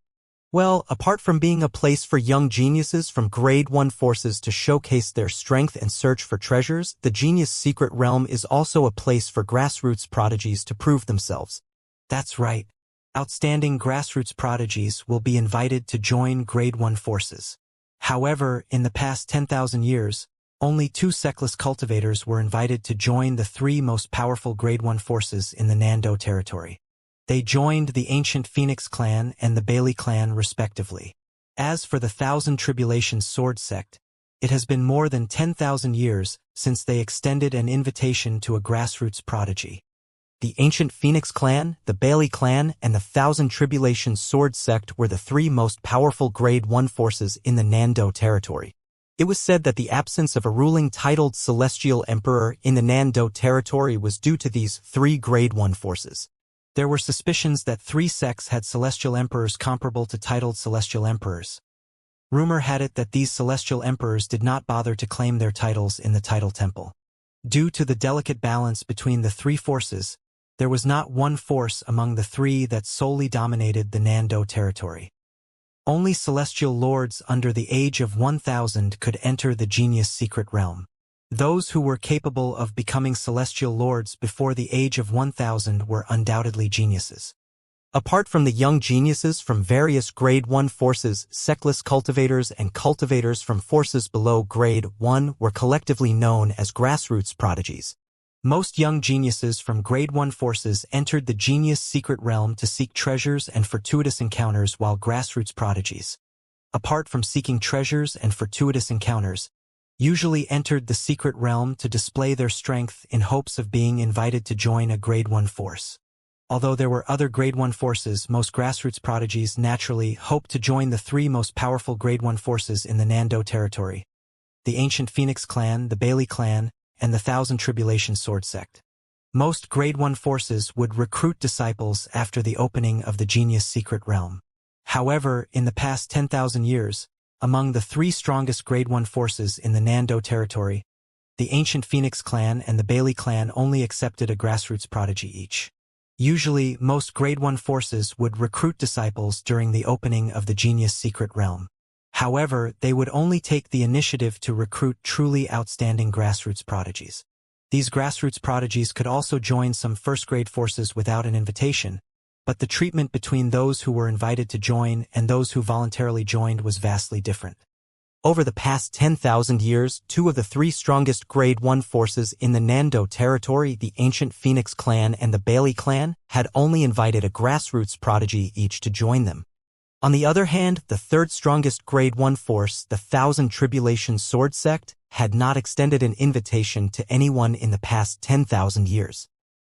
Well, apart from being a place for young geniuses from Grade 1 forces to showcase their strength and search for treasures, the Genius Secret Realm is also a place for grassroots prodigies to prove themselves. That's right. Outstanding grassroots prodigies will be invited to join Grade 1 forces. However, in the past 10,000 years, only 2 sectless cultivators were invited to join the 3 most powerful Grade 1 forces in the Nando Territory. They joined the Ancient Phoenix clan and the Bailey clan respectively. As for the Thousand Tribulations Sword Sect, it has been more than 10,000 years since they extended an invitation to a grassroots prodigy. The Ancient Phoenix clan, the Bailey clan, and the Thousand Tribulations Sword Sect were the 3 most powerful Grade 1 forces in the Nando Territory. It was said that the absence of a ruling titled Celestial Emperor in the Nando territory was due to these 3 Grade 1 forces. There were suspicions that 3 sects had celestial emperors comparable to titled celestial emperors. Rumor had it that these celestial emperors did not bother to claim their titles in the title temple. Due to the delicate balance between the 3 forces, there was not one force among the 3 that solely dominated the Nando territory. Only celestial lords under the age of 1000 could enter the genius secret realm. Those who were capable of becoming celestial lords before the age of 1000 were undoubtedly geniuses. Apart from the young geniuses from various Grade 1 forces, sectless cultivators and cultivators from forces below Grade 1 were collectively known as grassroots prodigies. Most young geniuses from Grade 1 forces entered the genius secret realm to seek treasures and fortuitous encounters, while grassroots prodigies, apart from seeking treasures and fortuitous encounters, usually entered the secret realm to display their strength in hopes of being invited to join a Grade 1 force. Although there were other Grade 1 forces, most grassroots prodigies naturally hoped to join the 3 most powerful Grade 1 forces in the Nando territory: the ancient Phoenix clan, the Bailey clan, and the Thousand Tribulation Sword sect. Most Grade 1 forces would recruit disciples after the opening of the genius secret realm. However, in the past 10,000 years, among the 3 strongest Grade 1 forces in the Nando territory, the ancient Phoenix clan and the Bailey clan only accepted a grassroots prodigy each. Usually, most Grade 1 forces would recruit disciples during the opening of the genius secret realm. However, they would only take the initiative to recruit truly outstanding grassroots prodigies. These grassroots prodigies could also join some first-grade forces without an invitation, but the treatment between those who were invited to join and those who voluntarily joined was vastly different. Over the past 10,000 years, 2 of the 3 strongest Grade 1 forces in the Nando territory, the ancient Phoenix clan and the Bailey clan, had only invited a grassroots prodigy each to join them. On the other hand, the 3rd strongest Grade 1 force, the Thousand Tribulation Sword sect, had not extended an invitation to anyone in the past 10,000 years.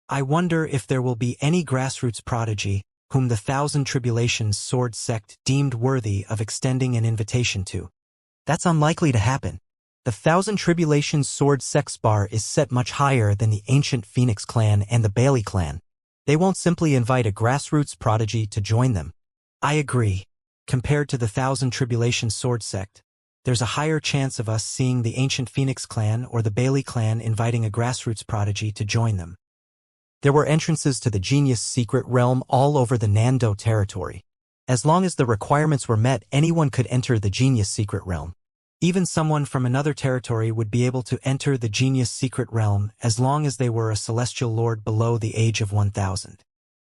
I wonder if there will be any grassroots prodigy whom the Thousand Tribulation Sword sect deemed worthy of extending an invitation to. That's unlikely to happen. The Thousand Tribulation Sword sect's bar is set much higher than the ancient Phoenix clan and the Bailey clan. They won't simply invite a grassroots prodigy to join them. I agree. Compared to the Thousand Tribulation Sword sect, there's a higher chance of us seeing the ancient Phoenix clan or the Bailey clan inviting a grassroots prodigy to join them. There were entrances to the genius secret realm all over the Nando territory. As long as the requirements were met, anyone could enter the genius secret realm. Even someone from another territory would be able to enter the genius secret realm as long as they were a celestial lord below the age of 1000.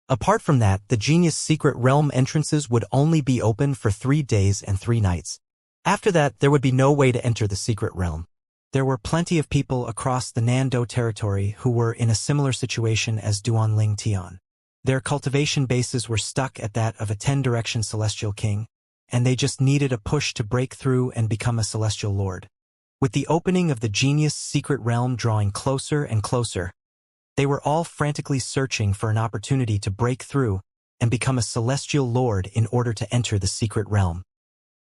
Apart from that, the genius secret realm entrances would only be open for 3 days and 3 nights. After that, there would be no way to enter the secret realm. There were plenty of people across the Nando territory who were in a similar situation as Duanling Tian. Their cultivation bases were stuck at that of a 10-direction celestial king, and they just needed a push to break through and become a celestial lord. With the opening of the genius secret realm drawing closer and closer, they were all frantically searching for an opportunity to break through and become a celestial lord in order to enter the secret realm.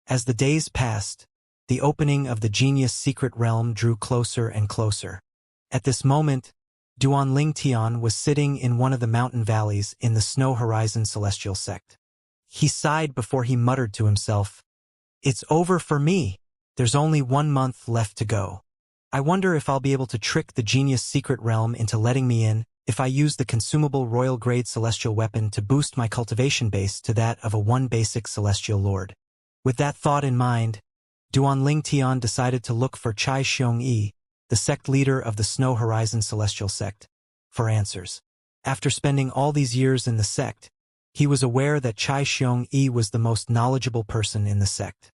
As the days passed, the opening of the genius secret realm drew closer and closer. At this moment, Duanling Tian was sitting in one of the mountain valleys in the Snow Horizon Celestial sect. He sighed before he muttered to himself, "It's over for me. There's only 1 month left to go. I wonder if I'll be able to trick the genius secret realm into letting me in if I use the consumable royal grade celestial weapon to boost my cultivation base to that of a 1 basic celestial lord." With that thought in mind, Duanling Tian decided to look for Chai Xiong-yi, the sect leader of the Snow Horizon Celestial sect, for answers. After spending all these years in the sect, he was aware that Chai Xiong-yi was the most knowledgeable person in the sect.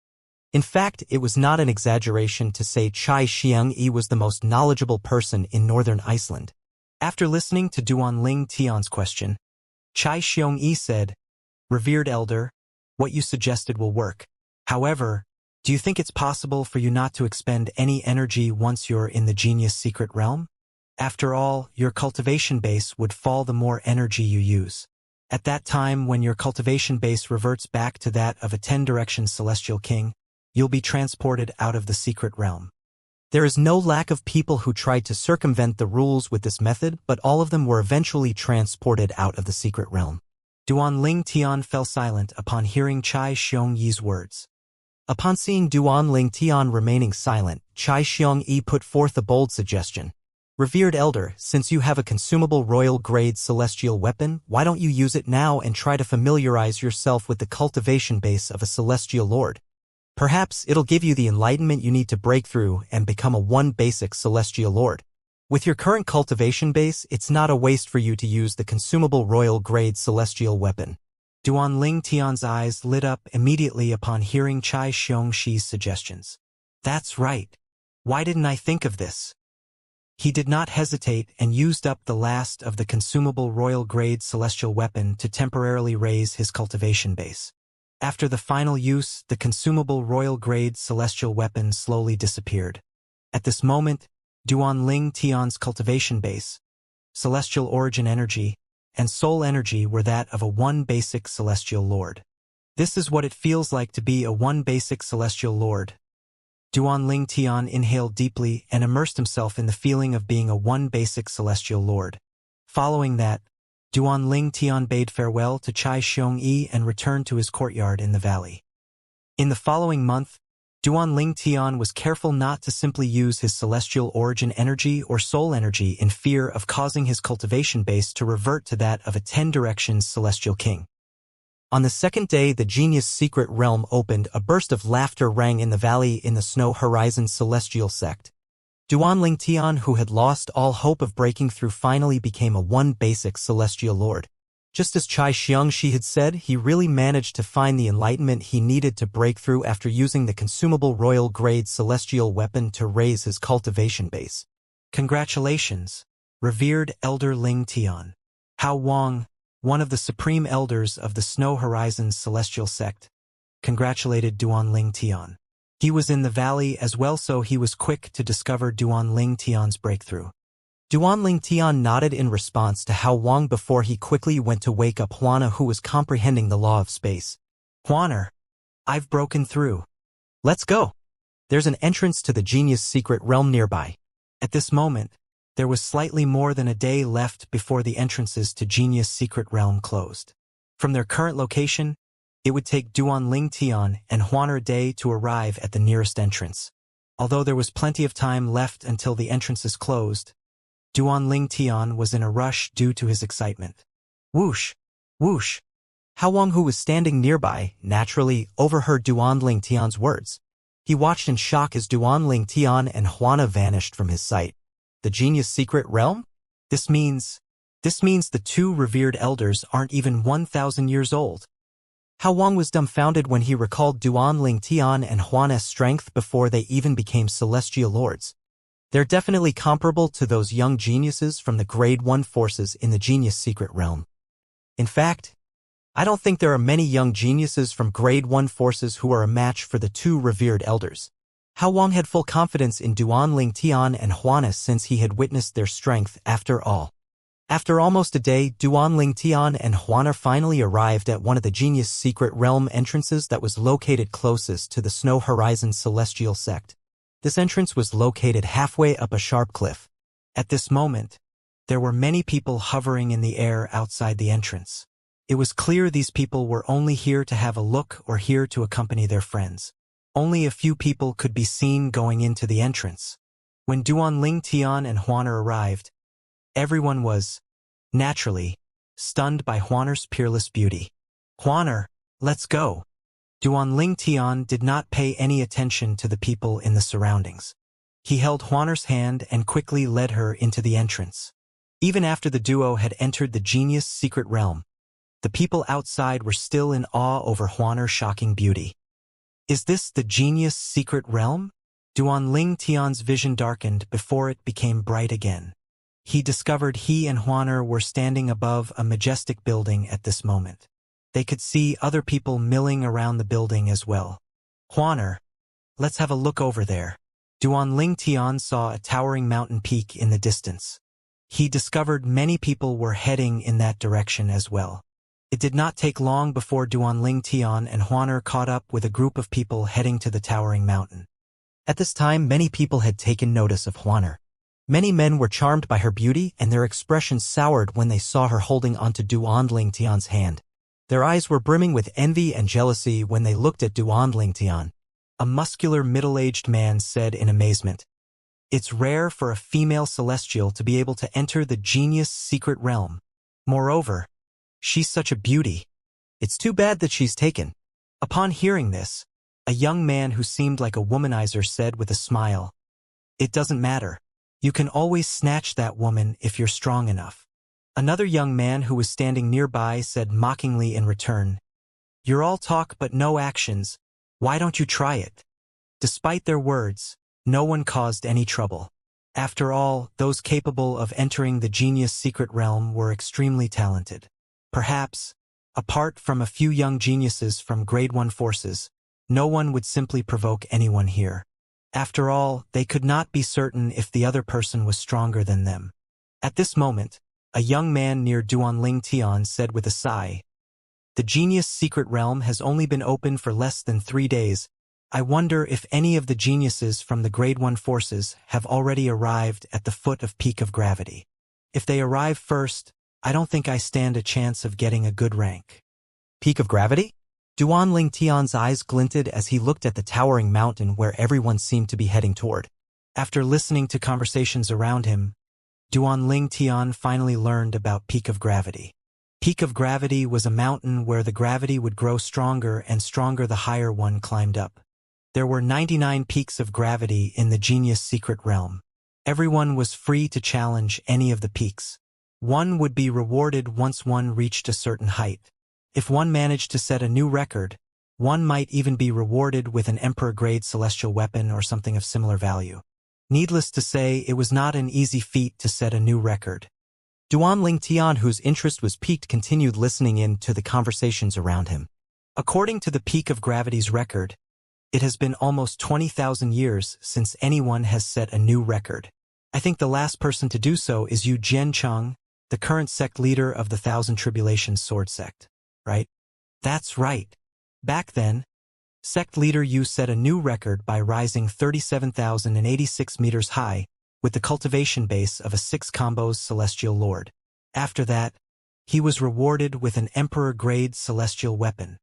In fact, it was not an exaggeration to say Chai Xiong-yi was the most knowledgeable person in northern Iceland. After listening to Duanling Tian's question, Chai Xiong-yi said, "Revered elder, what you suggested will work. However, do you think it's possible for you not to expend any energy once you're in the genius secret realm? After all, your cultivation base would fall the more energy you use. At that time, when your cultivation base reverts back to that of a 10-direction celestial king, you'll be transported out of the secret realm. There is no lack of people who tried to circumvent the rules with this method, but all of them were eventually transported out of the secret realm. Duan Ling Tian fell silent upon hearing Chai Xiongyi's words. Upon seeing Duan Ling Tian remaining silent, Chai Xiongyi put forth a bold suggestion. Revered Elder, since you have a consumable royal-grade celestial weapon, why don't you use it now and try to familiarize yourself with the cultivation base of a celestial lord? Perhaps it'll give you the enlightenment you need to break through and become a one basic celestial lord. With your current cultivation base, it's not a waste for you to use the consumable royal-grade celestial weapon. Duan Ling Tian's eyes lit up immediately upon hearing Chai Xiongxi's suggestions. That's right. Why didn't I think of this? He did not hesitate and used up the last of the consumable royal-grade celestial weapon to temporarily raise his cultivation base. After the final use, the consumable royal-grade celestial weapon slowly disappeared. At this moment, Duan Ling Tian's cultivation base, celestial origin energy, and soul energy were that of a one basic celestial lord. This is what it feels like to be a one basic celestial lord. Duan Ling Tian inhaled deeply and immersed himself in the feeling of being a one basic celestial lord. Following that, Duan Ling Tian bade farewell to Chai Xiongyi and returned to his courtyard in the valley. In the following month, Duan Ling Tian was careful not to simply use his celestial origin energy or soul energy in fear of causing his cultivation base to revert to that of a 10 Directions celestial king. On the second day the genius secret realm opened, a burst of laughter rang in the valley in the Snow Horizon celestial sect. Duan Ling Tian, who had lost all hope of breaking through, finally became a one basic celestial lord. Just as Chai Xiongxi had said, he really managed to find the enlightenment he needed to break through after using the consumable royal-grade celestial weapon to raise his cultivation base. Congratulations, revered Elder Ling Tian. Hao Wang, one of the supreme elders of the Snow Horizon's celestial sect, congratulated Duan Ling Tian. He was in the valley as well, so he was quick to discover Duan Ling Tian's breakthrough. Duan Ling Tian nodded in response to Hao Wang before he quickly went to wake up Huana, who was comprehending the law of space. Huaner, I've broken through. Let's go. There's an entrance to the genius secret realm nearby. At this moment, there was slightly more than a day left before the entrances to genius secret realm closed. From their current location, it would take Duan Ling Tian and Huaner a day to arrive at the nearest entrance. Although there was plenty of time left until the entrances closed, Duan Ling Tian was in a rush due to his excitement. Whoosh! Whoosh! Hao Wang, who was standing nearby, naturally overheard Duan Ling Tian's words. He watched in shock as Duan Ling Tian and Huana vanished from his sight. The genius secret realm? This means the two revered elders aren't even 1,000 years old. Hao Wang was dumbfounded when he recalled Duan Ling Tian and Huana's strength before they even became celestial lords. They're definitely comparable to those young geniuses from the Grade 1 forces in the Genius Secret Realm. In fact, I don't think there are many young geniuses from Grade 1 forces who are a match for the two revered elders. Hao Wang had full confidence in Duan Ling Tian and Huana since he had witnessed their strength after all. After almost a day, Duan Ling Tian and Huana finally arrived at one of the Genius Secret Realm entrances that was located closest to the Snow Horizon Celestial Sect. This entrance was located halfway up a sharp cliff. At this moment, there were many people hovering in the air outside the entrance. It was clear these people were only here to have a look or here to accompany their friends. Only a few people could be seen going into the entrance. When Duan Ling Tian and Huaner arrived, everyone was, naturally, stunned by Huaner's peerless beauty. Huaner, let's go. Duan Ling Tian did not pay any attention to the people in the surroundings. He held Huaner's hand and quickly led her into the entrance. Even after the duo had entered the genius secret realm, the people outside were still in awe over Huaner's shocking beauty. Is this the genius secret realm? Duan Ling Tian's vision darkened before it became bright again. He discovered he and Huaner were standing above a majestic building at this moment. They could see other people milling around the building as well. Huaner, let's have a look over there. Duan Ling Tian saw a towering mountain peak in the distance. He discovered many people were heading in that direction as well. It did not take long before Duanling Tian and Huaner caught up with a group of people heading to the towering mountain. At this time, many people had taken notice of Huaner. Many men were charmed by her beauty, and their expressions soured when they saw her holding onto Duanling Tian's hand. Their eyes were brimming with envy and jealousy when they looked at Duanling Tian. A muscular middle-aged man said in amazement, "It's rare for a female celestial to be able to enter the genius secret realm. Moreover, she's such a beauty. It's too bad that she's taken." Upon hearing this, a young man who seemed like a womanizer said with a smile, "It doesn't matter. You can always snatch that woman if you're strong enough." Another young man who was standing nearby said mockingly in return, "You're all talk but no actions. Why don't you try it?" Despite their words, no one caused any trouble. After all, those capable of entering the genius secret realm were extremely talented. Perhaps, apart from a few young geniuses from Grade 1 forces, no one would simply provoke anyone here. After all, they could not be certain if the other person was stronger than them. At this moment, a young man near Duanling Tian said with a sigh, "The genius secret realm has only been open for less than 3 days. I wonder if any of the geniuses from the Grade 1 forces have already arrived at the foot of peak of gravity. If they arrive first, I don't think I stand a chance of getting a good rank." Peak of gravity? Duanling Tian's eyes glinted as he looked at the towering mountain where everyone seemed to be heading toward. After listening to conversations around him, Duanling Tian finally learned about peak of gravity. Peak of gravity was a mountain where the gravity would grow stronger and stronger the higher one climbed up. There were 99 peaks of gravity in the genius secret realm. Everyone was free to challenge any of the peaks. One would be rewarded once one reached a certain height. If one managed to set a new record, one might even be rewarded with an emperor-grade celestial weapon or something of similar value. Needless to say, it was not an easy feat to set a new record. Duanling Tian, whose interest was piqued, continued listening in to the conversations around him. According to the peak of gravity's record, it has been almost 20,000 years since anyone has set a new record. I think the last person to do so is Yu Jiancheng, the current sect leader of the Thousand Tribulations Sword Sect. Right? That's right. Back then, sect leader Yu set a new record by rising 37,086 meters high with the cultivation base of a 6 combos celestial lord. After that, he was rewarded with an emperor-grade celestial weapon.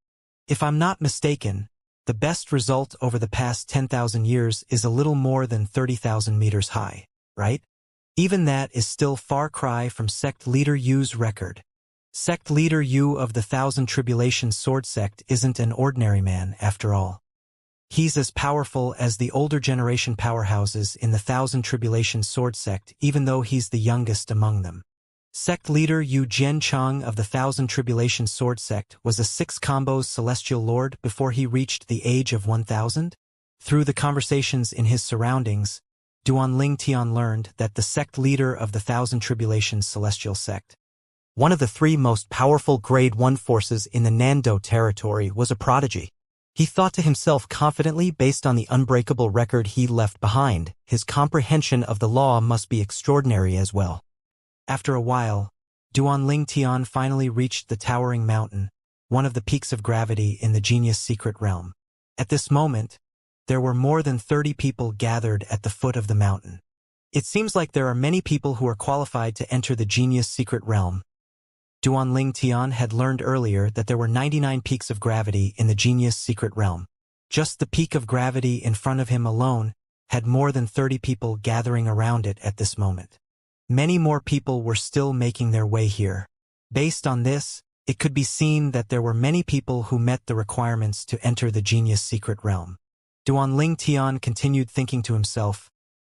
If I'm not mistaken, the best result over the past 10,000 years is a little more than 30,000 meters high, right? Even that is still far cry from sect leader Yu's record. Sect leader Yu of the Thousand Tribulations Sword Sect isn't an ordinary man, after all. He's as powerful as the older generation powerhouses in the Thousand Tribulations Sword Sect, even though he's the youngest among them. Sect leader Yu Jiancheng of the Thousand Tribulations Sword Sect was a 6 combos celestial lord before he reached the age of 1,000. Through the conversations in his surroundings, Duanling Tian learned that the sect leader of the Thousand Tribulations Celestial Sect, one of the 3 most powerful Grade 1 forces in the Nando territory, was a prodigy. He thought to himself confidently, based on the unbreakable record he left behind, his comprehension of the law must be extraordinary as well. After a while, Duanling Tian finally reached the towering mountain, one of the peaks of gravity in the genius secret realm. At this moment, there were more than 30 people gathered at the foot of the mountain. It seems like there are many people who are qualified to enter the genius secret realm. Duanling Tian had learned earlier that there were 99 peaks of gravity in the genius secret realm. Just the peak of gravity in front of him alone had more than 30 people gathering around it at this moment. Many more people were still making their way here. Based on this, it could be seen that there were many people who met the requirements to enter the genius secret realm. Duanling Tian continued thinking to himself,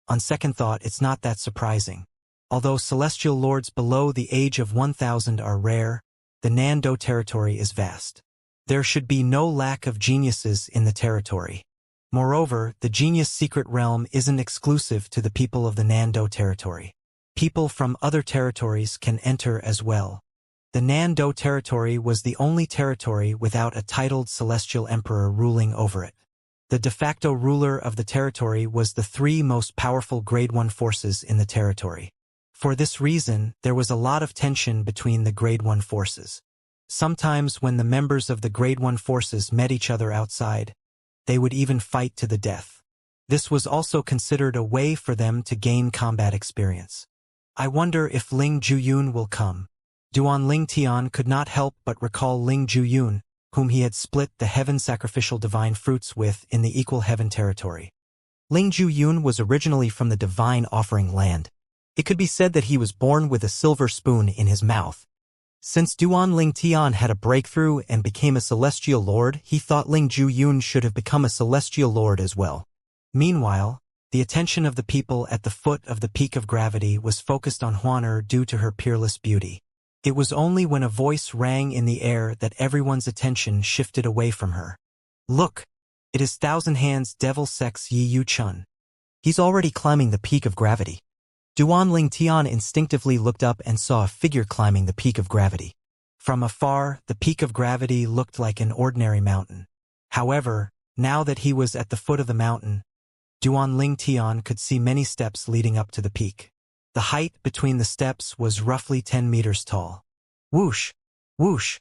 "On second thought, it's not that surprising. Although celestial lords below the age of 1,000 are rare, the Nando territory is vast. There should be no lack of geniuses in the territory. Moreover, the genius secret realm isn't exclusive to the people of the Nando territory. People from other territories can enter as well. The Nando territory was the only territory without a titled celestial emperor ruling over it. The de facto ruler of the territory was the 3 most powerful Grade 1 forces in the territory. For this reason, there was a lot of tension between the Grade 1 forces. Sometimes when the members of the Grade 1 forces met each other outside, they would even fight to the death. This was also considered a way for them to gain combat experience. I wonder if Ling Juyun will come. Duan Ling Tian could not help but recall Ling Juyun, whom he had split the heaven sacrificial divine fruits with in the equal heaven territory. Ling Juyun was originally from the divine offering land. It could be said that he was born with a silver spoon in his mouth. Since Duan Ling Tian had a breakthrough and became a celestial lord, he thought Ling Juyun should have become a celestial lord as well. Meanwhile, the attention of the people at the foot of the peak of gravity was focused on Huaner due to her peerless beauty. It was only when a voice rang in the air that everyone's attention shifted away from her. Look! It is Thousand Hands Devil Sex Yi Yu Chun. He's already climbing the peak of gravity. Duan Ling Tian instinctively looked up and saw a figure climbing the peak of gravity. From afar, the peak of gravity looked like an ordinary mountain. However, now that he was at the foot of the mountain, Duan Ling Tian could see many steps leading up to the peak. The height between the steps was roughly 10 meters tall. Whoosh! Whoosh!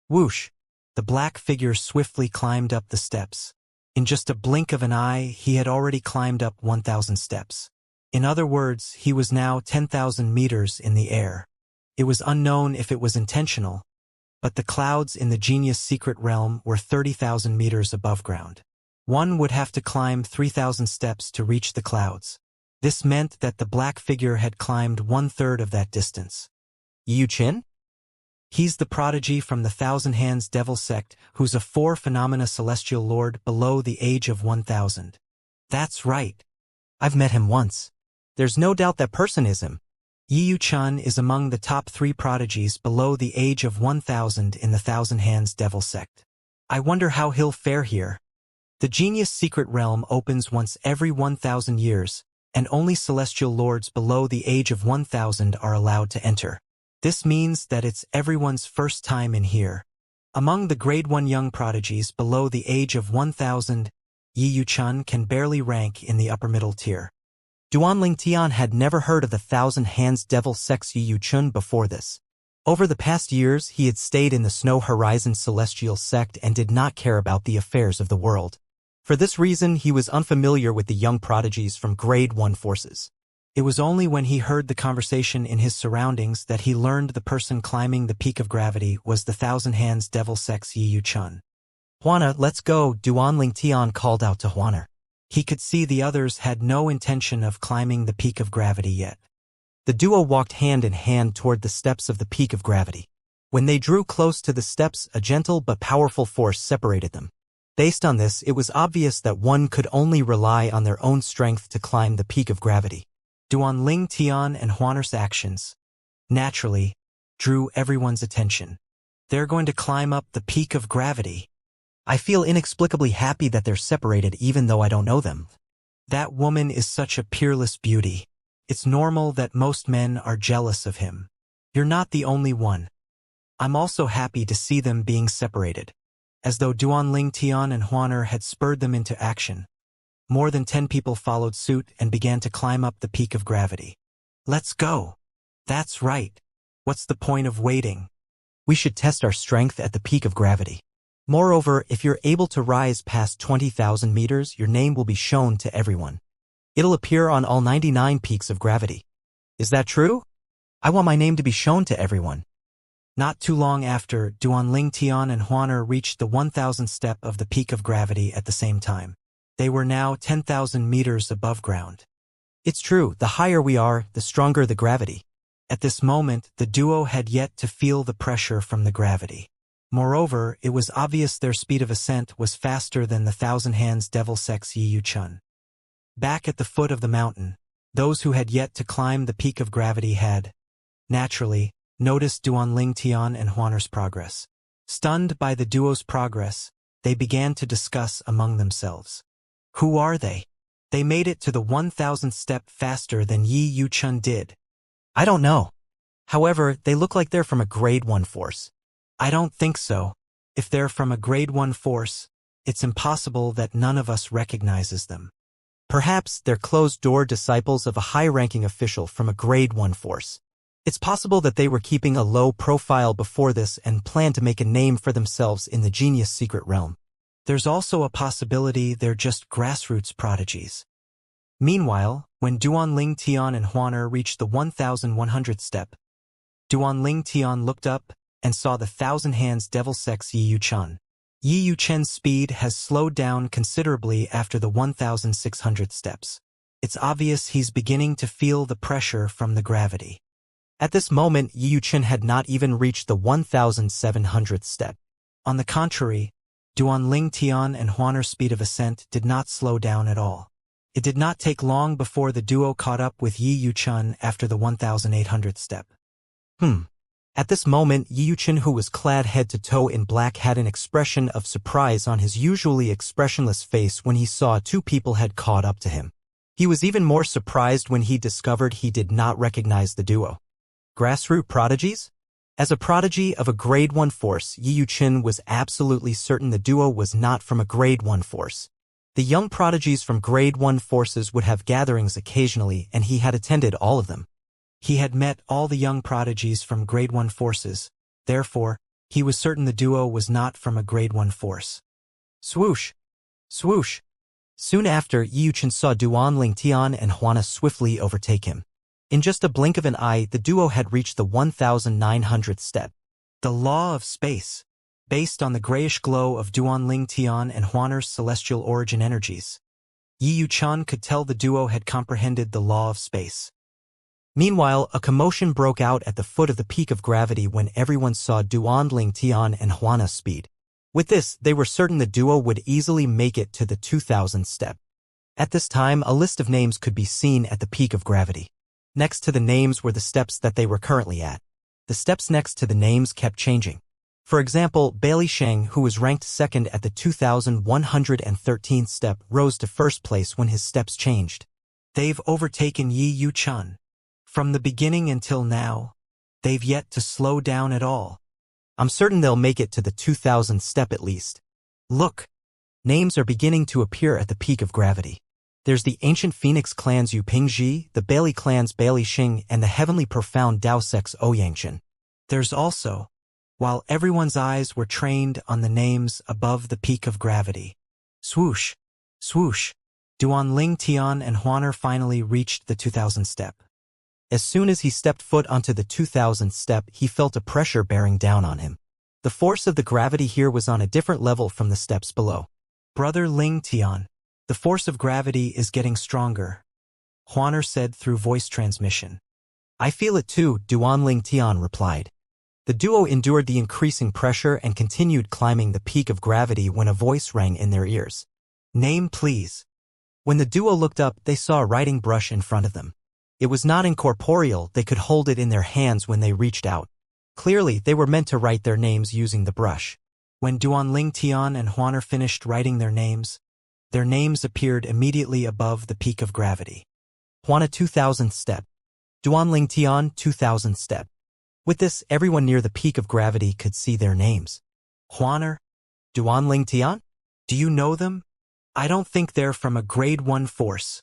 Whoosh! The black figure swiftly climbed up the steps. In just a blink of an eye, he had already climbed up 1,000 steps. In other words, he was now 10,000 meters in the air. It was unknown if it was intentional, but the clouds in the genius secret realm were 30,000 meters above ground. One would have to climb 3,000 steps to reach the clouds. This meant that the black figure had climbed 1/3 of that distance. Yu Qin? He's the prodigy from the Thousand Hands Devil Sect, who's a 4-phenomena celestial lord below the age of 1,000. That's right. I've met him once. There's no doubt that person is him. Yi Yu Chun is among the top 3 prodigies below the age of 1,000 in the Thousand Hands Devil Sect. I wonder how he'll fare here. The genius secret realm opens once every 1,000 years, and only celestial lords below the age of 1,000 are allowed to enter. This means that it's everyone's first time in here. Among the Grade 1 young prodigies below the age of 1,000, Yi Yu Chun can barely rank in the upper middle tier. Duan Ling Tian had never heard of the Thousand Hands Devil Sex Yi Yu Chun before this. Over the past years, he had stayed in the Snow Horizon Celestial Sect and did not care about the affairs of the world. For this reason, he was unfamiliar with the young prodigies from Grade 1 forces. It was only when he heard the conversation in his surroundings that he learned the person climbing the peak of gravity was the Thousand Hands Devil Sex Yi Yu Chun. Huana, let's go, Duan Ling Tian called out to Huaner. He could see the others had no intention of climbing the peak of gravity yet. The duo walked hand in hand toward the steps of the peak of gravity. When they drew close to the steps, a gentle but powerful force separated them. Based on this, it was obvious that one could only rely on their own strength to climb the peak of gravity. Duan Ling Tian and Huaner's actions, naturally, drew everyone's attention. They're going to climb up the peak of gravity. I feel inexplicably happy that they're separated even though I don't know them. That woman is such a peerless beauty. It's normal that most men are jealous of him. You're not the only one. I'm also happy to see them being separated. As though Duan Ling Tian and Huaner had spurred them into action. More than 10 people followed suit and began to climb up the peak of gravity. Let's go. That's right. What's the point of waiting? We should test our strength at the peak of gravity. Moreover, if you're able to rise past 20,000 meters, your name will be shown to everyone. It'll appear on all 99 peaks of gravity. Is that true? I want my name to be shown to everyone. Not too long after, Duan Ling Tian and Huaner reached the 1,000th step of the peak of gravity at the same time. They were now 10,000 meters above ground. It's true, the higher we are, the stronger the gravity. At this moment, the duo had yet to feel the pressure from the gravity. Moreover, it was obvious their speed of ascent was faster than the Thousand Hands Devil Sex Yi Yu Chun. Back at the foot of the mountain, those who had yet to climb the peak of gravity had, naturally, noticed Duan Ling Tian and Huaner's progress. Stunned by the duo's progress, they began to discuss among themselves. Who are they? They made it to the 1,000th step faster than Yi Yu Chun did. I don't know. However, they look like they're from a Grade 1 force. I don't think so. If they're from a Grade 1 force, it's impossible that none of us recognizes them. Perhaps they're closed-door disciples of a high-ranking official from a Grade 1 force. It's possible that they were keeping a low profile before this and planned to make a name for themselves in the genius secret realm. There's also a possibility they're just grassroots prodigies. Meanwhile, when Duanling Tian and Huaner reached the 1100th step, Duanling Tian looked up and saw the Thousand Hands Devil Sex Yi Yuchen. Yi Yuchen's speed has slowed down considerably after the 1600 steps. It's obvious he's beginning to feel the pressure from the gravity. At this moment, Yi Yuchen had not even reached the 1700th step. On the contrary, Duanling Tian and Huaner's speed of ascent did not slow down at all. It did not take long before the duo caught up with Yi Yuchen after the 1800th step. At this moment, Yi Yuchen, who was clad head to toe in black, had an expression of surprise on his usually expressionless face when he saw two people had caught up to him. He was even more surprised when he discovered he did not recognize the duo. Grassroots prodigies? As a prodigy of a Grade 1 force, Yi Yuchen was absolutely certain the duo was not from a Grade 1 force. The young prodigies from Grade 1 forces would have gatherings occasionally, and he had attended all of them. He had met all the young prodigies from Grade 1 forces, therefore, he was certain the duo was not from a Grade 1 force. Swoosh! Swoosh! Soon after, Yi Yuchen saw Duanling Tian and Huana swiftly overtake him. In just a blink of an eye, the duo had reached the 1900th step. The law of space, based on the grayish glow of Duanling Tian and Huaner's celestial origin energies. Yi Yuchen could tell the duo had comprehended the law of space. Meanwhile, a commotion broke out at the foot of the peak of gravity when everyone saw Duanling Tian and Huana's speed. With this, they were certain the duo would easily make it to the 2000th step. At this time, a list of names could be seen at the peak of gravity. Next to the names were the steps that they were currently at. The steps next to the names kept changing. For example, Bailey Sheng, who was ranked second at the 2113th step, rose to first place when his steps changed. They've overtaken Yi Yuchen. From the beginning until now, they've yet to slow down at all. I'm certain they'll make it to the 2000th step at least. Look, names are beginning to appear at the peak of gravity. There's the ancient Phoenix clans Yu Pingji, the Bailey clans Bailey Xing, and the heavenly profound Dao Sex Oyangshan. There's also, while everyone's eyes were trained on the names above the peak of gravity. Swoosh, swoosh, Duanling Tian and Huaner finally reached the 2000th step. As soon as he stepped foot onto the 2000th step, he felt a pressure bearing down on him. The force of the gravity here was on a different level from the steps below. Brother Ling Tian, the force of gravity is getting stronger, Huaner said through voice transmission. I feel it too, Duanling Tian replied. The duo endured the increasing pressure and continued climbing the peak of gravity when a voice rang in their ears. Name please. When the duo looked up, they saw a writing brush in front of them. It was not incorporeal, they could hold it in their hands when they reached out. Clearly, they were meant to write their names using the brush. When Duanling Tian and Huaner finished writing their names appeared immediately above the peak of gravity. Huana 2000th step. Duanling Tian 2000th step. With this, everyone near the peak of gravity could see their names. Huaner? Duanling Tian? Do you know them? I don't think they're from a Grade 1 force.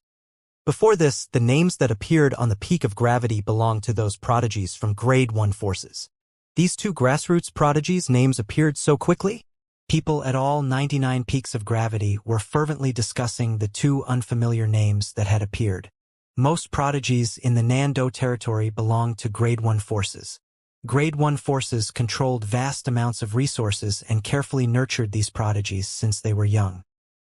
Before this, the names that appeared on the peak of gravity belonged to those prodigies from Grade 1 forces. These two grassroots prodigies' names appeared so quickly? People at all 99 peaks of gravity were fervently discussing the two unfamiliar names that had appeared. Most prodigies in the Nando territory belonged to Grade 1 forces. Grade 1 forces controlled vast amounts of resources and carefully nurtured these prodigies since they were young.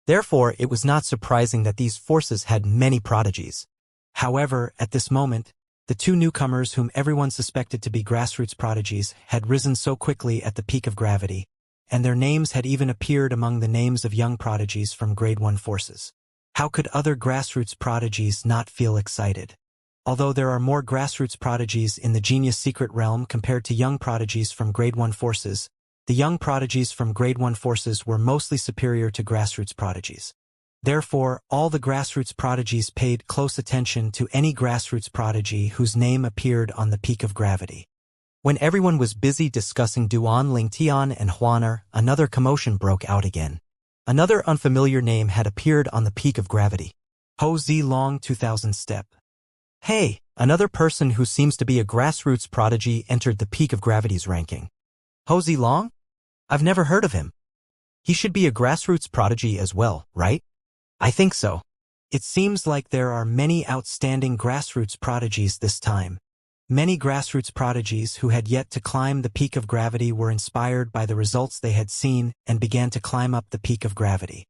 Therefore, it was not surprising that these forces had many prodigies. However, at this moment, the two newcomers whom everyone suspected to be grassroots prodigies had risen so quickly at the peak of gravity, and their names had even appeared among the names of young prodigies from Grade 1 forces. How could other grassroots prodigies not feel excited? Although there are more grassroots prodigies in the genius secret realm compared to young prodigies from Grade 1 forces, the young prodigies from Grade 1 forces were mostly superior to grassroots prodigies. Therefore, all the grassroots prodigies paid close attention to any grassroots prodigy whose name appeared on the peak of gravity. When everyone was busy discussing Duanling Tian and Huaner, another commotion broke out again. Another unfamiliar name had appeared on the peak of gravity. Ho Zi Long 2000 step. Hey, Another person who seems to be a grassroots prodigy entered the peak of gravity's ranking. Ho Zilong? I've never heard of him. He should be a grassroots prodigy as well, right? I think so. It seems like there are many outstanding grassroots prodigies this time. Many grassroots prodigies who had yet to climb the peak of gravity were inspired by the results they had seen and began to climb up the peak of gravity.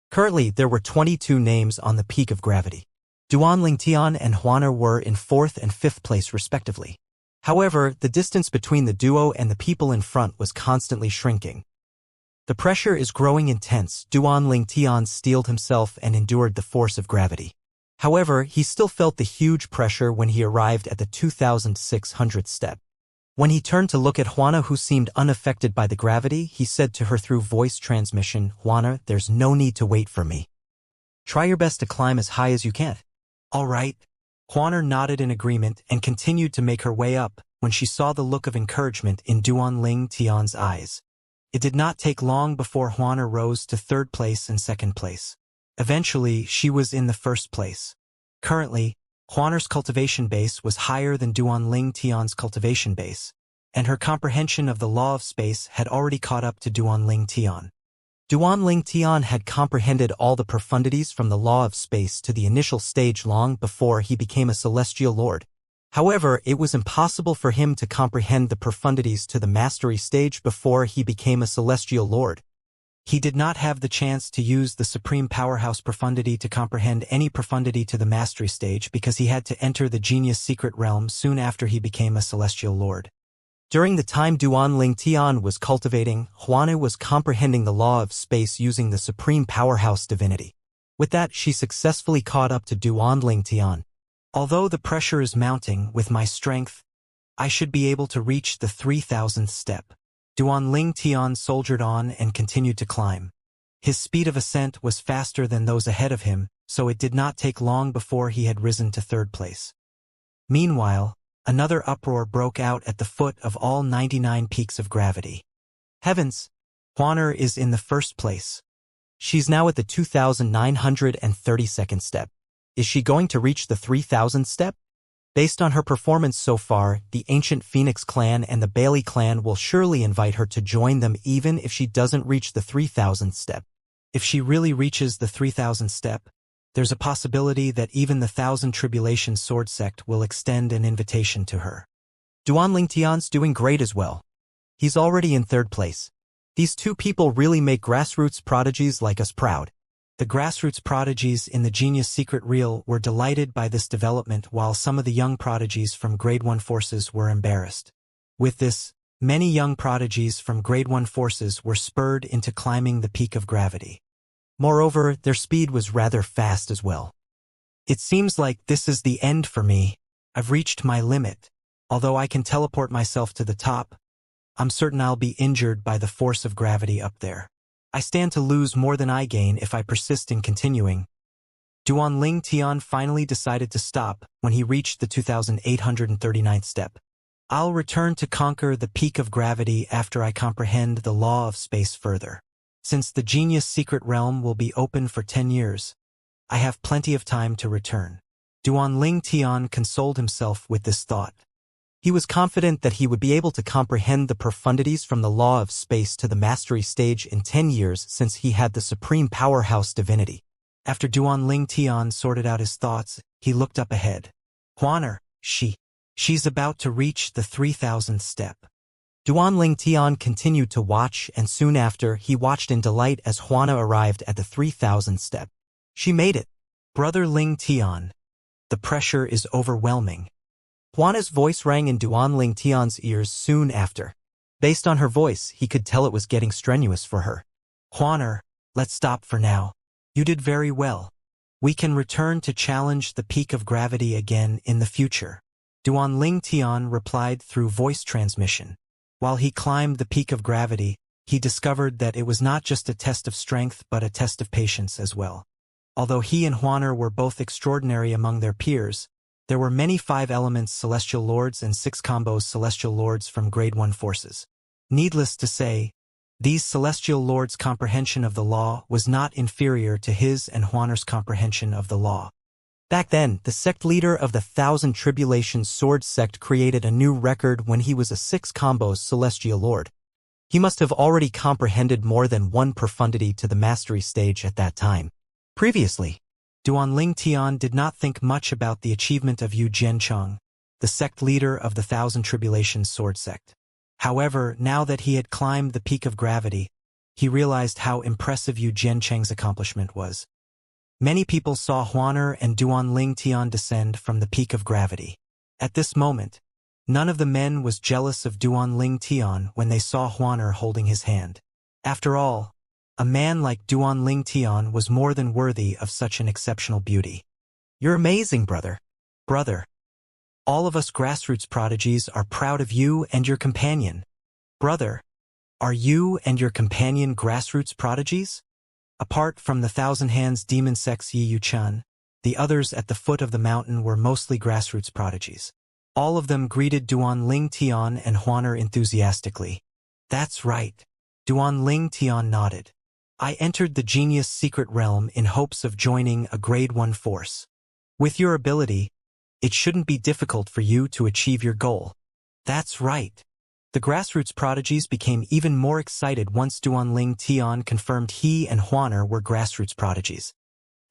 Currently, there were 22 names on the peak of gravity. Duan Lingtian and Huaner were in 4th and 5th place respectively. However, the distance between the duo and the people in front was constantly shrinking. The pressure is growing intense. Duan Lingtian steeled himself and endured the force of gravity. However, he still felt the huge pressure when he arrived at the 2,600th step. When he turned to look at Huana, who seemed unaffected by the gravity, he said to her through voice transmission, "Huana, there's no need to wait for me. Try your best to climb as high as you can." "All right." Huana nodded in agreement and continued to make her way up when she saw the look of encouragement in Duan Lingtian's eyes. It did not take long before Huana rose to 3rd place and 2nd place. Eventually, she was in the 1st place. Currently, Huana's cultivation base was higher than Duan Lingtian's cultivation base, and her comprehension of the law of space had already caught up to Duan Lingtian. Duan Lingtian had comprehended all the profundities from the law of space to the initial stage long before he became a celestial lord. However, it was impossible for him to comprehend the profundities to the mastery stage before he became a celestial lord. He did not have the chance to use the supreme powerhouse profundity to comprehend any profundity to the mastery stage because he had to enter the genius secret realm soon after he became a celestial lord. During the time Duan Lingtian was cultivating, Huana was comprehending the law of space using the supreme powerhouse divinity. With that, she successfully caught up to Duan Lingtian. "Although the pressure is mounting with my strength, I should be able to reach the 3,000th step." Duan Lingtian soldiered on and continued to climb. His speed of ascent was faster than those ahead of him, so it did not take long before he had risen to 3rd place. Meanwhile, another uproar broke out at the foot of all 99 peaks of gravity. Heavens! Huaner is in the 1st place. She's now at the 2,932nd step. Is she going to reach the 3,000th step? Based on her performance so far, the ancient Phoenix clan and the Bailey clan will surely invite her to join them even if she doesn't reach the 3,000th step. If she really reaches the 3,000th step, there's a possibility that even the 1,000 Tribulation Sword Sect will extend an invitation to her. Duan Lingtian's doing great as well. He's already in 3rd place. These two people really make grassroots prodigies like us proud. The grassroots prodigies in the Genius Secret Reel were delighted by this development, while some of the young prodigies from Grade 1 forces were embarrassed. With this, many young prodigies from Grade 1 forces were spurred into climbing the peak of gravity. Moreover, their speed was rather fast as well. "It seems like this is the end for me. I've reached my limit. Although I can teleport myself to the top, I'm certain I'll be injured by the force of gravity up there. I stand to lose more than I gain if I persist in continuing." Duan Lingtian finally decided to stop when he reached the 2,839th step. "I'll return to conquer the peak of gravity after I comprehend the law of space further. Since the Genius Secret Realm will be open for 10 years, I have plenty of time to return." Duan Lingtian consoled himself with this thought. He was confident that he would be able to comprehend the profundities from the law of space to the mastery stage in 10 years since he had the supreme powerhouse divinity. After Duan Lingtian sorted out his thoughts, he looked up ahead. "Huaner, she's about to reach the 3,000th step." Duan Lingtian continued to watch, and soon after, he watched in delight as Huana arrived at the 3,000th step. She made it. "Brother Lingtian, the pressure is overwhelming." Huana's voice rang in Duan Lingtian's ears soon after. Based on her voice, he could tell it was getting strenuous for her. "Huaner, let's stop for now. You did very well. We can return to challenge the peak of gravity again in the future." Duan Lingtian replied through voice transmission. While he climbed the peak of gravity, he discovered that it was not just a test of strength but a test of patience as well. Although he and Huaner were both extraordinary among their peers, there were many 5 elements celestial lords and 6 combos celestial lords from Grade 1 forces. Needless to say, these celestial lords' comprehension of the law was not inferior to his and Huaner's comprehension of the law. Back then, the sect leader of the Thousand Tribulations Sword sect created a new record when he was a 6 combos Celestial Lord. He must have already comprehended more than one profundity to the mastery stage at that time. Previously, Duanling Tian did not think much about the achievement of Yu Jiancheng, the sect leader of the Thousand Tribulations Sword sect. However, now that he had climbed the peak of gravity, he realized how impressive Yu Jiancheng's accomplishment was. Many people saw Huaner and Duanling Tian descend from the peak of gravity. At this moment, none of the men was jealous of Duanling Tian when they saw Huaner holding his hand. After all, a man like Duanling Tian was more than worthy of such an exceptional beauty. "You're amazing, brother." Brother, all of us grassroots prodigies are proud of you and your companion. Brother, are you and your companion grassroots prodigies? Apart from the Thousand Hands demon sects Yi Yu-chan, the others at the foot of the mountain were mostly grassroots prodigies. All of them greeted Duanling Tian and Huaner enthusiastically. That's right. Duanling Tian nodded. I entered the genius secret realm in hopes of joining a grade 1 force. With your ability, it shouldn't be difficult for you to achieve your goal. That's right. The grassroots prodigies became even more excited once Duanling Tian confirmed he and Huaner were grassroots prodigies.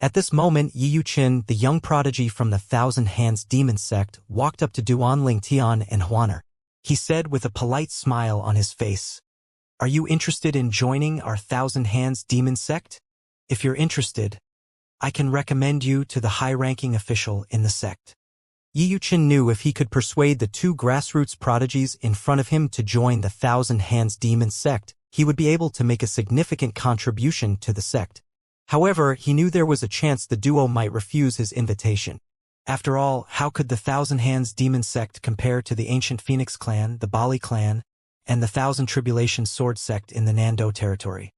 At this moment, Yi Yuqin, the young prodigy from the Thousand Hands demon sect, walked up to Duanling Tian and Huaner. He said with a polite smile on his face, "Are you interested in joining our Thousand Hands demon sect? If you're interested, I can recommend you to the high-ranking official in the sect." Yi Yuqin knew if he could persuade the 2 grassroots prodigies in front of him to join the Thousand Hands demon sect, he would be able to make a significant contribution to the sect. However, he knew there was a chance the duo might refuse his invitation. After all, how could the Thousand Hands demon sect compare to the ancient Phoenix clan, the Bali clan, and the Thousand Tribulations Sword sect in the Nando territory?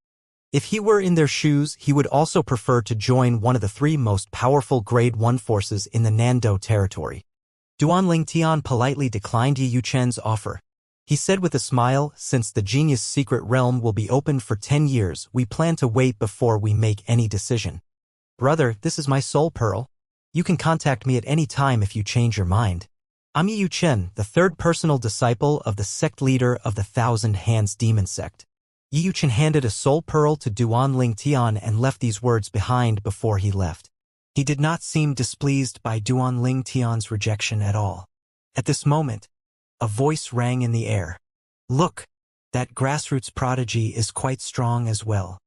If he were in their shoes, he would also prefer to join one of the 3 most powerful Grade 1 forces in the Nando territory. Duanling Tian politely declined Yi Yuchen's offer. He said with a smile, "Since the genius secret realm will be open for 10 years, we plan to wait before we make any decision." "Brother, this is my soul pearl. You can contact me at any time if you change your mind. I'm Yi Yuchen, the 3rd personal disciple of the sect leader of the Thousand Hands demon sect." Yi Yuchen handed a soul pearl to Duanling Tian and left these words behind before he left. He did not seem displeased by Duanling Tian's rejection at all. At this moment, a voice rang in the air. "Look, that grassroots prodigy is quite strong as well.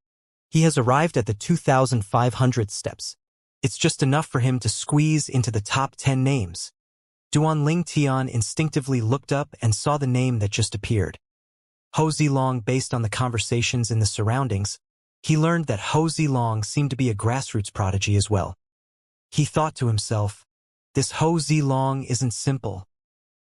He has arrived at the 2,500 steps. It's just enough for him to squeeze into the top 10 names." Duanling Tian instinctively looked up and saw the name that just appeared. Ho Zilong. Based on the conversations in the surroundings, he learned that Ho Zilong seemed to be a grassroots prodigy as well. He thought to himself, "This Ho Zilong isn't simple."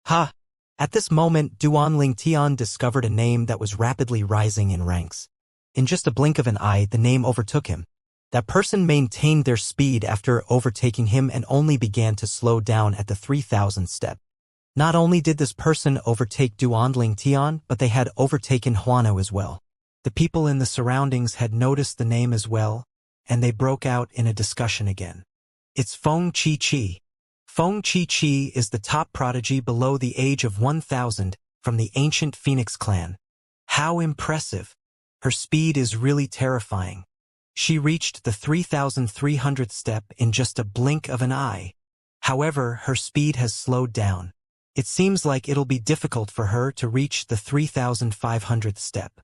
Ha! At this moment, Duanling Tian discovered a name that was rapidly rising in ranks. In just a blink of an eye, the name overtook him. That person maintained their speed after overtaking him and only began to slow down at the 3,000th step. Not only did this person overtake Duanling Tian, but they had overtaken Huano as well. The people in the surroundings had noticed the name as well, and they broke out in a discussion again. "It's Feng Chi-Chi. Feng Chi-Chi is the top prodigy below the age of 1,000 from the ancient Phoenix clan. How impressive! Her speed is really terrifying. She reached the 3,300th step in just a blink of an eye. However, her speed has slowed down. It seems like it'll be difficult for her to reach the 3,500th step."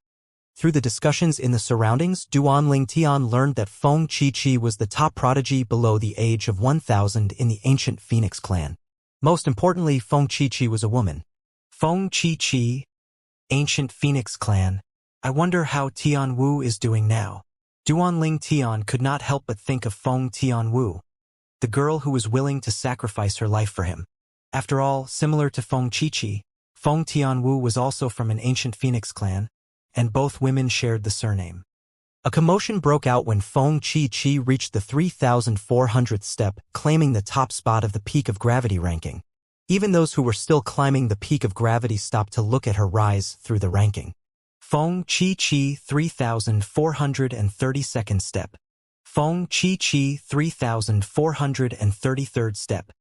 Through the discussions in the surroundings, Duanling Tian learned that Feng Chi-Chi was the top prodigy below the age of 1,000 in the ancient Phoenix clan. Most importantly, Feng Chi-Chi was a woman. Feng Chi-Chi, ancient Phoenix clan. I wonder how Tian Wu is doing now. Duanling Tian could not help but think of Feng Tian Wu, the girl who was willing to sacrifice her life for him. After all, similar to Feng Chi-Chi, Feng Tian Wu was also from an ancient Phoenix clan, and both women shared the surname. A commotion broke out when Feng Chi-Chi reached the 3,400th step, claiming the top spot of the peak of gravity ranking. Even those who were still climbing the peak of gravity stopped to look at her rise through the ranking. Feng Chi-Chi 3,432nd step. Feng Qi 3433rd step.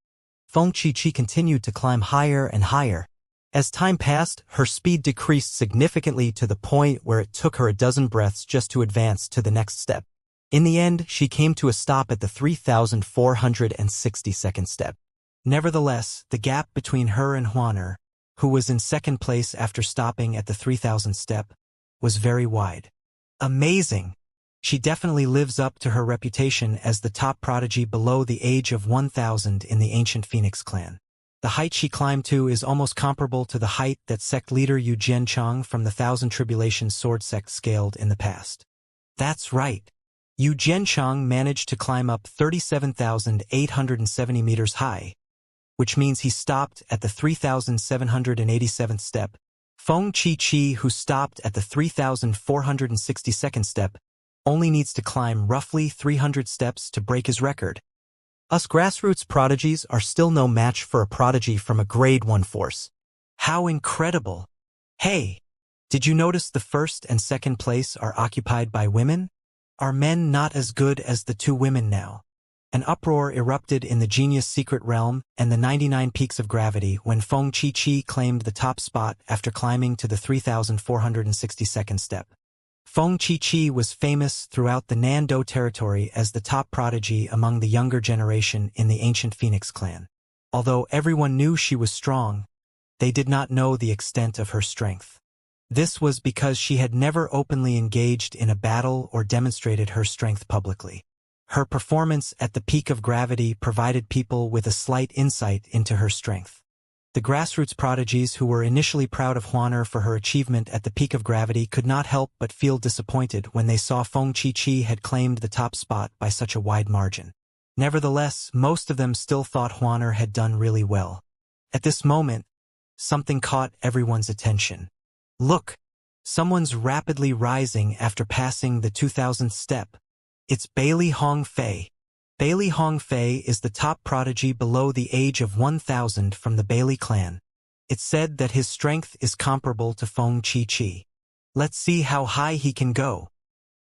Feng Qi continued to climb higher and higher. As time passed, her speed decreased significantly to the point where it took her a dozen breaths just to advance to the next step. In the end, she came to a stop at the 3462nd step. Nevertheless, the gap between her and Huaner, who was in second place after stopping at the 3000th step, was very wide. Amazing! She definitely lives up to her reputation as the top prodigy below the age of 1000 in the ancient Phoenix clan. The height she climbed to is almost comparable to the height that sect leader Yu Jianchang from the Thousand Tribulations sword sect scaled in the past. That's right. Yu Jianchang managed to climb up 37,870 meters high, which means he stopped at the 3,787th step. Feng Qi, who stopped at the 3,462nd step, only needs to climb roughly 300 steps to break his record. Us grassroots prodigies are still no match for a prodigy from a grade 1 force. How incredible! Hey, did you notice the first and second place are occupied by women? Are men not as good as the two women now? An uproar erupted in the Genius Secret Realm and the 99 Peaks of Gravity when Feng Qi claimed the top spot after climbing to the 3,462nd step. Feng Qi was famous throughout the Nando territory as the top prodigy among the younger generation in the ancient Phoenix clan. Although everyone knew she was strong, they did not know the extent of her strength. This was because she had never openly engaged in a battle or demonstrated her strength publicly. Her performance at the peak of gravity provided people with a slight insight into her strength. The grassroots prodigies who were initially proud of Huaner for her achievement at the peak of gravity could not help but feel disappointed when they saw Feng Qi had claimed the top spot by such a wide margin. Nevertheless, most of them still thought Huaner had done really well. At this moment, something caught everyone's attention. Look! Someone's rapidly rising after passing the 2000th step. It's Bailey Hongfei. Bailey Hongfei is the top prodigy below the age of 1000 from the Bailey clan. It's said that his strength is comparable to Feng Qi. Let's see how high he can go.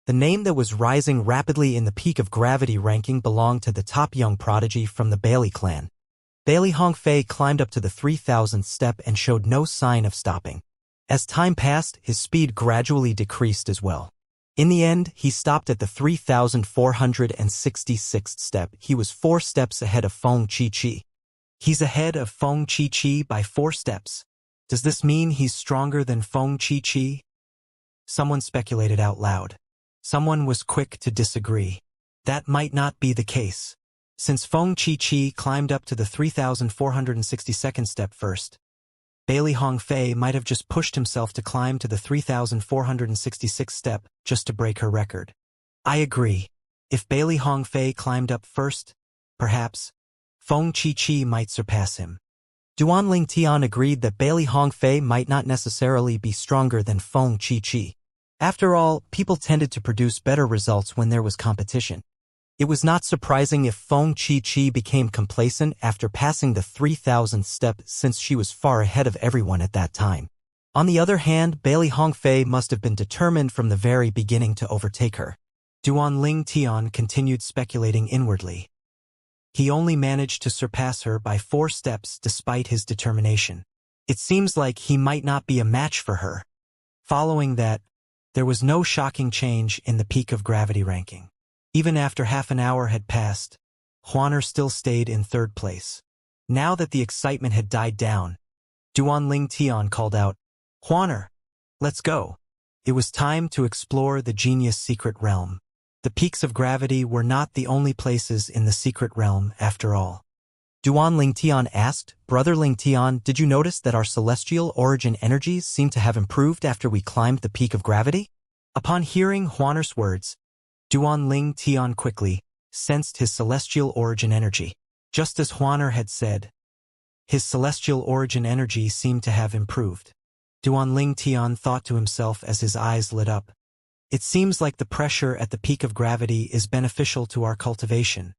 The name that was rising rapidly in the peak of gravity ranking belonged to the top young prodigy from the Bailey clan. Bailey Hongfei climbed up to the 3000th step and showed no sign of stopping. As time passed, his speed gradually decreased as well. In the end, he stopped at the 3,466th step. He was 4 steps ahead of Feng Qi. He's ahead of Feng Qi by 4 steps. Does this mean he's stronger than Feng Qi? Someone speculated out loud. Someone was quick to disagree. That might not be the case. Since Feng Qi climbed up to the 3,462nd step first, Bailey Hongfei might have just pushed himself to climb to the 3,466th step just to break her record. I agree. If Bailey Hongfei climbed up first, perhaps, Feng Qi might surpass him. Duan Lingtian agreed that Bailey Hongfei might not necessarily be stronger than Feng Qi. After all, people tended to produce better results when there was competition. It was not surprising if Feng Qi became complacent after passing the 3000th step since she was far ahead of everyone at that time. On the other hand, Bailey Hongfei must have been determined from the very beginning to overtake her. Duan Lingtian continued speculating inwardly. He only managed to surpass her by 4 steps despite his determination. It seems like he might not be a match for her. Following that, there was no shocking change in the peak of gravity ranking. Even after half an hour had passed, Huaner still stayed in 3rd place. Now that the excitement had died down, Duan Lingtian called out, "Huaner, let's go." It was time to explore the Genius Secret Realm. The peaks of gravity were not the only places in the Secret Realm after all. Duan Lingtian asked, "Brother Lingtian, did you notice that our celestial origin energies seem to have improved after we climbed the peak of gravity?" Upon hearing Huaner's words, Duan Lingtian quickly sensed his celestial origin energy. Just as Huaner had said, his celestial origin energy seemed to have improved. Duan Lingtian thought to himself as his eyes lit up. It seems like the pressure at the peak of gravity is beneficial to our cultivation.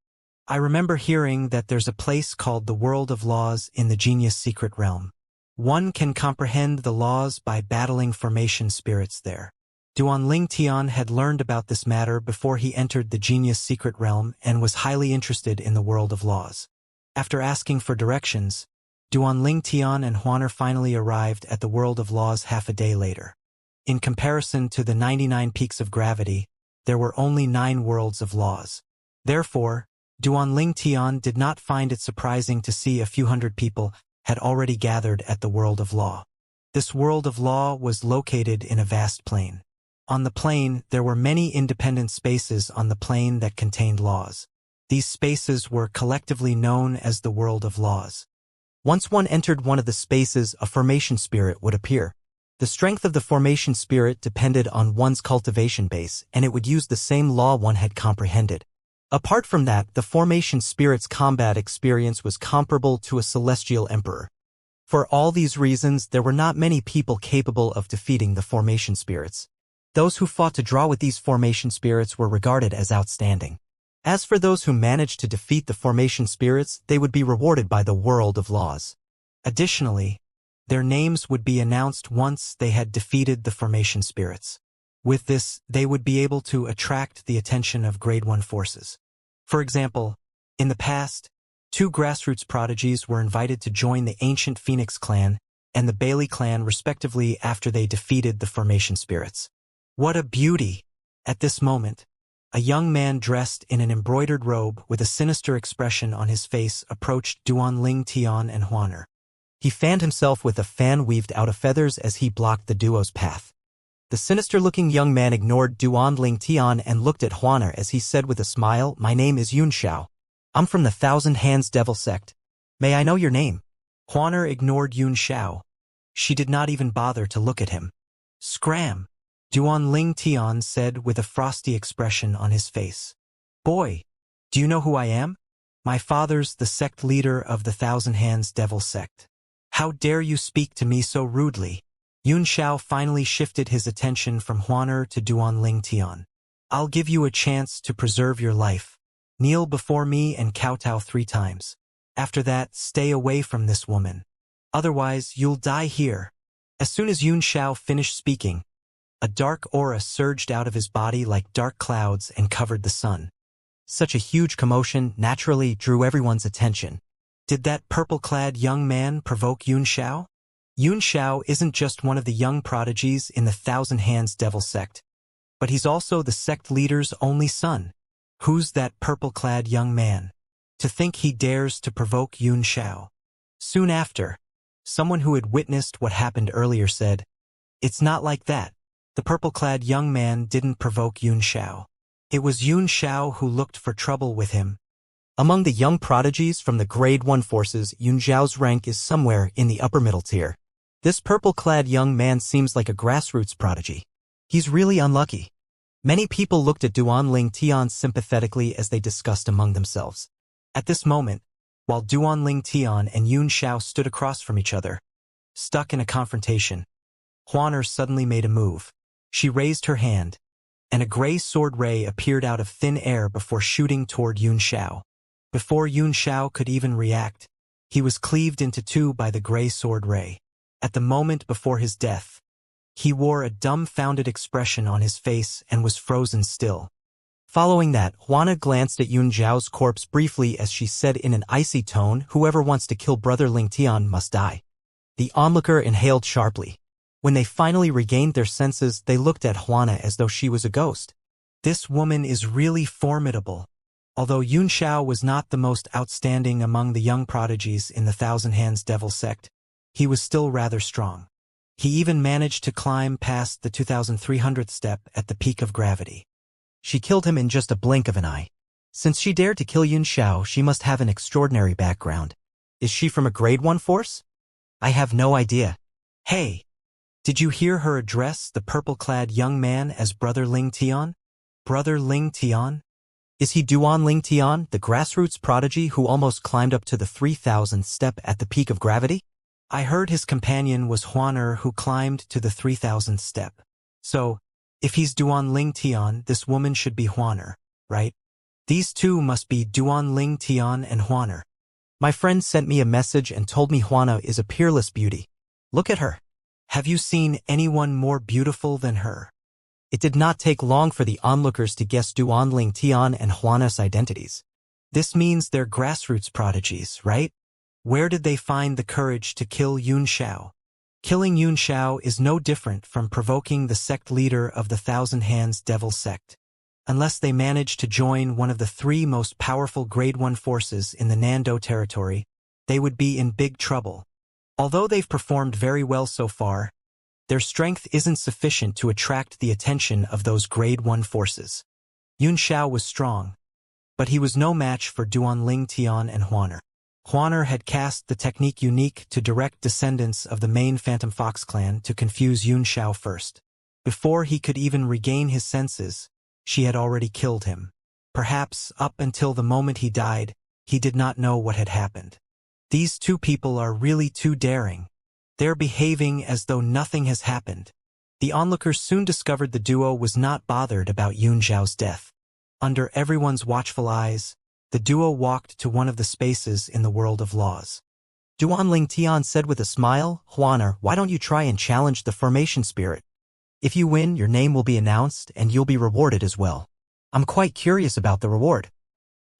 I remember hearing that there's a place called the World of Laws in the Genius Secret Realm. One can comprehend the laws by battling formation spirits there. Duanling Tian had learned about this matter before he entered the genius secret realm and was highly interested in the world of laws. After asking for directions, Duanling Tian and Huaner finally arrived at the world of laws half a day later. In comparison to the 99 peaks of gravity, there were only 9 worlds of laws. Therefore, Duanling Tian did not find it surprising to see a few hundred people had already gathered at the world of law. This world of law was located in a vast plain. On the plain, there were many independent spaces on the plain that contained laws. These spaces were collectively known as the world of laws. Once one entered one of the spaces, a formation spirit would appear. The strength of the formation spirit depended on one's cultivation base, and it would use the same law one had comprehended. Apart from that, the formation spirit's combat experience was comparable to a celestial emperor. For all these reasons, there were not many people capable of defeating the formation spirits. Those who fought to draw with these formation spirits were regarded as outstanding. As for those who managed to defeat the formation spirits, they would be rewarded by the world of laws. Additionally, their names would be announced once they had defeated the formation spirits. With this, they would be able to attract the attention of Grade 1 forces. For example, in the past, 2 grassroots prodigies were invited to join the ancient Phoenix clan and the Bailey clan respectively after they defeated the formation spirits. What a beauty! At this moment, a young man dressed in an embroidered robe with a sinister expression on his face approached Duanling Tian and Huaner. He fanned himself with a fan weaved out of feathers as he blocked the duo's path. The sinister-looking young man ignored Duanling Tian and looked at Huaner as he said with a smile, "My name is Xianxia. I'm from the Thousand Hands Devil Sect. May I know your name?" Huaner ignored Xianxia. She did not even bother to look at him. "Scram!" Duanling Tian said with a frosty expression on his face. "Boy, do you know who I am? My father's the sect leader of the Thousand Hands Devil Sect. How dare you speak to me so rudely?" Xianxia finally shifted his attention from Huaner to Duanling Tian. "I'll give you a chance to preserve your life. Kneel before me and kowtow 3 times. After that, stay away from this woman. Otherwise, you'll die here." As soon as Xianxia finished speaking, a dark aura surged out of his body like dark clouds and covered the sun. Such a huge commotion naturally drew everyone's attention. Did that purple-clad young man provoke Xianxia? Xianxia isn't just one of the young prodigies in the Thousand Hands Devil Sect, but he's also the sect leader's only son. Who's that purple-clad young man? To think he dares to provoke Xianxia. Soon after, someone who had witnessed what happened earlier said, "It's not like that. The purple-clad young man didn't provoke Xianxia. It was Xianxia who looked for trouble with him." Among the young prodigies from the Grade 1 forces, Xianxia's rank is somewhere in the upper middle tier. This purple-clad young man seems like a grassroots prodigy. He's really unlucky. Many people looked at Duanling Tian sympathetically as they discussed among themselves. At this moment, while Duanling Tian and Xianxia stood across from each other, stuck in a confrontation, Huaner suddenly made a move. She raised her hand, and a gray sword ray appeared out of thin air before shooting toward Xianxia. Before Xianxia could even react, he was cleaved into 2 by the gray sword ray. At the moment before his death, he wore a dumbfounded expression on his face and was frozen still. Following that, Huaner glanced at Xianxia's corpse briefly as she said in an icy tone, "Whoever wants to kill Brother Ling Tian must die." The onlooker inhaled sharply. When they finally regained their senses, they looked at Huaner as though she was a ghost. This woman is really formidable. Although Xianxia was not the most outstanding among the young prodigies in the Thousand Hands Devil Sect, he was still rather strong. He even managed to climb past the 2300th step at the peak of gravity. She killed him in just a blink of an eye. Since she dared to kill Xianxia, she must have an extraordinary background. Is she from a Grade 1 force? I have no idea. Hey, did you hear her address the purple-clad young man as Brother Ling Tian? Brother Ling Tian? Is he Duanling Tian, the grassroots prodigy who almost climbed up to the 3000th step at the peak of gravity? I heard his companion was Huaner who climbed to the 3000th step. So, if he's Duanling Tian, this woman should be Huaner, right? These 2 must be Duanling Tian and Huaner. My friend sent me a message and told me Huaner is a peerless beauty. Look at her. Have you seen anyone more beautiful than her? It did not take long for the onlookers to guess Duanling Tian and Huana's identities. This means they're grassroots prodigies, right? Where did they find the courage to kill Yun Xiao? Killing Yun Xiao is no different from provoking the sect leader of the Thousand Hands Devil sect. Unless they manage to join one of the 3 most powerful Grade 1 forces in the Nando territory, they would be in big trouble. Although they've performed very well so far, their strength isn't sufficient to attract the attention of those Grade 1 forces. Yun Xiao was strong, but he was no match for Duanling Tian and Huaner. Huaner had cast the technique unique to direct descendants of the main Phantom Fox clan to confuse Yun Xiao first. Before he could even regain his senses, she had already killed him. Perhaps, up until the moment he died, he did not know what had happened. These 2 people are really too daring. They're behaving as though nothing has happened. The onlookers soon discovered the duo was not bothered about Yun Xiao's death. Under everyone's watchful eyes, the duo walked to one of the spaces in the world of laws. Duanling Tian said with a smile, "Huaner, why don't you try and challenge the formation spirit? If you win, your name will be announced and you'll be rewarded as well." "I'm quite curious about the reward."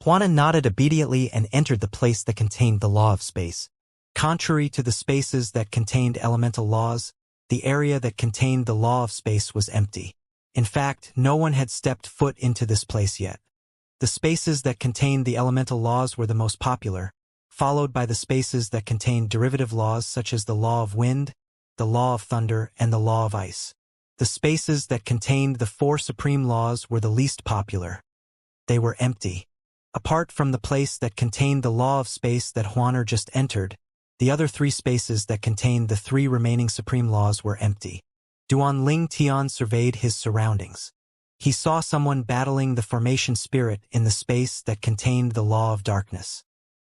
Huana nodded obediently and entered the place that contained the law of space. Contrary to the spaces that contained elemental laws, the area that contained the law of space was empty. In fact, no one had stepped foot into this place yet. The spaces that contained the elemental laws were the most popular, followed by the spaces that contained derivative laws such as the law of wind, the law of thunder, and the law of ice. The spaces that contained the 4 supreme laws were the least popular. They were empty. Apart from the place that contained the law of space that Huaner just entered, the other 3 spaces that contained the 3 remaining supreme laws were empty. Duanling Tian surveyed his surroundings. He saw someone battling the formation spirit in the space that contained the law of darkness.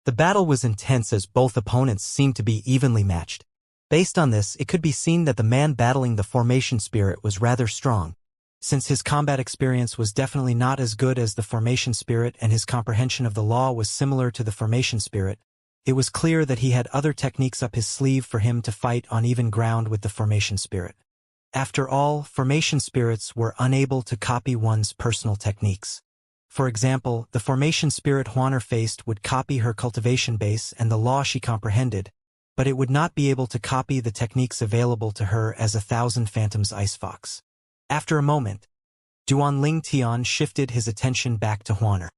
The battle was intense as both opponents seemed to be evenly matched. Based on this, it could be seen that the man battling the formation spirit was rather strong. Since his combat experience was definitely not as good as the formation spirit and his comprehension of the law was similar to the formation spirit, it was clear that he had other techniques up his sleeve for him to fight on even ground with the formation spirit. After all, formation spirits were unable to copy one's personal techniques. For example, the formation spirit Huaner faced would copy her cultivation base and the law she comprehended, but it would not be able to copy the techniques available to her as 1,000 Phantoms Ice Fox. After a moment, Duanling Tian shifted his attention back to Huaner.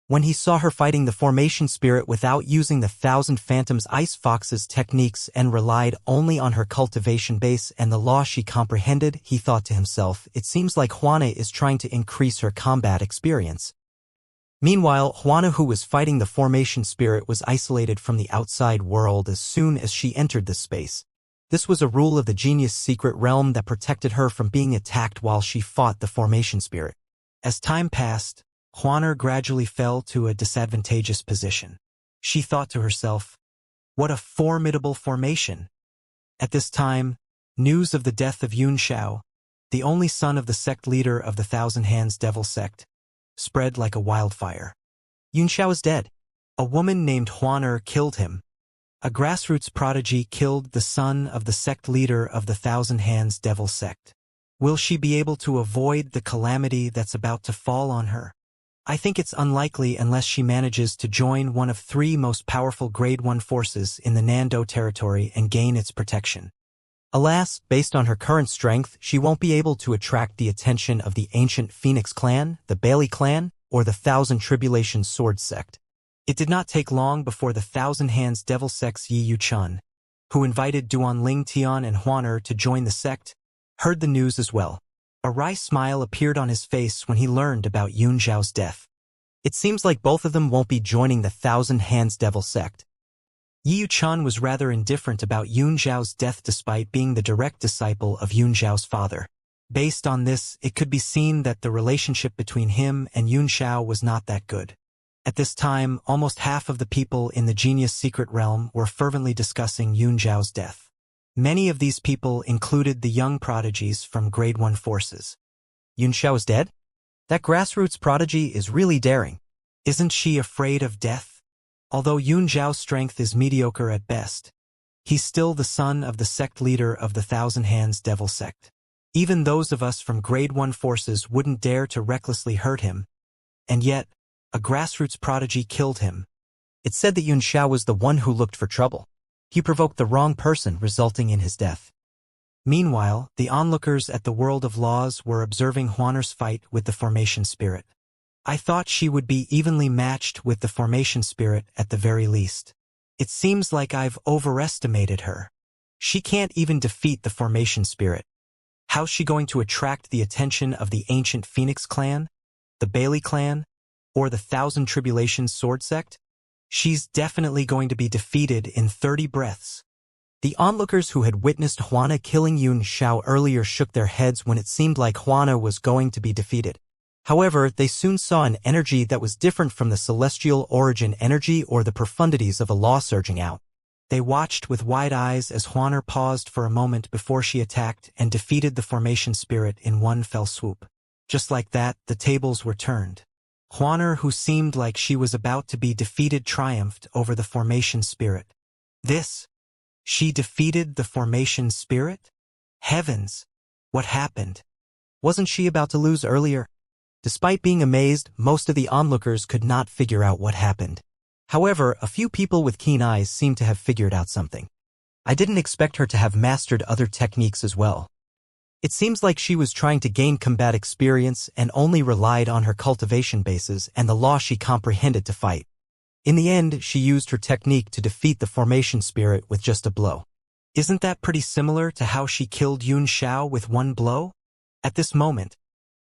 When he saw her fighting the formation spirit without using the 1,000 Phantoms Ice Fox's techniques and relied only on her cultivation base and the law she comprehended, he thought to himself, it seems like Huana is trying to increase her combat experience. Meanwhile, Huana, who was fighting the formation spirit, was isolated from the outside world as soon as she entered the space. This was a rule of the genius secret realm that protected her from being attacked while she fought the formation spirit. As time passed, Huaner gradually fell to a disadvantageous position. She thought to herself, what a formidable formation. At this time, news of the death of Yun Xiao, the only son of the sect leader of the Thousand Hands Devil sect, spread like a wildfire. Yun Xiao is dead. A woman named Huaner killed him. A grassroots prodigy killed the son of the sect leader of the Thousand Hands Devil sect. Will she be able to avoid the calamity that's about to fall on her? I think it's unlikely unless she manages to join one of 3 most powerful Grade 1 forces in the Nando territory and gain its protection. Alas, based on her current strength, she won't be able to attract the attention of the ancient Phoenix clan, the Bailey clan, or the Thousand Tribulation Sword sect. It did not take long before the Thousand Hands Devil sect's Yi Yu-chun, who invited Duanling Tian and Huaner to join the sect, heard the news as well. A wry smile appeared on his face when he learned about Yun Xiao's death. It seems like both of them won't be joining the Thousand Hands Devil sect. Yi Yu-chun was rather indifferent about Yun Xiao's death despite being the direct disciple of Yun Xiao's father. Based on this, it could be seen that the relationship between him and Yun Xiao was not that good. At this time, almost half of the people in the Genius Secret Realm were fervently discussing Yun Xiao's death. Many of these people included the young prodigies from Grade 1 forces. Yun Xiao is dead? That grassroots prodigy is really daring. Isn't she afraid of death? Although Yun Xiao's strength is mediocre at best, he's still the son of the sect leader of the Thousand Hands Devil sect. Even those of us from Grade 1 forces wouldn't dare to recklessly hurt him, and yet, a grassroots prodigy killed him. It said that Xianxia was the one who looked for trouble. He provoked the wrong person, resulting in his death. Meanwhile, the onlookers at the World of Laws were observing Huaner's fight with the Formation Spirit. I thought she would be evenly matched with the Formation Spirit at the very least. It seems like I've overestimated her. She can't even defeat the Formation Spirit. How's she going to attract the attention of the ancient Phoenix clan, the Bailey clan, or the Thousand Tribulations sword sect? She's definitely going to be defeated in 30 breaths. The onlookers who had witnessed Huana killing Xianxia earlier shook their heads when it seemed like Huana was going to be defeated. However, they soon saw an energy that was different from the celestial origin energy or the profundities of a law surging out. They watched with wide eyes as Huaner paused for a moment before she attacked and defeated the Formation Spirit in one fell swoop. Just like that, the tables were turned. Huaner, who seemed like she was about to be defeated, triumphed over the Formation Spirit. She defeated the Formation Spirit? Heavens! What happened? Wasn't she about to lose earlier? Despite being amazed, most of the onlookers could not figure out what happened. However, a few people with keen eyes seemed to have figured out something. I didn't expect her to have mastered other techniques as well. It seems like she was trying to gain combat experience and only relied on her cultivation bases and the law she comprehended to fight. In the end, she used her technique to defeat the Formation Spirit with just a blow. Isn't that pretty similar to how she killed Xianxia with one blow? At this moment,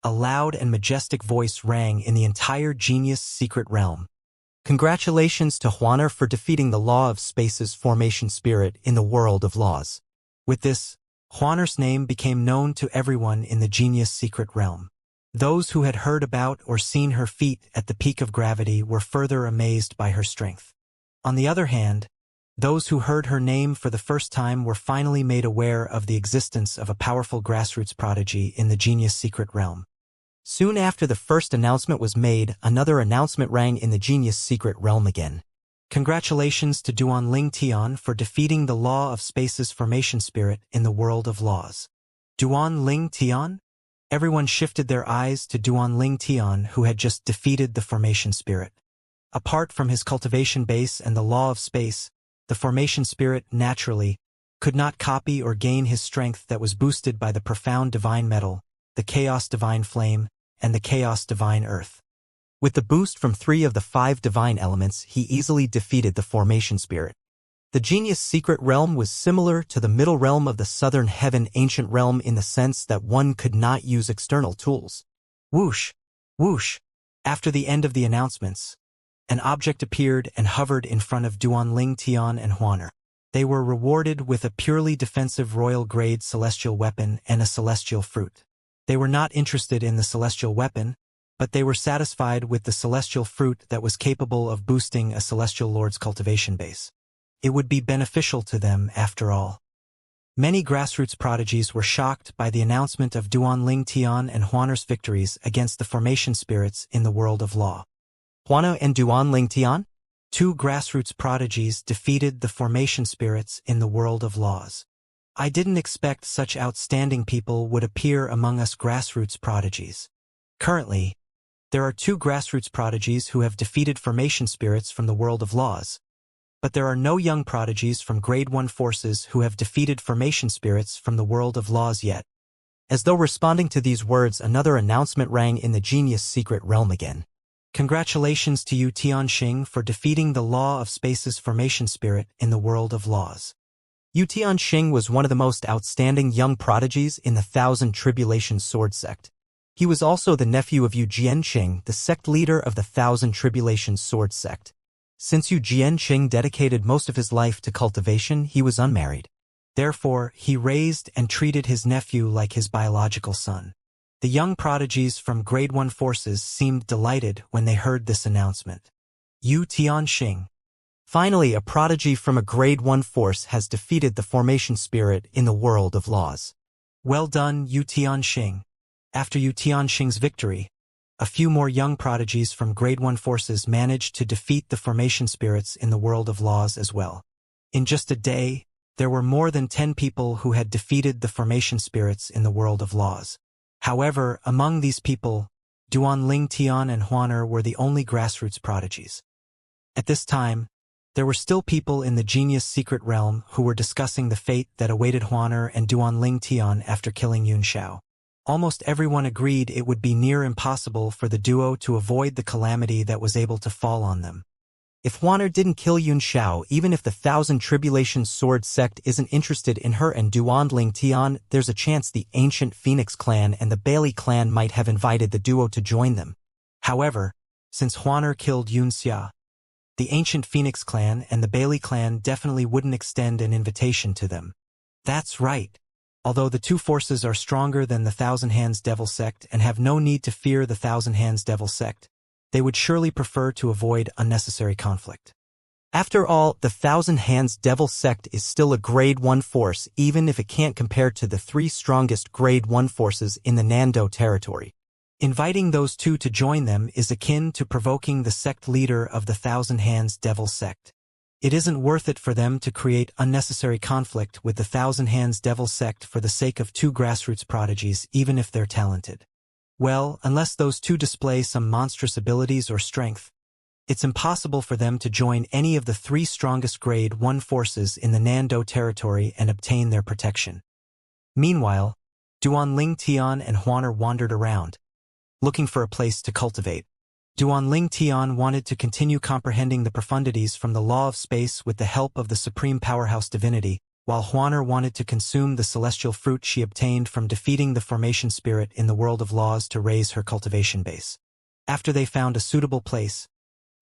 a loud and majestic voice rang in the entire Genius Secret Realm. Congratulations to Huaner for defeating the Law of Space's Formation Spirit in the World of Laws. With this, Huaner's name became known to everyone in the Genius Secret Realm. Those who had heard about or seen her feat at the peak of gravity were further amazed by her strength. On the other hand, those who heard her name for the first time were finally made aware of the existence of a powerful grassroots prodigy in the Genius Secret Realm. Soon after the first announcement was made, another announcement rang in the Genius Secret Realm again. Congratulations to Duanling Tian for defeating the Law of Space's Formation Spirit in the World of Laws. Duanling Tian? Everyone shifted their eyes to Duanling Tian, who had just defeated the Formation Spirit. Apart from his cultivation base and the Law of Space, the Formation Spirit, naturally, could not copy or gain his strength that was boosted by the profound divine metal, the Chaos Divine Flame, and the Chaos Divine Earth. With the boost from 3 of the 5 divine elements, he easily defeated the Formation Spirit. The Genius Secret Realm was similar to the Middle Realm of the Southern Heaven Ancient Realm in the sense that one could not use external tools. Whoosh! Whoosh! After the end of the announcements, an object appeared and hovered in front of Duanling Tian and Huaner. They were rewarded with a purely defensive royal-grade celestial weapon and a celestial fruit. They were not interested in the celestial weapon, but they were satisfied with the celestial fruit that was capable of boosting a celestial lord's cultivation base. It would be beneficial to them after all. Many grassroots prodigies were shocked by the announcement of Duanling Tian and Huaner's victories against the Formation Spirits in the World of Law. Huana and Duanling Tian? 2 grassroots prodigies defeated the Formation Spirits in the World of Laws. I didn't expect such outstanding people would appear among us grassroots prodigies. Currently, there are 2 grassroots prodigies who have defeated Formation Spirits from the World of Laws, but there are no young prodigies from Grade 1 forces who have defeated Formation Spirits from the World of Laws yet. As though responding to these words, another announcement rang in the Genius Secret Realm again. Congratulations to you, Tianxing, for defeating the Law of Space's Formation Spirit in the World of Laws. Yu Tianxing was one of the most outstanding young prodigies in the Thousand Tribulations sword sect. He was also the nephew of Yu Jianqing, the sect leader of the Thousand Tribulations sword sect. Since Yu Jianqing dedicated most of his life to cultivation, he was unmarried. Therefore, he raised and treated his nephew like his biological son. The young prodigies from Grade 1 forces seemed delighted when they heard this announcement. Yu Tianxing. Finally, a prodigy from a Grade 1 force has defeated the Formation Spirit in the World of Laws. Well done, Yu Tianxing. After Yu Tianxing's victory, a few more young prodigies from Grade 1 forces managed to defeat the Formation Spirits in the World of Laws as well. In just a day, there were more than 10 people who had defeated the formation spirits in the world of laws. However, among these people, Duanling Tian and Huaner were the only grassroots prodigies. At this time, there were still people in the genius secret realm who were discussing the fate that awaited Huaner and Duanling Tian after killing Yun Xiao. Almost everyone agreed it would be near impossible for the duo to avoid the calamity that was able to fall on them. If Huaner didn't kill Yun Xiao, even if the Thousand Tribulations Sword sect isn't interested in her and Duanling Tian, there's a chance the ancient Phoenix clan and the Bailey clan might have invited the duo to join them. However, since Huaner killed Xianxia, the ancient Phoenix clan and the Bailey clan definitely wouldn't extend an invitation to them. That's right. Although the two forces are stronger than the Thousand Hands Devil sect and have no need to fear the Thousand Hands Devil sect, they would surely prefer to avoid unnecessary conflict. After all, the Thousand Hands Devil sect is still a Grade 1 force, even if it can't compare to the 3 strongest Grade 1 forces in the Nando territory. Inviting those two to join them is akin to provoking the sect leader of the Thousand Hands Devil sect. It isn't worth it for them to create unnecessary conflict with the Thousand Hands Devil sect for the sake of 2 grassroots prodigies, even if they're talented. Well, unless those two display some monstrous abilities or strength, it's impossible for them to join any of the 3 strongest Grade 1 forces in the Nando territory and obtain their protection. Meanwhile, Duanling Tian and Huaner wandered around, looking for a place to cultivate. Duanling Tian wanted to continue comprehending the profundities from the law of space with the help of the supreme powerhouse divinity, while Huaner wanted to consume the celestial fruit she obtained from defeating the formation spirit in the world of laws to raise her cultivation base. After they found a suitable place,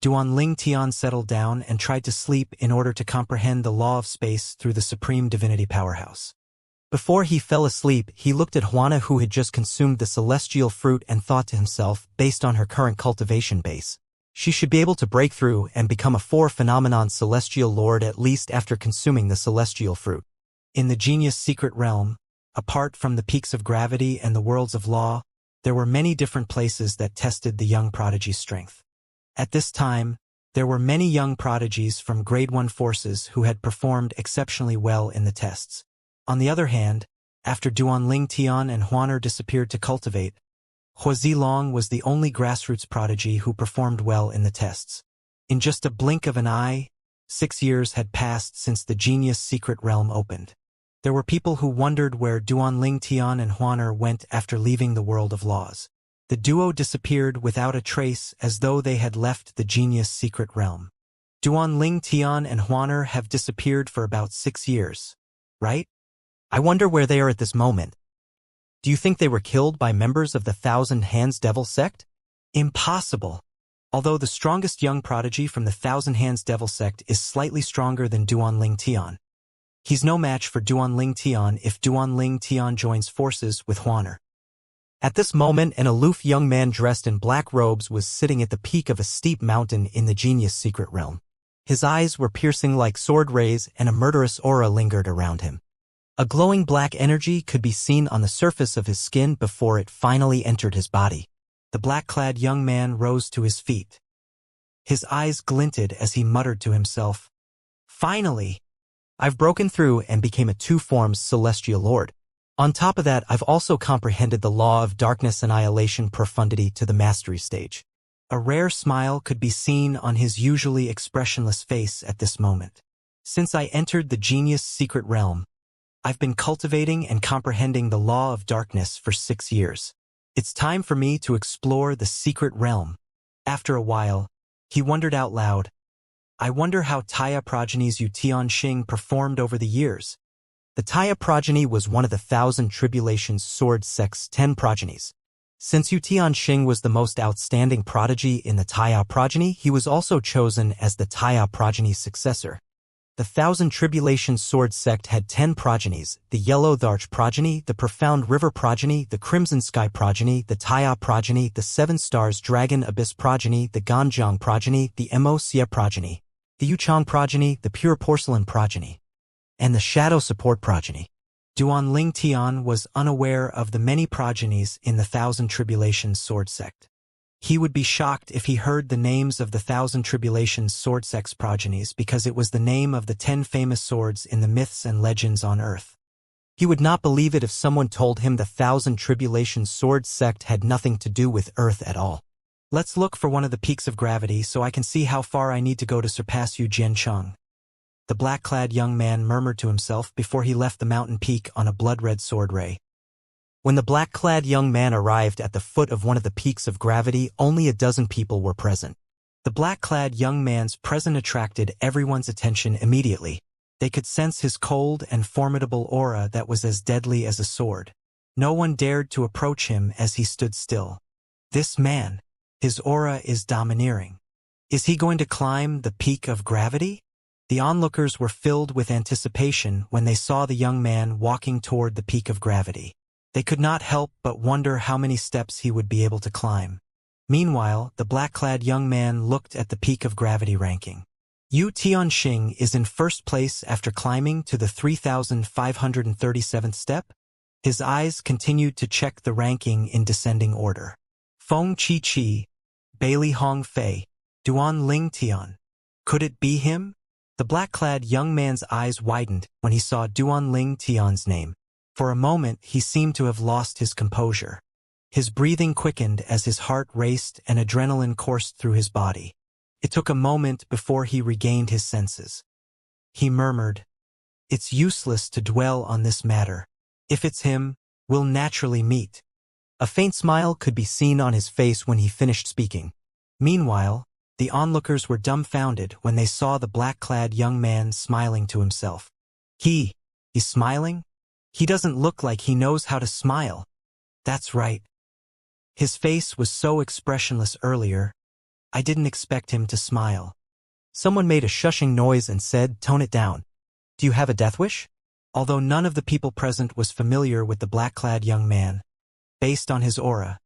Duanling Tian settled down and tried to sleep in order to comprehend the law of space through the supreme divinity powerhouse. Before he fell asleep, he looked at Huaner, who had just consumed the celestial fruit, and thought to himself, based on her current cultivation base, she should be able to break through and become a 4-phenomenon celestial lord at least after consuming the celestial fruit. In the genius secret realm, apart from the peaks of gravity and the worlds of law, there were many different places that tested the young prodigy's strength. At this time, there were many young prodigies from Grade 1 forces who had performed exceptionally well in the tests. On the other hand, after Duanling Tian and Huaner disappeared to cultivate, Huazilong was the only grassroots prodigy who performed well in the tests. In just a blink of an eye, 6 years had passed since the genius secret realm opened. There were people who wondered where Duanling Tian and Huaner went after leaving the world of laws. The duo disappeared without a trace, as though they had left the genius secret realm. Duanling Tian and Huaner have disappeared for about 6 years, right? I wonder where they are at this moment. Do you think they were killed by members of the Thousand Hands Devil sect? Impossible. Although the strongest young prodigy from the Thousand Hands Devil sect is slightly stronger than Duanling Tian, he's no match for Duanling Tian if Duanling Tian joins forces with Huaner. At this moment, an aloof young man dressed in black robes was sitting at the peak of a steep mountain in the genius secret realm. His eyes were piercing like sword rays, and a murderous aura lingered around him. A glowing black energy could be seen on the surface of his skin before it finally entered his body. The black-clad young man rose to his feet. His eyes glinted as he muttered to himself, "Finally! I've broken through and became a 2-forms celestial lord. On top of that, I've also comprehended the law of darkness annihilation profundity to the mastery stage." A rare smile could be seen on his usually expressionless face at this moment. Since I entered the genius secret realm, I've been cultivating and comprehending the law of darkness for 6 years. It's time for me to explore the secret realm. After a while, he wondered out loud, I wonder how Taya progenies Yu Tianxing performed over the years. The Taya progeny was one of the Thousand Tribulations Sword sect's 10 progenies. Since Yu Tianxing was the most outstanding prodigy in the Taya progeny, he was also chosen as the Taya progeny's successor. The Thousand Tribulations Sword sect had 10 progenies: the Yellow Tharch progeny, the Profound River progeny, the Crimson Sky progeny, the Taya progeny, the Seven Stars Dragon Abyss progeny, the Ganjiang progeny, the Moxia progeny, the Yuchang progeny, the Pure Porcelain progeny, and the Shadow Support progeny. Duanling Tian was unaware of the many progenies in the Thousand Tribulations Sword sect. He would be shocked if he heard the names of the 1,000 Tribulations sword sex progenies because it was the name of the 10 famous swords in the myths and legends on Earth. He would not believe it if someone told him the 1,000 Tribulations sword sect had nothing to do with Earth at all. Let's look for one of the peaks of gravity so I can see how far I need to go to surpass you, Jiancheng. The black-clad young man murmured to himself before he left the mountain peak on a blood-red sword ray. When the black-clad young man arrived at the foot of one of the peaks of gravity, only a dozen people were present. The black-clad young man's presence attracted everyone's attention immediately. They could sense his cold and formidable aura that was as deadly as a sword. No one dared to approach him as he stood still. This man, his aura is domineering. Is he going to climb the peak of gravity? The onlookers were filled with anticipation when they saw the young man walking toward the peak of gravity. They could not help but wonder how many steps he would be able to climb. Meanwhile, the black-clad young man looked at the peak of gravity ranking. Yu Tianxing is in first place after climbing to the 3,537th step. His eyes continued to check the ranking in descending order. Feng Qi, Bailey Hong Fei, Duan Ling Tian. Could it be him? The black-clad young man's eyes widened when he saw Duan Ling Tian's name. For a moment, he seemed to have lost his composure. His breathing quickened as his heart raced and adrenaline coursed through his body. It took a moment before he regained his senses. He murmured, "It's useless to dwell on this matter. If it's him, we'll naturally meet." A faint smile could be seen on his face when he finished speaking. Meanwhile, the onlookers were dumbfounded when they saw the black-clad young man smiling to himself. He's smiling? He doesn't look like he knows how to smile. That's right. His face was so expressionless earlier. I didn't expect him to smile. Someone made a shushing noise and said, "Tone it down. Do you have a death wish?" Although none of the people present was familiar with the black-clad young man, based on his aura,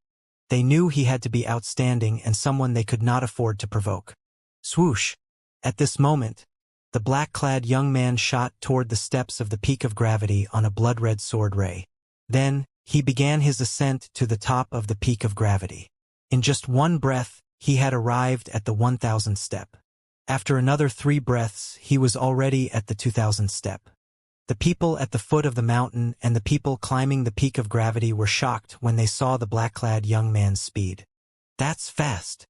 they knew he had to be outstanding and someone they could not afford to provoke. Swoosh! At this moment, the black-clad young man shot toward the steps of the peak of gravity on a blood-red sword ray. Then, he began his ascent to the top of the peak of gravity. In just one breath, he had arrived at the 1,000th step. After another 3 breaths, he was already at the 2,000th step. The people at the foot of the mountain and the people climbing the peak of gravity were shocked when they saw the black-clad young man's speed. That's fast.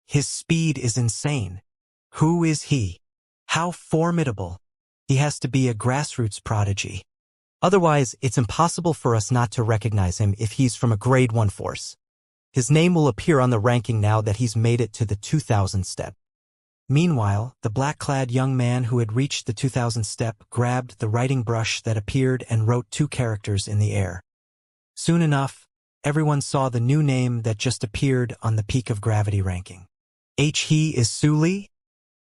His speed is insane. Who is he? How formidable. He has to be a grassroots prodigy. Otherwise, it's impossible for us not to recognize him if he's from a grade 1 force. His name will appear on the ranking now that he's made it to the 2,000th step. Meanwhile, the black-clad young man who had reached the 2,000th step grabbed the writing brush that appeared and wrote 2 characters in the air. Soon enough, everyone saw the new name that just appeared on the peak of gravity ranking. He is Suli?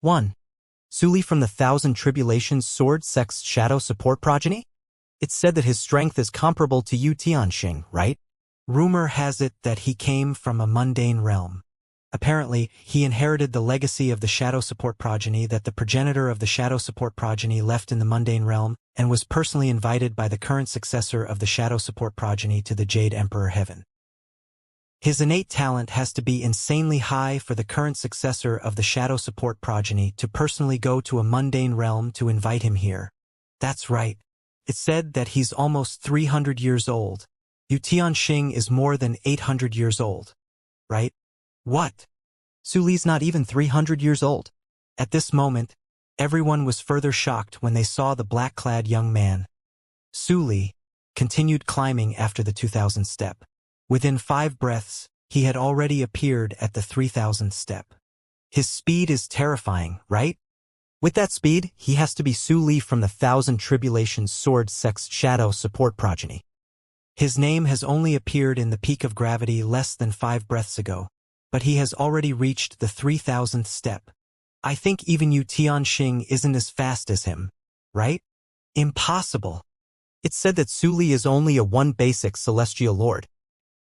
1. Suli from the 1,000 Tribulations sword sex shadow support progeny? It's said that his strength is comparable to Yu Tianxing, right? Rumor has it that he came from a mundane realm. Apparently, he inherited the legacy of the shadow support progeny that the progenitor of the shadow support progeny left in the mundane realm and was personally invited by the current successor of the shadow support progeny to the Jade Emperor Heaven. His innate talent has to be insanely high for the current successor of the shadow support progeny to personally go to a mundane realm to invite him here. That's right. It's said that he's almost 300 years old. Yu Tianxing is more than 800 years old. Right? What? Suli's not even 300 years old. At this moment, everyone was further shocked when they saw the black-clad young man. Suli continued climbing after the 2,000th step. Within 5 breaths, he had already appeared at the 3,000th step. His speed is terrifying, right? With that speed, he has to be Suli from the 1,000 Tribulations sword sex shadow support progeny. His name has only appeared in the peak of gravity less than 5 breaths ago, but he has already reached the 3,000th step. I think even Yu Tianxing isn't as fast as him, right? Impossible. It's said that Suli is only a 1 basic celestial lord.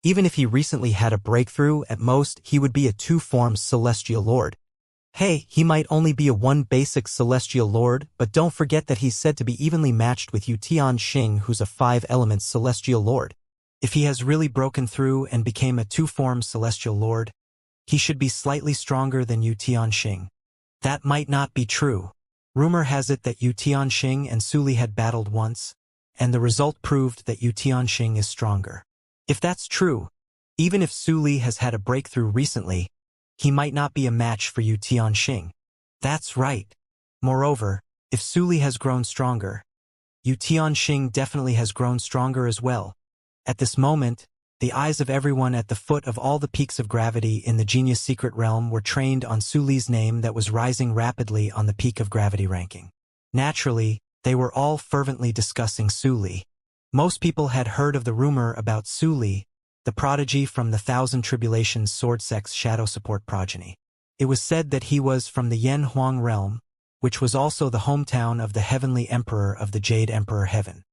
Even if he recently had a breakthrough, at most, he would be a 2-form celestial lord. Hey, he might only be a 1 basic celestial lord, but don't forget that he's said to be evenly matched with Yu Tianxing, who's a 5-element celestial lord. If he has really broken through and became a 2-form celestial lord, He should be slightly stronger than Yu Tianxing. That might not be true. Rumor has it that Yu Tianxing and Su Li had battled once, and the result proved that Yu Tianxing is stronger. If that's true, even if Su Li has had a breakthrough recently, he might not be a match for Yu Tianxing. That's right. Moreover, if Su Li has grown stronger, Yu Tianxing definitely has grown stronger as well. At this moment, the eyes of everyone at the foot of all the peaks of gravity in the Genius Secret Realm were trained on Su Li's name that was rising rapidly on the peak of gravity ranking. Naturally, they were all fervently discussing Su Li. Most people had heard of the rumor about Su Li, the prodigy from the Thousand Tribulations Sword Sect's Shadow Support progeny. It was said that he was from the Yen Huang realm, which was also the hometown of the Heavenly Emperor of the Jade Emperor Heaven.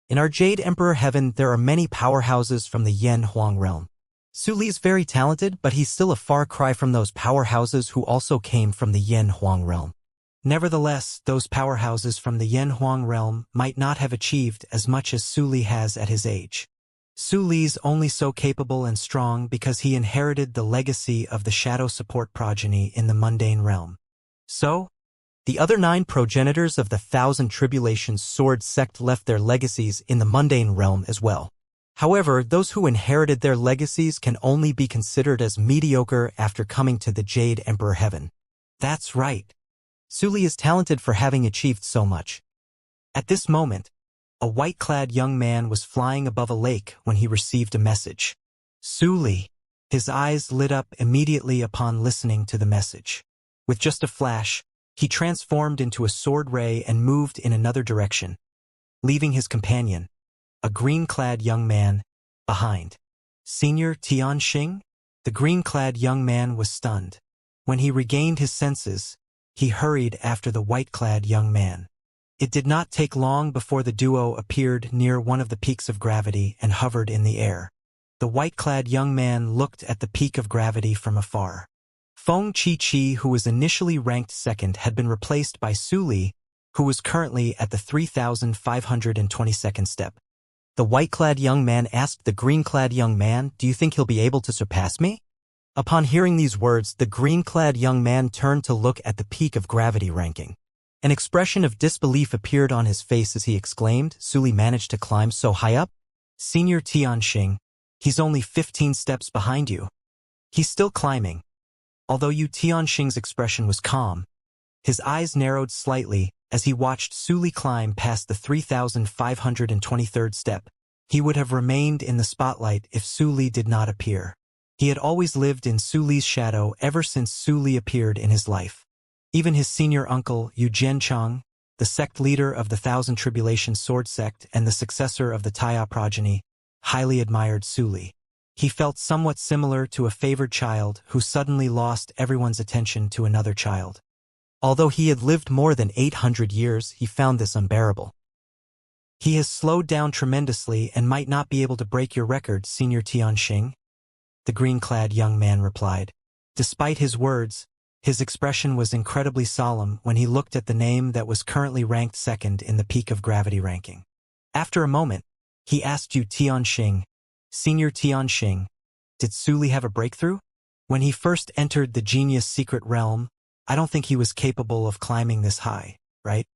In our Jade Emperor Heaven, there are many powerhouses from the Yen Huang realm. Su Li's very talented, but he's still a far cry from those powerhouses who also came from the Yen Huang realm. Nevertheless, those powerhouses from the Yen Huang realm might not have achieved as much as Su Li has at his age. Su Li's only so capable and strong because he inherited the legacy of the Shadow Support progeny in the mundane realm. So, the other 9 progenitors of the Thousand Tribulations Sword Sect left their legacies in the mundane realm as well. However, those who inherited their legacies can only be considered as mediocre after coming to the Jade Emperor Heaven. That's right. Su Li is talented for having achieved so much. At this moment, a white-clad young man was flying above a lake when he received a message. Su Li. His eyes lit up immediately upon listening to the message. With just a flash, he transformed into a sword ray and moved in another direction, leaving his companion, a green-clad young man, behind. Senior Tianxing? The green-clad young man was stunned. When he regained his senses, he hurried after the white-clad young man. It did not take long before the duo appeared near one of the peaks of gravity and hovered in the air. The white-clad young man looked at the peak of gravity from afar. Feng Qi, who was initially ranked second, had been replaced by Su Li, who was currently at the 3,522nd step. The white-clad young man asked the green-clad young man, "Do you think he'll be able to surpass me?" Upon hearing these words, the green-clad young man turned to look at the peak of gravity ranking. An expression of disbelief appeared on his face as he exclaimed, "Su Li managed to climb so high up?" Senior Tianxing, he's only 15 steps behind you. He's still climbing. Although Yu Tianxing's expression was calm, his eyes narrowed slightly as he watched Su Li climb past the 3,523rd step. He would have remained in the spotlight if Su Li did not appear. He had always lived in Su Li's shadow ever since Su Li appeared in his life. Even his senior uncle, Yu Jianchang, the sect leader of the Thousand Tribulations Sword Sect and the successor of the Taya progeny, highly admired Su Li. He felt somewhat similar to a favored child who suddenly lost everyone's attention to another child. Although he had lived more than 800 years, he found this unbearable. He has slowed down tremendously and might not be able to break your record, Senior Tianxing, the green-clad young man replied. Despite his words, his expression was incredibly solemn when he looked at the name that was currently ranked second in the peak of gravity ranking. After a moment, he asked Yu Tianxing, "Senior Tianxing, did Su Li have a breakthrough? When he first entered the Genius Secret Realm, I don't think he was capable of climbing this high, right?"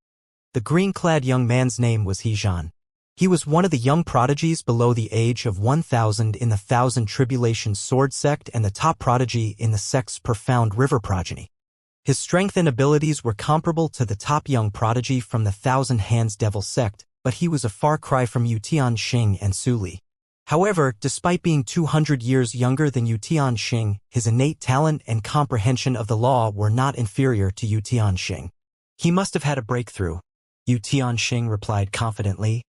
The green-clad young man's name was Zhan. He was one of the young prodigies below the age of 1,000 in the Thousand Tribulations Sword Sect and the top prodigy in the sect's Profound River progeny. His strength and abilities were comparable to the top young prodigy from the Thousand Hands Devil sect, but he was a far cry from Yu Tianxing and Su Li. However, despite being 200 years younger than Yu Tianxing, his innate talent and comprehension of the law were not inferior to Yu Tianxing. He must have had a breakthrough, Yu Tianxing replied confidently.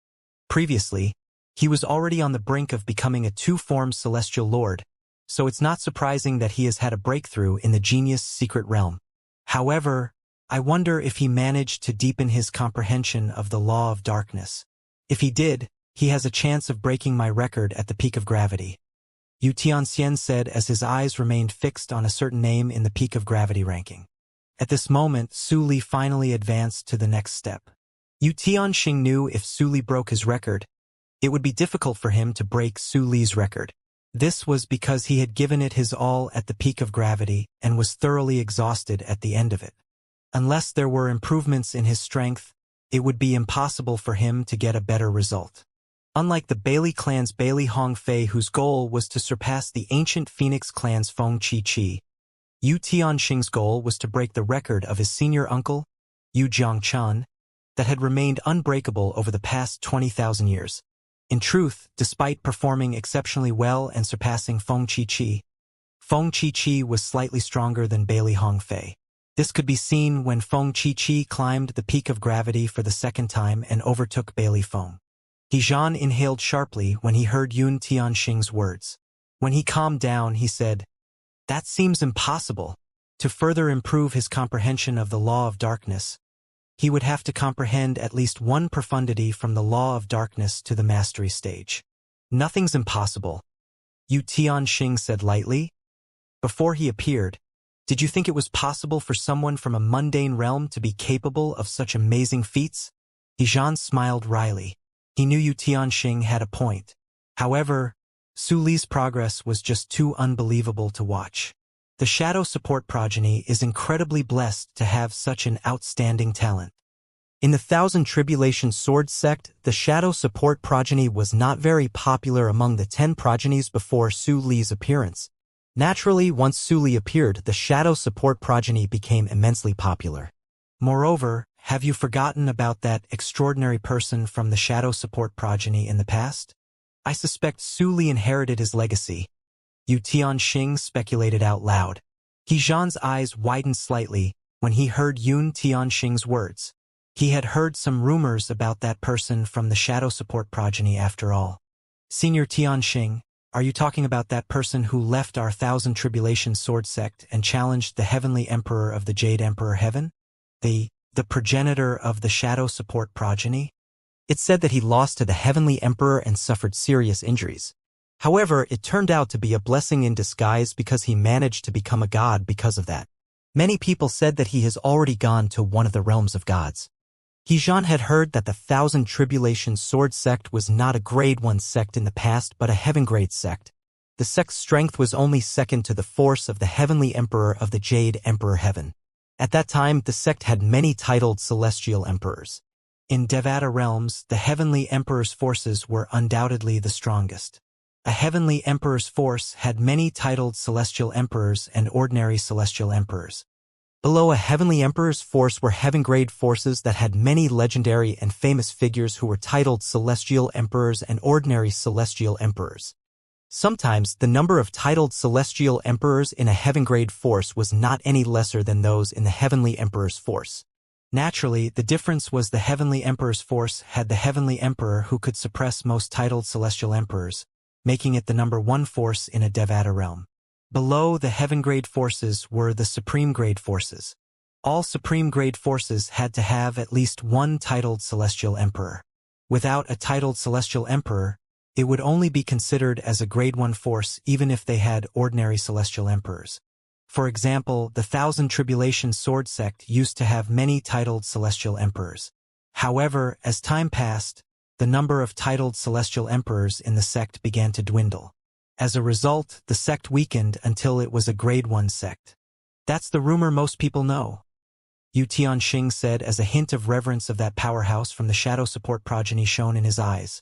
Previously, he was already on the brink of becoming a two-form celestial lord, so it's not surprising that he has had a breakthrough in the Genius Secret Realm. However, I wonder if he managed to deepen his comprehension of the law of darkness. If he did, he has a chance of breaking my record at the peak of gravity, Yu Tianxian said as his eyes remained fixed on a certain name in the peak of gravity ranking. At this moment, Su Li finally advanced to the next step. Yu Tianxing knew if Su Li broke his record, it would be difficult for him to break Su Li's record. This was because he had given it his all at the peak of gravity and was thoroughly exhausted at the end of it. Unless there were improvements in his strength, it would be impossible for him to get a better result. Unlike the Bailey clan's Bailey Hongfei, whose goal was to surpass the ancient Phoenix clan's Feng Qi, Yu Tianxing's goal was to break the record of his senior uncle, Yu Jiangchan, that had remained unbreakable over the past 20,000 years. In truth, despite performing exceptionally well and surpassing Feng Qi was slightly stronger than Bailey Hongfei. This could be seen when Feng Qi climbed the peak of gravity for the second time and overtook Bailey Feng. Zhan inhaled sharply when he heard Yun Tianxing's words. When he calmed down, he said, "That seems impossible." To further improve his comprehension of the law of darkness, he would have to comprehend at least one profundity from the law of darkness to the mastery stage. "Nothing's impossible," Yu Tianxing said lightly. "Before he appeared, did you think it was possible for someone from a mundane realm to be capable of such amazing feats?" Zhan smiled wryly. He knew Yu Tianxing had a point. However, Su Li's progress was just too unbelievable to watch. The Shadow Support progeny is incredibly blessed to have such an outstanding talent. In the Thousand Tribulation Sword sect, the Shadow Support progeny was not very popular among the 10 progenies before Su Li's appearance. Naturally, once Su Li appeared, the Shadow Support progeny became immensely popular. Moreover, have you forgotten about that extraordinary person from the Shadow Support progeny in the past? I suspect Su Li inherited his legacy. Yu Tianxing speculated out loud. Zhan's eyes widened slightly when he heard Yun Tianxing's words. He had heard some rumors about that person from the Shadow Support progeny after all. "Senior Tianxing, are you talking about that person who left our Thousand Tribulation Sword sect and challenged the Heavenly Emperor of the Jade Emperor Heaven? The progenitor of the Shadow Support progeny?" It said that he lost to the Heavenly Emperor and suffered serious injuries. However, it turned out to be a blessing in disguise because he managed to become a god because of that. Many people said that he has already gone to one of the realms of gods. Zhan had heard that the Thousand Tribulation Sword sect was not a grade 1 sect in the past but a heaven grade sect. The sect's strength was only second to the force of the Heavenly Emperor of the Jade Emperor Heaven. At that time, the sect had many titled celestial emperors. In Devata realms, the Heavenly Emperor's forces were undoubtedly the strongest. A Heavenly Emperor's force had many titled celestial emperors and ordinary celestial emperors. Below a Heavenly Emperor's force were heaven-grade forces that had many legendary and famous figures who were titled celestial emperors and ordinary celestial emperors. Sometimes, the number of titled celestial emperors in a heaven-grade force was not any lesser than those in the Heavenly Emperor's force. Naturally, the difference was the Heavenly Emperor's force had the Heavenly Emperor who could suppress most titled celestial emperors, making it the number 1 force in a Devata realm. Below the heaven-grade forces were the supreme-grade forces. All supreme-grade forces had to have at least one titled celestial emperor. Without a titled celestial emperor, it would only be considered as a grade 1 force even if they had ordinary celestial emperors. For example, the Thousand Tribulation Sword sect used to have many titled celestial emperors. However, as time passed, the number of titled celestial emperors in the sect began to dwindle. As a result, the sect weakened until it was a grade 1 sect. "That's the rumor most people know," Yu Tianxing said as a hint of reverence of that powerhouse from the Shadow Support progeny shone in his eyes.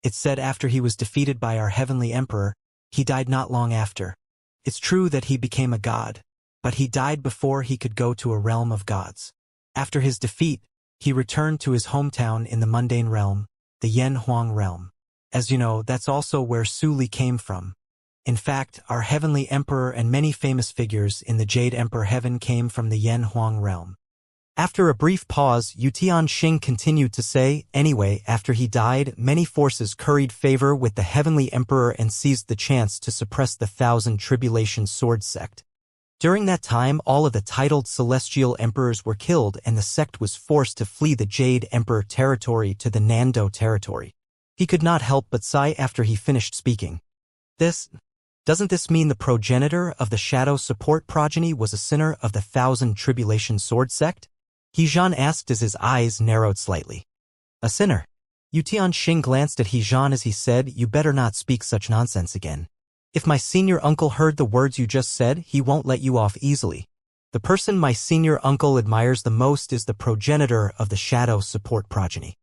"It's said after he was defeated by our Heavenly Emperor, he died not long after. It's true that he became a god, but he died before he could go to a realm of gods. After his defeat, he returned to his hometown in the mundane realm, the Yen Huang realm. As you know, that's also where Su Li came from. In fact, our Heavenly Emperor and many famous figures in the Jade Emperor Heaven came from the Yen Huang realm." After a brief pause, Yu Tianxing continued to say, "Anyway, after he died, many forces curried favor with the Heavenly Emperor and seized the chance to suppress the Thousand Tribulation Sword sect. During that time, all of the titled celestial emperors were killed and the sect was forced to flee the Jade Emperor territory to the Nando territory." He could not help but sigh after he finished speaking. Doesn't this mean the progenitor of the Shadow Support progeny was a sinner of the Thousand Tribulation Sword sect? Zhan asked as his eyes narrowed slightly. "A sinner?" Yu Tianxing glanced at Zhan as he said, "You better not speak such nonsense again. If my senior uncle heard the words you just said, he won't let you off easily. The person my senior uncle admires the most is the progenitor of the Shadow Support progeny.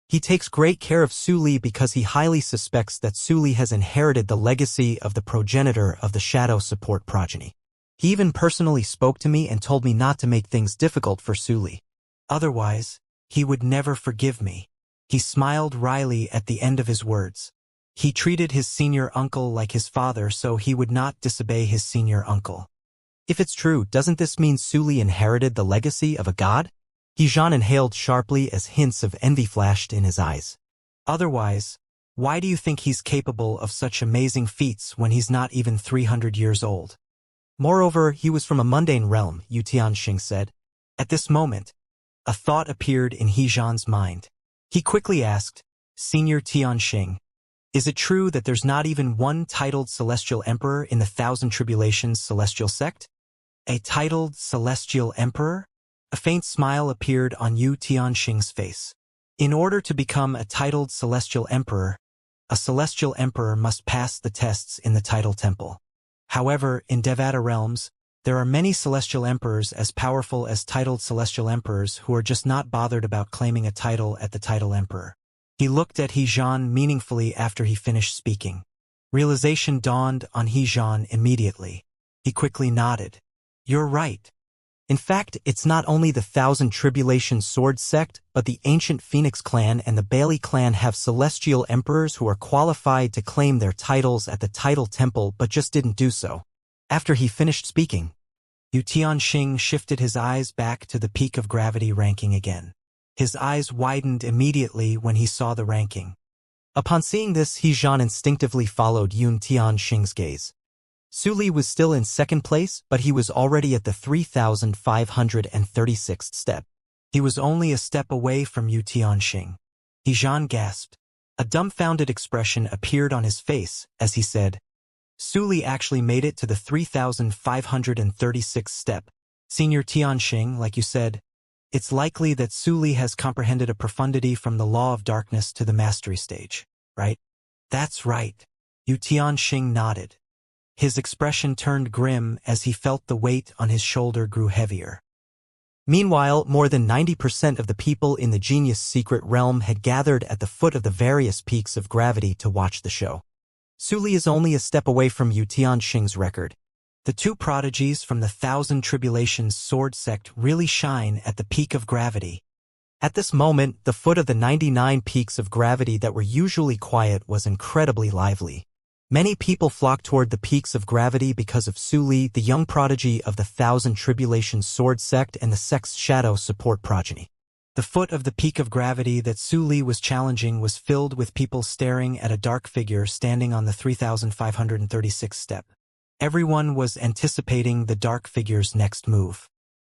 He takes great care of Su Li because he highly suspects that Su Li has inherited the legacy of the progenitor of the Shadow Support progeny. He even personally spoke to me and told me not to make things difficult for Su Li. Otherwise, he would never forgive me. He smiled wryly at the end of his words. He treated his senior uncle like his father, so he would not disobey his senior uncle. If it's true, doesn't this mean Su Li inherited the legacy of a god? He-Zhan inhaled sharply as hints of envy flashed in his eyes. Otherwise, why do you think he's capable of such amazing feats when he's not even 300 years old? Moreover, he was from a mundane realm, Yu Tianxing said. At this moment, a thought appeared in He-Zhan's mind. He quickly asked, Senior Tianxing, is it true that there's not even one titled Celestial Emperor in the Thousand Tribulations Celestial Sect? A titled Celestial Emperor? A faint smile appeared on Yu Tianxing's face. In order to become a titled Celestial Emperor, a Celestial Emperor must pass the tests in the Title Temple. However, in Devata realms, there are many Celestial Emperors as powerful as titled Celestial Emperors who are just not bothered about claiming a title at the Title Emperor. He looked at He-Zhan meaningfully after he finished speaking. Realization dawned on He-Zhan immediately. He quickly nodded. You're right. In fact, it's not only the Thousand Tribulations Sword Sect, but the ancient Phoenix clan and the Bailey clan have celestial emperors who are qualified to claim their titles at the Title Temple but just didn't do so. After he finished speaking, Yu Tianxing shifted his eyes back to the peak of gravity ranking again. His eyes widened immediately when he saw the ranking. Upon seeing this, He-Zhan instinctively followed Yu Tianxing's gaze. Su Li was still in second place, but he was already at the 3,536th step. He was only a step away from Yu Tianxing. He-Zhan gasped. A dumbfounded expression appeared on his face as he said, Su Li actually made it to the 3,536th step. Senior Tianxing, like you said, it's likely that Su Li has comprehended a profundity from the law of darkness to the mastery stage, right? That's right. Yu Tianxing nodded. His expression turned grim as he felt the weight on his shoulder grew heavier. Meanwhile, more than 90% of the people in the Genius Secret Realm had gathered at the foot of the various peaks of gravity to watch the show. Su Li is only a step away from Yu Tianxing's record. The two prodigies from the Thousand Tribulations Sword Sect really shine at the peak of gravity. At this moment, the foot of the 99 peaks of gravity that were usually quiet was incredibly lively. Many people flocked toward the peaks of gravity because of Su Li, the young prodigy of the Thousand Tribulations Sword Sect and the sect's Shadow Support progeny. The foot of the peak of gravity that Su Li was challenging was filled with people staring at a dark figure standing on the 3,536th step. Everyone was anticipating the dark figure's next move.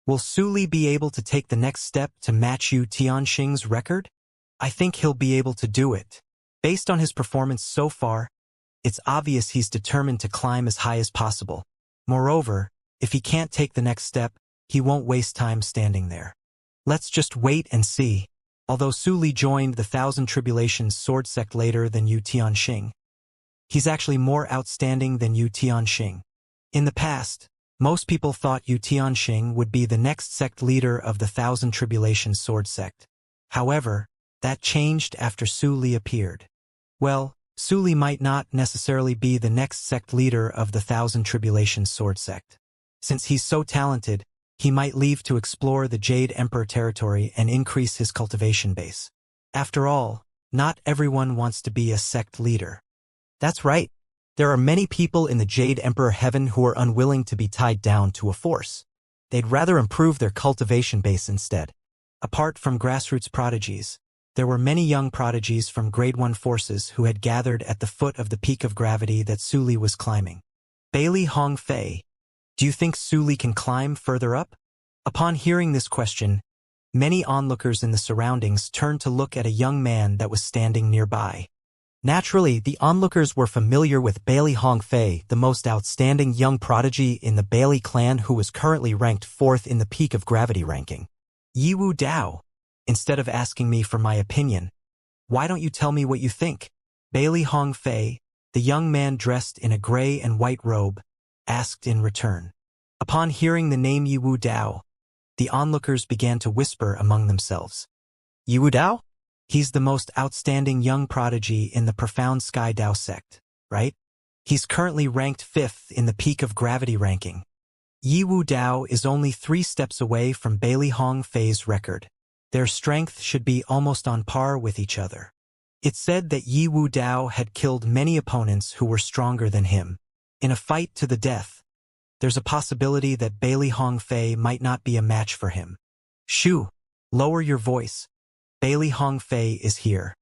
Will Su Li be able to take the next step to match Yu Tianxing's record? I think he'll be able to do it. Based on his performance so far, it's obvious he's determined to climb as high as possible. Moreover, if he can't take the next step, he won't waste time standing there. Let's just wait and see. Although Su Li joined the Thousand Tribulations Sword Sect later than Yu Tianxing, he's actually more outstanding than Yu Tianxing. In the past, most people thought Yu Tianxing would be the next sect leader of the Thousand Tribulations Sword Sect. However, that changed after Su Li appeared. Well, Su Li might not necessarily be the next sect leader of the Thousand Tribulations Sword Sect. Since he's so talented, he might leave to explore the Jade Emperor territory and increase his cultivation base. After all, not everyone wants to be a sect leader. That's right. There are many people in the Jade Emperor Heaven who are unwilling to be tied down to a force. They'd rather improve their cultivation base instead. Apart from grassroots prodigies, there were many young prodigies from Grade 1 forces who had gathered at the foot of the peak of gravity that Su Li was climbing. Bailey Hong Fei, do you think Su Li can climb further up? Upon hearing this question, many onlookers in the surroundings turned to look at a young man that was standing nearby. Naturally, the onlookers were familiar with Bailey Hong Fei, the most outstanding young prodigy in the Bailey clan who was currently ranked 4th in the peak of gravity ranking. Yiwu Dao, instead of asking me for my opinion, why don't you tell me what you think? Bailey Hong Fei, The young man dressed in a gray and white robe asked in return. Upon hearing the name Yiwu Dao, the onlookers began to whisper among themselves. Yiwu Dao? He's the most outstanding young prodigy in the Profound Sky Dao sect, right? He's currently ranked 5th in the Peak of Gravity ranking. Yiwu Dao is only 3 steps away from Bailey Hong Fei's record. Their strength should be almost on par with each other. It's said that Yiwu Dao had killed many opponents who were stronger than him. In a fight to the death, there's a possibility that Bailey Hong Fei might not be a match for him. Shoo, lower your voice. Bailey Hong Fei is here.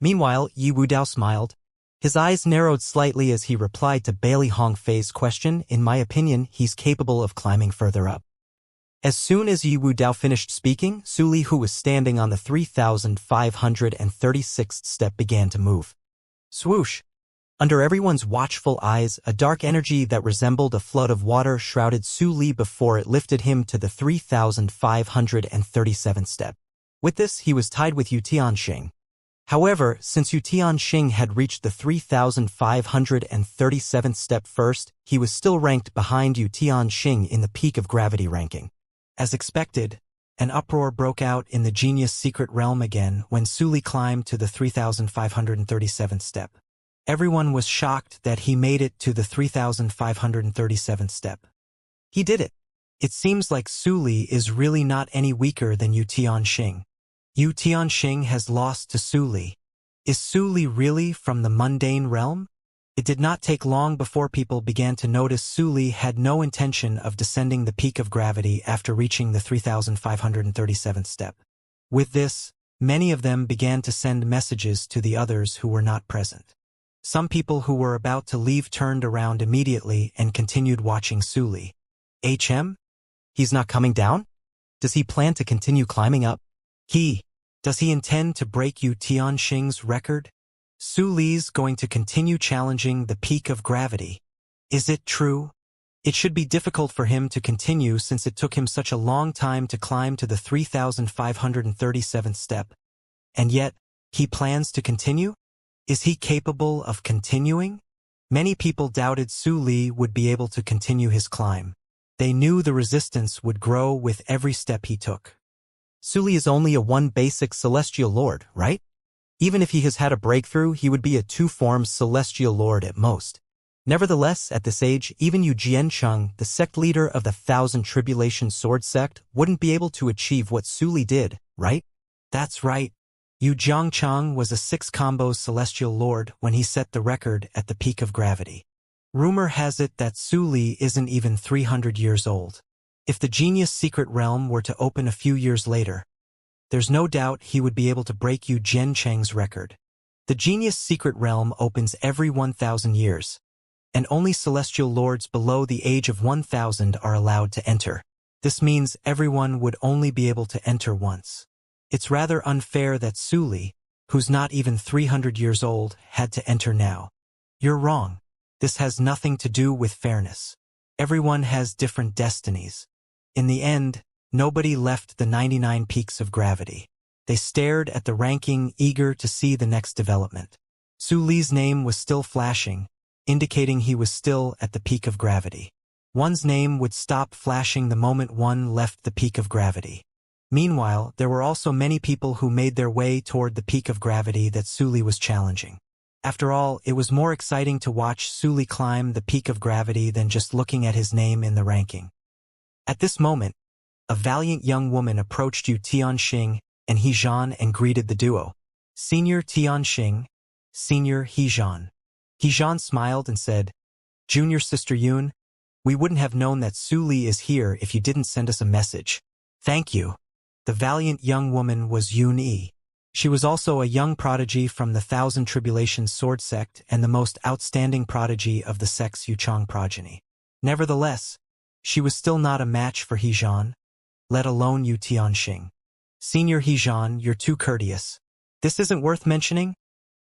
Meanwhile, Yiwu Dao smiled. His eyes narrowed slightly as he replied to Bailey Hong Fei's question. In my opinion, he's capable of climbing further up. As soon as Yiwu Dao finished speaking, Su Li, who was standing on the 3,536th step, began to move. Swoosh! Under everyone's watchful eyes, a dark energy that resembled a flood of water shrouded Su Li before it lifted him to the 3,537th step. With this, he was tied with Yu Tianxing. However, since Yu Tianxing had reached the 3,537th step first, he was still ranked behind Yu Tianxing in the Peak of Gravity ranking. As expected, an uproar broke out in the Genius Secret Realm again when Su Li climbed to the 3,537th step. Everyone was shocked that he made it to the 3,537th step. He did it. It seems like Su Li is really not any weaker than Yu Tianxing. Yu Tianxing has lost to Su Li. Is Su Li really from the mundane realm? It did not take long before people began to notice Su Li had no intention of descending the Peak of Gravity after reaching the 3,537th step. With this, many of them began to send messages to the others who were not present. Some people who were about to leave turned around immediately and continued watching Su Li. He's not coming down? Does he plan to continue climbing up? Does he intend to break Yu Tianxing's record? Su Li's going to continue challenging the Peak of Gravity. Is it true? It should be difficult for him to continue since it took him such a long time to climb to the 3,537th step. And yet, he plans to continue? Is he capable of continuing? Many people doubted Su Li would be able to continue his climb. They knew the resistance would grow with every step he took. Su Li is only a one basic celestial lord, right? Even if he has had a breakthrough, he would be a two-form celestial lord at most. Nevertheless, at this age, even Yu Jiancheng, the sect leader of the Thousand Tribulation Sword sect, wouldn't be able to achieve what Su Li did, right? That's right. Yu Jiancheng was a 6-combo celestial lord when he set the record at the Peak of Gravity. Rumor has it that Su Li isn't even 300 years old. If the Genius Secret Realm were to open a few years later, there's no doubt he would be able to break Yu Jiancheng's record. The Genius Secret Realm opens every 1,000 years, and only celestial lords below the age of 1,000 are allowed to enter. This means everyone would only be able to enter once. It's rather unfair that Su Li, who's not even 300 years old, had to enter now. You're wrong. This has nothing to do with fairness. Everyone has different destinies. In the end, nobody left the 99 peaks of gravity. They stared at the ranking, eager to see the next development. Su Li's name was still flashing, indicating he was still at the peak of gravity. One's name would stop flashing the moment one left the peak of gravity. Meanwhile, there were also many people who made their way toward the peak of gravity that Su Li was challenging. After all, it was more exciting to watch Su Li climb the peak of gravity than just looking at his name in the ranking. At this moment, a valiant young woman approached Yu Tianxing and He Zhan and greeted the duo. Senior Tianxing, Senior He Zhan. He Zhan smiled and said, Junior Sister Yun, we wouldn't have known that Su Li is here if you didn't send us a message. Thank you. The valiant young woman was Yun Yi. She was also a young prodigy from the Thousand Tribulation Sword sect and the most outstanding prodigy of the sect's Yuchang progeny. Nevertheless, she was still not a match for He Zhan, let alone Yu Tianxing. Senior He Zhan, you're too courteous. This isn't worth mentioning?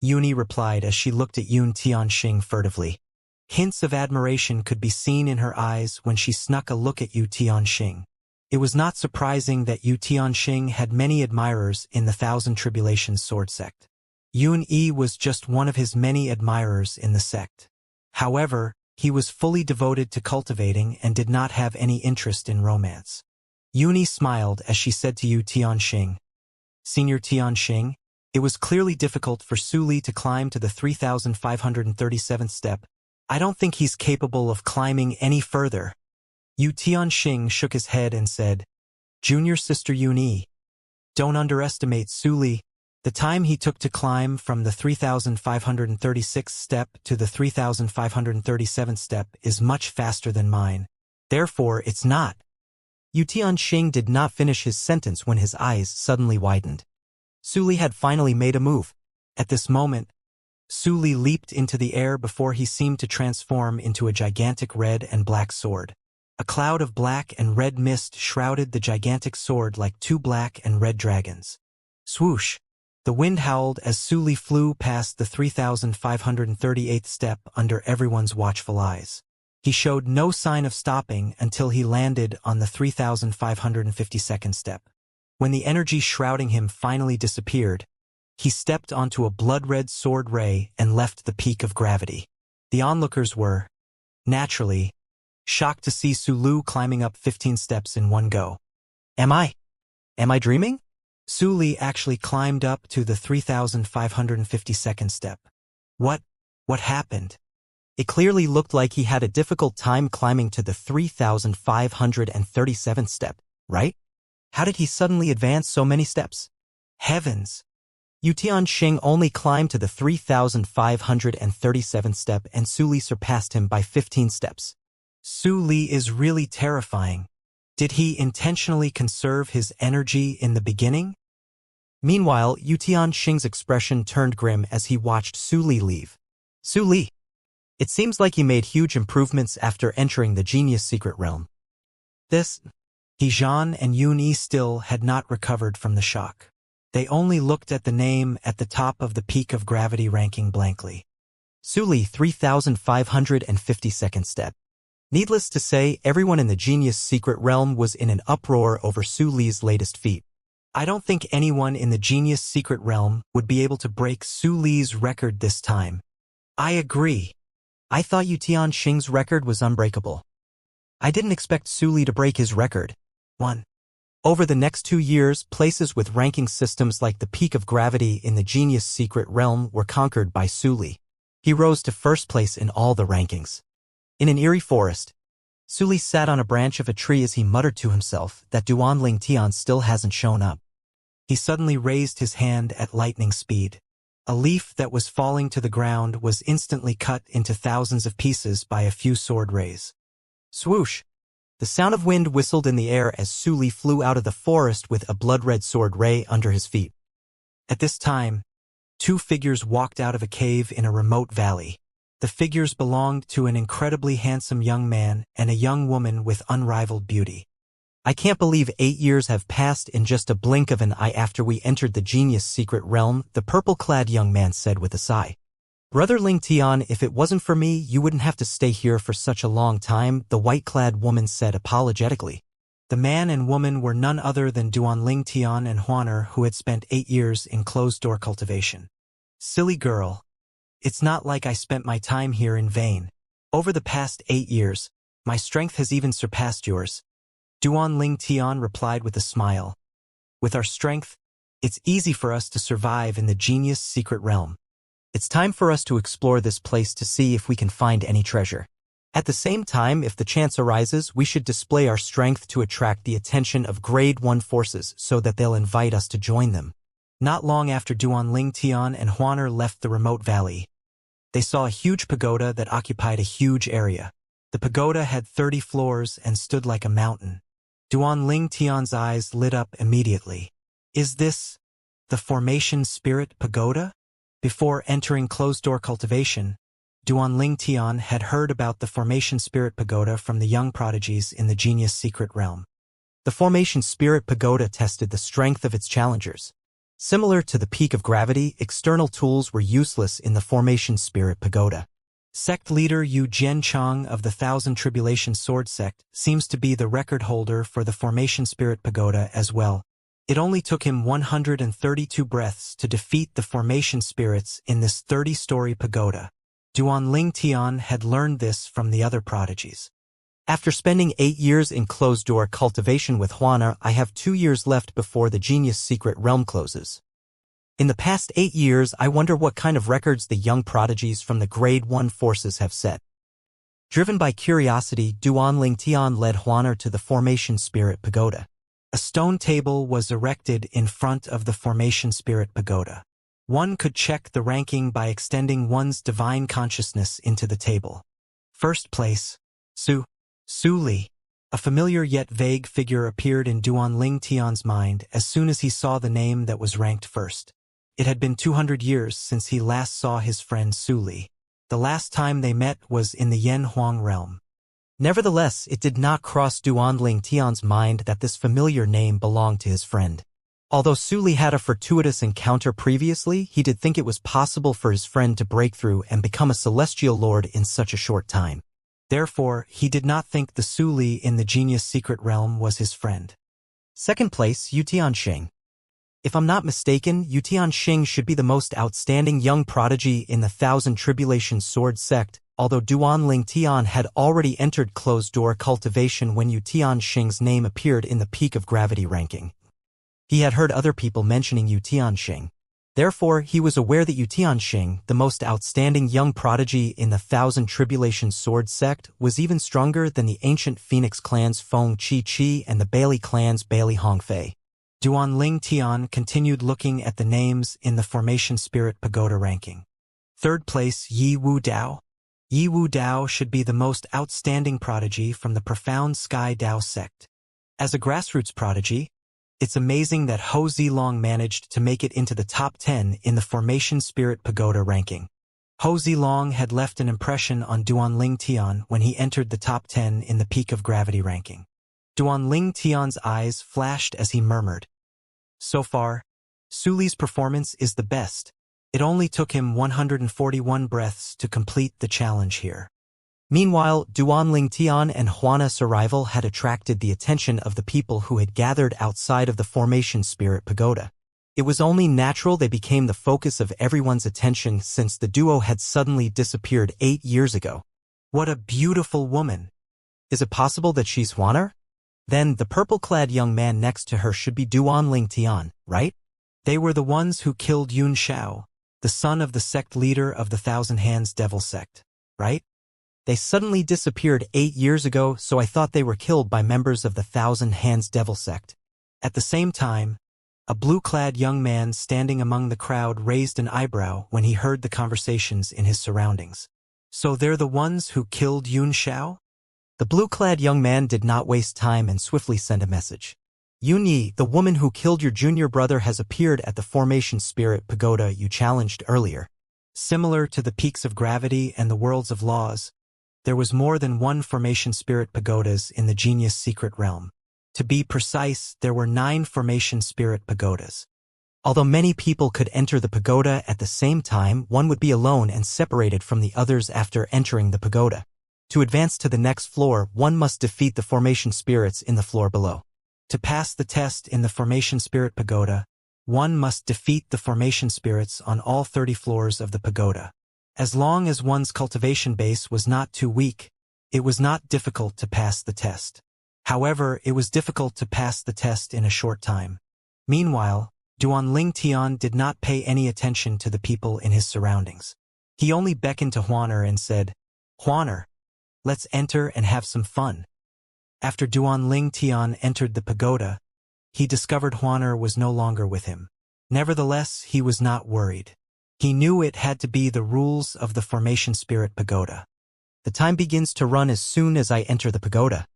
Yun Yi replied as she looked at Yun Tianxing furtively. Hints of admiration could be seen in her eyes when she snuck a look at Yu Tianxing. It was not surprising that Yu Tianxing had many admirers in the Thousand Tribulations Sword sect. Yun Yi was just one of his many admirers in the sect. However, he was fully devoted to cultivating and did not have any interest in romance. Yun Yi smiled as she said to Yu Tianxing, Senior Tianxing, it was clearly difficult for Su Li to climb to the 3,537th step. I don't think he's capable of climbing any further. Yu Tianxing shook his head and said, Junior sister Yun Yi, don't underestimate Su Li. The time he took to climb from the 3,536th step to the 3,537th step is much faster than mine. Therefore, it's not. Yu Tianxing did not finish his sentence when his eyes suddenly widened. Su Li had finally made a move. At this moment, Su Li leaped into the air before he seemed to transform into a gigantic red and black sword. A cloud of black and red mist shrouded the gigantic sword like two black and red dragons. Swoosh! The wind howled as Su Li flew past the 3,538th step under everyone's watchful eyes. He showed no sign of stopping until he landed on the 3,552nd step. When the energy shrouding him finally disappeared, he stepped onto a blood-red sword ray and left the peak of gravity. The onlookers were, naturally, shocked to see Su Lu climbing up 15 steps in one go. Am I dreaming? Su Li actually climbed up to the 3,552nd step. What happened? It clearly looked like he had a difficult time climbing to the 3,537th step, right? How did he suddenly advance so many steps? Heavens! Yu Tianxing only climbed to the 3,537th step and Su Li surpassed him by 15 steps. Su Li is really terrifying. Did he intentionally conserve his energy in the beginning? Meanwhile, Yu Tianxing's expression turned grim as he watched Su Li leave. Su Li! It seems like he made huge improvements after entering the genius secret realm. He Zhan and Yun Yi still had not recovered from the shock. They only looked at the name at the top of the peak of gravity ranking blankly. Su Li 3,552nd step. Needless to say, everyone in the genius secret realm was in an uproar over Su Li's latest feat. I don't think anyone in the genius secret realm would be able to break Su Li's record this time. I agree. I thought Yu Tianxing's record was unbreakable. I didn't expect Su Li to break his record. 1. Over the next 2 years, places with ranking systems like the peak of gravity in the genius secret realm were conquered by Su Li. He rose to first place in all the rankings. In an eerie forest, Su Li sat on a branch of a tree as he muttered to himself that Duanling Tian still hasn't shown up. He suddenly raised his hand at lightning speed. A leaf that was falling to the ground was instantly cut into thousands of pieces by a few sword rays. Swoosh! The sound of wind whistled in the air as Su Li flew out of the forest with a blood-red sword ray under his feet. At this time, 2 figures walked out of a cave in a remote valley. The figures belonged to an incredibly handsome young man and a young woman with unrivaled beauty. I can't believe 8 years have passed in just a blink of an eye after we entered the genius secret realm, the purple-clad young man said with a sigh. Brother Ling Tian, if it wasn't for me, you wouldn't have to stay here for such a long time, the white-clad woman said apologetically. The man and woman were none other than Duanling Tian and Huaner, who had spent 8 years in closed-door cultivation. Silly girl. It's not like I spent my time here in vain. Over the past 8 years, my strength has even surpassed yours. Duanling Tian replied with a smile. With our strength, it's easy for us to survive in the genius secret realm. It's time for us to explore this place to see if we can find any treasure. At the same time, if the chance arises, we should display our strength to attract the attention of Grade 1 forces so that they'll invite us to join them. Not long after Duanling Tian and Huaner left the remote valley, they saw a huge pagoda that occupied a huge area. The pagoda had 30 floors and stood like a mountain. Duanling Tian's eyes lit up immediately. Is this the Formation Spirit Pagoda? Before entering closed-door cultivation, Duanling Tian had heard about the Formation Spirit Pagoda from the young prodigies in the genius secret realm. The Formation Spirit Pagoda tested the strength of its challengers. Similar to the peak of gravity, external tools were useless in the Formation Spirit Pagoda. Sect leader Yu Jianchang of the Thousand Tribulation Sword Sect seems to be the record holder for the Formation Spirit Pagoda as well. It only took him 132 breaths to defeat the formation spirits in this 30-story pagoda. Duanling Tian had learned this from the other prodigies. After spending 8 years in closed-door cultivation with Huana, I have 2 years left before the Genius Secret Realm closes. In the past 8 years, I wonder what kind of records the young prodigies from the Grade 1 forces have set. Driven by curiosity, Duanling Tian led Huana to the Formation Spirit Pagoda. A stone table was erected in front of the Formation Spirit Pagoda. One could check the ranking by extending one's divine consciousness into the table. First place, Su Li. A familiar yet vague figure appeared in Duanling Tian's mind as soon as he saw the name that was ranked first. It had been 200 years since he last saw his friend Su Li. The last time they met was in the Yen Huang realm. Nevertheless, it did not cross Duanling Tian's mind that this familiar name belonged to his friend. Although Su Li had a fortuitous encounter previously, he did think it was possible for his friend to break through and become a celestial lord in such a short time. Therefore, he did not think the Su Li in the Genius Secret Realm was his friend. Second place, Yu Tianxing. If I'm not mistaken, Yu Tianxing should be the most outstanding young prodigy in the Thousand Tribulations Sword sect, although Duanling Tian had already entered closed-door cultivation when Yu Tianxing's name appeared in the Peak of Gravity ranking. He had heard other people mentioning Yu Tianxing. Therefore, he was aware that Yu Tianxing, the most outstanding young prodigy in the Thousand Tribulations Sword sect, was even stronger than the ancient Phoenix clan's Feng Qi Qi and the Bailey clan's Bailey Hongfei. Duanling Tian continued looking at the names in the Formation Spirit Pagoda ranking. Third place, Yi Wu Dao. Yi Wu Dao should be the most outstanding prodigy from the Profound Sky Dao sect. As a grassroots prodigy, it's amazing that Ho Zilong managed to make it into the top 10 in the Formation Spirit Pagoda ranking. Ho Zilong had left an impression on Duanling Tian when he entered the top 10 in the Peak of Gravity ranking. Duanling Tian's eyes flashed as he murmured, "So far, Su Li's performance is the best. It only took him 141 breaths to complete the challenge here." Meanwhile, Duanling Tian and Huana's arrival had attracted the attention of the people who had gathered outside of the Formation Spirit Pagoda. It was only natural they became the focus of everyone's attention since the duo had suddenly disappeared 8 years ago. What a beautiful woman! Is it possible that she's Huana? Then the purple-clad young man next to her should be Duanling Tian, right? They were the ones who killed Yun Shao, the son of the sect leader of the Thousand Hands Devil sect, right? They suddenly disappeared 8 years ago, so I thought they were killed by members of the Thousand Hands Devil sect. At the same time, a blue-clad young man standing among the crowd raised an eyebrow when he heard the conversations in his surroundings. So they're the ones who killed Yun Shao? The blue-clad young man did not waste time and swiftly sent a message. Yun Yi, the woman who killed your junior brother, has appeared at the Formation Spirit Pagoda you challenged earlier. Similar to the Peaks of Gravity and the Worlds of Laws, there was more than one Formation Spirit Pagodas in the Genius Secret Realm. To be precise, there were 9 Formation Spirit Pagodas. Although many people could enter the pagoda at the same time, one would be alone and separated from the others after entering the pagoda. To advance to the next floor, one must defeat the Formation Spirits in the floor below. To pass the test in the Formation Spirit Pagoda, one must defeat the Formation Spirits on all 30 floors of the pagoda. As long as one's cultivation base was not too weak, it was not difficult to pass the test. However, it was difficult to pass the test in a short time. Meanwhile, Duanling Tian did not pay any attention to the people in his surroundings. He only beckoned to Huana and said, "Huana, let's enter and have some fun." After Duanling Tian entered the pagoda, he discovered Huana was no longer with him. Nevertheless, he was not worried. He knew it had to be the rules of the Formation Spirit Pagoda. The time begins to run as soon as I enter the pagoda.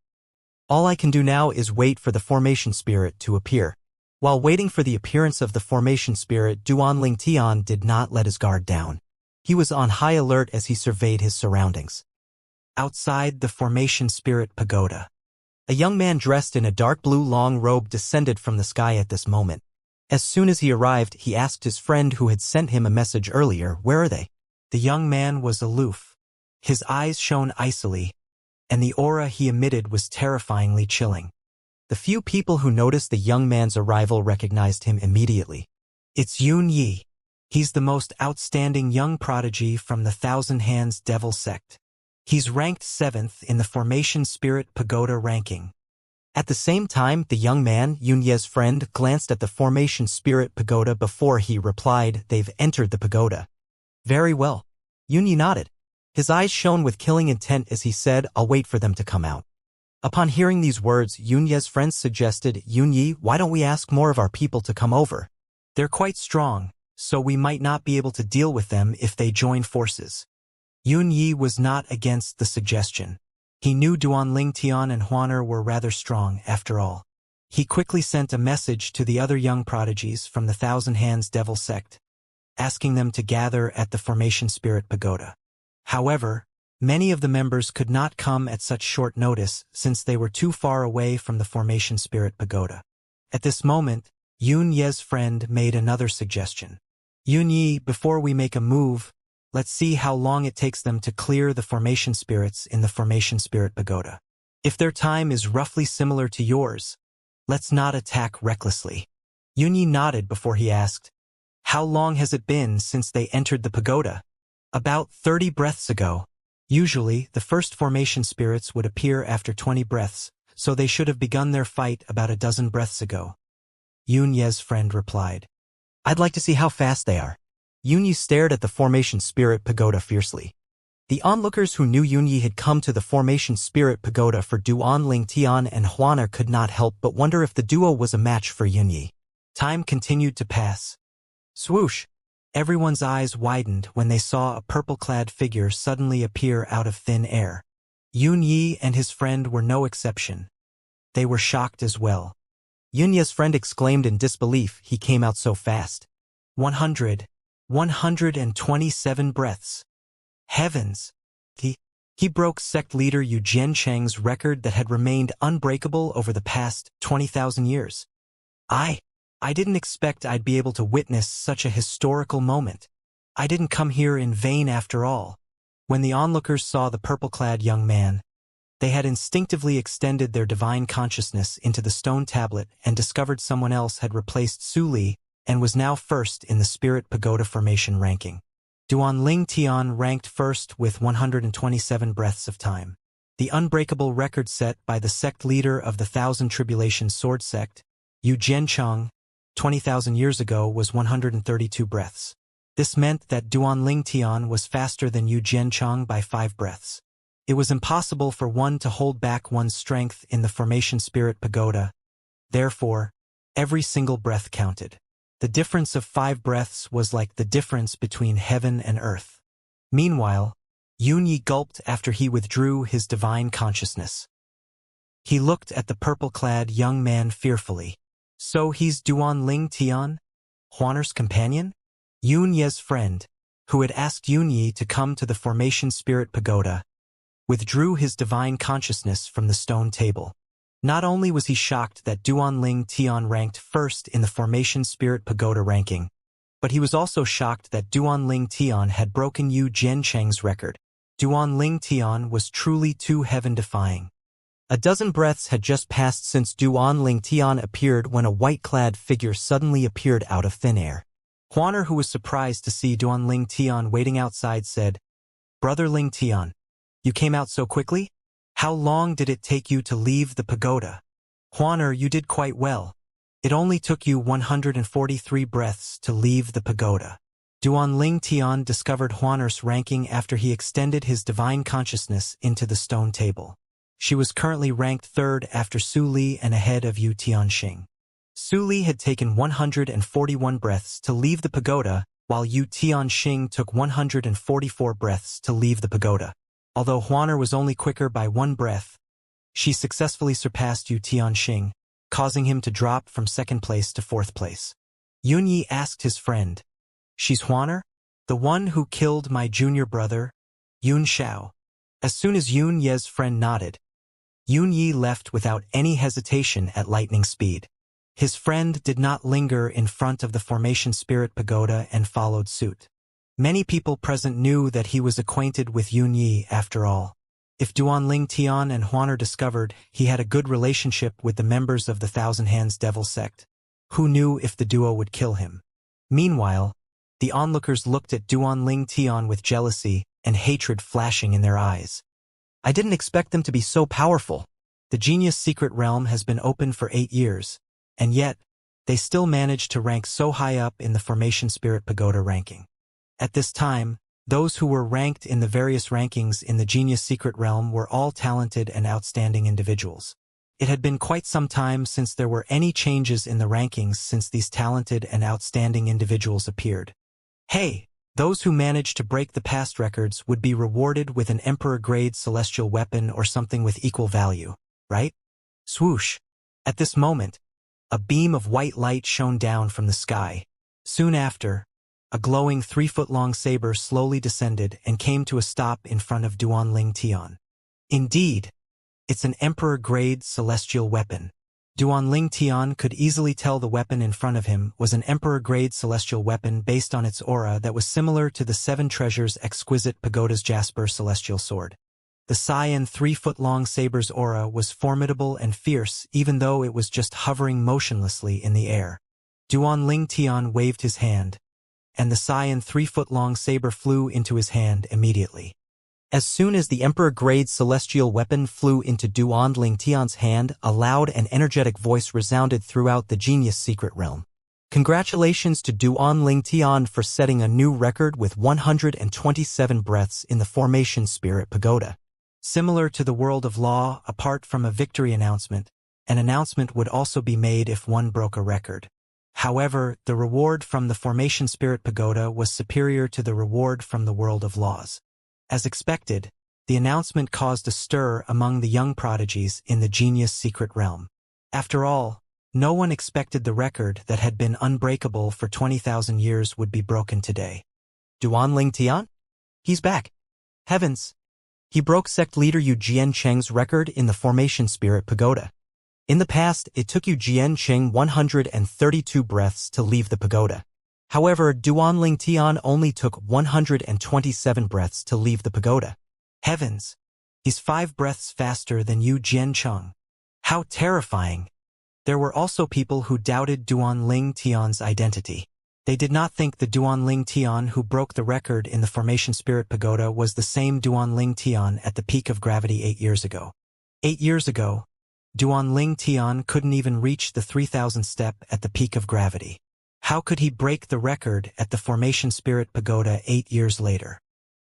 All I can do now is wait for the Formation Spirit to appear. While waiting for the appearance of the Formation Spirit, Duanling Tian did not let his guard down. He was on high alert as he surveyed his surroundings. Outside the Formation Spirit Pagoda, a young man dressed in a dark blue long robe descended from the sky at this moment. As soon as he arrived, he asked his friend who had sent him a message earlier, "Where are they?" The young man was aloof. His eyes shone icily, and the aura he emitted was terrifyingly chilling. The few people who noticed the young man's arrival recognized him immediately. It's Yun Yi. He's the most outstanding young prodigy from the Thousand Hands Devil sect. He's ranked 7th in the Formation Spirit Pagoda ranking. At the same time, the young man, Yun Ye's friend, glanced at the Formation Spirit Pagoda before he replied, "They've entered the pagoda." "Very well." Yun Yi nodded. His eyes shone with killing intent as he said, "I'll wait for them to come out." Upon hearing these words, Yun Ye's friends suggested, "Yun Yi, why don't we ask more of our people to come over? They're quite strong, so we might not be able to deal with them if they join forces." Yun Yi was not against the suggestion. He knew Duanling Tian and Huaner were rather strong, after all. He quickly sent a message to the other young prodigies from the Thousand Hands Devil sect, asking them to gather at the Formation Spirit Pagoda. However, many of the members could not come at such short notice since they were too far away from the Formation Spirit Pagoda. At this moment, Yun Ye's friend made another suggestion. "Yun Yi, before we make a move, let's see how long it takes them to clear the formation spirits in the Formation Spirit Pagoda. If their time is roughly similar to yours, let's not attack recklessly." Yun Yi nodded before he asked, "How long has it been since they entered the pagoda?" "About 30 breaths ago. Usually, the first formation spirits would appear after 20 breaths, so they should have begun their fight about a dozen breaths ago," Yun Ye's friend replied. "I'd like to see how fast they are." Yun Yi stared at the Formation Spirit Pagoda fiercely. The onlookers who knew Yun Yi had come to the Formation Spirit Pagoda for Duanling Tian and Huaner could not help but wonder if the duo was a match for Yun Yi. Time continued to pass. Swoosh! Everyone's eyes widened when they saw a purple-clad figure suddenly appear out of thin air. Yun Yi and his friend were no exception. They were shocked as well. Yun Ye's friend exclaimed in disbelief, he came out so fast. 127 breaths. Heavens! He broke sect leader Yu Jiancheng's record that had remained unbreakable over the past 20,000 years. I didn't expect I'd be able to witness such a historical moment. I didn't come here in vain after all. When the onlookers saw the purple-clad young man, they had instinctively extended their divine consciousness into the stone tablet and discovered someone else had replaced Su Li and was now first in the Spirit Pagoda formation ranking. Duanling Tian ranked first with 127 breaths of time. The unbreakable record set by the sect leader of the Thousand Tribulation Sword Sect, Yu Jiancheng, 20,000 years ago was 132 breaths. This meant that Duanling Tian was faster than Yu Jiancheng by 5 breaths. It was impossible for one to hold back one's strength in the Formation Spirit Pagoda. Therefore, every single breath counted. The difference of 5 breaths was like the difference between heaven and earth. Meanwhile, Yun Yi gulped after he withdrew his divine consciousness. He looked at the purple-clad young man fearfully. So he's Duanling Tian, Huaner's companion? Yun Ye's friend, who had asked Yun Yi to come to the Formation Spirit Pagoda, withdrew his divine consciousness from the stone table. Not only was he shocked that Duanling Tian ranked first in the Formation Spirit Pagoda ranking, but he was also shocked that Duanling Tian had broken Yu Jiancheng's record. Duanling Tian was truly too heaven-defying. A dozen breaths had just passed since Duanling Tian appeared when a white-clad figure suddenly appeared out of thin air. Huaner, who was surprised to see Duanling Tian waiting outside, said, "Brother Ling Tian, you came out so quickly? How long did it take you to leave the pagoda?" "Huaner, you did quite well. It only took you 143 breaths to leave the pagoda." Duanling Tian discovered Huaner's ranking after he extended his divine consciousness into the stone table. She was currently ranked 3rd after Su Li and ahead of Yu Tianxing. Su Li had taken 141 breaths to leave the pagoda, while Yu Tianxing took 144 breaths to leave the pagoda. Although Huaner was only quicker by 1 breath, she successfully surpassed Yu Tianxing, causing him to drop from 2nd place to 4th place. Yun Yi asked his friend, "She's Huaner? The one who killed my junior brother, Yun Xiao?" As soon as Yun Ye's friend nodded, Yun Yi left without any hesitation at lightning speed. His friend did not linger in front of the Formation Spirit Pagoda and followed suit. Many people present knew that he was acquainted with Yun Yi after all. If Duanling Tian and Huaner discovered he had a good relationship with the members of the Thousand Hands Devil sect, who knew if the duo would kill him? Meanwhile, the onlookers looked at Duanling Tian with jealousy and hatred flashing in their eyes. I didn't expect them to be so powerful. The Genius Secret Realm has been open for 8 years, and yet, they still managed to rank so high up in the Formation Spirit Pagoda ranking. At this time, those who were ranked in the various rankings in the Genius Secret Realm were all talented and outstanding individuals. It had been quite some time since there were any changes in the rankings since these talented and outstanding individuals appeared. Hey, those who managed to break the past records would be rewarded with an Emperor-grade celestial weapon or something with equal value, right? Swoosh! At this moment, a beam of white light shone down from the sky. Soon after, a glowing 3-foot-long saber slowly descended and came to a stop in front of Duanling Tian. Indeed, it's an Emperor-grade celestial weapon. Duanling Tian could easily tell the weapon in front of him was an Emperor-grade celestial weapon based on its aura that was similar to the Seven Treasures' exquisite Pagoda's Jasper celestial sword. The Cyan 3-foot-long saber's aura was formidable and fierce even though it was just hovering motionlessly in the air. Duanling Tian waved his hand, and the Cyan 3-foot-long saber flew into his hand immediately. As soon as the Emperor-grade celestial weapon flew into Duanling Tian's hand, a loud and energetic voice resounded throughout the Genius Secret Realm. Congratulations to Duanling Tian for setting a new record with 127 breaths in the Formation Spirit Pagoda. Similar to the world of law, apart from a victory announcement, an announcement would also be made if one broke a record. However, the reward from the Formation Spirit Pagoda was superior to the reward from the world of laws. As expected, the announcement caused a stir among the young prodigies in the Genius Secret Realm. After all, no one expected the record that had been unbreakable for 20,000 years would be broken today. Duanling Tian? He's back. Heavens! He broke sect leader Yu Jiancheng's record in the Formation Spirit Pagoda. In the past, it took Yu Jiancheng 132 breaths to leave the pagoda. However, Duanling Tian only took 127 breaths to leave the pagoda. Heavens! He's 5 breaths faster than Yu Jiancheng. How terrifying! There were also people who doubted Duanling Tian's identity. They did not think the Duanling Tian who broke the record in the Formation Spirit Pagoda was the same Duanling Tian at the peak of gravity 8 years ago. 8 years ago, Duanling Tian couldn't even reach the 3,000th step at the peak of gravity. How could he break the record at the Formation Spirit Pagoda 8 years later?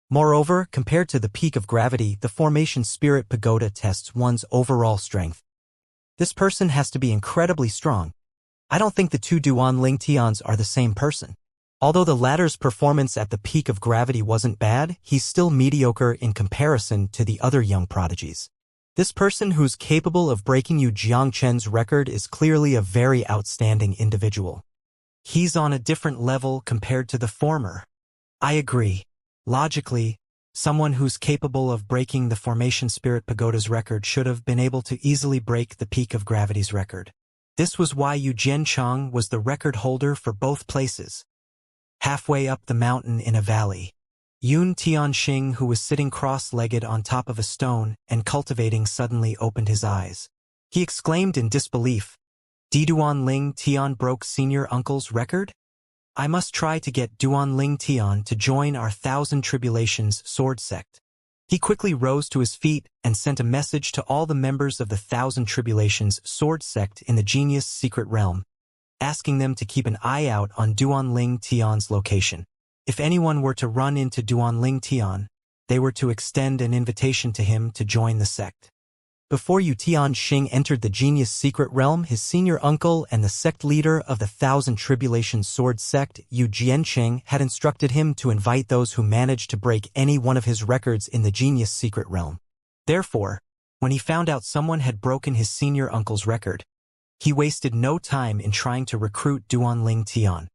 Moreover, compared to the peak of gravity, the Formation Spirit Pagoda tests one's overall strength. This person has to be incredibly strong. I don't think the two Duanling Tians are the same person. Although the latter's performance at the peak of gravity wasn't bad, he's still mediocre in comparison to the other young prodigies. This person who's capable of breaking Yu Jiancheng's record is clearly a very outstanding individual. He's on a different level compared to the former. I agree. Logically, someone who's capable of breaking the Formation Spirit Pagoda's record should have been able to easily break the peak of gravity's record. This was why Yu Jiancheng was the record holder for both places. Halfway up the mountain in a valley, Yun Tianxing, who was sitting cross-legged on top of a stone and cultivating, suddenly opened his eyes. He exclaimed in disbelief, Duanling Tian broke senior uncle's record? I must try to get Duanling Tian to join our Thousand Tribulations sword sect. He quickly rose to his feet and sent a message to all the members of the Thousand Tribulations sword sect in the Genius Secret Realm, asking them to keep an eye out on Duanling Tian's location. If anyone were to run into Duanling Tian, they were to extend an invitation to him to join the sect. Before Yu Tianxing entered the Genius Secret Realm, his senior uncle and the sect leader of the Thousand Tribulations sword sect, Yu Jiancheng, had instructed him to invite those who managed to break any one of his records in the Genius Secret Realm. Therefore, when he found out someone had broken his senior uncle's record, he wasted no time in trying to recruit Duanling Tian.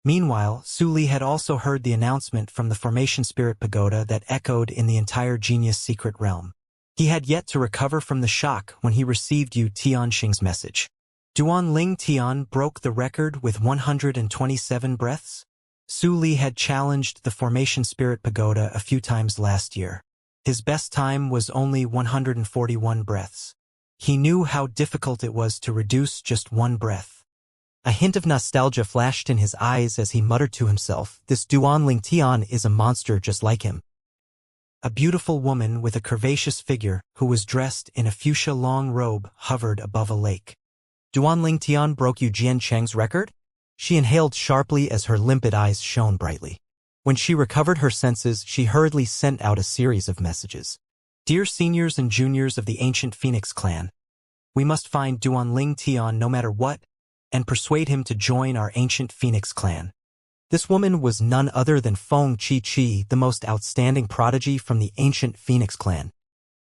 Meanwhile, Su Li had also heard the announcement from the Formation Spirit Pagoda that echoed in the entire Genius Secret Realm. He had yet to recover from the shock when he received Yu Tianxing's message. Duanling Tian broke the record with 127 breaths? Su Li had challenged the Formation Spirit Pagoda a few times last year. His best time was only 141 breaths. He knew how difficult it was to reduce just one breath. A hint of nostalgia flashed in his eyes as he muttered to himself, this Duanling Tian is a monster just like him. A beautiful woman with a curvaceous figure who was dressed in a fuchsia long robe hovered above a lake. Duanling Tian broke Yu Jiancheng's record? She inhaled sharply as her limpid eyes shone brightly. When she recovered her senses, she hurriedly sent out a series of messages. Dear seniors and juniors of the ancient Phoenix clan, we must find Duanling Tian no matter what, and persuade him to join our ancient Phoenix clan. This woman was none other than Feng Chi-Chi, the most outstanding prodigy from the ancient Phoenix clan.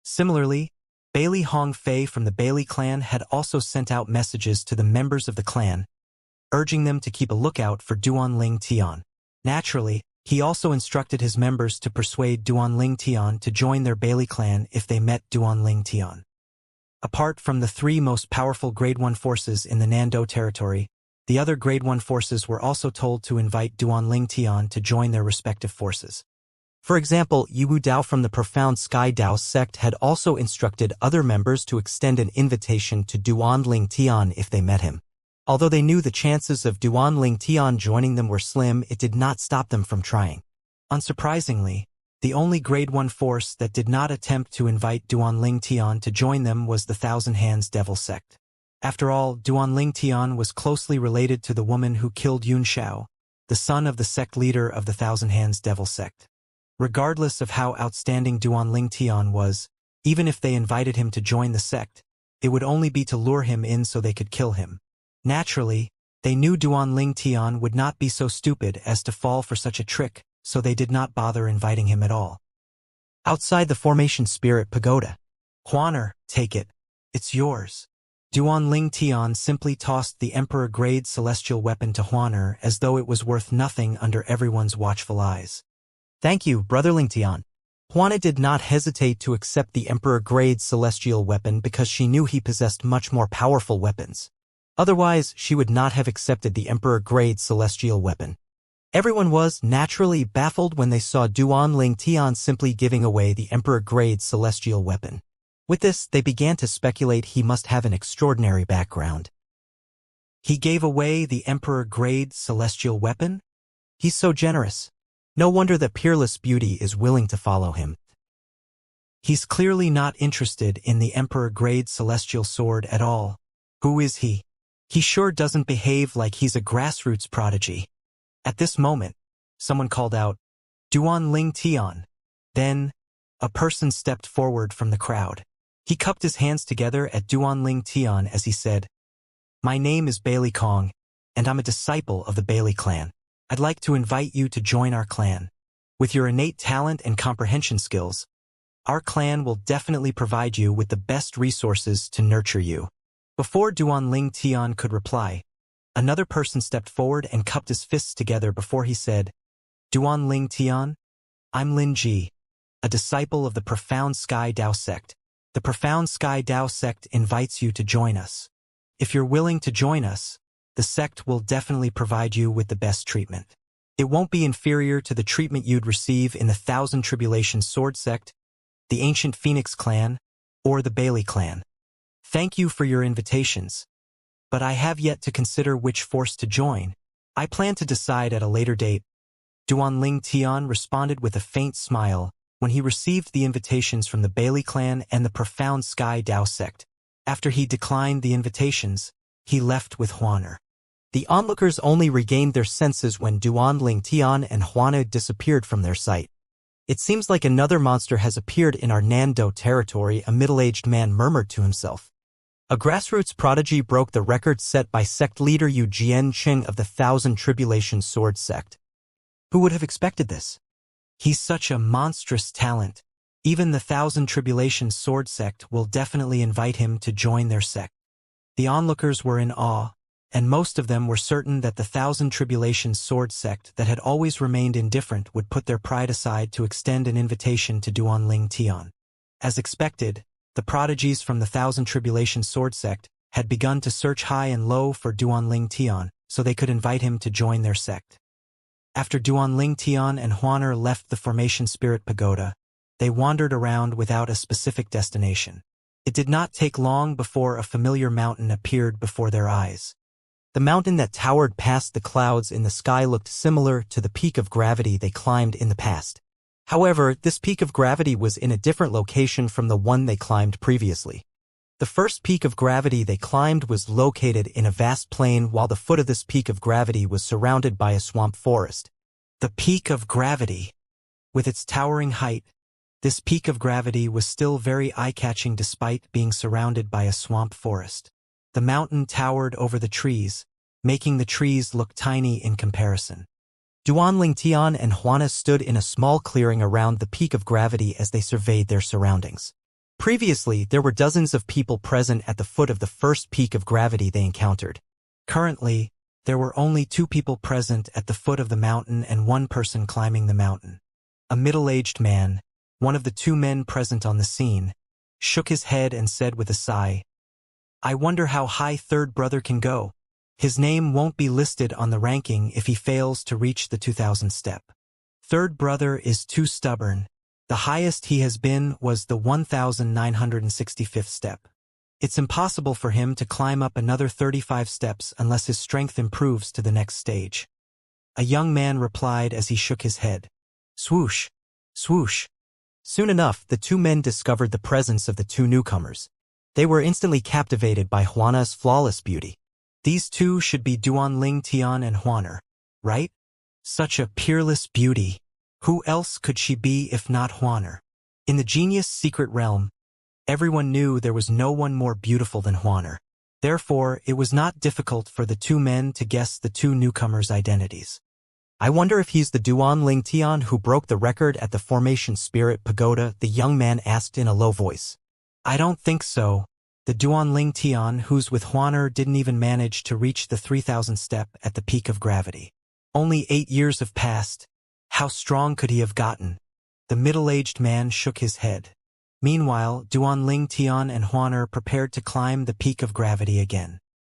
Similarly, Bailey Hong Fei from the Bailey clan had also sent out messages to the members of the clan, urging them to keep a lookout for Duanling Tian. Naturally, he also instructed his members to persuade Duanling Tian to join their Bailey clan if they met Duanling Tian. Apart from the three most powerful Grade 1 forces in the Nando territory, the other Grade 1 forces were also told to invite Duanling Tian to join their respective forces. For example, Yiwu Dao from the Profound Sky Dao sect had also instructed other members to extend an invitation to Duanling Tian if they met him. Although they knew the chances of Duanling Tian joining them were slim, it did not stop them from trying. Unsurprisingly, the only Grade 1 force that did not attempt to invite Duanling Tian to join them was the Thousand Hands Devil sect. After all, Duanling Tian was closely related to the woman who killed Yun Xiao, the son of the sect leader of the Thousand Hands Devil sect. Regardless of how outstanding Duanling Tian was, even if they invited him to join the sect, it would only be to lure him in so they could kill him. Naturally, they knew Duanling Tian would not be so stupid as to fall for such a trick, so they did not bother inviting him at all. Outside the Formation Spirit Pagoda. Huaner, take it. It's yours. Duanling Tian simply tossed the Emperor-grade celestial weapon to Huaner as though it was worth nothing under everyone's watchful eyes. Thank you, Brotherling Tian. Huana did not hesitate to accept the Emperor-grade celestial weapon because she knew he possessed much more powerful weapons. Otherwise, she would not have accepted the Emperor-grade celestial weapon. Everyone was naturally baffled when they saw Duanling Tian simply giving away the Emperor-grade celestial weapon. With this, they began to speculate he must have an extraordinary background. He gave away the Emperor-grade celestial weapon? He's so generous. No wonder that peerless beauty is willing to follow him. He's clearly not interested in the Emperor-grade celestial sword at all. Who is he? He sure doesn't behave like he's a grassroots prodigy. At this moment, someone called out, Duanling Tian. Then, a person stepped forward from the crowd. He cupped his hands together at Duanling Tian as he said, My name is Bailey Kong, and I'm a disciple of the Bailey clan. I'd like to invite you to join our clan. With your innate talent and comprehension skills, our clan will definitely provide you with the best resources to nurture you. Before Duanling Tian could reply, another person stepped forward and cupped his fists together before he said, Duanling Tian, I'm Lin Ji, a disciple of the Profound Sky Dao sect. The Profound Sky Dao sect invites you to join us. If you're willing to join us, the sect will definitely provide you with the best treatment. It won't be inferior to the treatment you'd receive in the Thousand Tribulations Sword sect, the Ancient Phoenix clan, or the Bailey clan. Thank you for your invitations, but I have yet to consider which force to join. I plan to decide at a later date. Duanling Tian responded with a faint smile when he received the invitations from the Bailey clan and the Profound Sky Dao sect. After he declined the invitations, he left with Huaner. The onlookers only regained their senses when Duanling Tian and Huana disappeared from their sight. It seems like another monster has appeared in our Nando territory, a middle-aged man murmured to himself. A grassroots prodigy broke the record set by sect leader Yu Jiancheng of the Thousand Tribulations Sword sect. Who would have expected this? He's such a monstrous talent. Even the Thousand Tribulations Sword sect will definitely invite him to join their sect. The onlookers were in awe, and most of them were certain that the Thousand Tribulations Sword sect that had always remained indifferent would put their pride aside to extend an invitation to Duanling Tian. As expected, the prodigies from the Thousand Tribulations Sword sect had begun to search high and low for Duanling Tian so they could invite him to join their sect. After Duanling Tian and Huaner left the Formation Spirit Pagoda, They wandered around without a specific destination. It did not take long before a familiar mountain appeared before their eyes. The mountain that towered past the clouds in the sky looked similar to the peak of gravity they climbed in the past. However, this peak of gravity was in a different location from the one they climbed previously. The first peak of gravity they climbed was located in a vast plain, while the foot of this peak of gravity was surrounded by a swamp forest. The peak of gravity. With its towering height, this peak of gravity was still very eye-catching despite being surrounded by a swamp forest. The mountain towered over the trees, making the trees look tiny in comparison. Duan Tian and Juana stood in a small clearing around the peak of gravity as they surveyed their surroundings. Previously, there were dozens of people present at the foot of the first peak of gravity they encountered. Currently, there were only 2 people present at the foot of the mountain and 1 person climbing the mountain. A middle-aged man, one of the 2 men present on the scene, shook his head and said with a sigh, "I wonder how high third brother can go. His name won't be listed on the ranking if he fails to reach the 2000 step. Third brother is too stubborn. The highest he has been was the 1965th step. It's impossible for him to climb up another 35 steps unless his strength improves to the next stage." A young man replied as he shook his head. Swoosh, swoosh. Soon enough, the 2 men discovered the presence of the 2 newcomers. They were instantly captivated by Juana's flawless beauty. These 2 should be Duan Tian and Juana, right? Such a peerless beauty. Who else could she be if not Juana? In the genius secret realm, everyone knew there was no one more beautiful than Juana. Therefore, it was not difficult for the 2 men to guess the 2 newcomers' identities. "I wonder if he's the Duan Tian who broke the record at the Formation Spirit Pagoda," the young man asked in a low voice. "I don't think so. The Duan Tian who's with Juana didn't even manage to reach the 3000 step at the peak of gravity. Only 8 years have passed. How strong could he have gotten?" The middle-aged man shook his head. Meanwhile, Duan Tian and Juana prepared to climb the peak of gravity again.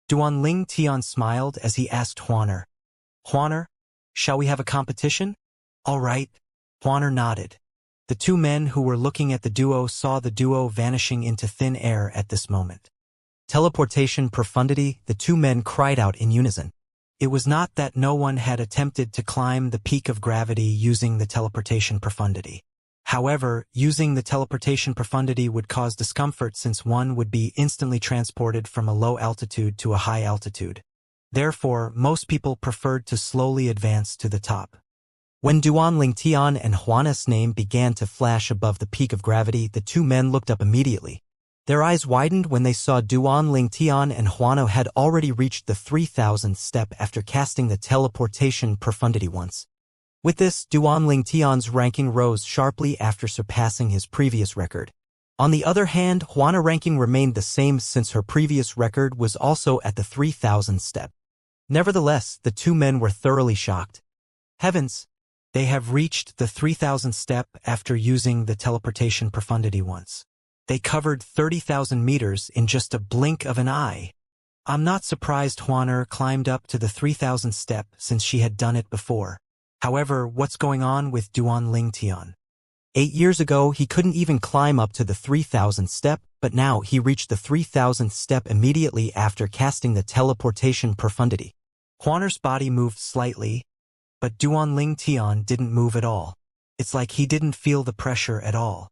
Duan Tian smiled as he asked Juana, "Juana, shall we have a competition?" "All right." Juana nodded. The 2 men who were looking at the duo saw the duo vanishing into thin air at this moment. "Teleportation profundity," the 2 men cried out in unison. It was not that no one had attempted to climb the peak of gravity using the teleportation profundity. However, using the teleportation profundity would cause discomfort since one would be instantly transported from a low altitude to a high altitude. Therefore, most people preferred to slowly advance to the top. When Duan Tian and Juana's name began to flash above the peak of gravity, the 2 men looked up immediately. Their eyes widened when they saw Duan Tian and Juana had already reached the 3000th step after casting the teleportation profundity once. With this, Duan Tian's ranking rose sharply after surpassing his previous record. On the other hand, Juana's ranking remained the same since her previous record was also at the 3000th step. Nevertheless, the 2 men were thoroughly shocked. Heavens! They have reached the 3000th step after using the teleportation profundity once. They covered 30,000 meters in just a blink of an eye. I'm not surprised Juana climbed up to the 3000th step since she had done it before. However, what's going on with Duan Tian? 8 years ago, he couldn't even climb up to the 3000th step, but now he reached the 3000th step immediately after casting the teleportation profundity. Juana's body moved slightly, but Duan Tian didn't move at all. It's like he didn't feel the pressure at all.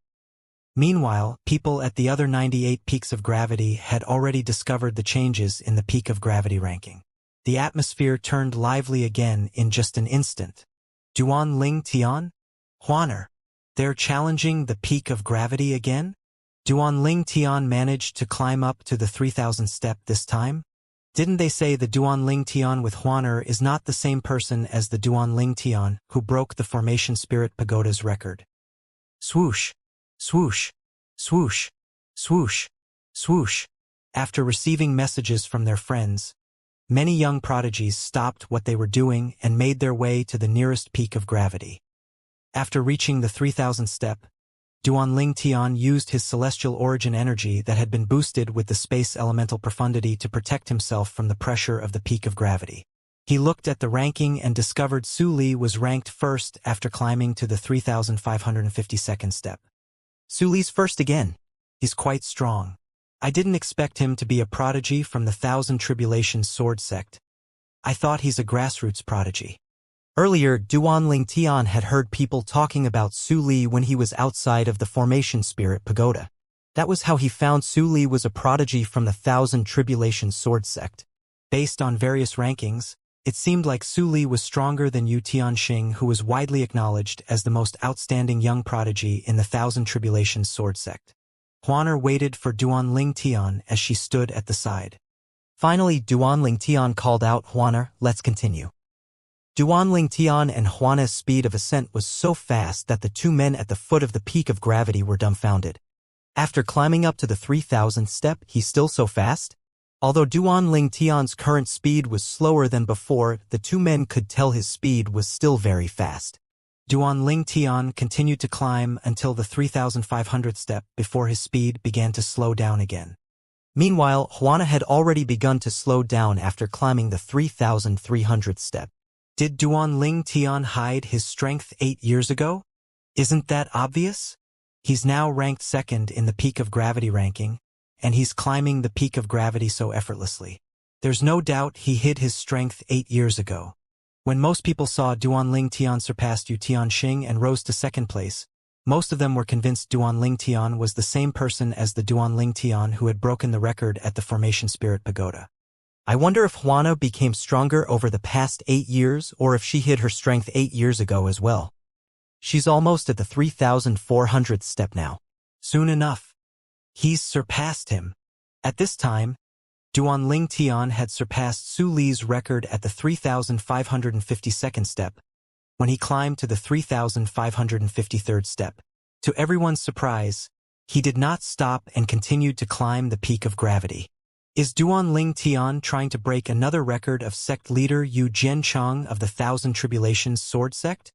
Meanwhile, people at the other 98 peaks of gravity had already discovered the changes in the peak of gravity ranking. The atmosphere turned lively again in just an instant. Duan Tian? Juana. They're challenging the peak of gravity again? Duan Tian managed to climb up to the 3000 step this time? Didn't they say the Duan Tian with Juana is not the same person as the Duan Tian who broke the Formation Spirit Pagoda's record? Swoosh. Swoosh, swoosh, swoosh, swoosh. After receiving messages from their friends, many young prodigies stopped what they were doing and made their way to the nearest peak of gravity. After reaching the 3000th step, Duan Tian used his celestial origin energy that had been boosted with the space elemental profundity to protect himself from the pressure of the peak of gravity. He looked at the ranking and discovered Su Li was ranked first after climbing to the 3552nd step. Su Li's first again. He's quite strong. I didn't expect him to be a prodigy from the Thousand Tribulations sword sect. I thought he's a grassroots prodigy. Earlier, Duanling Tian had heard people talking about Su Li when he was outside of the Formation Spirit Pagoda. That was how he found Su Li was a prodigy from the Thousand Tribulations sword sect. Based on various rankings, it seemed like Su Li was stronger than Yu Tianxing, who was widely acknowledged as the most outstanding young prodigy in the Thousand Tribulations sword sect. Huaner waited for Duanling Tian as she stood at the side. Finally, Duanling Tian called out, "Huaner, let's continue." Duanling Tian and Huana's speed of ascent was so fast that the two men at the foot of the peak of gravity were dumbfounded. After climbing up to the 3,000th step, he's still so fast? Although Duanling Tian's current speed was slower than before, the two men could tell his speed was still very fast. Duanling Tian continued to climb until the 3,500th step before his speed began to slow down again. Meanwhile, Huana had already begun to slow down after climbing the 3,300th step. Did Duanling Tian hide his strength 8 years ago? Isn't that obvious? He's now ranked second in the peak of gravity ranking, and he's climbing the peak of gravity so effortlessly. There's no doubt he hid his strength 8 years ago. When most people saw Duanling Tian surpassed Yu Tianxing and rose to second place, most of them were convinced Duanling Tian was the same person as the Duanling Tian who had broken the record at the Formation Spirit Pagoda. I wonder if Huana became stronger over the past 8 years or if she hid her strength 8 years ago as well. She's almost at the 3,400th step now. Soon enough. He's surpassed him. At this time, Duanling Tian had surpassed Su Li's record at the 3,552nd step, when he climbed to the 3,553rd step. To everyone's surprise, he did not stop and continued to climb the peak of gravity. Is Duanling Tian trying to break another record of sect leader Yu Jianchang of the Thousand Tribulations sword sect?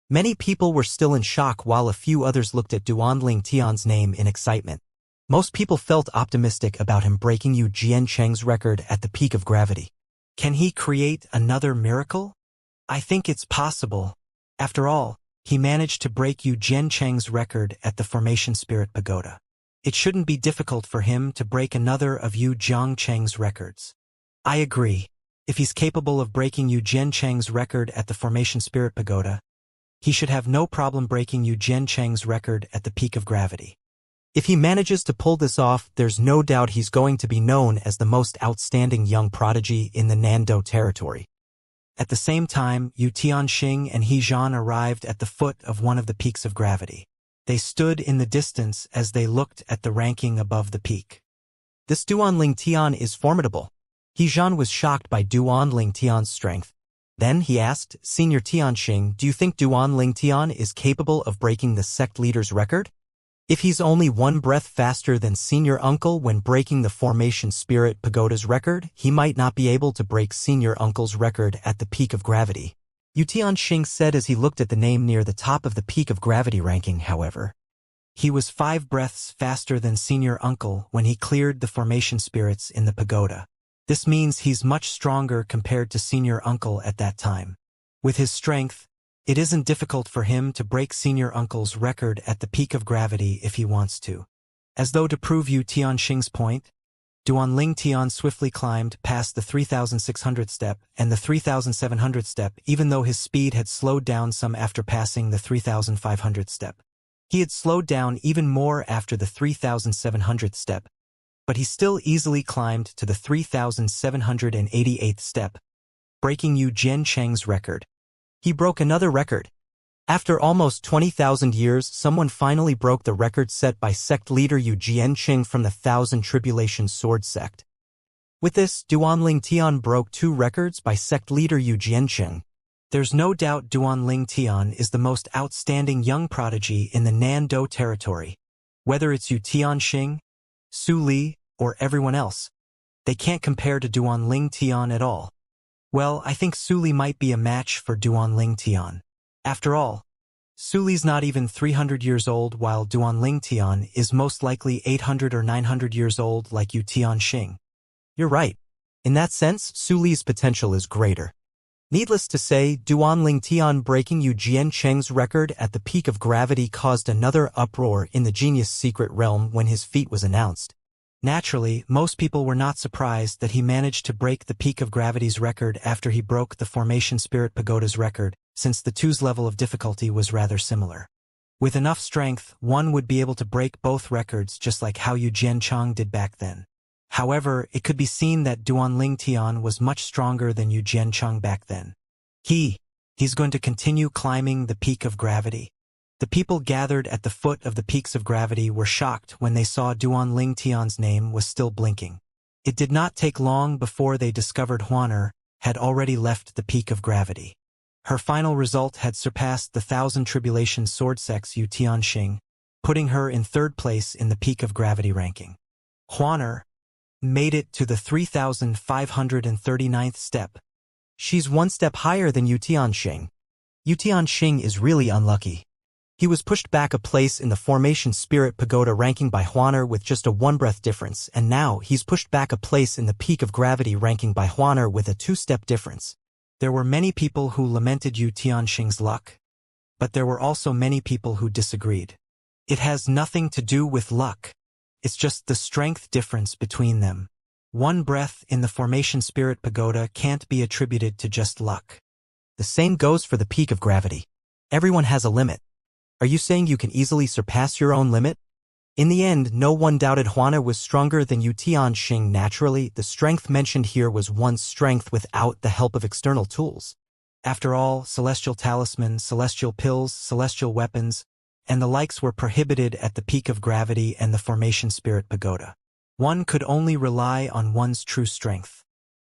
Many people were still in shock while a few others looked at Duanling Tian's name in excitement. Most people felt optimistic about him breaking Yu Jiancheng's record at the peak of gravity. Can he create another miracle? I think it's possible. After all, he managed to break Yu Jiancheng's record at the Formation Spirit Pagoda. It shouldn't be difficult for him to break another of Yu Jiancheng's records. I agree. If he's capable of breaking Yu Jiancheng's record at the Formation Spirit Pagoda, he should have no problem breaking Yu Jiancheng's record at the peak of gravity. If he manages to pull this off, there's no doubt he's going to be known as the most outstanding young prodigy in the Nando territory. At the same time, Yu Tianxing and He Zhan arrived at the foot of one of the peaks of gravity. They stood in the distance as they looked at the ranking above the peak. This Duanling Tian is formidable. He Zhan was shocked by Duanling Tian's strength. Then he asked, "Senior Tianxing, do you think Duanling Tian is capable of breaking the sect leader's record? If he's only one breath faster than Senior Uncle when breaking the Formation Spirit Pagoda's record, he might not be able to break Senior Uncle's record at the peak of gravity." Yu Tianxing said as he looked at the name near the top of the peak of gravity ranking, however. He was 5 breaths faster than Senior Uncle when he cleared the Formation Spirits in the pagoda. This means he's much stronger compared to Senior Uncle at that time. With his strength, it isn't difficult for him to break Senior Uncle's record at the peak of gravity if he wants to. As though to prove Yu Tianxing's point, Duanling Tian swiftly climbed past the 3,600th step and the 3,700th step even though his speed had slowed down some after passing the 3,500th step. He had slowed down even more after the 3,700th step, but he still easily climbed to the 3,788th step, breaking Yu Jiancheng's record. He broke another record. After almost 20,000 years, someone finally broke the record set by sect leader Yu Jiancheng from the Thousand Tribulations sword sect. With this, Duanling Tian broke 2 records by sect leader Yu Jiancheng. There's no doubt Duanling Tian is the most outstanding young prodigy in the Nando territory. Whether it's Yu Tianxing, Su Li, or everyone else, they can't compare to Duanling Tian at all. Well, I think Su Li might be a match for Duanling Tian. After all, Su Li's not even 300 years old while Duanling Tian is most likely 800 or 900 years old like Yu Tianxing. You're right. In that sense, Su Li's potential is greater. Needless to say, Duanling Tian breaking Yu Jiancheng's record at the peak of gravity caused another uproar in the genius secret realm when his feat was announced. Naturally, most people were not surprised that he managed to break the peak of gravity's record after he broke the Formation Spirit Pagoda's record, since the two's level of difficulty was rather similar. With enough strength, one would be able to break both records just like how Yu Jiancheng did back then. However, it could be seen that Duanling Tian was much stronger than Yu Jiancheng back then. He's going to continue climbing the peak of gravity. The people gathered at the foot of the peaks of gravity were shocked when they saw Duanling Tian's name was still blinking. It did not take long before they discovered Huaner had already left the peak of gravity. Her final result had surpassed the 1,000 Tribulation Sword Sex Yu Tianxing, putting her in third place in the peak of gravity ranking. Huaner made it to the 3,539th step. She's one step higher than Yu Tianxing. Yu Tianxing is really unlucky. He was pushed back a place in the Formation Spirit Pagoda ranking by Huaner with just a one-breath difference, and now he's pushed back a place in the peak of gravity ranking by Huaner with a two-step difference. There were many people who lamented Yu Tianxing's luck, but there were also many people who disagreed. It has nothing to do with luck. It's just the strength difference between them. One breath in the Formation Spirit Pagoda can't be attributed to just luck. The same goes for the peak of gravity. Everyone has a limit. Are you saying you can easily surpass your own limit? In the end, no one doubted Huaner was stronger than Yu Tianxing. Naturally, the strength mentioned here was one's strength without the help of external tools. After all, celestial talismans, celestial pills, celestial weapons, and the likes were prohibited at the peak of gravity and the Formation Spirit Pagoda. One could only rely on one's true strength.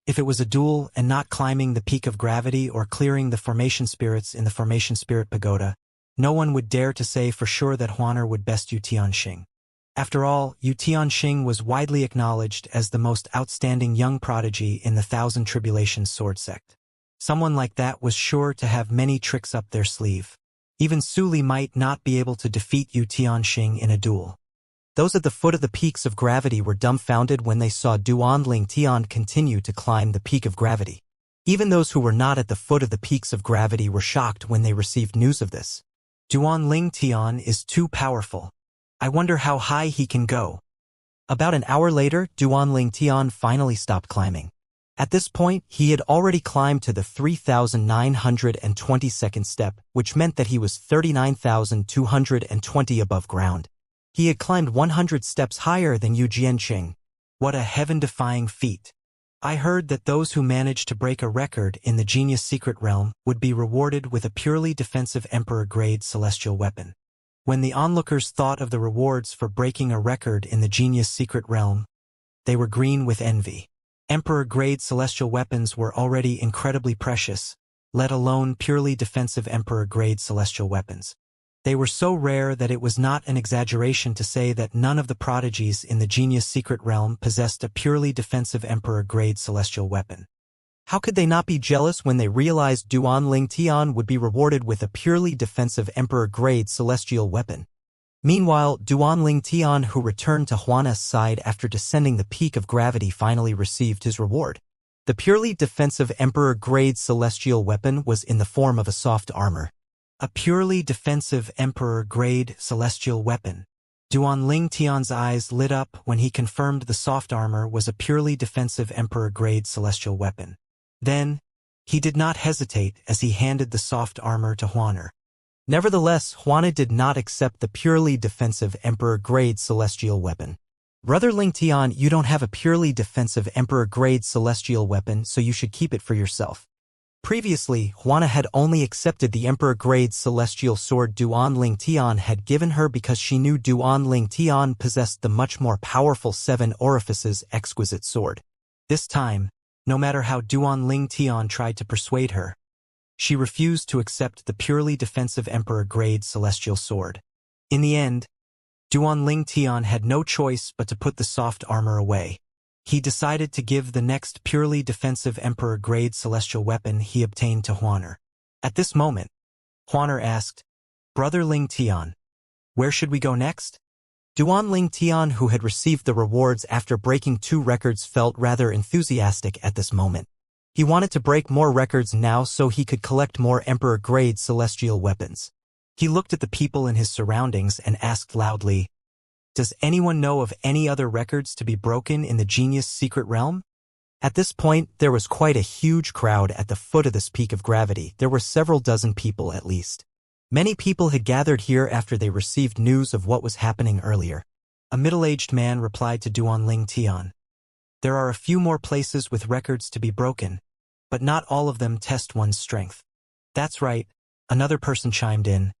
If it was a duel and not climbing the peak of gravity or clearing the Formation Spirits in the Formation Spirit Pagoda, no one would dare to say for sure that Huaner would best Yu Tianxing. After all, Yu Tianxing was widely acknowledged as the most outstanding young prodigy in the 1,000 Tribulation Sword Sect. Someone like that was sure to have many tricks up their sleeve. Even Su Li might not be able to defeat Yu Tianxing in a duel. Those at the foot of the peaks of gravity were dumbfounded when they saw Duanling Tian continue to climb the peak of gravity. Even those who were not at the foot of the peaks of gravity were shocked when they received news of this. Duanling Tian is too powerful. I wonder how high he can go. About an hour later, Duanling Tian finally stopped climbing. At this point, he had already climbed to the 3,922nd step, which meant that he was 39,220 above ground. He had climbed 100 steps higher than Yu Jiancheng. What a heaven-defying feat. I heard that those who managed to break a record in the Genius Secret Realm would be rewarded with a purely defensive Emperor-grade celestial weapon. When the onlookers thought of the rewards for breaking a record in the Genius Secret Realm, they were green with envy. Emperor-grade celestial weapons were already incredibly precious, let alone purely defensive Emperor-grade celestial weapons. They were so rare that it was not an exaggeration to say that none of the prodigies in the Genius Secret Realm possessed a purely defensive Emperor-grade celestial weapon. How could they not be jealous when they realized Duanling Tian would be rewarded with a purely defensive Emperor-grade celestial weapon? Meanwhile, Duanling Tian, who returned to Huana's side after descending the peak of gravity, finally received his reward. The purely defensive Emperor-grade celestial weapon was in the form of a soft armor. A purely defensive Emperor-grade celestial weapon. Duanling Tian's eyes lit up when he confirmed the soft armor was a purely defensive Emperor-grade celestial weapon. Then, he did not hesitate as he handed the soft armor to Huaner. Nevertheless, Huaner did not accept the purely defensive Emperor-grade celestial weapon. Brother Ling Tian, you don't have a purely defensive Emperor-grade celestial weapon, so you should keep it for yourself. Previously, Huaner had only accepted the Emperor-grade celestial sword Duanling Tian had given her because she knew Duanling Tian possessed the much more powerful Seven Orifices exquisite sword. This time, no matter how Duanling Tian tried to persuade her, she refused to accept the purely defensive Emperor-grade celestial sword. In the end, Duanling Tian had no choice but to put the soft armor away. He decided to give the next purely defensive Emperor-grade celestial weapon he obtained to Huaner. At this moment, Huaner asked, "Brother Ling Tian, where should we go next?" Duanling Tian, who had received the rewards after breaking 2 records, felt rather enthusiastic at this moment. He wanted to break more records now so he could collect more Emperor-grade celestial weapons. He looked at the people in his surroundings and asked loudly, "Does anyone know of any other records to be broken in the genius secret realm?" At this point, there was quite a huge crowd at the foot of this peak of gravity. There were several dozen people at least. Many people had gathered here after they received news of what was happening earlier. A middle-aged man replied to Duanling Tian, "There are a few more places with records to be broken, but not all of them test one's strength." "That's right," another person chimed in.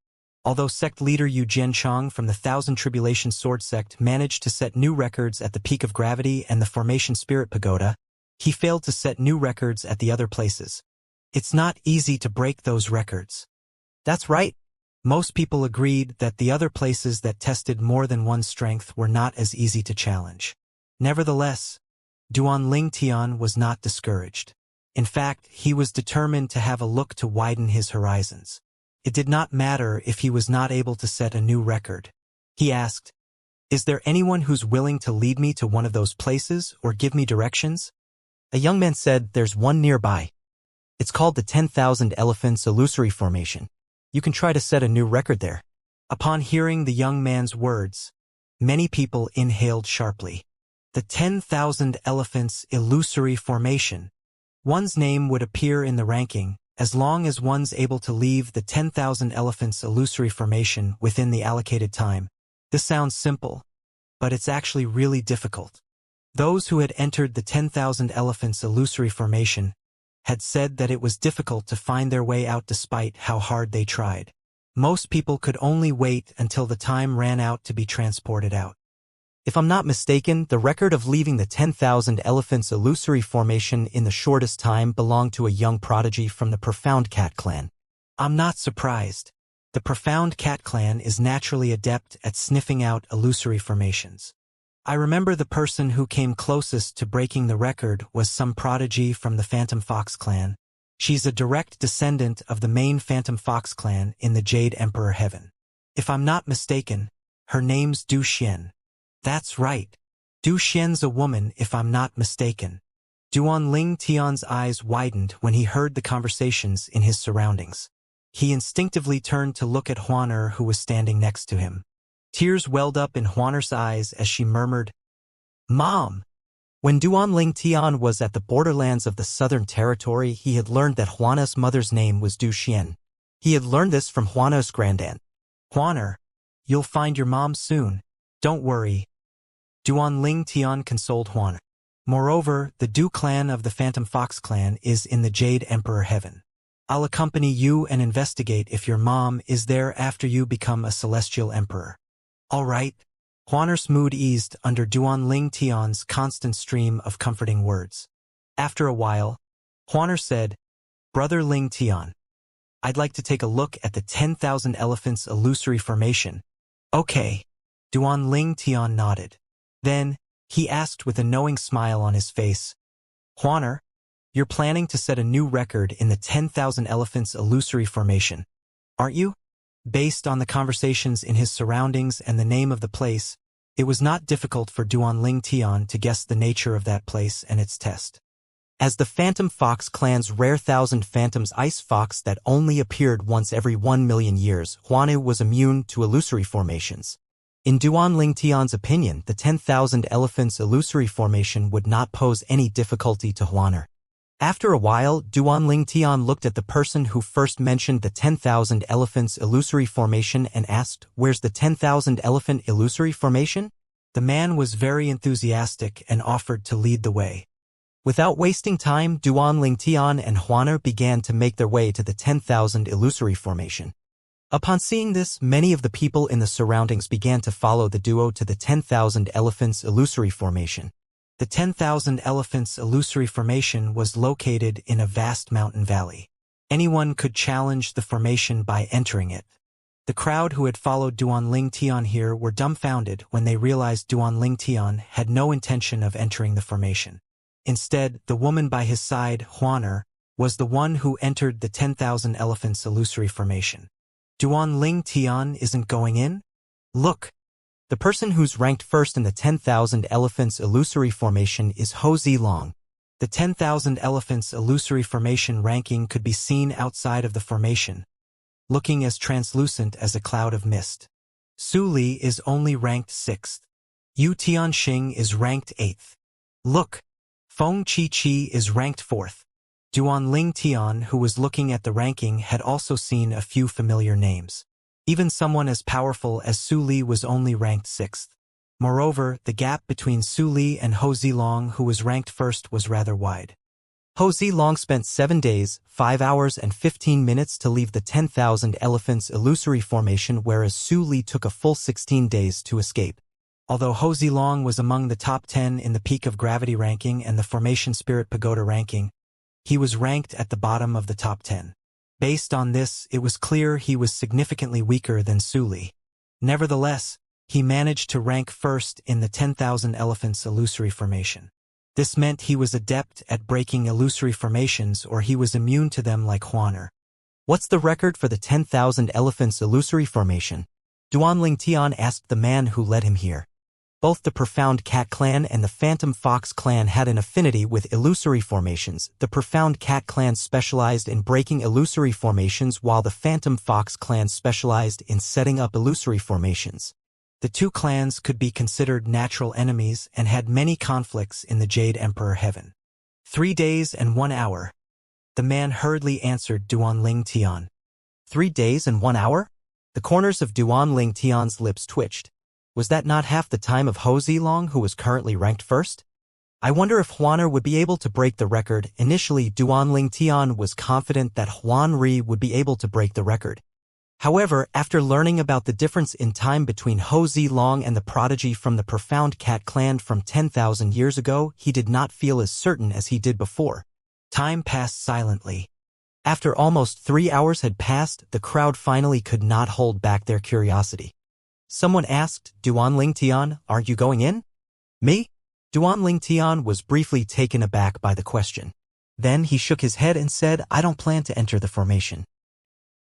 Although sect leader Yu Jianchong from the Thousand Tribulation Sword Sect managed to set new records at the Peak of Gravity and the Formation Spirit Pagoda, he failed to set new records at the other places. It's not easy to break those records. That's right. Most people agreed that the other places that tested more than one's strength were not as easy to challenge. Nevertheless, Duanling Tian was not discouraged. In fact, he was determined to have a look to widen his horizons. It did not matter if he was not able to set a new record. He asked, "Is there anyone who's willing to lead me to one of those places or give me directions?" A young man said, "There's one nearby. It's called the 10,000 Elephants Illusory Formation. You can try to set a new record there." Upon hearing the young man's words, many people inhaled sharply. The 10,000 Elephants Illusory Formation. One's name would appear in the ranking, as long as one's able to leave the 10,000 Elephants Illusory Formation within the allocated time. This sounds simple, but it's actually really difficult. Those who had entered the 10,000 Elephants Illusory Formation had said that it was difficult to find their way out despite how hard they tried. Most people could only wait until the time ran out to be transported out. If I'm not mistaken, the record of leaving the 10,000 Elephants Illusory Formation in the shortest time belonged to a young prodigy from the Profound Cat Clan. I'm not surprised. The Profound Cat Clan is naturally adept at sniffing out illusory formations. I remember the person who came closest to breaking the record was some prodigy from the Phantom Fox Clan. She's a direct descendant of the main Phantom Fox Clan in the Jade Emperor Heaven. If I'm not mistaken, her name's Du Xian. That's right. Du Xian's a woman, if I'm not mistaken. Duanling Tian's eyes widened when he heard the conversations in his surroundings. He instinctively turned to look at Huaner, who was standing next to him. Tears welled up in Huaner's eyes as she murmured, "Mom!" When Duanling Tian was at the borderlands of the Southern Territory, he had learned that Huana's mother's name was Du Xian. He had learned this from Huana's grandaunt. "Huaner, you'll find your mom soon. Don't worry." Duanling Tian consoled Huaner. Moreover, the Du clan of the Phantom Fox clan is in the Jade Emperor Heaven. I'll accompany you and investigate if your mom is there after you become a Celestial Emperor. All right. Huaner's mood eased under Duanling Tian's constant stream of comforting words. After a while, Huaner said, "Brother Ling Tian, I'd like to take a look at the 10,000 Elephants Illusory Formation." "Okay." Duanling Tian nodded. Then, he asked with a knowing smile on his face, "Huaner, you're planning to set a new record in the 10,000 Elephants Illusory Formation, aren't you?" Based on the conversations in his surroundings and the name of the place, it was not difficult for Duanling Tian to guess the nature of that place and its test. As the Phantom Fox clan's rare Thousand Phantoms ice fox that only appeared once every 1,000,000 years, Huanu was immune to illusory formations. In Duanling Tian's opinion, the 10,000 Elephants Illusory Formation would not pose any difficulty to Huaner. After a while, Duanling Tian looked at the person who first mentioned the 10,000 Elephants Illusory Formation and asked, "Where's the 10,000 Elephant Illusory Formation?" The man was very enthusiastic and offered to lead the way. Without wasting time, Duanling Tian and Huaner began to make their way to the 10,000 Illusory Formation. Upon seeing this, many of the people in the surroundings began to follow the duo to the 10,000 Elephants Illusory Formation. The 10,000 Elephants Illusory Formation was located in a vast mountain valley. Anyone could challenge the formation by entering it. The crowd who had followed Duanling Tian here were dumbfounded when they realized Duanling Tian had no intention of entering the formation. Instead, the woman by his side, Huaner, was the one who entered the 10,000 Elephants Illusory Formation. "Duanling Tian isn't going in? Look! The person who's ranked first in the 10,000 Elephants Illusory Formation is Ho Zilong. The 10,000 Elephants Illusory Formation ranking could be seen outside of the formation, looking as translucent as a cloud of mist. Su Li is only ranked 6th. Yu Tianxing is ranked 8th. Look! Feng Qi is ranked 4th. Duan Ling Tian, who was looking at the ranking, had also seen a few familiar names. Even someone as powerful as Su Li was only ranked 6th. Moreover, the gap between Su Li and Ho Zilong, who was ranked 1st, was rather wide. Ho Zilong spent 7 days, 5 hours and 15 minutes to leave the 10,000 Elephants Illusory Formation, whereas Su Li took a full 16 days to escape. Although Ho Zilong was among the top 10 in the Peak of Gravity ranking and the Formation Spirit Pagoda ranking, he was ranked at the bottom of the top 10. Based on this, it was clear he was significantly weaker than Su Li. Nevertheless, he managed to rank 1st in the 10,000 Elephants Illusory Formation. This meant he was adept at breaking illusory formations, or he was immune to them like Huaner. What's the record for the 10,000 Elephants Illusory Formation? Duanling Tian asked the man who led him here. Both the Profound Cat Clan and the Phantom Fox Clan had an affinity with illusory formations. The Profound Cat Clan specialized in breaking illusory formations, while the Phantom Fox Clan specialized in setting up illusory formations. The two clans could be considered natural enemies and had many conflicts in the Jade Emperor Heaven. 3 days and 1 hour. The man hurriedly answered Duanling Tian. 3 days and 1 hour? The corners of Duanling Tian's lips twitched. Was that not half the time of Ho Zilong, who was currently ranked 1st? I wonder if Huaner would be able to break the record. Initially, Duanling Tian was confident that Huan Ri would be able to break the record. However, after learning about the difference in time between Ho Zilong and the prodigy from the Profound Cat Clan from 10,000 years ago, he did not feel as certain as he did before. Time passed silently. After almost 3 hours had passed, the crowd finally could not hold back their curiosity. Someone asked, Duanling Tian, aren't you going in? Me? Duanling Tian was briefly taken aback by the question. Then he shook his head and said, I don't plan to enter the formation.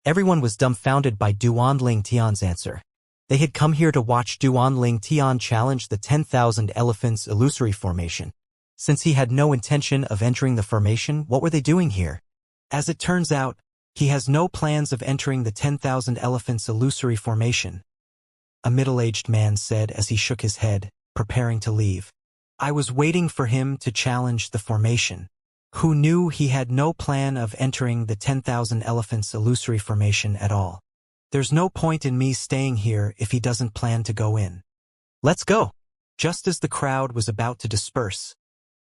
Everyone was dumbfounded by Duanling Tian's answer. They had come here to watch Duanling Tian challenge the 10,000 Elephants Illusory Formation. Since he had no intention of entering the formation, what were they doing here? As it turns out, he has no plans of entering the 10,000 Elephants Illusory Formation, a middle-aged man said as he shook his head, preparing to leave. I was waiting for him to challenge the formation. Who knew he had no plan of entering the 10,000 Elephants Illusory Formation at all? There's no point in me staying here if he doesn't plan to go in. Let's go! Just as the crowd was about to disperse,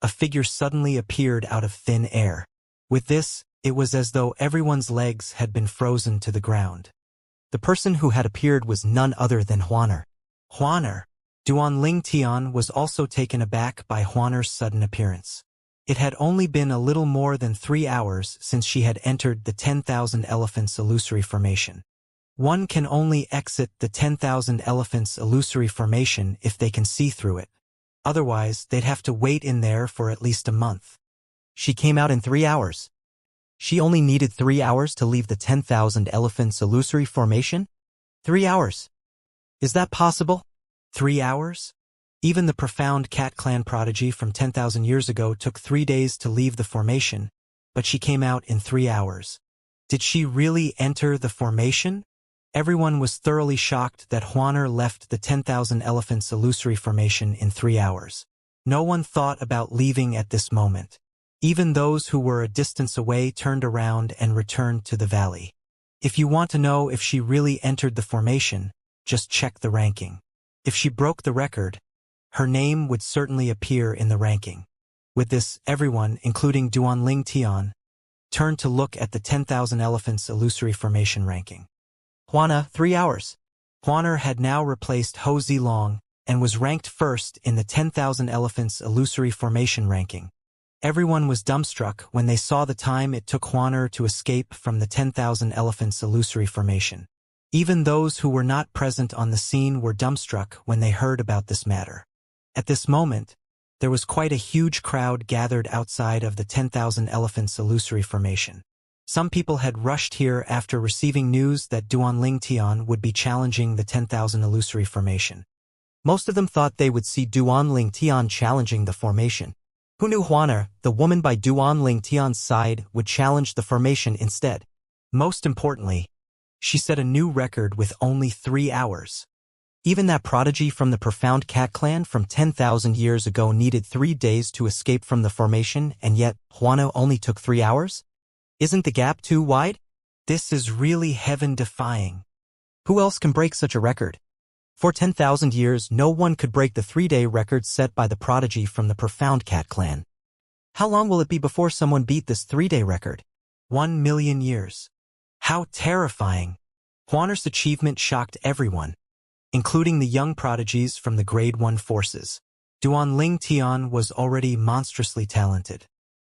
a figure suddenly appeared out of thin air. With this, it was as though everyone's legs had been frozen to the ground. The person who had appeared was none other than Huaner. Huaner! Duanling Tian was also taken aback by Huaner's sudden appearance. It had only been a little more than 3 hours since she had entered the 10,000 Elephants Illusory Formation. One can only exit the 10,000 Elephants Illusory Formation if they can see through it. Otherwise, they'd have to wait in there for at least a month. She came out in 3 hours. She only needed 3 hours to leave the 10,000 Elephants Illusory Formation? 3 hours. Is that possible? 3 hours? Even the Profound Cat Clan prodigy from 10,000 years ago took 3 days to leave the formation, but she came out in 3 hours. Did she really enter the formation? Everyone was thoroughly shocked that Huaner left the 10,000 Elephants Illusory Formation in 3 hours. No one thought about leaving at this moment. Even those who were a distance away turned around and returned to the valley. If you want to know if she really entered the formation, just check the ranking. If she broke the record, her name would certainly appear in the ranking. With this, everyone, including Duanling Tian, turned to look at the 10,000 Elephants Illusory Formation ranking. Huaner, 3 hours. Huaner had now replaced Ho Zilong and was ranked 1st in the 10,000 Elephants Illusory Formation ranking. Everyone was dumbstruck when they saw the time it took Huaner to escape from the 10,000 Elephants Illusory Formation. Even those who were not present on the scene were dumbstruck when they heard about this matter. At this moment, there was quite a huge crowd gathered outside of the 10,000 Elephants Illusory Formation. Some people had rushed here after receiving news that Duanling Tian would be challenging the 10,000 Illusory Formation. Most of them thought they would see Duanling Tian challenging the formation. Who knew Huana, the woman by Duan Ling Tian's side, would challenge the formation instead? Most importantly, she set a new record with only 3 hours. Even that prodigy from the profound cat clan from 10,000 years ago needed 3 days to escape from the formation, and yet Huana only took 3 hours? Isn't the gap too wide? This is really heaven-defying. Who else can break such a record? For 10,000 years, no one could break the 3-day record set by the prodigy from the profound cat clan. How long will it be before someone beat this 3-day record? 1 million years. How terrifying. Huana's achievement shocked everyone, including the young prodigies from the Grade 1 forces. Duan Ling Tian was already monstrously talented.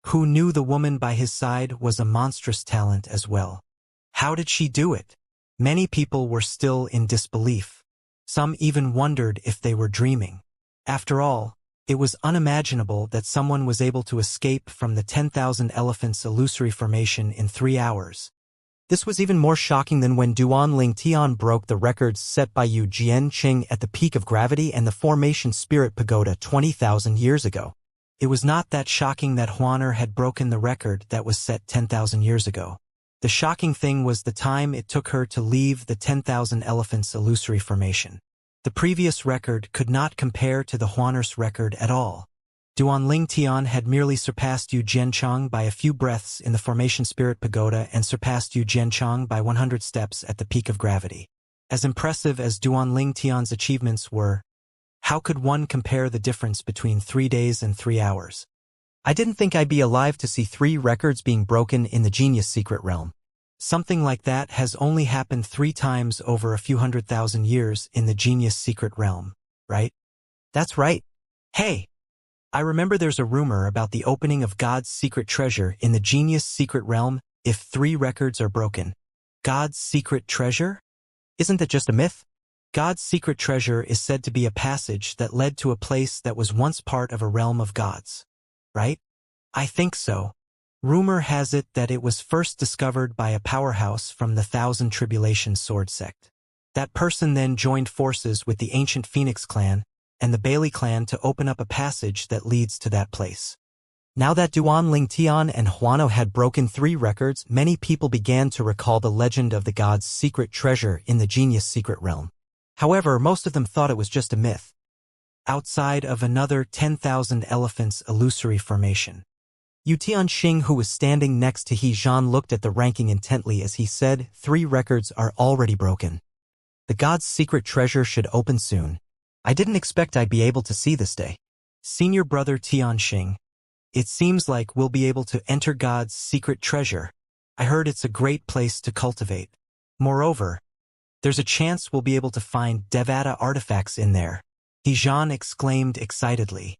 Who knew the woman by his side was a monstrous talent as well? How did she do it? Many people were still in disbelief. Some even wondered if they were dreaming. After all, it was unimaginable that someone was able to escape from the 10,000 elephants illusory formation in 3 hours. This was even more shocking than when Duan Ling Tian broke the records set by Yu Jianqing at the peak of gravity and the formation spirit pagoda 20,000 years ago. It was not that shocking that Huaner had broken the record that was set 10,000 years ago. The shocking thing was the time it took her to leave the 10,000 elephants illusory formation. The previous record could not compare to the Huaner's record at all. Duan Ling Tian had merely surpassed Yu Jianchang by a few breaths in the formation spirit pagoda and surpassed Yu Jianchang by 100 steps at the peak of gravity. As impressive as Duan Ling Tian's achievements were, how could one compare the difference between 3 days and 3 hours? I didn't think I'd be alive to see 3 records being broken in the Genius Secret Realm. Something like that has only happened 3 times over a few 100,000 years in the Genius Secret Realm, right? That's right. Hey! I remember there's a rumor about the opening of God's secret treasure in the Genius Secret Realm if 3 records are broken. God's secret treasure? Isn't that just a myth? God's secret treasure is said to be a passage that led to a place that was once part of a realm of gods. Right? I think so. Rumor has it that it was first discovered by a powerhouse from the Thousand Tribulation Sword sect. That person then joined forces with the ancient Phoenix clan and the Bailey clan to open up a passage that leads to that place. Now that Duan Ling Tian and Huano had broken 3 records, many people began to recall the legend of the god's secret treasure in the Genius Secret Realm. However, most of them thought it was just a myth. Outside of another 10,000 elephants illusory formation. Yu Tianxing, who was standing next to He Zhan, looked at the ranking intently as he said, 3 records are already broken. The god's secret treasure should open soon. I didn't expect I'd be able to see this day. Senior brother Tianxing, it seems like we'll be able to enter God's secret treasure. I heard it's a great place to cultivate. Moreover, there's a chance we'll be able to find Devata artifacts in there. He Zhan exclaimed excitedly.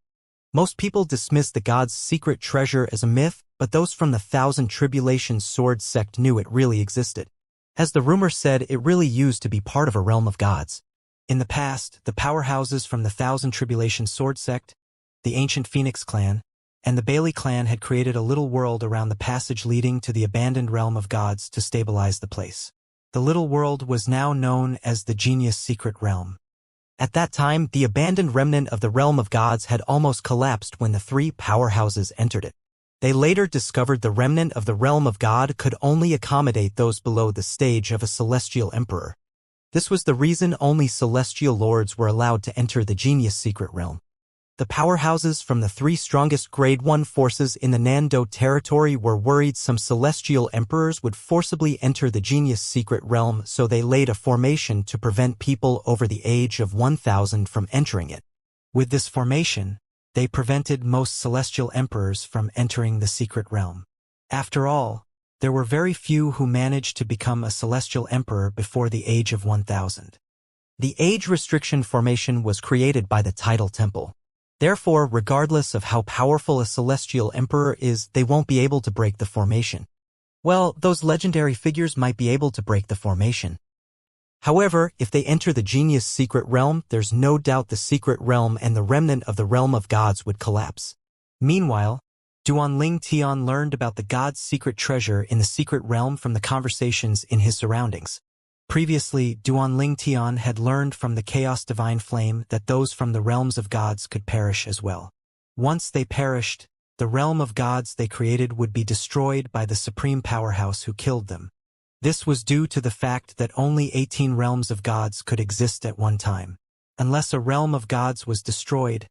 Most people dismiss the god's secret treasure as a myth, but those from the Thousand Tribulation Sword sect knew it really existed. As the rumor said, it really used to be part of a realm of gods. In the past, the powerhouses from the Thousand Tribulation Sword sect, the ancient Phoenix clan, and the Bailey clan had created a little world around the passage leading to the abandoned realm of gods to stabilize the place. The little world was now known as the Genius Secret Realm. At that time, the abandoned remnant of the realm of gods had almost collapsed when the 3 powerhouses entered it. They later discovered the remnant of the realm of God could only accommodate those below the stage of a celestial emperor. This was the reason only celestial lords were allowed to enter the Genius Secret Realm. The powerhouses from the 3 strongest Grade 1 forces in the Nando territory were worried some celestial emperors would forcibly enter the Genius Secret Realm, so they laid a formation to prevent people over the age of 1,000 from entering it. With this formation, they prevented most celestial emperors from entering the secret realm. After all, there were very few who managed to become a celestial emperor before the age of 1,000. The age restriction formation was created by the Tidal Temple. Therefore, regardless of how powerful a celestial emperor is, they won't be able to break the formation. Well, those legendary figures might be able to break the formation. However, if they enter the Genius Secret Realm, there's no doubt the secret realm and the remnant of the realm of gods would collapse. Meanwhile, Duan Ling Tian learned about the god's secret treasure in the secret realm from the conversations in his surroundings. Previously, Duan Ling Tian had learned from the Chaos Divine Flame that those from the realms of gods could perish as well. Once they perished, The realm of gods they created would be destroyed by the supreme powerhouse who killed them. This was due to the fact that only 18 realms of gods could exist at one time. Unless a realm of gods was destroyed,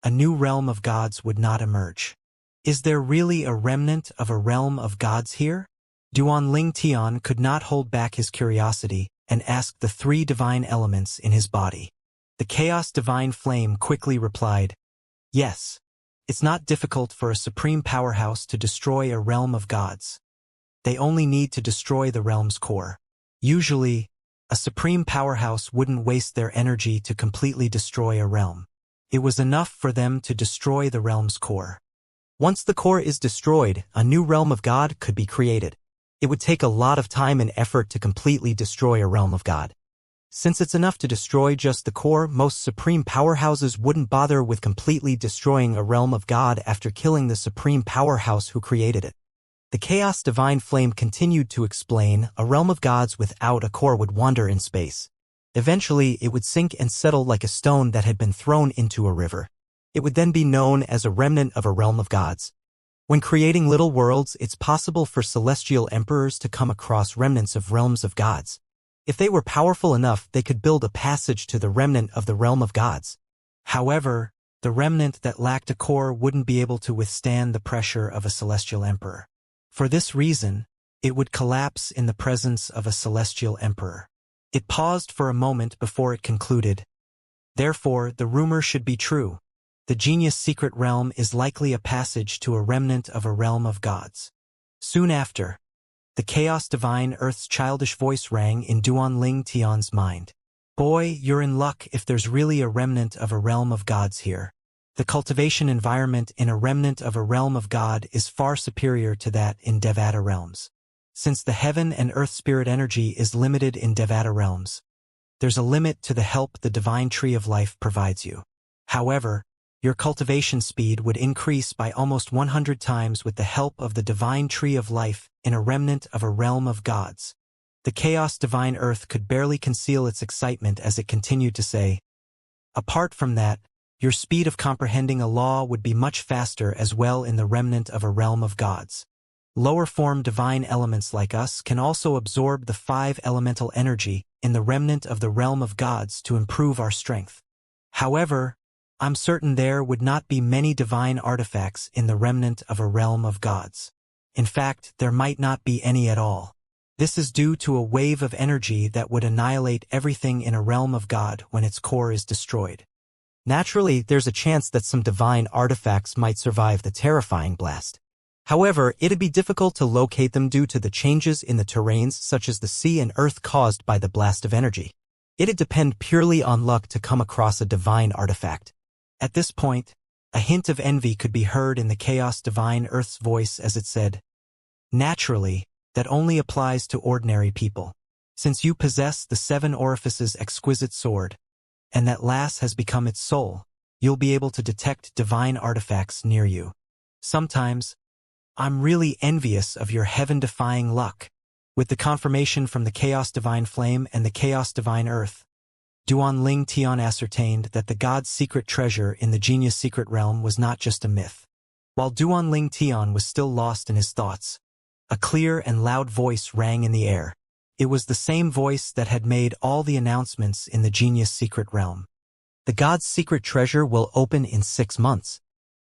a new realm of gods would not emerge. Is there really a remnant of a realm of gods here? Duanling Tian could not hold back his curiosity and asked the 3 divine elements in his body. The chaos divine flame quickly replied, "Yes. It's not difficult for a supreme powerhouse to destroy a realm of gods. They only need to destroy the realm's core. Usually, a supreme powerhouse wouldn't waste their energy to completely destroy a realm. It was enough for them to destroy the realm's core. Once the core is destroyed, a new realm of God could be created. It would take a lot of time and effort to completely destroy a realm of God. Since it's enough to destroy just the core, most supreme powerhouses wouldn't bother with completely destroying a realm of God after killing the supreme powerhouse who created it." The chaos divine flame continued to explain, a realm of gods without a core would wander in space. Eventually, it would sink and settle like a stone that had been thrown into a river. It would then be known as a remnant of a realm of gods. When creating little worlds, it's possible for celestial emperors to come across remnants of realms of gods. If they were powerful enough, they could build a passage to the remnant of the realm of gods. However, the remnant that lacked a core wouldn't be able to withstand the pressure of a celestial emperor. For this reason, it would collapse in the presence of a celestial emperor. It paused for a moment before it concluded. Therefore, the rumor should be true. The genius secret realm is likely a passage to a remnant of a realm of gods. Soon after, the chaos divine Earth's childish voice rang in Duanling Tian's mind. "Boy, you're in luck if there's really a remnant of a realm of gods here. The cultivation environment in a remnant of a realm of God is far superior to that in Devata realms. Since the heaven and earth spirit energy is limited in Devata realms, there's a limit to the help the divine tree of life provides you. However, your cultivation speed would increase by almost 100 times with the help of the divine tree of life in a remnant of a realm of gods." The chaos divine earth could barely conceal its excitement as it continued to say, "Apart from that, your speed of comprehending a law would be much faster as well in the remnant of a realm of gods. Lower form divine elements like us can also absorb the 5 elemental energy in the remnant of the realm of gods to improve our strength. However, I'm certain there would not be many divine artifacts in the remnant of a realm of gods. In fact, there might not be any at all. This is due to a wave of energy that would annihilate everything in a realm of God when its core is destroyed. Naturally, there's a chance that some divine artifacts might survive the terrifying blast. However, it'd be difficult to locate them due to the changes in the terrains such as the sea and earth caused by the blast of energy. It'd depend purely on luck to come across a divine artifact." At this point, a hint of envy could be heard in the chaos divine earth's voice as it said, "Naturally, that only applies to ordinary people. Since you possess the 7 orifices exquisite sword, and that lass has become its soul, you'll be able to detect divine artifacts near you. Sometimes, I'm really envious of your heaven-defying luck." With the confirmation from the chaos divine flame and the chaos divine earth, Duanling Tian ascertained that the god's secret treasure in the genius secret realm was not just a myth. While Duanling Tian was still lost in his thoughts, a clear and loud voice rang in the air. It was the same voice that had made all the announcements in the genius secret realm. "The god's secret treasure will open in 6 months."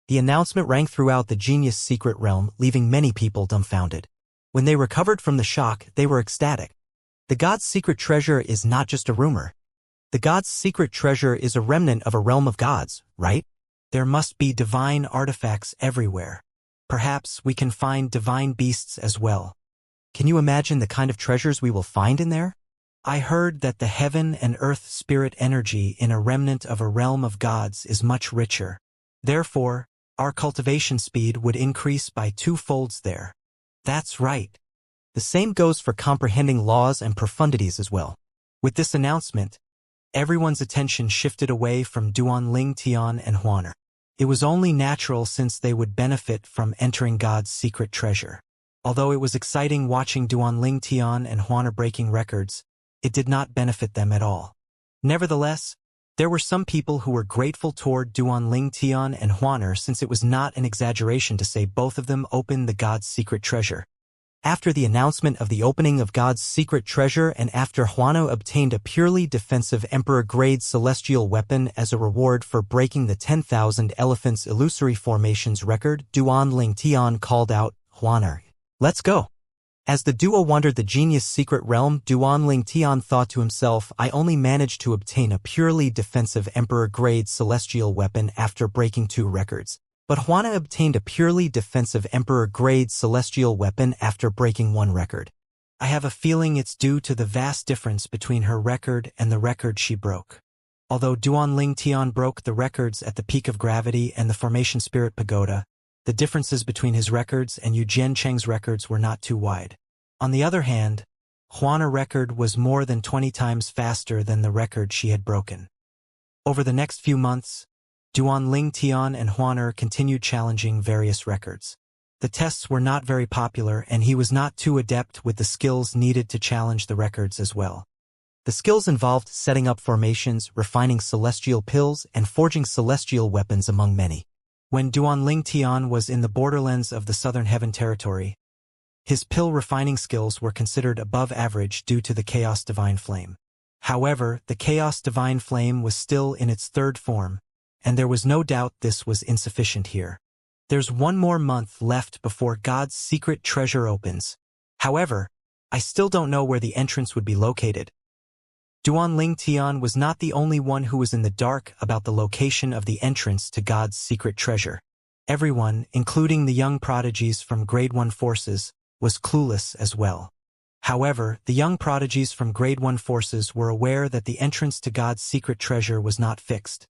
The announcement rang throughout the genius secret realm, leaving many people dumbfounded. When they recovered from the shock, they were ecstatic. The god's secret treasure is not just a rumor. The god's secret treasure is a remnant of a realm of gods, right? There must be divine artifacts everywhere. Perhaps we can find divine beasts as well. Can you imagine the kind of treasures we will find in there? I heard that the heaven and earth spirit energy in a remnant of a realm of gods is much richer. Therefore, our cultivation speed would increase by 2 folds there. That's right. The same goes for comprehending laws and profundities as well. With this announcement, everyone's attention shifted away from Duanling Tian and Huaner. It was only natural since they would benefit from entering God's secret treasure. Although it was exciting watching Duanling Tian and Huaner breaking records, it did not benefit them at all. Nevertheless, There were some people who were grateful toward Duan Tian and Huaner since it was not an exaggeration to say both of them opened the God's secret treasure. After the announcement of the opening of God's secret treasure and after Huano obtained a purely defensive Emperor-grade celestial weapon as a reward for breaking the 10,000 elephants illusory formations record, Duan Tian called out, "Huaner, let's go." As the duo wandered the genius secret realm, Duan Tian thought to himself, I only managed to obtain a purely defensive Emperor-grade celestial weapon after breaking 2 records. But Huana obtained a purely defensive Emperor-grade celestial weapon after breaking 1 record. I have a feeling it's due to the vast difference between her record and the record she broke. Although Duan Tian broke the records at the Peak of Gravity and the Formation Spirit Pagoda, the differences between his records and Yu Jiancheng's records were not too wide. On the other hand, Huana's record was more than 20 times faster than the record she had broken. Over the next few months, Duan Tian and Huaner continued challenging various records. The tests were not very popular and he was not too adept with the skills needed to challenge the records as well. The skills involved setting up formations, refining celestial pills, and forging celestial weapons among many. When Duan Tian was in the borderlands of the Southern Heaven Territory, his pill refining skills were considered above average due to the Chaos Divine Flame. However, the Chaos Divine Flame was still in its 3rd form, and there was no doubt this was insufficient here. There's 1 more month left before God's secret treasure opens. However, I still don't know where the entrance would be located. Duan Tian was not the only one who was in the dark about the location of the entrance to God's secret treasure. Everyone, including the young prodigies from Grade 1 forces, was clueless as well. However, the young prodigies from Grade 1 forces were aware that the entrance to God's secret treasure was not fixed,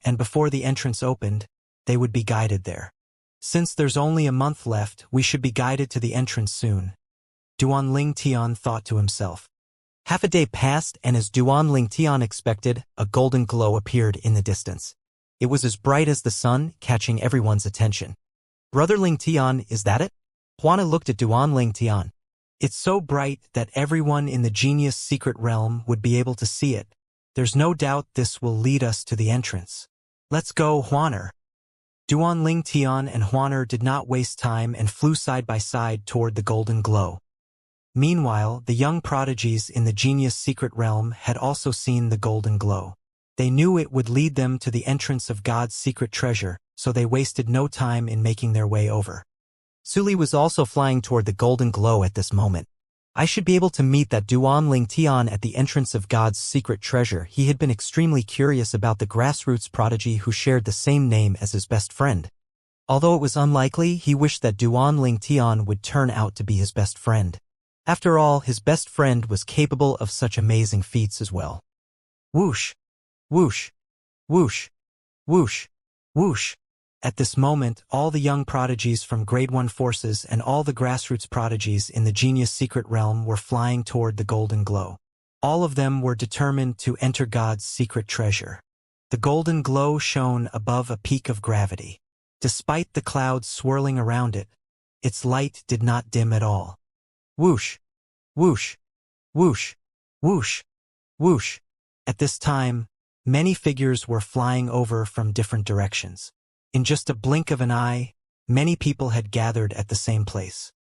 and before the entrance opened, they would be guided there. Since there's only a month left, we should be guided to the entrance soon, Duan Tian thought to himself. Half a day passed, and as Duan Tian expected, a golden glow appeared in the distance. It was as bright as the sun, catching everyone's attention. Brother Tian, is that it? Huana looked at Duan Tian. It's so bright that everyone in the genius secret realm would be able to see it. There's no doubt this will lead us to the entrance. Let's go, Huaner. Duan Tian and Huaner did not waste time and flew side by side toward the golden glow. Meanwhile, the young prodigies in the genius secret realm had also seen the golden glow. They knew it would lead them to the entrance of God's secret treasure, so they wasted no time in making their way over. Suli was also flying toward the golden glow at this moment. I should be able to meet that Duan Tian at the entrance of God's secret treasure. He had been extremely curious about the grassroots prodigy who shared the same name as his best friend. Although it was unlikely, he wished that Duan Tian would turn out to be his best friend. After all, his best friend was capable of such amazing feats as well. Whoosh! Whoosh! Whoosh! Whoosh! Whoosh! At this moment, all the young prodigies from Grade 1 forces and all the grassroots prodigies in the genius secret realm were flying toward the golden glow. All of them were determined to enter God's secret treasure. The golden glow shone above a peak of gravity. Despite the clouds swirling around it, its light did not dim at all. Whoosh! Whoosh! Whoosh! Whoosh! Whoosh! At this time, many figures were flying over from different directions. In just a blink of an eye, many people had gathered at the same place.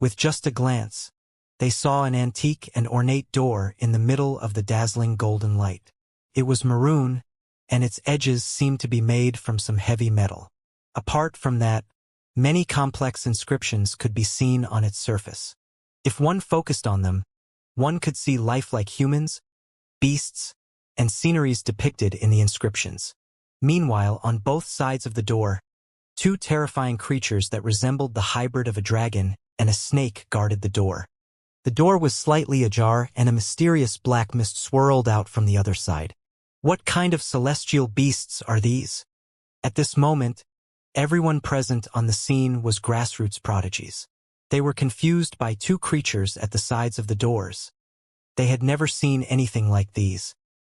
With just a glance, they saw an antique and ornate door in the middle of the dazzling golden light. It was maroon, and its edges seemed to be made from some heavy metal. Apart from that, many complex inscriptions could be seen on its surface. If one focused on them, one could see lifelike humans, beasts, and sceneries depicted in the inscriptions. Meanwhile, on both sides of the door, 2 terrifying creatures that resembled the hybrid of a dragon and a snake guarded the door. The door was slightly ajar, and a mysterious black mist swirled out from the other side. What kind of celestial beasts are these? At this moment, everyone present on the scene was grassroots prodigies. They were confused by 2 creatures at the sides of the doors. They had never seen anything like these.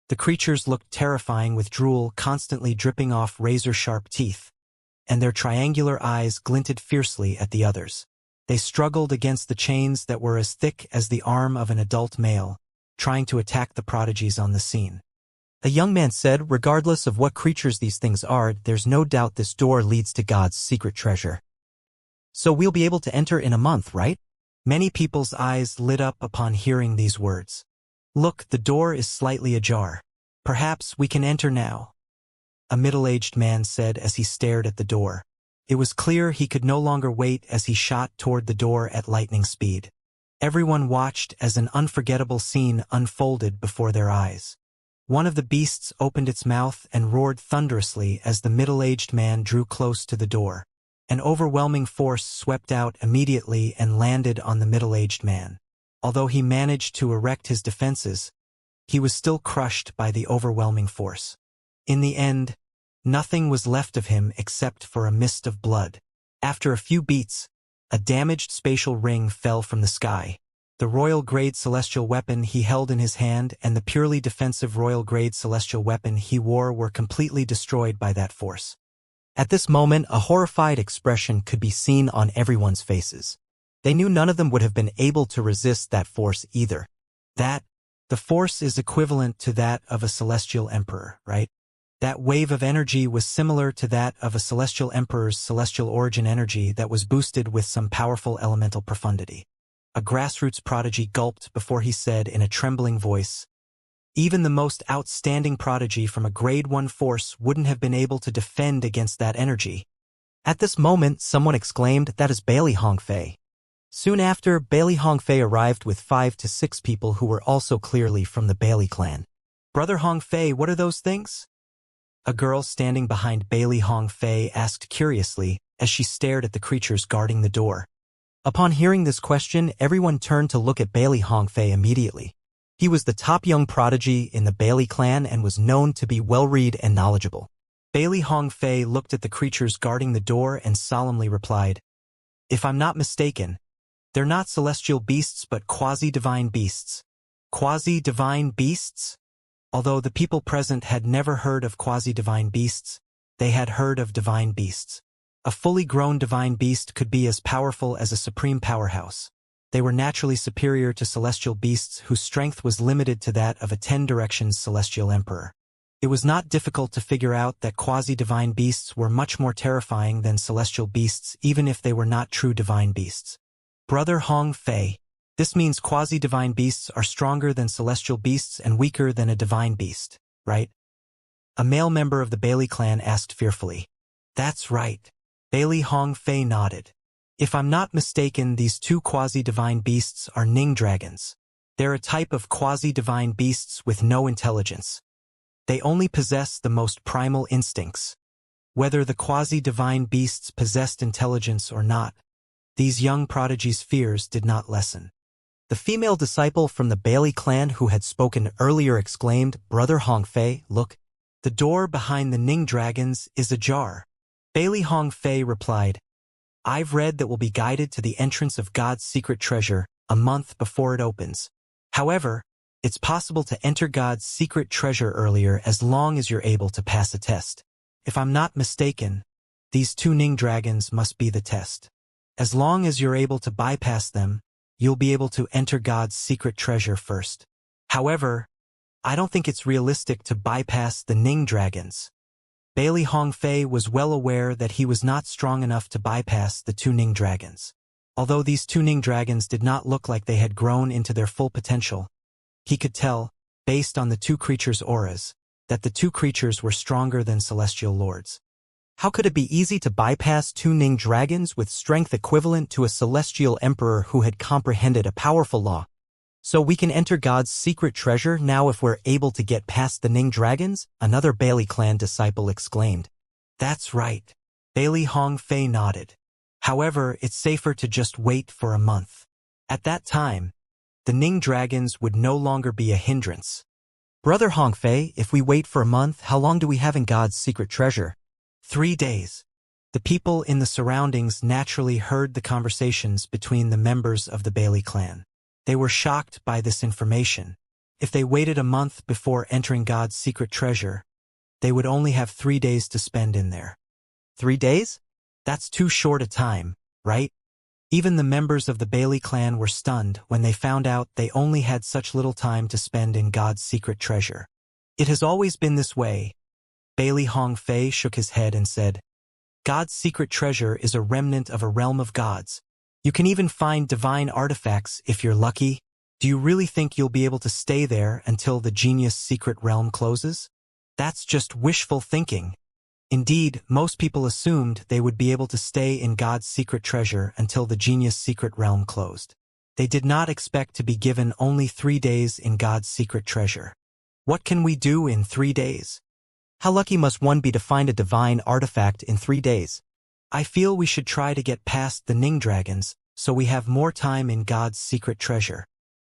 The creatures looked terrifying with drool constantly dripping off razor-sharp teeth, and their triangular eyes glinted fiercely at the others. They struggled against the chains that were as thick as the arm of an adult male, trying to attack the prodigies on the scene. A young man said, regardless of what creatures these things are, there's no doubt this door leads to God's secret treasure. So we'll be able to enter in a month, right? Many people's eyes lit up upon hearing these words. Look, the door is slightly ajar. Perhaps we can enter now. A middle-aged man said as he stared at the door. It was clear he could no longer wait as he shot toward the door at lightning speed. Everyone watched as an unforgettable scene unfolded before their eyes. One of the beasts opened its mouth and roared thunderously as the middle-aged man drew close to the door. An overwhelming force swept out immediately and landed on the middle-aged man. Although he managed to erect his defenses, he was still crushed by the overwhelming force. In the end, nothing was left of him except for a mist of blood. After a few beats, a damaged spatial ring fell from the sky. The royal-grade celestial weapon he held in his hand and the purely defensive royal-grade celestial weapon he wore were completely destroyed by that force. At this moment, a horrified expression could be seen on everyone's faces. They knew none of them would have been able to resist that force either. The force is equivalent to that of a celestial emperor, right? That wave of energy was similar to that of a celestial emperor's celestial origin energy that was boosted with some powerful elemental profundity. A grassroots prodigy gulped before he said in a trembling voice, "Even the most outstanding prodigy from a grade 1 force wouldn't have been able to defend against that energy." At this moment, someone exclaimed, "That is Bailey Hongfei." Soon after, Bailey Hongfei arrived with 5 to 6 people who were also clearly from the Bailey clan. "Brother Hongfei, what are those things?" A girl standing behind Bailey Hongfei asked curiously as she stared at the creatures guarding the door. Upon hearing this question, everyone turned to look at Bailey Hongfei immediately. He was the top young prodigy in the Bailey clan and was known to be well-read and knowledgeable. Bailey Hongfei looked at the creatures guarding the door and solemnly replied, "If I'm not mistaken, they're not celestial beasts but quasi-divine beasts." Quasi-divine beasts? Although the people present had never heard of quasi-divine beasts, they had heard of divine beasts. A fully grown divine beast could be as powerful as a supreme powerhouse. They were naturally superior to celestial beasts whose strength was limited to that of a 10 directions celestial emperor. It was not difficult to figure out that quasi-divine beasts were much more terrifying than celestial beasts even if they were not true divine beasts. Brother Hong Fei, this means quasi-divine beasts are stronger than celestial beasts and weaker than a divine beast, right? A male member of the Bailey clan asked fearfully. That's right. Bailey Hong Fei nodded. If I'm not mistaken, these two quasi-divine beasts are Ning dragons. They're a type of quasi-divine beasts with no intelligence. They only possess the most primal instincts. Whether the quasi-divine beasts possessed intelligence or not, these young prodigies' fears did not lessen. The female disciple from the Bailey clan who had spoken earlier exclaimed, "Brother Hongfei, look, the door behind the Ning dragons is ajar." Bailey Hongfei replied, "I've read that we'll be guided to the entrance of God's secret treasure a month before it opens. However, it's possible to enter God's secret treasure earlier as long as you're able to pass a test. If I'm not mistaken, these two Ning dragons must be the test. As long as you're able to bypass them, you'll be able to enter God's secret treasure first. However, I don't think it's realistic to bypass the Ning dragons." Bailey Hongfei was well aware that he was not strong enough to bypass the two Ning dragons. Although these two Ning dragons did not look like they had grown into their full potential, he could tell, based on the two creatures' auras, that the two creatures were stronger than celestial lords. How could it be easy to bypass two Ning dragons with strength equivalent to a celestial emperor who had comprehended a powerful law? "So we can enter God's secret treasure now if we're able to get past the Ning dragons?" another Bailey clan disciple exclaimed. "That's right." Bailey Hongfei nodded. "However, it's safer to just wait for a month. At that time, the Ning dragons would no longer be a hindrance." "Brother Hongfei, if we wait for a month, how long do we have in God's secret treasure?" 3 days. The people in the surroundings naturally heard the conversations between the members of the Bailey clan. They were shocked by this information. If they waited a month before entering God's secret treasure, they would only have 3 days to spend in there. 3 days? That's too short a time, right? Even the members of the Bailey clan were stunned when they found out they only had such little time to spend in God's secret treasure. It has always been this way. Bailey Hongfei shook his head and said, God's secret treasure is a remnant of a realm of gods. You can even find divine artifacts if you're lucky. Do you really think you'll be able to stay there until the genius secret realm closes? That's just wishful thinking. Indeed, most people assumed they would be able to stay in God's secret treasure until the genius secret realm closed. They did not expect to be given only 3 days in God's secret treasure. What can we do in 3 days? How lucky must one be to find a divine artifact in 3 days? I feel we should try to get past the Ning dragons, so we have more time in God's secret treasure.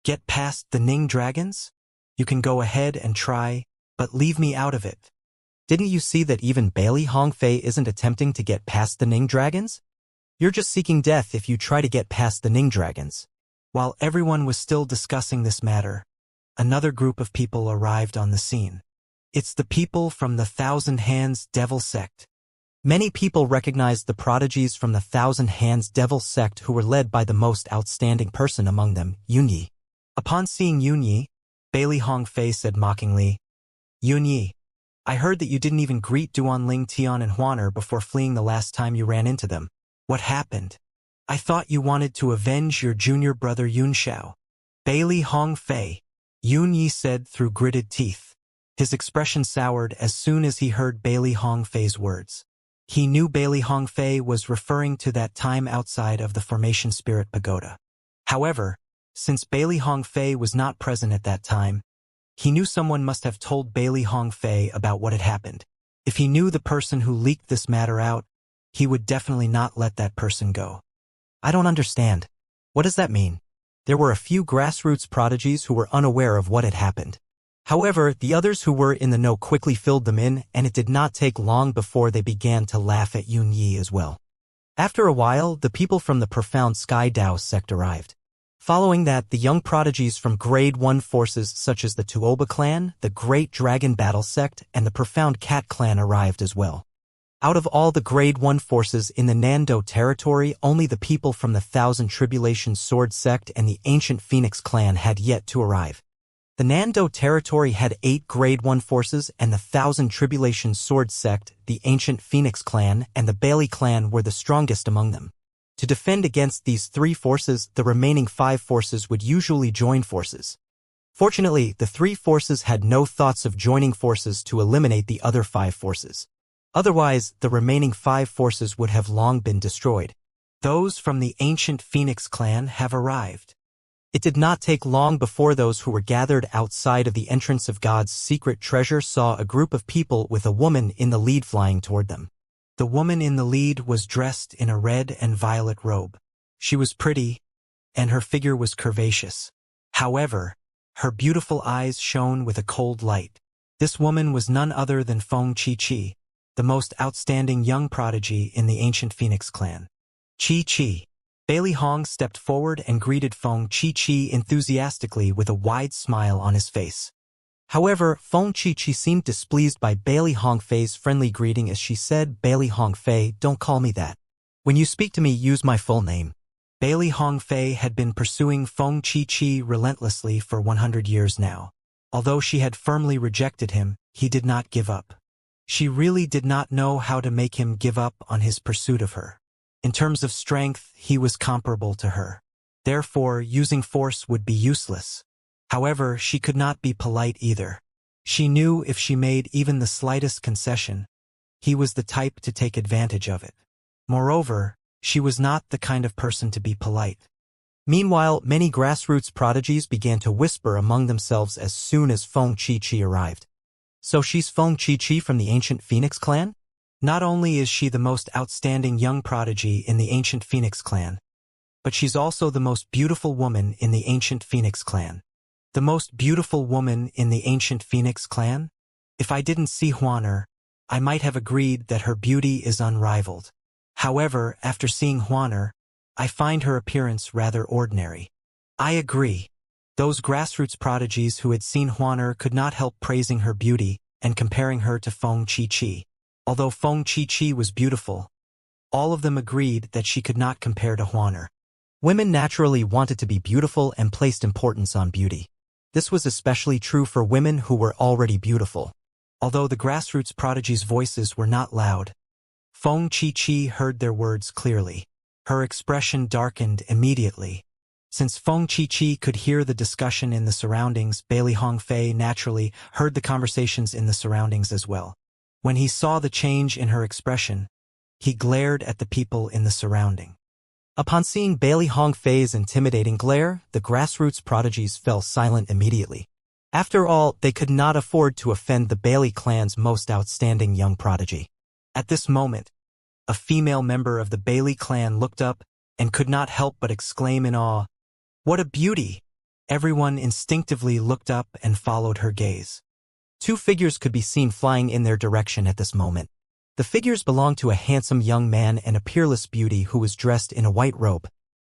Get past the Ning dragons? You can go ahead and try, but leave me out of it. Didn't you see that even Bailey Hongfei isn't attempting to get past the Ning dragons? You're just seeking death if you try to get past the Ning dragons. While everyone was still discussing this matter, another group of people arrived on the scene. It's the people from the Thousand Hands Devil Sect. Many people recognized the prodigies from the Thousand Hands Devil Sect who were led by the most outstanding person among them, Yunyi. Upon seeing Yunyi, Bailey Hongfei said mockingly, Yunyi, I heard that you didn't even greet Duanling Tian and Huaner before fleeing the last time you ran into them. What happened? I thought you wanted to avenge your junior brother Yunxiao. Bailey Hongfei, Yunyi said through gritted teeth. His expression soured as soon as he heard Bailey Hongfei's words. He knew Bailey Hongfei was referring to that time outside of the Formation Spirit Pagoda. However, since Bailey Hongfei was not present at that time, he knew someone must have told Bailey Hongfei about what had happened. If he knew the person who leaked this matter out, he would definitely not let that person go. I don't understand. What does that mean? There were a few grassroots prodigies who were unaware of what had happened. However, the others who were in the know quickly filled them in, and it did not take long before they began to laugh at Yunyi as well. After a while, the people from the Profound Sky Dao sect arrived. Following that, the young prodigies from Grade 1 forces such as the Tuoba clan, the Great Dragon Battle sect, and the Profound Cat clan arrived as well. Out of all the Grade 1 forces in the Nando territory, only the people from the Thousand Tribulation Sword sect and the Ancient Phoenix clan had yet to arrive. The Nando territory had 8 Grade 1 forces, and the Thousand Tribulation Sword sect, the Ancient Phoenix clan, and the Bailey clan were the strongest among them. To defend against these 3 forces, the remaining 5 forces would usually join forces. Fortunately, the 3 forces had no thoughts of joining forces to eliminate the other 5 forces. Otherwise, the remaining 5 forces would have long been destroyed. Those from the Ancient Phoenix clan have arrived. It did not take long before those who were gathered outside of the entrance of God's secret treasure saw a group of people with a woman in the lead flying toward them. The woman in the lead was dressed in a red and violet robe. She was pretty, and her figure was curvaceous. However, her beautiful eyes shone with a cold light. This woman was none other than Feng Chi-Chi, the most outstanding young prodigy in the Ancient Phoenix clan. Chi-Chi. Bailey Hong stepped forward and greeted Feng Chi-Chi enthusiastically with a wide smile on his face. However, Feng Chi-Chi seemed displeased by Bailey Hongfei's friendly greeting as she said, Bailey Hongfei, don't call me that. When you speak to me, use my full name. Bailey Hongfei had been pursuing Feng Chi-Chi relentlessly for 100 years now. Although she had firmly rejected him, he did not give up. She really did not know how to make him give up on his pursuit of her. In terms of strength, he was comparable to her. Therefore, using force would be useless. However, she could not be polite either. She knew if she made even the slightest concession, he was the type to take advantage of it. Moreover, she was not the kind of person to be polite. Meanwhile, many grassroots prodigies began to whisper among themselves as soon as Feng Chi-Chi arrived. So she's Feng Chi-Chi from the Ancient Phoenix clan? Not only is she the most outstanding young prodigy in the Ancient Phoenix clan, but she's also the most beautiful woman in the Ancient Phoenix clan. The most beautiful woman in the Ancient Phoenix clan? If I didn't see Huaner, I might have agreed that her beauty is unrivaled. However, after seeing Huaner, I find her appearance rather ordinary. I agree. Those grassroots prodigies who had seen Huaner could not help praising her beauty and comparing her to Feng Chi-Chi. Although Feng Chi-Chi was beautiful, all of them agreed that she could not compare to Huaner. Women naturally wanted to be beautiful and placed importance on beauty. This was especially true for women who were already beautiful. Although the grassroots prodigies' voices were not loud, Feng Chi heard their words clearly. Her expression darkened immediately. Since Feng Chi could hear the discussion in the surroundings, Bailey Hongfei naturally heard the conversations in the surroundings as well. When he saw the change in her expression, he glared at the people in the surrounding. Upon seeing Bailey Hongfei's intimidating glare, the grassroots prodigies fell silent immediately. After all, they could not afford to offend the Bailey clan's most outstanding young prodigy. At this moment, a female member of the Bailey clan looked up and could not help but exclaim in awe, "What a beauty!" Everyone instinctively looked up and followed her gaze. Two figures could be seen flying in their direction at this moment. The figures belonged to a handsome young man and a peerless beauty who was dressed in a white robe.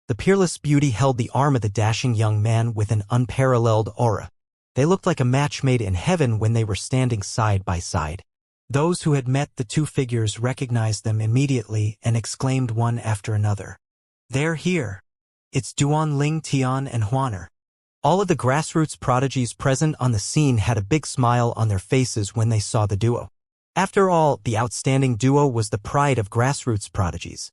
The peerless beauty held the arm of the dashing young man with an unparalleled aura. They looked like a match made in heaven when they were standing side by side. Those who had met the two figures recognized them immediately and exclaimed one after another, "They're here! It's Duan Ling Tian and Huaner." All of the grassroots prodigies present on the scene had a big smile on their faces when they saw the duo. After all, the outstanding duo was the pride of grassroots prodigies.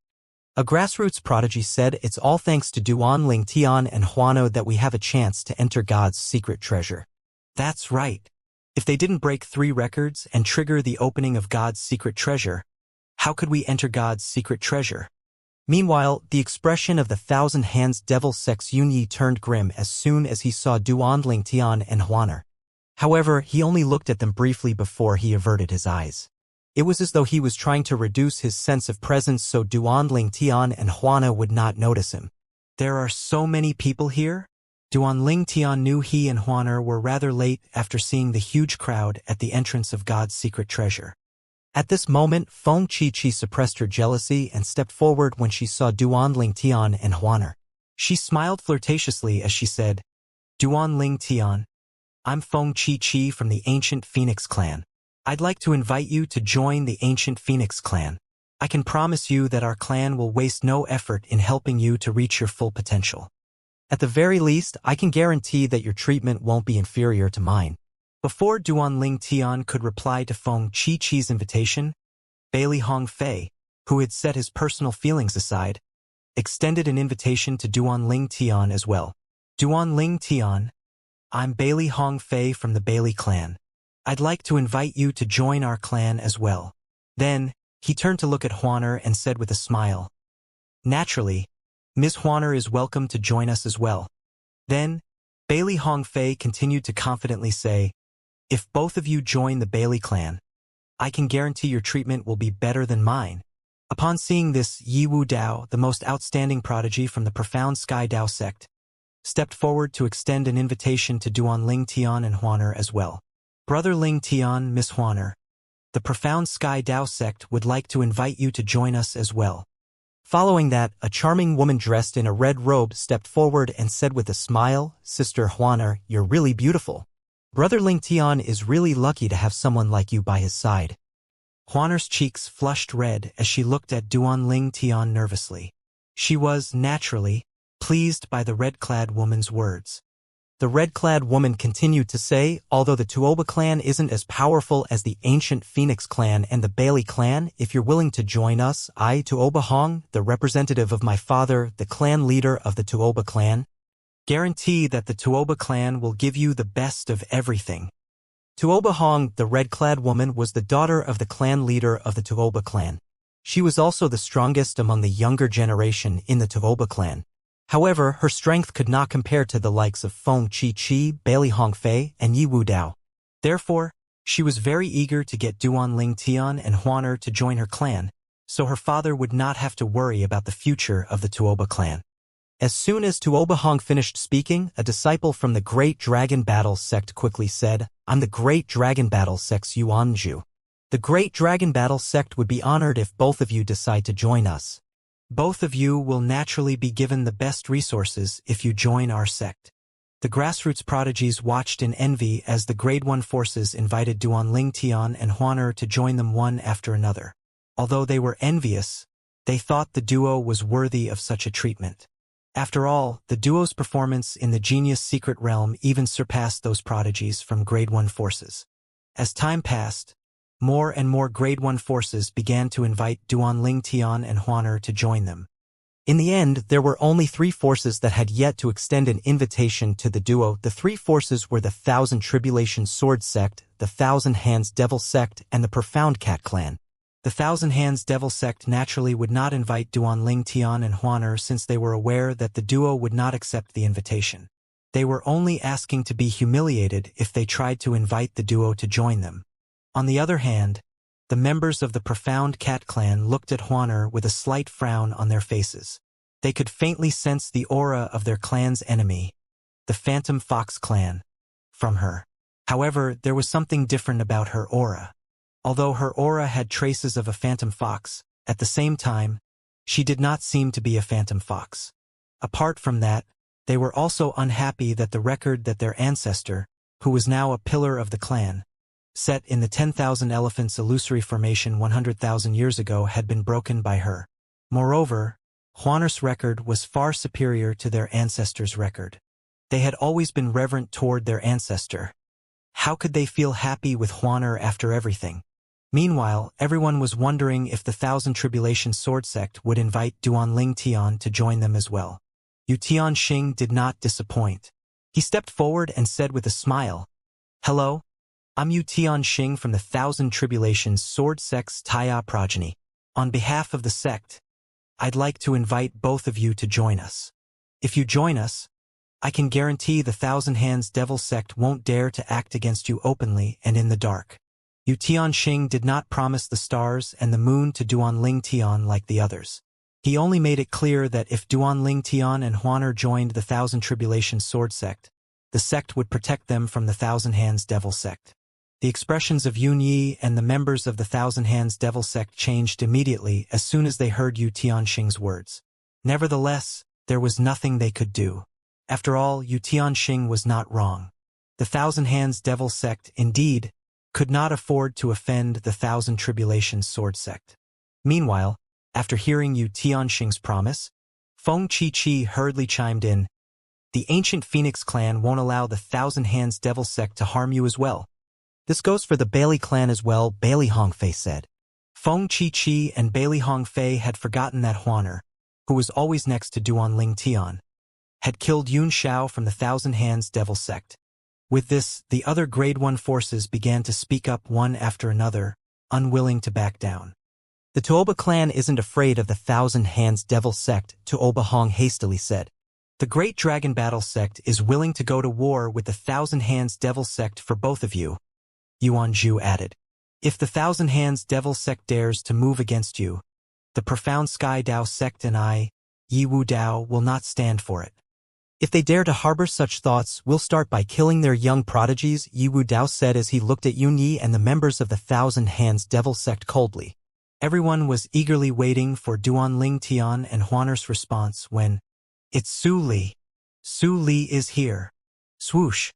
A grassroots prodigy said, "It's all thanks to Duan Ling Tian and Huano that we have a chance to enter God's secret treasure." That's right. If they didn't break 3 records and trigger the opening of God's secret treasure, how could we enter God's secret treasure? Meanwhile, the expression of the Thousand Hands Devil Sex Yunyi turned grim as soon as he saw Duan Ling Tian and Huaner. However, he only looked at them briefly before he averted his eyes. It was as though he was trying to reduce his sense of presence so Duan Ling Tian and Huana would not notice him. There are so many people here? Duan Ling Tian knew he and Huaner were rather late after seeing the huge crowd at the entrance of God's secret treasure. At this moment, Feng Chi suppressed her jealousy and stepped forward when she saw Duan Ling Tian and Huaner. She smiled flirtatiously as she said, "Duan Ling Tian, I'm Feng Chi from the Ancient Phoenix Clan. I'd like to invite you to join the Ancient Phoenix Clan. I can promise you that our clan will waste no effort in helping you to reach your full potential. At the very least, I can guarantee that your treatment won't be inferior to mine." Before Duan Ling Tian could reply to Feng Chi's invitation, Bailey Hongfei, who had set his personal feelings aside, extended an invitation to Duan Ling Tian as well. "Duan Ling Tian, I'm Bailey Hongfei from the Bailey clan. I'd like to invite you to join our clan as well." Then, he turned to look at Huaner and said with a smile, "Naturally, Ms. Huaner is welcome to join us as well." Then, Bailey Hongfei continued to confidently say, "If both of you join the Bailey clan, I can guarantee your treatment will be better than mine." Upon seeing this, Yi Wu Dao, the most outstanding prodigy from the profound Sky Dao sect, stepped forward to extend an invitation to Duan Ling Tian and Huaner as well. "Brother Ling Tian, Miss Huaner, the profound Sky Dao sect would like to invite you to join us as well." Following that, a charming woman dressed in a red robe stepped forward and said with a smile, "Sister Huaner, you're really beautiful. Brother Ling Tian is really lucky to have someone like you by his side." Huaner's cheeks flushed red as she looked at Duan Ling Tian nervously. She was, naturally, pleased by the red-clad woman's words. The red-clad woman continued to say, "Although the Tuoba clan isn't as powerful as the ancient Phoenix clan and the Bailey clan, if you're willing to join us, I, Tuoba Hong, the representative of my father, the clan leader of the Tuoba clan, guarantee that the Tuoba clan will give you the best of everything." Tuoba Hong, the red-clad woman, was the daughter of the clan leader of the Tuoba clan. She was also the strongest among the younger generation in the Tuoba clan. However, her strength could not compare to the likes of Feng Chi, Bailey Hongfei, and Yi Wu Dao. Therefore, she was very eager to get Duan Ling Tian and Huaner to join her clan, so her father would not have to worry about the future of the Tuoba clan. As soon as Tuoba Hong finished speaking, a disciple from the Great Dragon Battle sect quickly said, "I'm the Great Dragon Battle sect's Yuanzhu. The Great Dragon Battle sect would be honored if both of you decide to join us. Both of you will naturally be given the best resources if you join our sect." The grassroots prodigies watched in envy as the Grade 1 forces invited Duan Ling Tian and Huaner to join them one after another. Although they were envious, they thought the duo was worthy of such a treatment. After all, the duo's performance in the genius secret realm even surpassed those prodigies from Grade 1 forces. As time passed, more and more Grade 1 forces began to invite Duanling Tian and Huaner to join them. In the end, there were only 3 forces that had yet to extend an invitation to the duo. The 3 forces were the Thousand Tribulation Sword Sect, the Thousand Hands Devil Sect, and the Profound Cat Clan. The Thousand Hands Devil Sect naturally would not invite Duanling Tian and Huaner since they were aware that the duo would not accept the invitation. They were only asking to be humiliated if they tried to invite the duo to join them. On the other hand, the members of the Profound Cat Clan looked at Huaner with a slight frown on their faces. They could faintly sense the aura of their clan's enemy, the Phantom Fox Clan, from her. However, there was something different about her aura. Although her aura had traces of a phantom fox, at the same time, she did not seem to be a phantom fox. Apart from that, they were also unhappy that the record that their ancestor, who was now a pillar of the clan, set in the 10,000 Elephants illusory formation 100,000 years ago had been broken by her. Moreover, Huaner's record was far superior to their ancestor's record. They had always been reverent toward their ancestor. How could they feel happy with Huaner after everything? Meanwhile, everyone was wondering if the Thousand Tribulation Sword Sect would invite Duanling Tian to join them as well. Yu Tianxing did not disappoint. He stepped forward and said with a smile, "Hello, I'm Yu Tianxing from the Thousand Tribulations Sword Sect's Taya progeny. On behalf of the sect, I'd like to invite both of you to join us. If you join us, I can guarantee the Thousand Hands Devil Sect won't dare to act against you openly and in the dark." Yu Tianxing did not promise the stars and the moon to Duanling Tian like the others. He only made it clear that if Duanling Tian and Huaner joined the Thousand Tribulation Sword Sect, the sect would protect them from the Thousand Hands Devil Sect. The expressions of Yun Yi and the members of the Thousand Hands Devil Sect changed immediately as soon as they heard Yu Tianxing's words. Nevertheless, there was nothing they could do. After all, Yu Tianxing was not wrong. The Thousand Hands Devil Sect, indeed, could not afford to offend the Thousand Tribulations Sword Sect. Meanwhile, after hearing Yu Tianxing's promise, Feng Chi hurriedly chimed in, "The ancient Phoenix clan won't allow the Thousand Hands Devil Sect to harm you as well. This goes for the Bailey clan as well," Bailey Hongfei said. Feng Chi and Bailey Hongfei had forgotten that Huaner, who was always next to Duanling Tian, had killed Yun Xiao from the Thousand Hands Devil Sect. With this, the other Grade 1 forces began to speak up one after another, unwilling to back down. "The Tuoba clan isn't afraid of the Thousand Hands Devil Sect," Tuoba Hong hastily said. "The Great Dragon Battle Sect is willing to go to war with the Thousand Hands Devil Sect for both of you," Yuan Zhu added. "If the Thousand Hands Devil Sect dares to move against you, the Profound Sky Dao Sect and I, Yi Wu Dao, will not stand for it." "If they dare to harbor such thoughts, we'll start by killing their young prodigies," Yi Wu Dao said as he looked at Yun Yi and the members of the Thousand Hands Devil Sect coldly. Everyone was eagerly waiting for Duanling Tian and Huaner's response when, "It's Su Li. Su Li is here." Swoosh!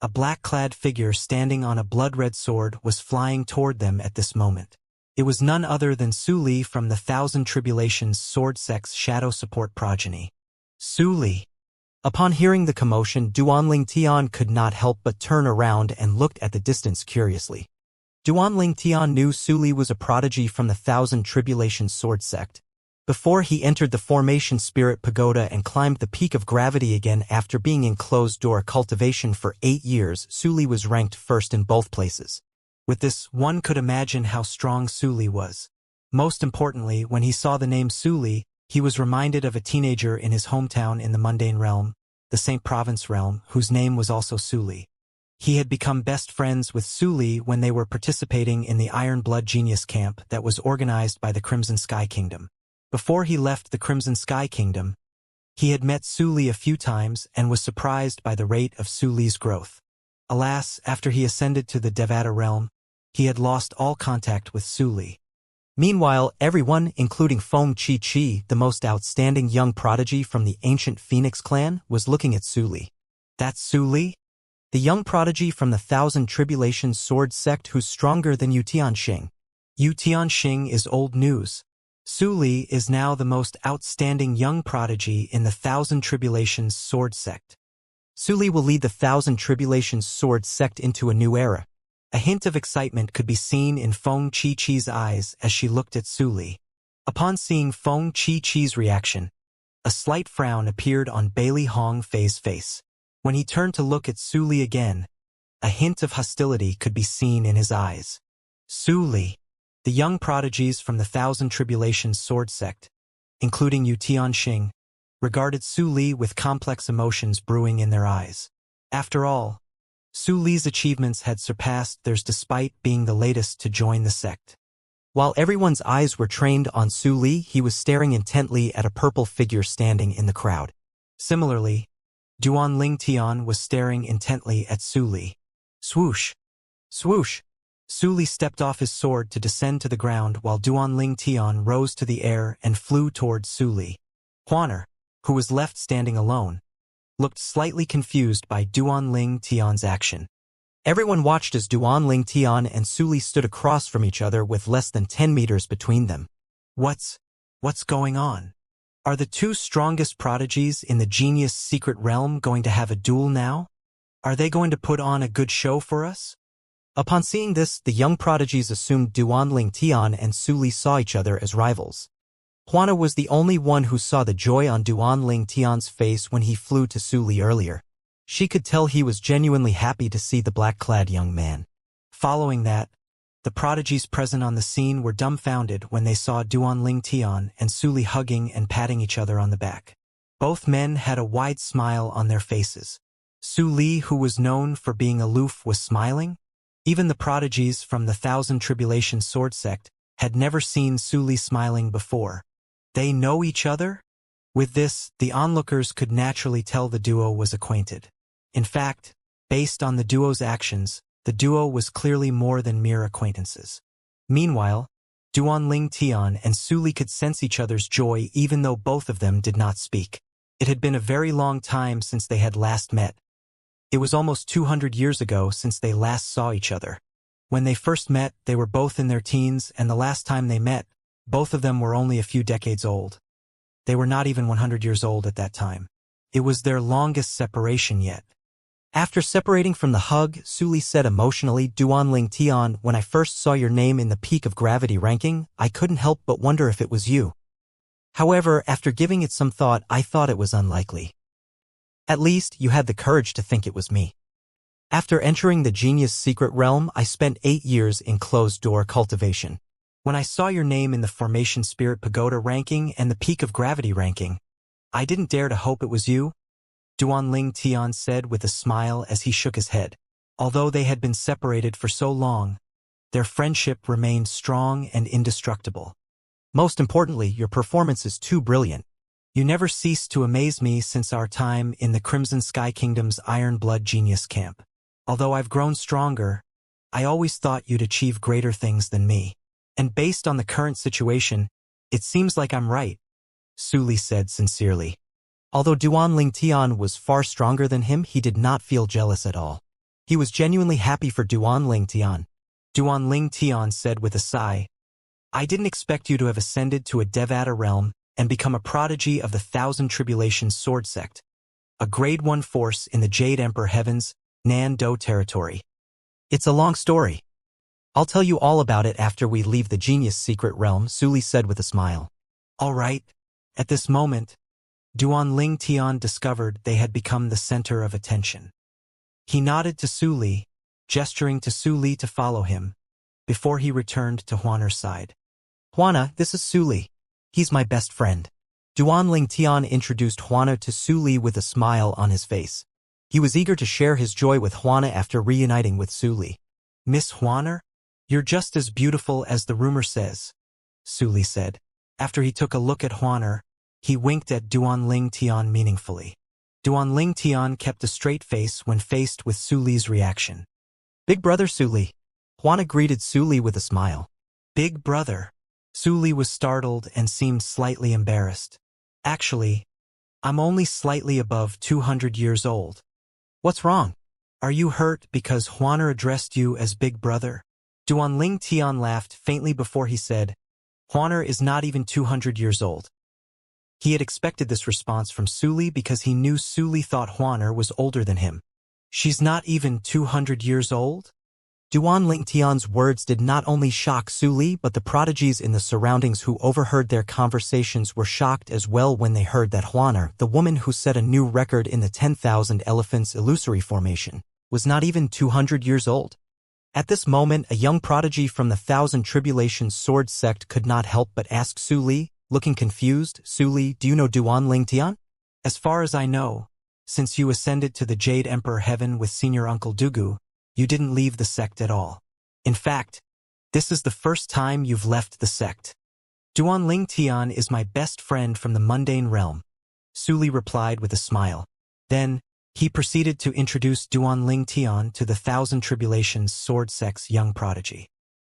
A black-clad figure standing on a blood-red sword was flying toward them at this moment. It was none other than Su Li from the Thousand Tribulations Sword Sect's Shadow Support progeny. Su Li. Upon hearing the commotion, Duanling Tian could not help but turn around and looked at the distance curiously. Duanling Tian knew Su Li was a prodigy from the Thousand Tribulation Sword Sect. Before he entered the Formation Spirit Pagoda and climbed the Peak of Gravity again after being in closed-door cultivation for 8 years, Su Li was ranked first in both places. With this, one could imagine how strong Su Li was. Most importantly, when he saw the name Su Li, he was reminded of a teenager in his hometown in the Mundane Realm, the Saint Province Realm, whose name was also Su Li. He had become best friends with Su Li when they were participating in the Iron Blood Genius Camp that was organized by the Crimson Sky Kingdom. Before he left the Crimson Sky Kingdom, he had met Su Li a few times and was surprised by the rate of Su Li's growth. Alas, after he ascended to the Devata realm, he had lost all contact with Su Li. Meanwhile, everyone, including Feng Chi, the most outstanding young prodigy from the ancient Phoenix clan, was looking at Su Li. "That's Su Li? The young prodigy from the Thousand Tribulation Sword Sect who's stronger than Yu Tianxing." Yu Tianxing is old news. Su Li is now the most outstanding young prodigy in the Thousand Tribulations Sword Sect. Su Li will lead the Thousand Tribulations Sword Sect into a new era. A hint of excitement could be seen in Feng Chi-Chi's eyes as she looked at Su Li. Upon seeing Feng Chi-Chi's reaction, a slight frown appeared on Bailey Hongfei's face. When he turned to look at Su Li again, a hint of hostility could be seen in his eyes. Su Li. The young prodigies from the Thousand Tribulations Sword Sect, including Yu Tianxing, regarded Su Li with complex emotions brewing in their eyes. After all, Su Li's achievements had surpassed theirs despite being the latest to join the sect. While everyone's eyes were trained on Su Li, he was staring intently at a purple figure standing in the crowd. Similarly, Duan Tian was staring intently at Su Li. Swoosh! Swoosh! Su Li stepped off his sword to descend to the ground while Duan Tian rose to the air and flew towards Su Li. Huaner, who was left standing alone, looked slightly confused by Duan Tian's action. Everyone watched as Duan Tian and Su Li stood across from each other with less than 10 meters between them. What's going on? Are the two strongest prodigies in the Genius Secret Realm going to have a duel now? Are they going to put on a good show for us? Upon seeing this, the young prodigies assumed Duan Tian and Su Li saw each other as rivals. Huana was the only one who saw the joy on Duan Tian's face when he flew to Su Li earlier. She could tell he was genuinely happy to see the black-clad young man. Following that, the prodigies present on the scene were dumbfounded when they saw Duan Tian and Su Li hugging and patting each other on the back. Both men had a wide smile on their faces. Su Li, who was known for being aloof, was smiling. Even the prodigies from the Thousand Tribulations Sword Sect had never seen Su Li smiling before. They know each other? With this, the onlookers could naturally tell the duo was acquainted. In fact, based on the duo's actions, the duo was clearly more than mere acquaintances. Meanwhile, Duan Tian and Su Li could sense each other's joy even though both of them did not speak. It had been a very long time since they had last met. It was almost 200 years ago since they last saw each other. When they first met, they were both in their teens, and the last time they met, both of them were only a few decades old. They were not even 100 years old at that time. It was their longest separation yet. After separating from the hug, Su Li said emotionally, Duan Tian, when I first saw your name in the Peak of Gravity ranking, I couldn't help but wonder if it was you. However, after giving it some thought, I thought it was unlikely. At least, you had the courage to think it was me. After entering the Genius Secret Realm, I spent 8 years in closed-door cultivation. When I saw your name in the Formation Spirit Pagoda ranking and the Peak of Gravity ranking, I didn't dare to hope it was you, Duan Tian said with a smile as he shook his head. Although they had been separated for so long, their friendship remained strong and indestructible. Most importantly, your performance is too brilliant. You never ceased to amaze me since our time in the Crimson Sky Kingdom's Iron Blood Genius Camp. Although I've grown stronger, I always thought you'd achieve greater things than me. And based on the current situation, it seems like I'm right, Su Li said sincerely. Although Duan Tian was far stronger than him, he did not feel jealous at all. He was genuinely happy for Duan Tian. Duan Tian said with a sigh, I didn't expect you to have ascended to a Devata realm and become a prodigy of the Thousand Tribulations Sword Sect, a Grade 1 force in the Jade Emperor Heaven's Nan Do territory. It's a long story. I'll tell you all about it after we leave the Genius Secret Realm, Su Li said with a smile. All right. At this moment, Duan Tian discovered they had become the center of attention. He nodded to Su Li, gesturing to Su Li to follow him, before he returned to Huaner's side. Huana, this is Su Li. He's my best friend. Duan Tian introduced Huana to Su Li with a smile on his face. He was eager to share his joy with Huana after reuniting with Su Li. Miss Huaner, you're just as beautiful as the rumor says, Su Li said. After he took a look at Huaner, he winked at Duan Tian meaningfully. Duan Tian kept a straight face when faced with Su Li's reaction. Big brother Su Li. Huana greeted Su Li with a smile. Big brother. Su Li was startled and seemed slightly embarrassed. Actually, I'm only slightly above 200 years old. What's wrong? Are you hurt because Huaner addressed you as big brother? Duan Tian laughed faintly before he said, Huaner is not even 200 years old. He had expected this response from Suli because he knew Suli thought Huaner was older than him. She's not even 200 years old? Duan Lingtian's words did not only shock Suli, but the prodigies in the surroundings who overheard their conversations were shocked as well when they heard that Huaner, the woman who set a new record in the 10,000 elephants illusory formation, was not even 200 years old. At this moment, a young prodigy from the Thousand Tribulations sword sect could not help but ask Suli, looking confused, Suli, do you know Duan Lingtian? As far as I know, since you ascended to the Jade Emperor Heaven with Senior Uncle Dugu, you didn't leave the sect at all. In fact, this is the first time you've left the sect. Duan Lingtian is my best friend from the mundane realm, Suli replied with a smile. Then, he proceeded to introduce Duan Lingtian to the Thousand Tribulations sword sect's young prodigy.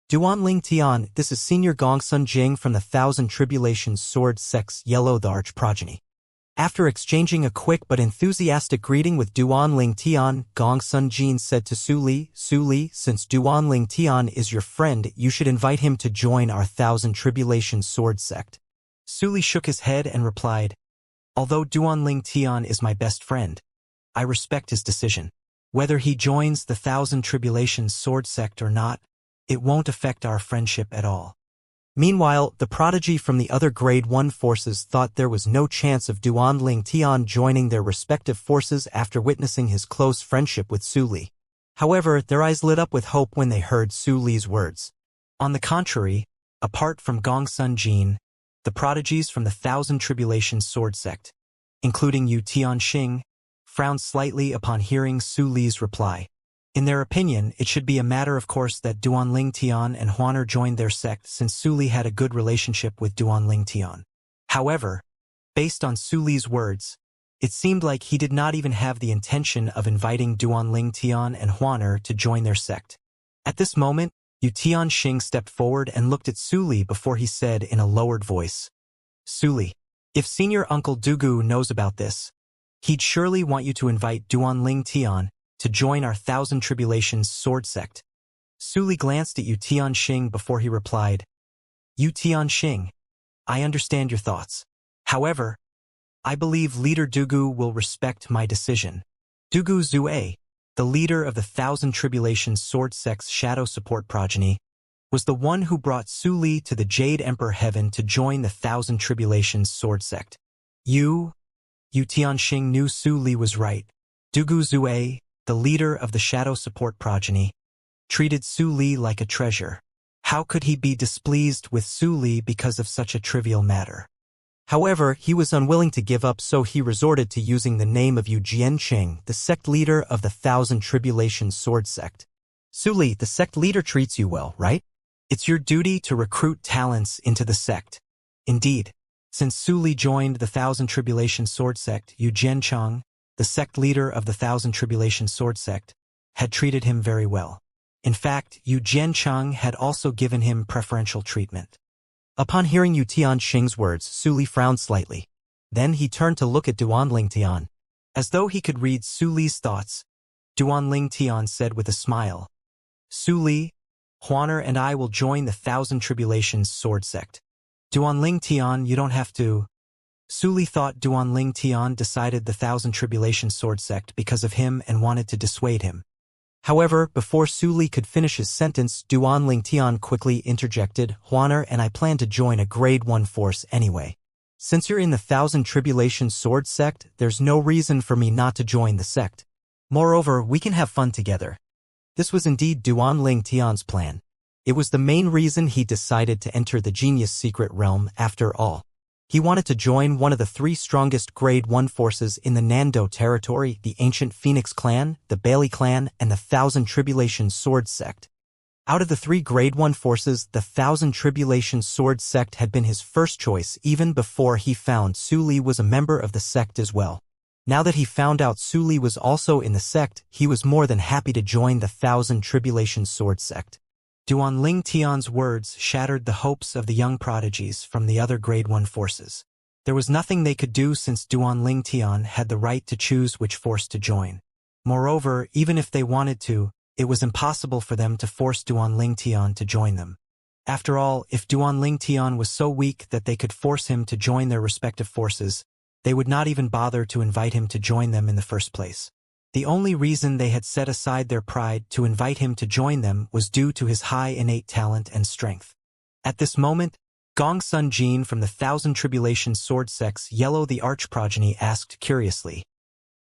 Duan Lingtian, this is Senior Gongsun Jing from the Thousand Tribulations sword sect's Yellow the Arch progeny. After exchanging a quick but enthusiastic greeting with Duan Lingtian, Gongsun Jin said to Suli, since Duan Lingtian is your friend, you should invite him to join our Thousand Tribulations sword sect. Suli shook his head and replied, although Duan Lingtian is my best friend, I respect his decision. Whether he joins the Thousand Tribulations sword sect or not, it won't affect our friendship at all. Meanwhile, the prodigy from the other Grade 1 forces thought there was no chance of Duan Lingtian joining their respective forces after witnessing his close friendship with Suli. However, their eyes lit up with hope when they heard Suli's words. On the contrary, apart from Gongsun Jin, the prodigies from the Thousand Tribulations sword sect, including Yu Tianxing, frowned slightly upon hearing Suli's reply. In their opinion, it should be a matter of course that Duan Lingtian and Huaner joined their sect since Suli had a good relationship with Duan Lingtian. However, based on Suli's words, it seemed like he did not even have the intention of inviting Duan Lingtian and Huaner to join their sect. At this moment, Yu Tianxing stepped forward and looked at Suli before he said in a lowered voice, Suli, if Senior Uncle Dugu knows about this, he'd surely want you to invite Duan Lingtian to join our Thousand Tribulations sword sect. Suli glanced at Yu Tianxing before he replied, Yu Tianxing, I understand your thoughts. However, I believe Leader Dugu will respect my decision. Dugu Zue, the leader of the Thousand Tribulations sword sect's shadow support progeny, was the one who brought Suli to the Jade Emperor Heaven to join the Thousand Tribulations sword sect. Yu Tianxing knew Suli was right. Dugu Zue, the leader of the shadow support progeny, treated Suli like a treasure. How could he be displeased with Suli because of such a trivial matter? However, he was unwilling to give up, so he resorted to using the name of Yu Jiancheng, the sect leader of the Thousand Tribulations sword sect. Suli, the sect leader treats you well, right? It's your duty to recruit talents into the sect. Indeed, since Suli joined the Thousand Tribulations sword sect, Yu Jiancheng, the sect leader of the Thousand Tribulations sword sect, had treated him very well. In fact, Yu Jiancheng had also given him preferential treatment. Upon hearing Yu Tianxing's words, Suli frowned slightly. Then he turned to look at Duan Lingtian. As though he could read Suli's thoughts, Duan Lingtian said with a smile, Suli, Huaner and I will join the Thousand Tribulations sword sect. Duan Lingtian, you don't have to. Suli thought Duan Lingtian decided the Thousand Tribulations sword sect because of him and wanted to dissuade him. However, before Suli could finish his sentence, Duan Lingtian quickly interjected, Huaner and I plan to join a Grade 1 force anyway. Since you're in the Thousand Tribulations sword sect, there's no reason for me not to join the sect. Moreover, we can have fun together. This was indeed Duan Lingtian's plan. It was the main reason he decided to enter the Genius Secret Realm after all. He wanted to join one of the 3 strongest Grade 1 forces in the Nando territory, the Ancient Phoenix Clan, the Bailey Clan, and the Thousand Tribulations sword sect. Out of the 3 Grade 1 forces, the Thousand Tribulations sword sect had been his first choice even before he found Suli was a member of the sect as well. Now that he found out Suli was also in the sect, he was more than happy to join the Thousand Tribulations sword sect. Duan Lingtian's words shattered the hopes of the young prodigies from the other Grade 1 forces. There was nothing they could do since Duan Lingtian had the right to choose which force to join. Moreover, even if they wanted to, it was impossible for them to force Duan Lingtian to join them. After all, if Duanling Tian was so weak that they could force him to join their respective forces, they would not even bother to invite him to join them in the first place. The only reason they had set aside their pride to invite him to join them was due to his high innate talent and strength. At this moment, Gong Sun Jin from the Thousand Tribulations sword sect's Yellow the Arch-progeny asked curiously,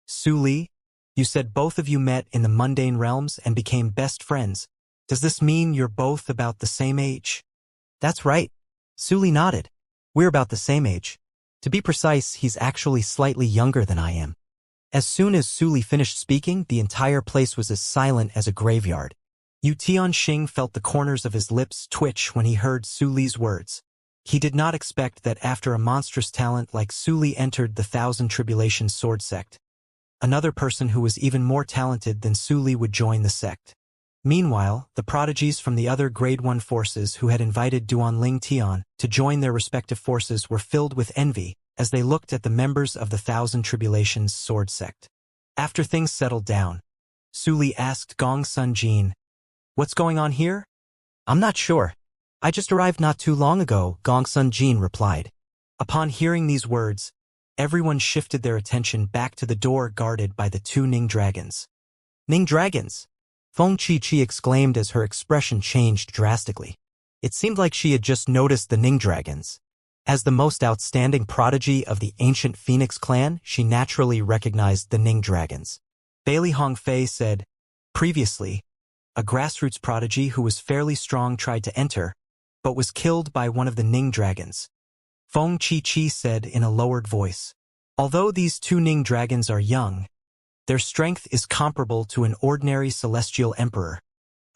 Su Li, you said both of you met in the mundane realms and became best friends. Does this mean you're both about the same age? That's right. Su Li nodded. We're about the same age. To be precise, he's actually slightly younger than I am. As soon as Su Li finished speaking, the entire place was as silent as a graveyard. Yu Tianxing felt the corners of his lips twitch when he heard Su Li's words. He did not expect that after a monstrous talent like Su Li entered the Thousand Tribulations sword sect, another person who was even more talented than Su Li would join the sect. Meanwhile, the prodigies from the other Grade 1 forces who had invited Duanling Tian to join their respective forces were filled with envy as they looked at the members of the Thousand Tribulations sword sect. After things settled down, Su Li asked Gong Sun Jin, "What's going on here?" I'm not sure. I just arrived not too long ago, Gong Sun Jin replied. Upon hearing these words, everyone shifted their attention back to the door guarded by the two Ning dragons. Ning dragons! Feng Chi exclaimed as her expression changed drastically. It seemed like she had just noticed the Ning dragons. As the most outstanding prodigy of the ancient Phoenix clan, she naturally recognized the Ning dragons. Bailey Hongfei said, "Previously, a grassroots prodigy who was fairly strong tried to enter, but was killed by one of the Ning dragons." Feng Chi said in a lowered voice, "Although these two Ning dragons are young, their strength is comparable to an ordinary celestial emperor."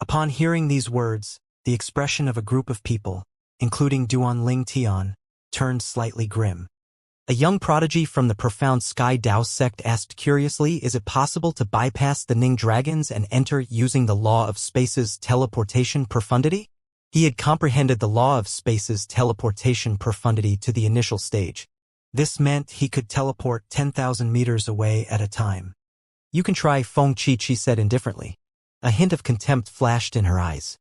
Upon hearing these words, the expression of a group of people, including Duanling Tian, turned slightly grim. A young prodigy from the profound Sky Dao sect asked curiously, is it possible to bypass the Ning dragons and enter using the law of space's teleportation profundity? He had comprehended the law of space's teleportation profundity to the initial stage. This meant he could teleport 10,000 meters away at a time. You can try, Feng Chi said indifferently. A hint of contempt flashed in her eyes.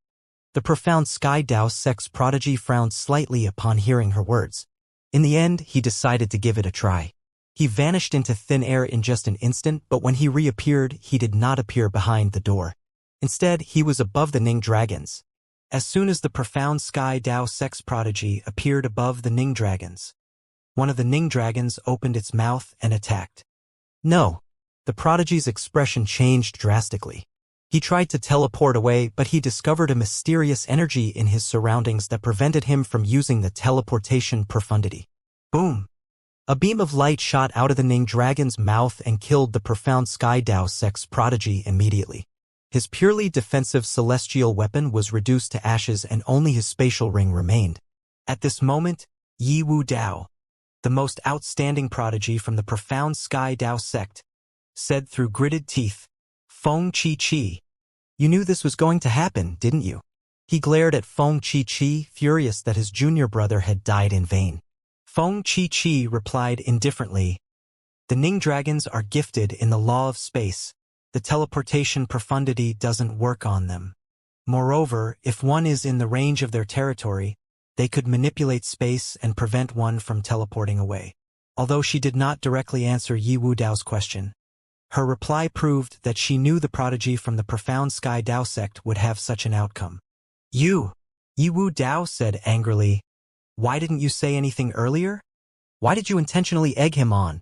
The profound Sky Dao sect's prodigy frowned slightly upon hearing her words. In the end, he decided to give it a try. He vanished into thin air in just an instant, but when he reappeared, he did not appear behind the door. Instead, he was above the Ning dragons. As soon as the profound Sky Dao sect's prodigy appeared above the Ning dragons, one of the Ning dragons opened its mouth and attacked. No. The prodigy's expression changed drastically. He tried to teleport away, but he discovered a mysterious energy in his surroundings that prevented him from using the teleportation profundity. Boom! A beam of light shot out of the Ning dragon's mouth and killed the profound Sky Dao sect's prodigy immediately. His purely defensive celestial weapon was reduced to ashes and only his spatial ring remained. At this moment, Yi Wu Dao, the most outstanding prodigy from the profound Sky Dao sect, said through gritted teeth, "Feng Chi. You knew this was going to happen, didn't you?" He glared at Feng Chi, furious that his junior brother had died in vain. Feng Chi replied indifferently, "The Ning dragons are gifted in the law of space. The teleportation profundity doesn't work on them. Moreover, if one is in the range of their territory, they could manipulate space and prevent one from teleporting away." Although she did not directly answer Yi Wu Dao's question, her reply proved that she knew the prodigy from the profound Sky Dao sect would have such an outcome. Yi Wu Dao said angrily, "Why didn't you say anything earlier? Why did you intentionally egg him on?"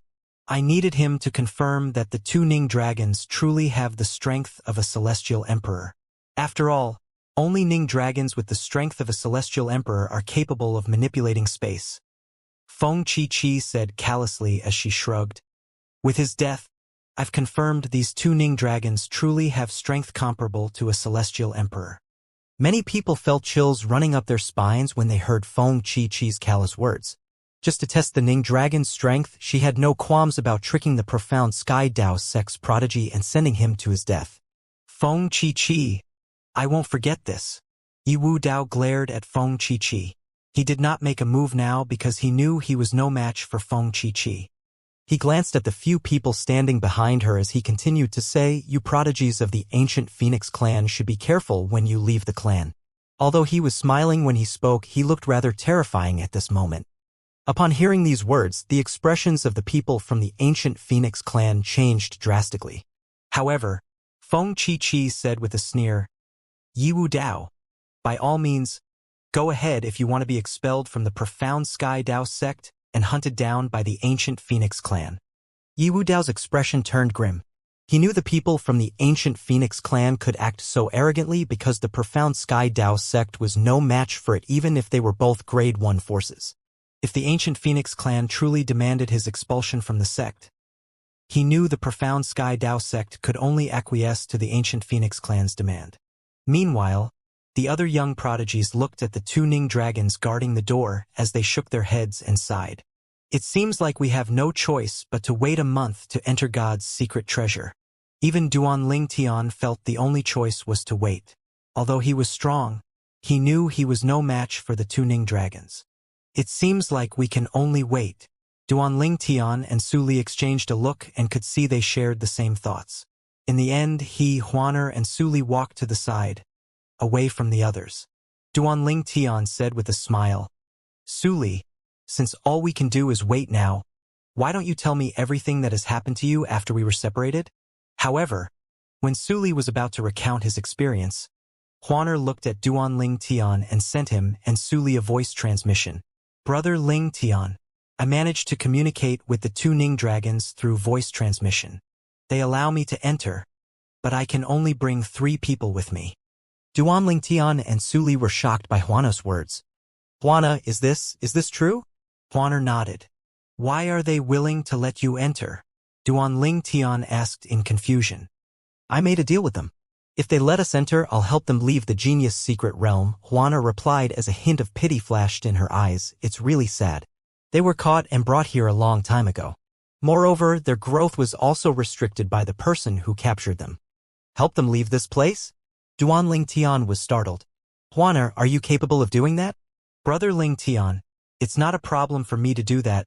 "I needed him to confirm that the two Ning dragons truly have the strength of a celestial emperor. After all, only Ning dragons with the strength of a celestial emperor are capable of manipulating space." Feng Chi said callously as she shrugged. "With his death, I've confirmed these two Ning dragons truly have strength comparable to a celestial emperor." Many people felt chills running up their spines when they heard Feng Chi's callous words. Just to test the Ning dragon's strength, she had no qualms about tricking the profound Sky Dao sect's prodigy and sending him to his death. "Feng Chi, I won't forget this." Yi Wu Dao glared at Feng Chi. He did not make a move now because he knew he was no match for Feng Chi. He glanced at the few people standing behind her as he continued to say, "You prodigies of the ancient Phoenix clan should be careful when you leave the clan. Although he was smiling when he spoke, he looked rather terrifying at this moment. Upon hearing these words, the expressions of the people from the ancient Phoenix clan changed drastically. However, Feng Chi said with a sneer, Yiwu Dao, by all means, go ahead if you want to be expelled from the profound Sky Dao sect and hunted down by the ancient Phoenix clan. Yiwu Dao's expression turned grim. He knew the people from the ancient Phoenix clan could act so arrogantly because the profound Sky Dao sect was no match for it even if they were both grade 1 forces. If the ancient Phoenix clan truly demanded his expulsion from the sect, he knew the profound Sky Dao sect could only acquiesce to the ancient Phoenix clan's demand. Meanwhile, the other young prodigies looked at the 2 Ning dragons guarding the door as they shook their heads and sighed. It seems like we have no choice but to wait a month to enter God's secret treasure. Even Duan Ling Tian felt the only choice was to wait. Although he was strong, he knew he was no match for the 2 Ning dragons. It seems like we can only wait. Duan Ling Tian and Su Li exchanged a look and could see they shared the same thoughts. In the end, Huaner and Su Li walked to the side, away from the others. Duan Ling Tian said with a smile, Su Li, since all we can do is wait now, why don't you tell me everything that has happened to you after we were separated? However, when Su Li was about to recount his experience, Huaner looked at Duan Ling Tian and sent him and Su Li a voice transmission. Brother Ling Tian, I managed to communicate with the 2 Ning dragons through voice transmission. They allow me to enter, but I can only bring 3 people with me. Duan Ling Tian and Su Li were shocked by Huana's words. Huana, is this true? Huaner nodded. Why are they willing to let you enter? Duan Ling Tian asked in confusion. I made a deal with them. If they let us enter, I'll help them leave the genius secret realm, Huana replied as a hint of pity flashed in her eyes. It's really sad. They were caught and brought here a long time ago. Moreover, their growth was also restricted by the person who captured them. Help them leave this place? Duan Ling Tian was startled. Huaner, are you capable of doing that? Brother Ling Tian, it's not a problem for me to do that,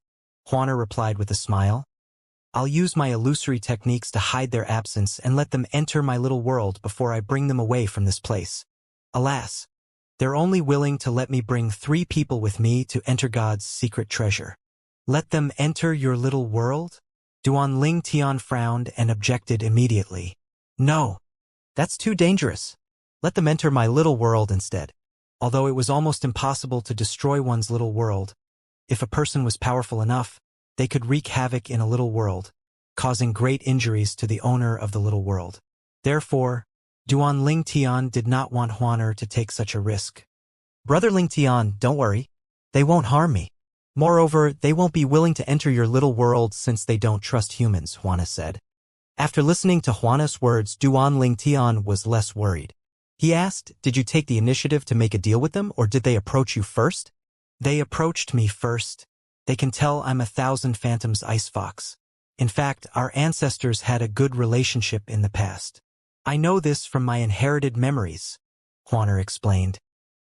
Huaner replied with a smile. I'll use my illusory techniques to hide their absence and let them enter my little world before I bring them away from this place. Alas, they're only willing to let me bring 3 people with me to enter God's secret treasure. Let them enter your little world? Duan Ling Tian frowned and objected immediately. No, that's too dangerous. Let them enter my little world instead. Although it was almost impossible to destroy one's little world, if a person was powerful enough, they could wreak havoc in a little world, causing great injuries to the owner of the little world. Therefore, Duan Ling Tian did not want Huaner to take such a risk. Brother Ling Tian, don't worry. They won't harm me. Moreover, they won't be willing to enter your little world since they don't trust humans, Huana said. After listening to Huana's words, Duan Ling Tian was less worried. He asked, did you take the initiative to make a deal with them, or did they approach you first? They approached me first. They can tell I'm 1,000 Phantoms Ice Fox. In fact, our ancestors had a good relationship in the past. I know this from my inherited memories, Huaner explained.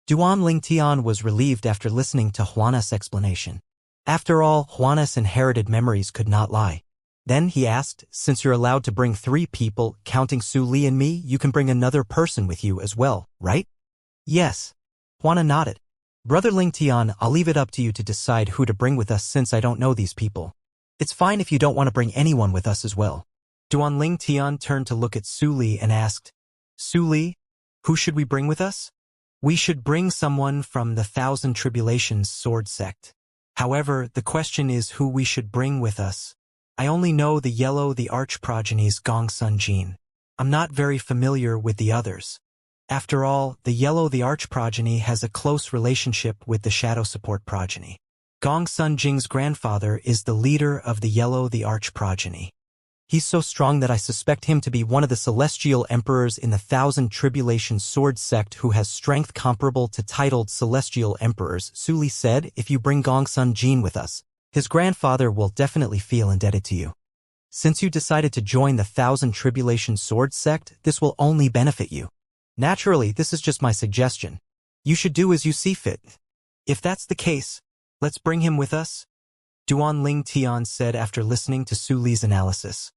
Duan Ling Tian was relieved after listening to Huana's explanation. After all, Huana's inherited memories could not lie. Then he asked, since you're allowed to bring 3 people, counting Su Li and me, you can bring another person with you as well, right? Yes. Huana nodded. Brother Ling Tian, I'll leave it up to you to decide who to bring with us since I don't know these people. It's fine if you don't want to bring anyone with us as well. Duan Ling Tian turned to look at Su Li and asked, Su Li, who should we bring with us? We should bring someone from the 1,000 Tribulations sword sect. However, the question is who we should bring with us. I only know the Arch Progeny's Gongsun Jin. I'm not very familiar with the others. After all, the Arch Progeny has a close relationship with the Shadow Support Progeny. Gongsun Jing's grandfather is the leader of the Arch Progeny. He's so strong that I suspect him to be one of the celestial emperors in the 1,000 Tribulation sword sect who has strength comparable to titled celestial emperors, Su Li said. If you bring Gongsun Jin with us, his grandfather will definitely feel indebted to you. Since you decided to join the 1,000 Tribulation sword sect, this will only benefit you. Naturally, this is just my suggestion. You should do as you see fit. If that's the case, let's bring him with us, Duan Ling Tian said after listening to Su Li's analysis.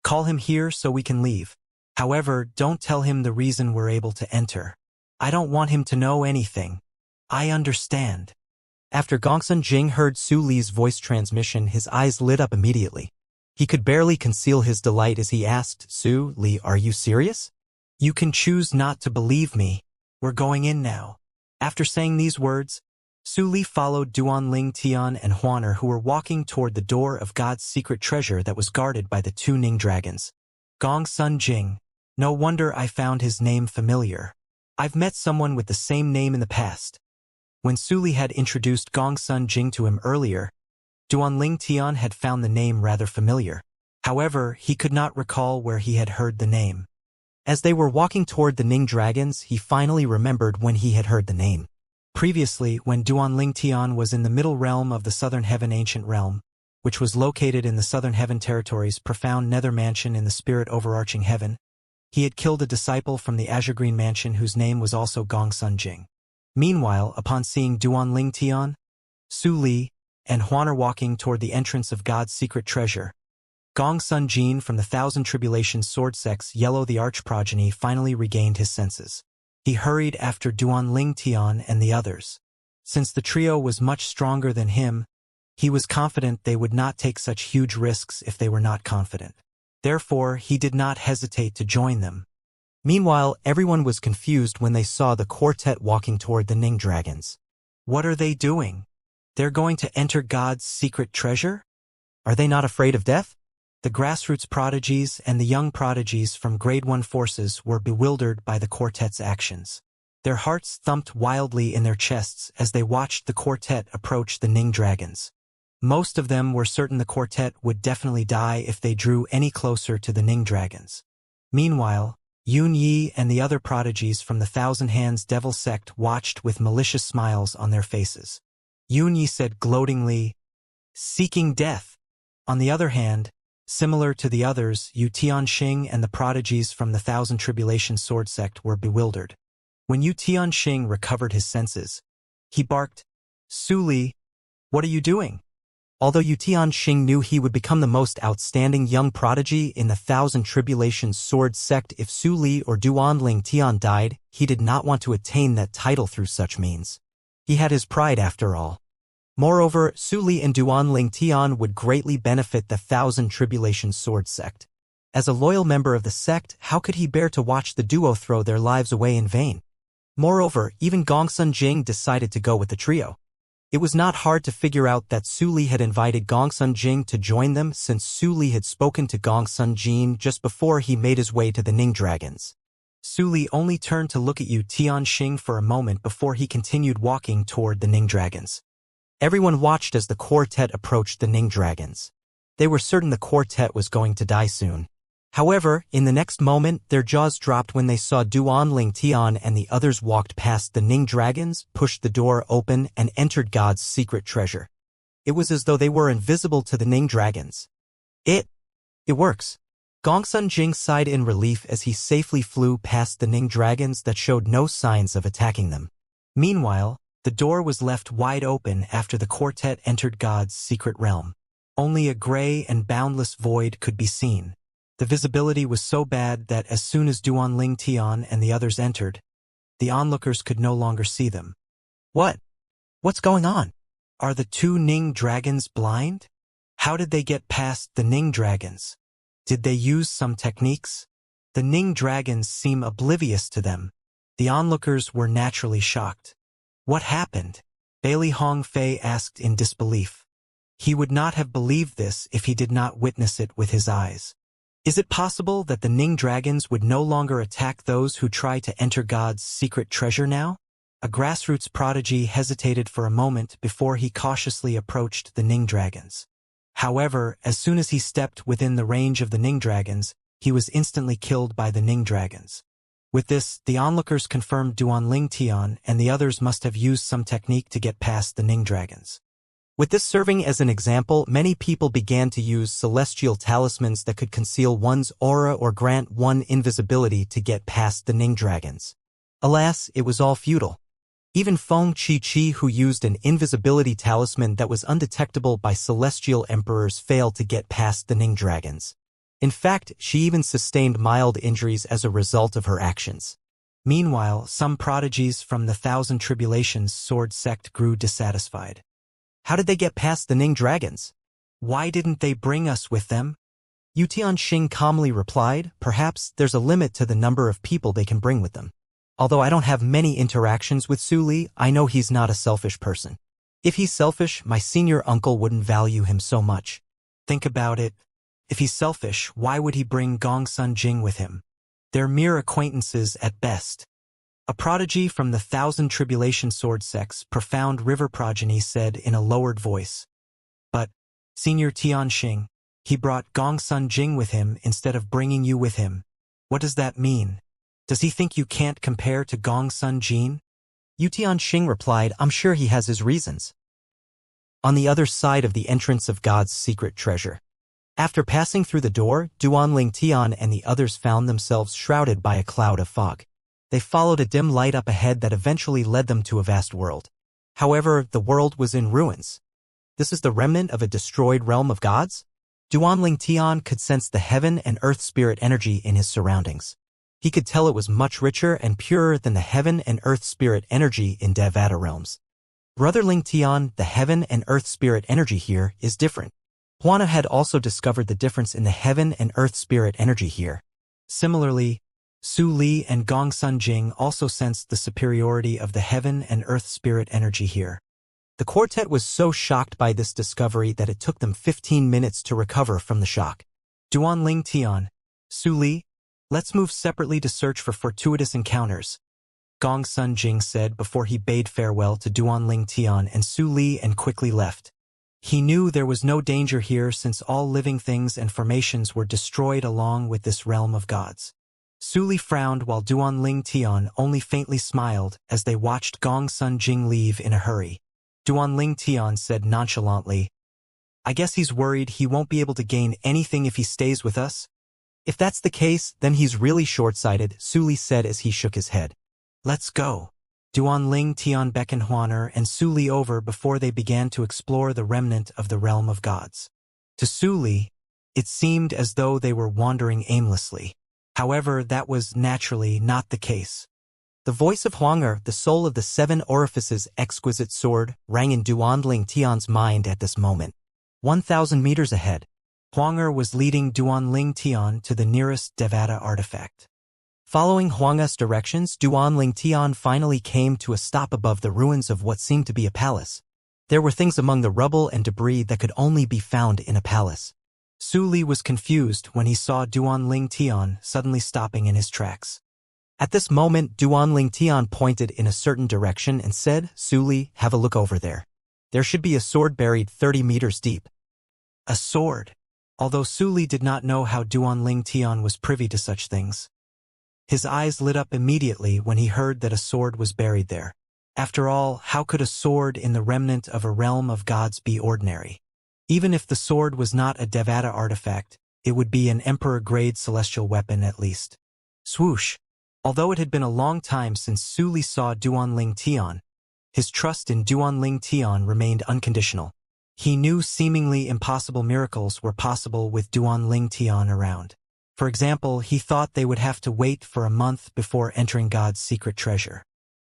Call him here so we can leave. However, don't tell him the reason we're able to enter. I don't want him to know anything. I understand. After Gongsun Jing heard Su Li's voice transmission, his eyes lit up immediately. He could barely conceal his delight as he asked, Su Li, are you serious? You can choose not to believe me. We're going in now. After saying these words, Su Li followed Duanling Tian and Huaner, who were walking toward the door of God's secret treasure that was guarded by the two Ning dragons. Gongsun Jing. No wonder I found his name familiar. I've met someone with the same name in the past. When Su Li had introduced Gongsun Jing to him earlier, Duanling Tian had found the name rather familiar. However, he could not recall where he had heard the name. As they were walking toward the Ning dragons, he finally remembered when he had heard the name. Previously, when Duanling Tian was in the middle realm of the Southern Heaven Ancient Realm, which was located in the Southern Heaven Territory's profound nether mansion in the spirit overarching heaven, he had killed a disciple from the Azure Green Mansion whose name was also Gongsun Jing. Meanwhile, upon seeing Duanling Tian, Su Li, and Huaner walking toward the entrance of God's secret treasure, Gongsun Jin from the Thousand Tribulations sword sect's Yellow the Arch-progeny finally regained his senses. He hurried after Duanling Tian and the others. Since the trio was much stronger than him, he was confident they would not take such huge risks if they were not confident. Therefore, he did not hesitate to join them. Meanwhile, everyone was confused when they saw the quartet walking toward the Ning dragons. What are they doing? They're going to enter God's secret treasure? Are they not afraid of death? The grassroots prodigies and the young prodigies from Grade 1 forces were bewildered by the quartet's actions. Their hearts thumped wildly in their chests as they watched the quartet approach the Ning dragons. Most of them were certain the quartet would definitely die if they drew any closer to the Ning dragons. Meanwhile, Yun Yi and the other prodigies from the Thousand Hands Devil sect watched with malicious smiles on their faces. Yun Yi said gloatingly, "Seeking death." On the other hand, similar to the others, Yu Tianxing and the prodigies from the Thousand Tribulations sword sect were bewildered. When Yu Tianxing recovered his senses, he barked, "Su Li, what are you doing?" Although Yu Tianxing knew he would become the most outstanding young prodigy in the Thousand Tribulations sword sect if Su Li or Duanling Tian died, he did not want to attain that title through such means. He had his pride after all. Moreover, Su Li and Duanling Tian would greatly benefit the Thousand Tribulations sword sect. As a loyal member of the sect, how could he bear to watch the duo throw their lives away in vain? Moreover, even Gongsun Jing decided to go with the trio. It was not hard to figure out that Su Li had invited Gongsun Jing to join them since Su Li had spoken to Gongsun Jin just before he made his way to the Ning dragons. Su Li only turned to look at Yu Tianxing for a moment before he continued walking toward the Ning dragons. Everyone watched as the quartet approached the Ning dragons. They were certain the quartet was going to die soon. However, in the next moment, their jaws dropped when they saw Duanling Tian and the others walked past the Ning dragons, pushed the door open, and entered God's secret treasure. It was as though they were invisible to the Ning dragons. It works. Gongsun Jing sighed in relief as he safely flew past the Ning dragons that showed no signs of attacking them. Meanwhile, the door was left wide open after the quartet entered God's secret realm. Only a gray and boundless void could be seen. The visibility was so bad that as soon as Duanling Tian and the others entered, the onlookers could no longer see them. What's going on? Are the two Ning dragons blind? How did they get past the Ning dragons? Did they use some techniques? The Ning dragons seem oblivious to them. The onlookers were naturally shocked. What happened? Bailey Hongfei asked in disbelief. He would not have believed this if he did not witness it with his eyes. Is it possible that the Ning dragons would no longer attack those who try to enter God's secret treasure now? A grassroots prodigy hesitated for a moment before he cautiously approached the Ning dragons. However, as soon as he stepped within the range of the Ning dragons, he was instantly killed by the Ning dragons. With this, the onlookers confirmed Duanling Tian and the others must have used some technique to get past the Ning dragons. With this serving as an example, many people began to use celestial talismans that could conceal one's aura or grant one invisibility to get past the Ning dragons. Alas, it was all futile. Even Feng Chi-Chi, who used an invisibility talisman that was undetectable by celestial emperors, failed to get past the Ning dragons. In fact, she even sustained mild injuries as a result of her actions. Meanwhile, some prodigies from the Thousand Tribulations sword sect grew dissatisfied. How did they get past the Ning dragons? Why didn't they bring us with them? Tianxing calmly replied, perhaps there's a limit to the number of people they can bring with them. Although I don't have many interactions with Su Li, I know he's not a selfish person. If he's selfish, my senior uncle wouldn't value him so much. Think about it. If he's selfish, why would he bring Gongsun Jing with him? They're mere acquaintances at best. A prodigy from the Thousand Tribulation sword sect's profound river progeny said in a lowered voice. But, Senior Tianxing, he brought Gongsun Jing with him instead of bringing you with him. What does that mean? Does he think you can't compare to Gongsun Jin? Tianxing replied, I'm sure he has his reasons. On the other side of the entrance of God's secret treasure. After passing through the door, Duanling Tian and the others found themselves shrouded by a cloud of fog. They followed a dim light up ahead that eventually led them to a vast world. However, the world was in ruins. This is the remnant of a destroyed realm of gods? Duanling Tian could sense the heaven and earth spirit energy in his surroundings. He could tell it was much richer and purer than the heaven and earth spirit energy in Devata realms. Brother Ling Tian, the heaven and earth spirit energy here is different. Huana had also discovered the difference in the heaven and earth spirit energy here. Similarly, Su Li and Gongsun Jing also sensed the superiority of the heaven and earth spirit energy here. The quartet was so shocked by this discovery that it took them 15 minutes to recover from the shock. Duanling Tian, Su Li, let's move separately to search for fortuitous encounters, Gongsun Jing said before he bade farewell to Duanling Tian and Su Li and quickly left. He knew there was no danger here since all living things and formations were destroyed along with this realm of gods. Su Li frowned while Duanling Tian only faintly smiled as they watched Gongsun Jing leave in a hurry. Duanling Tian said nonchalantly, I guess he's worried he won't be able to gain anything if he stays with us? If that's the case, then he's really short-sighted, Su Li said as he shook his head. Let's go. Duanling Tian beckoned Huaner and Su Li over before they began to explore the remnant of the realm of gods. To Su Li, it seemed as though they were wandering aimlessly. However, that was naturally not the case. The voice of Huanger, the soul of the seven orifices exquisite sword, rang in Duanling Tian's mind at this moment. 1,000 meters ahead. Huanger was leading Duanling Tian to the nearest Devata artifact. Following Huanga's directions, Duanling Tian finally came to a stop above the ruins of what seemed to be a palace. There were things among the rubble and debris that could only be found in a palace. Su Li was confused when he saw Duanling Tian suddenly stopping in his tracks. At this moment, Duanling Tian pointed in a certain direction and said, Su Li, have a look over there. There should be a sword buried 30 meters deep. A sword? Although Su Li did not know how Duanling Tian was privy to such things. His eyes lit up immediately when he heard that a sword was buried there. After all, how could a sword in the remnant of a realm of gods be ordinary? Even if the sword was not a Devata artifact, it would be an emperor-grade celestial weapon at least. Swoosh! Although it had been a long time since Su Li saw Duanling Tian, his trust in Duanling Tian remained unconditional. He knew seemingly impossible miracles were possible with Duanling Tian around. For example, he thought they would have to wait for a month before entering God's secret treasure.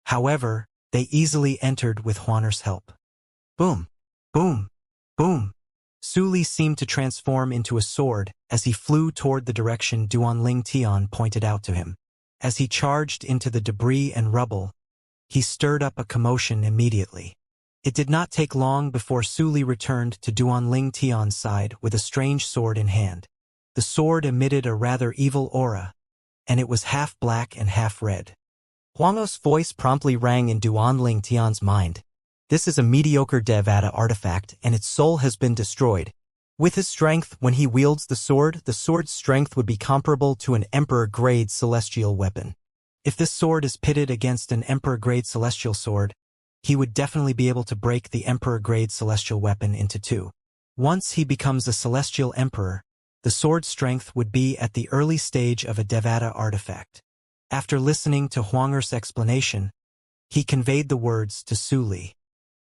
However, they easily entered with Huaner's help. Boom! Boom! Boom! Su Li seemed to transform into a sword as he flew toward the direction Duanling Tian pointed out to him. As he charged into the debris and rubble, he stirred up a commotion immediately. It did not take long before Su Li returned to Duanling Tian's side with a strange sword in hand. The sword emitted a rather evil aura, and it was half black and half red. Huang's voice promptly rang in Duanling Tian's mind. This is a mediocre Devata artifact, and its soul has been destroyed. With his strength, when he wields the sword's strength would be comparable to an emperor-grade celestial weapon. If this sword is pitted against an emperor-grade celestial sword, he would definitely be able to break the emperor-grade celestial weapon into two. Once he becomes a celestial emperor, the sword's strength would be at the early stage of a Devata artifact. After listening to Huanger's explanation, he conveyed the words to Su Li.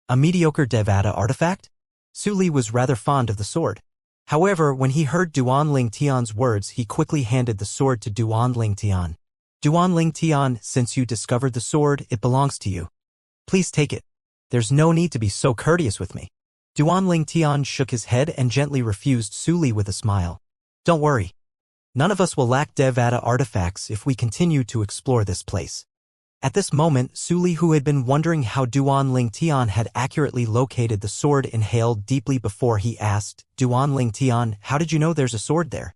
A mediocre Devata artifact? Su Li was rather fond of the sword. However, when he heard Duanling Tian's words, he quickly handed the sword to Duanling Tian. Duan Ling Tian, since you discovered the sword, it belongs to you. Please take it. There's no need to be so courteous with me. Duan Ling Tian shook his head and gently refused Su Li with a smile. Don't worry. None of us will lack Devata artifacts if we continue to explore this place. At this moment, Su Li, who had been wondering how Duan Ling Tian had accurately located the sword, inhaled deeply before he asked, Duan Ling Tian, how did you know there's a sword there?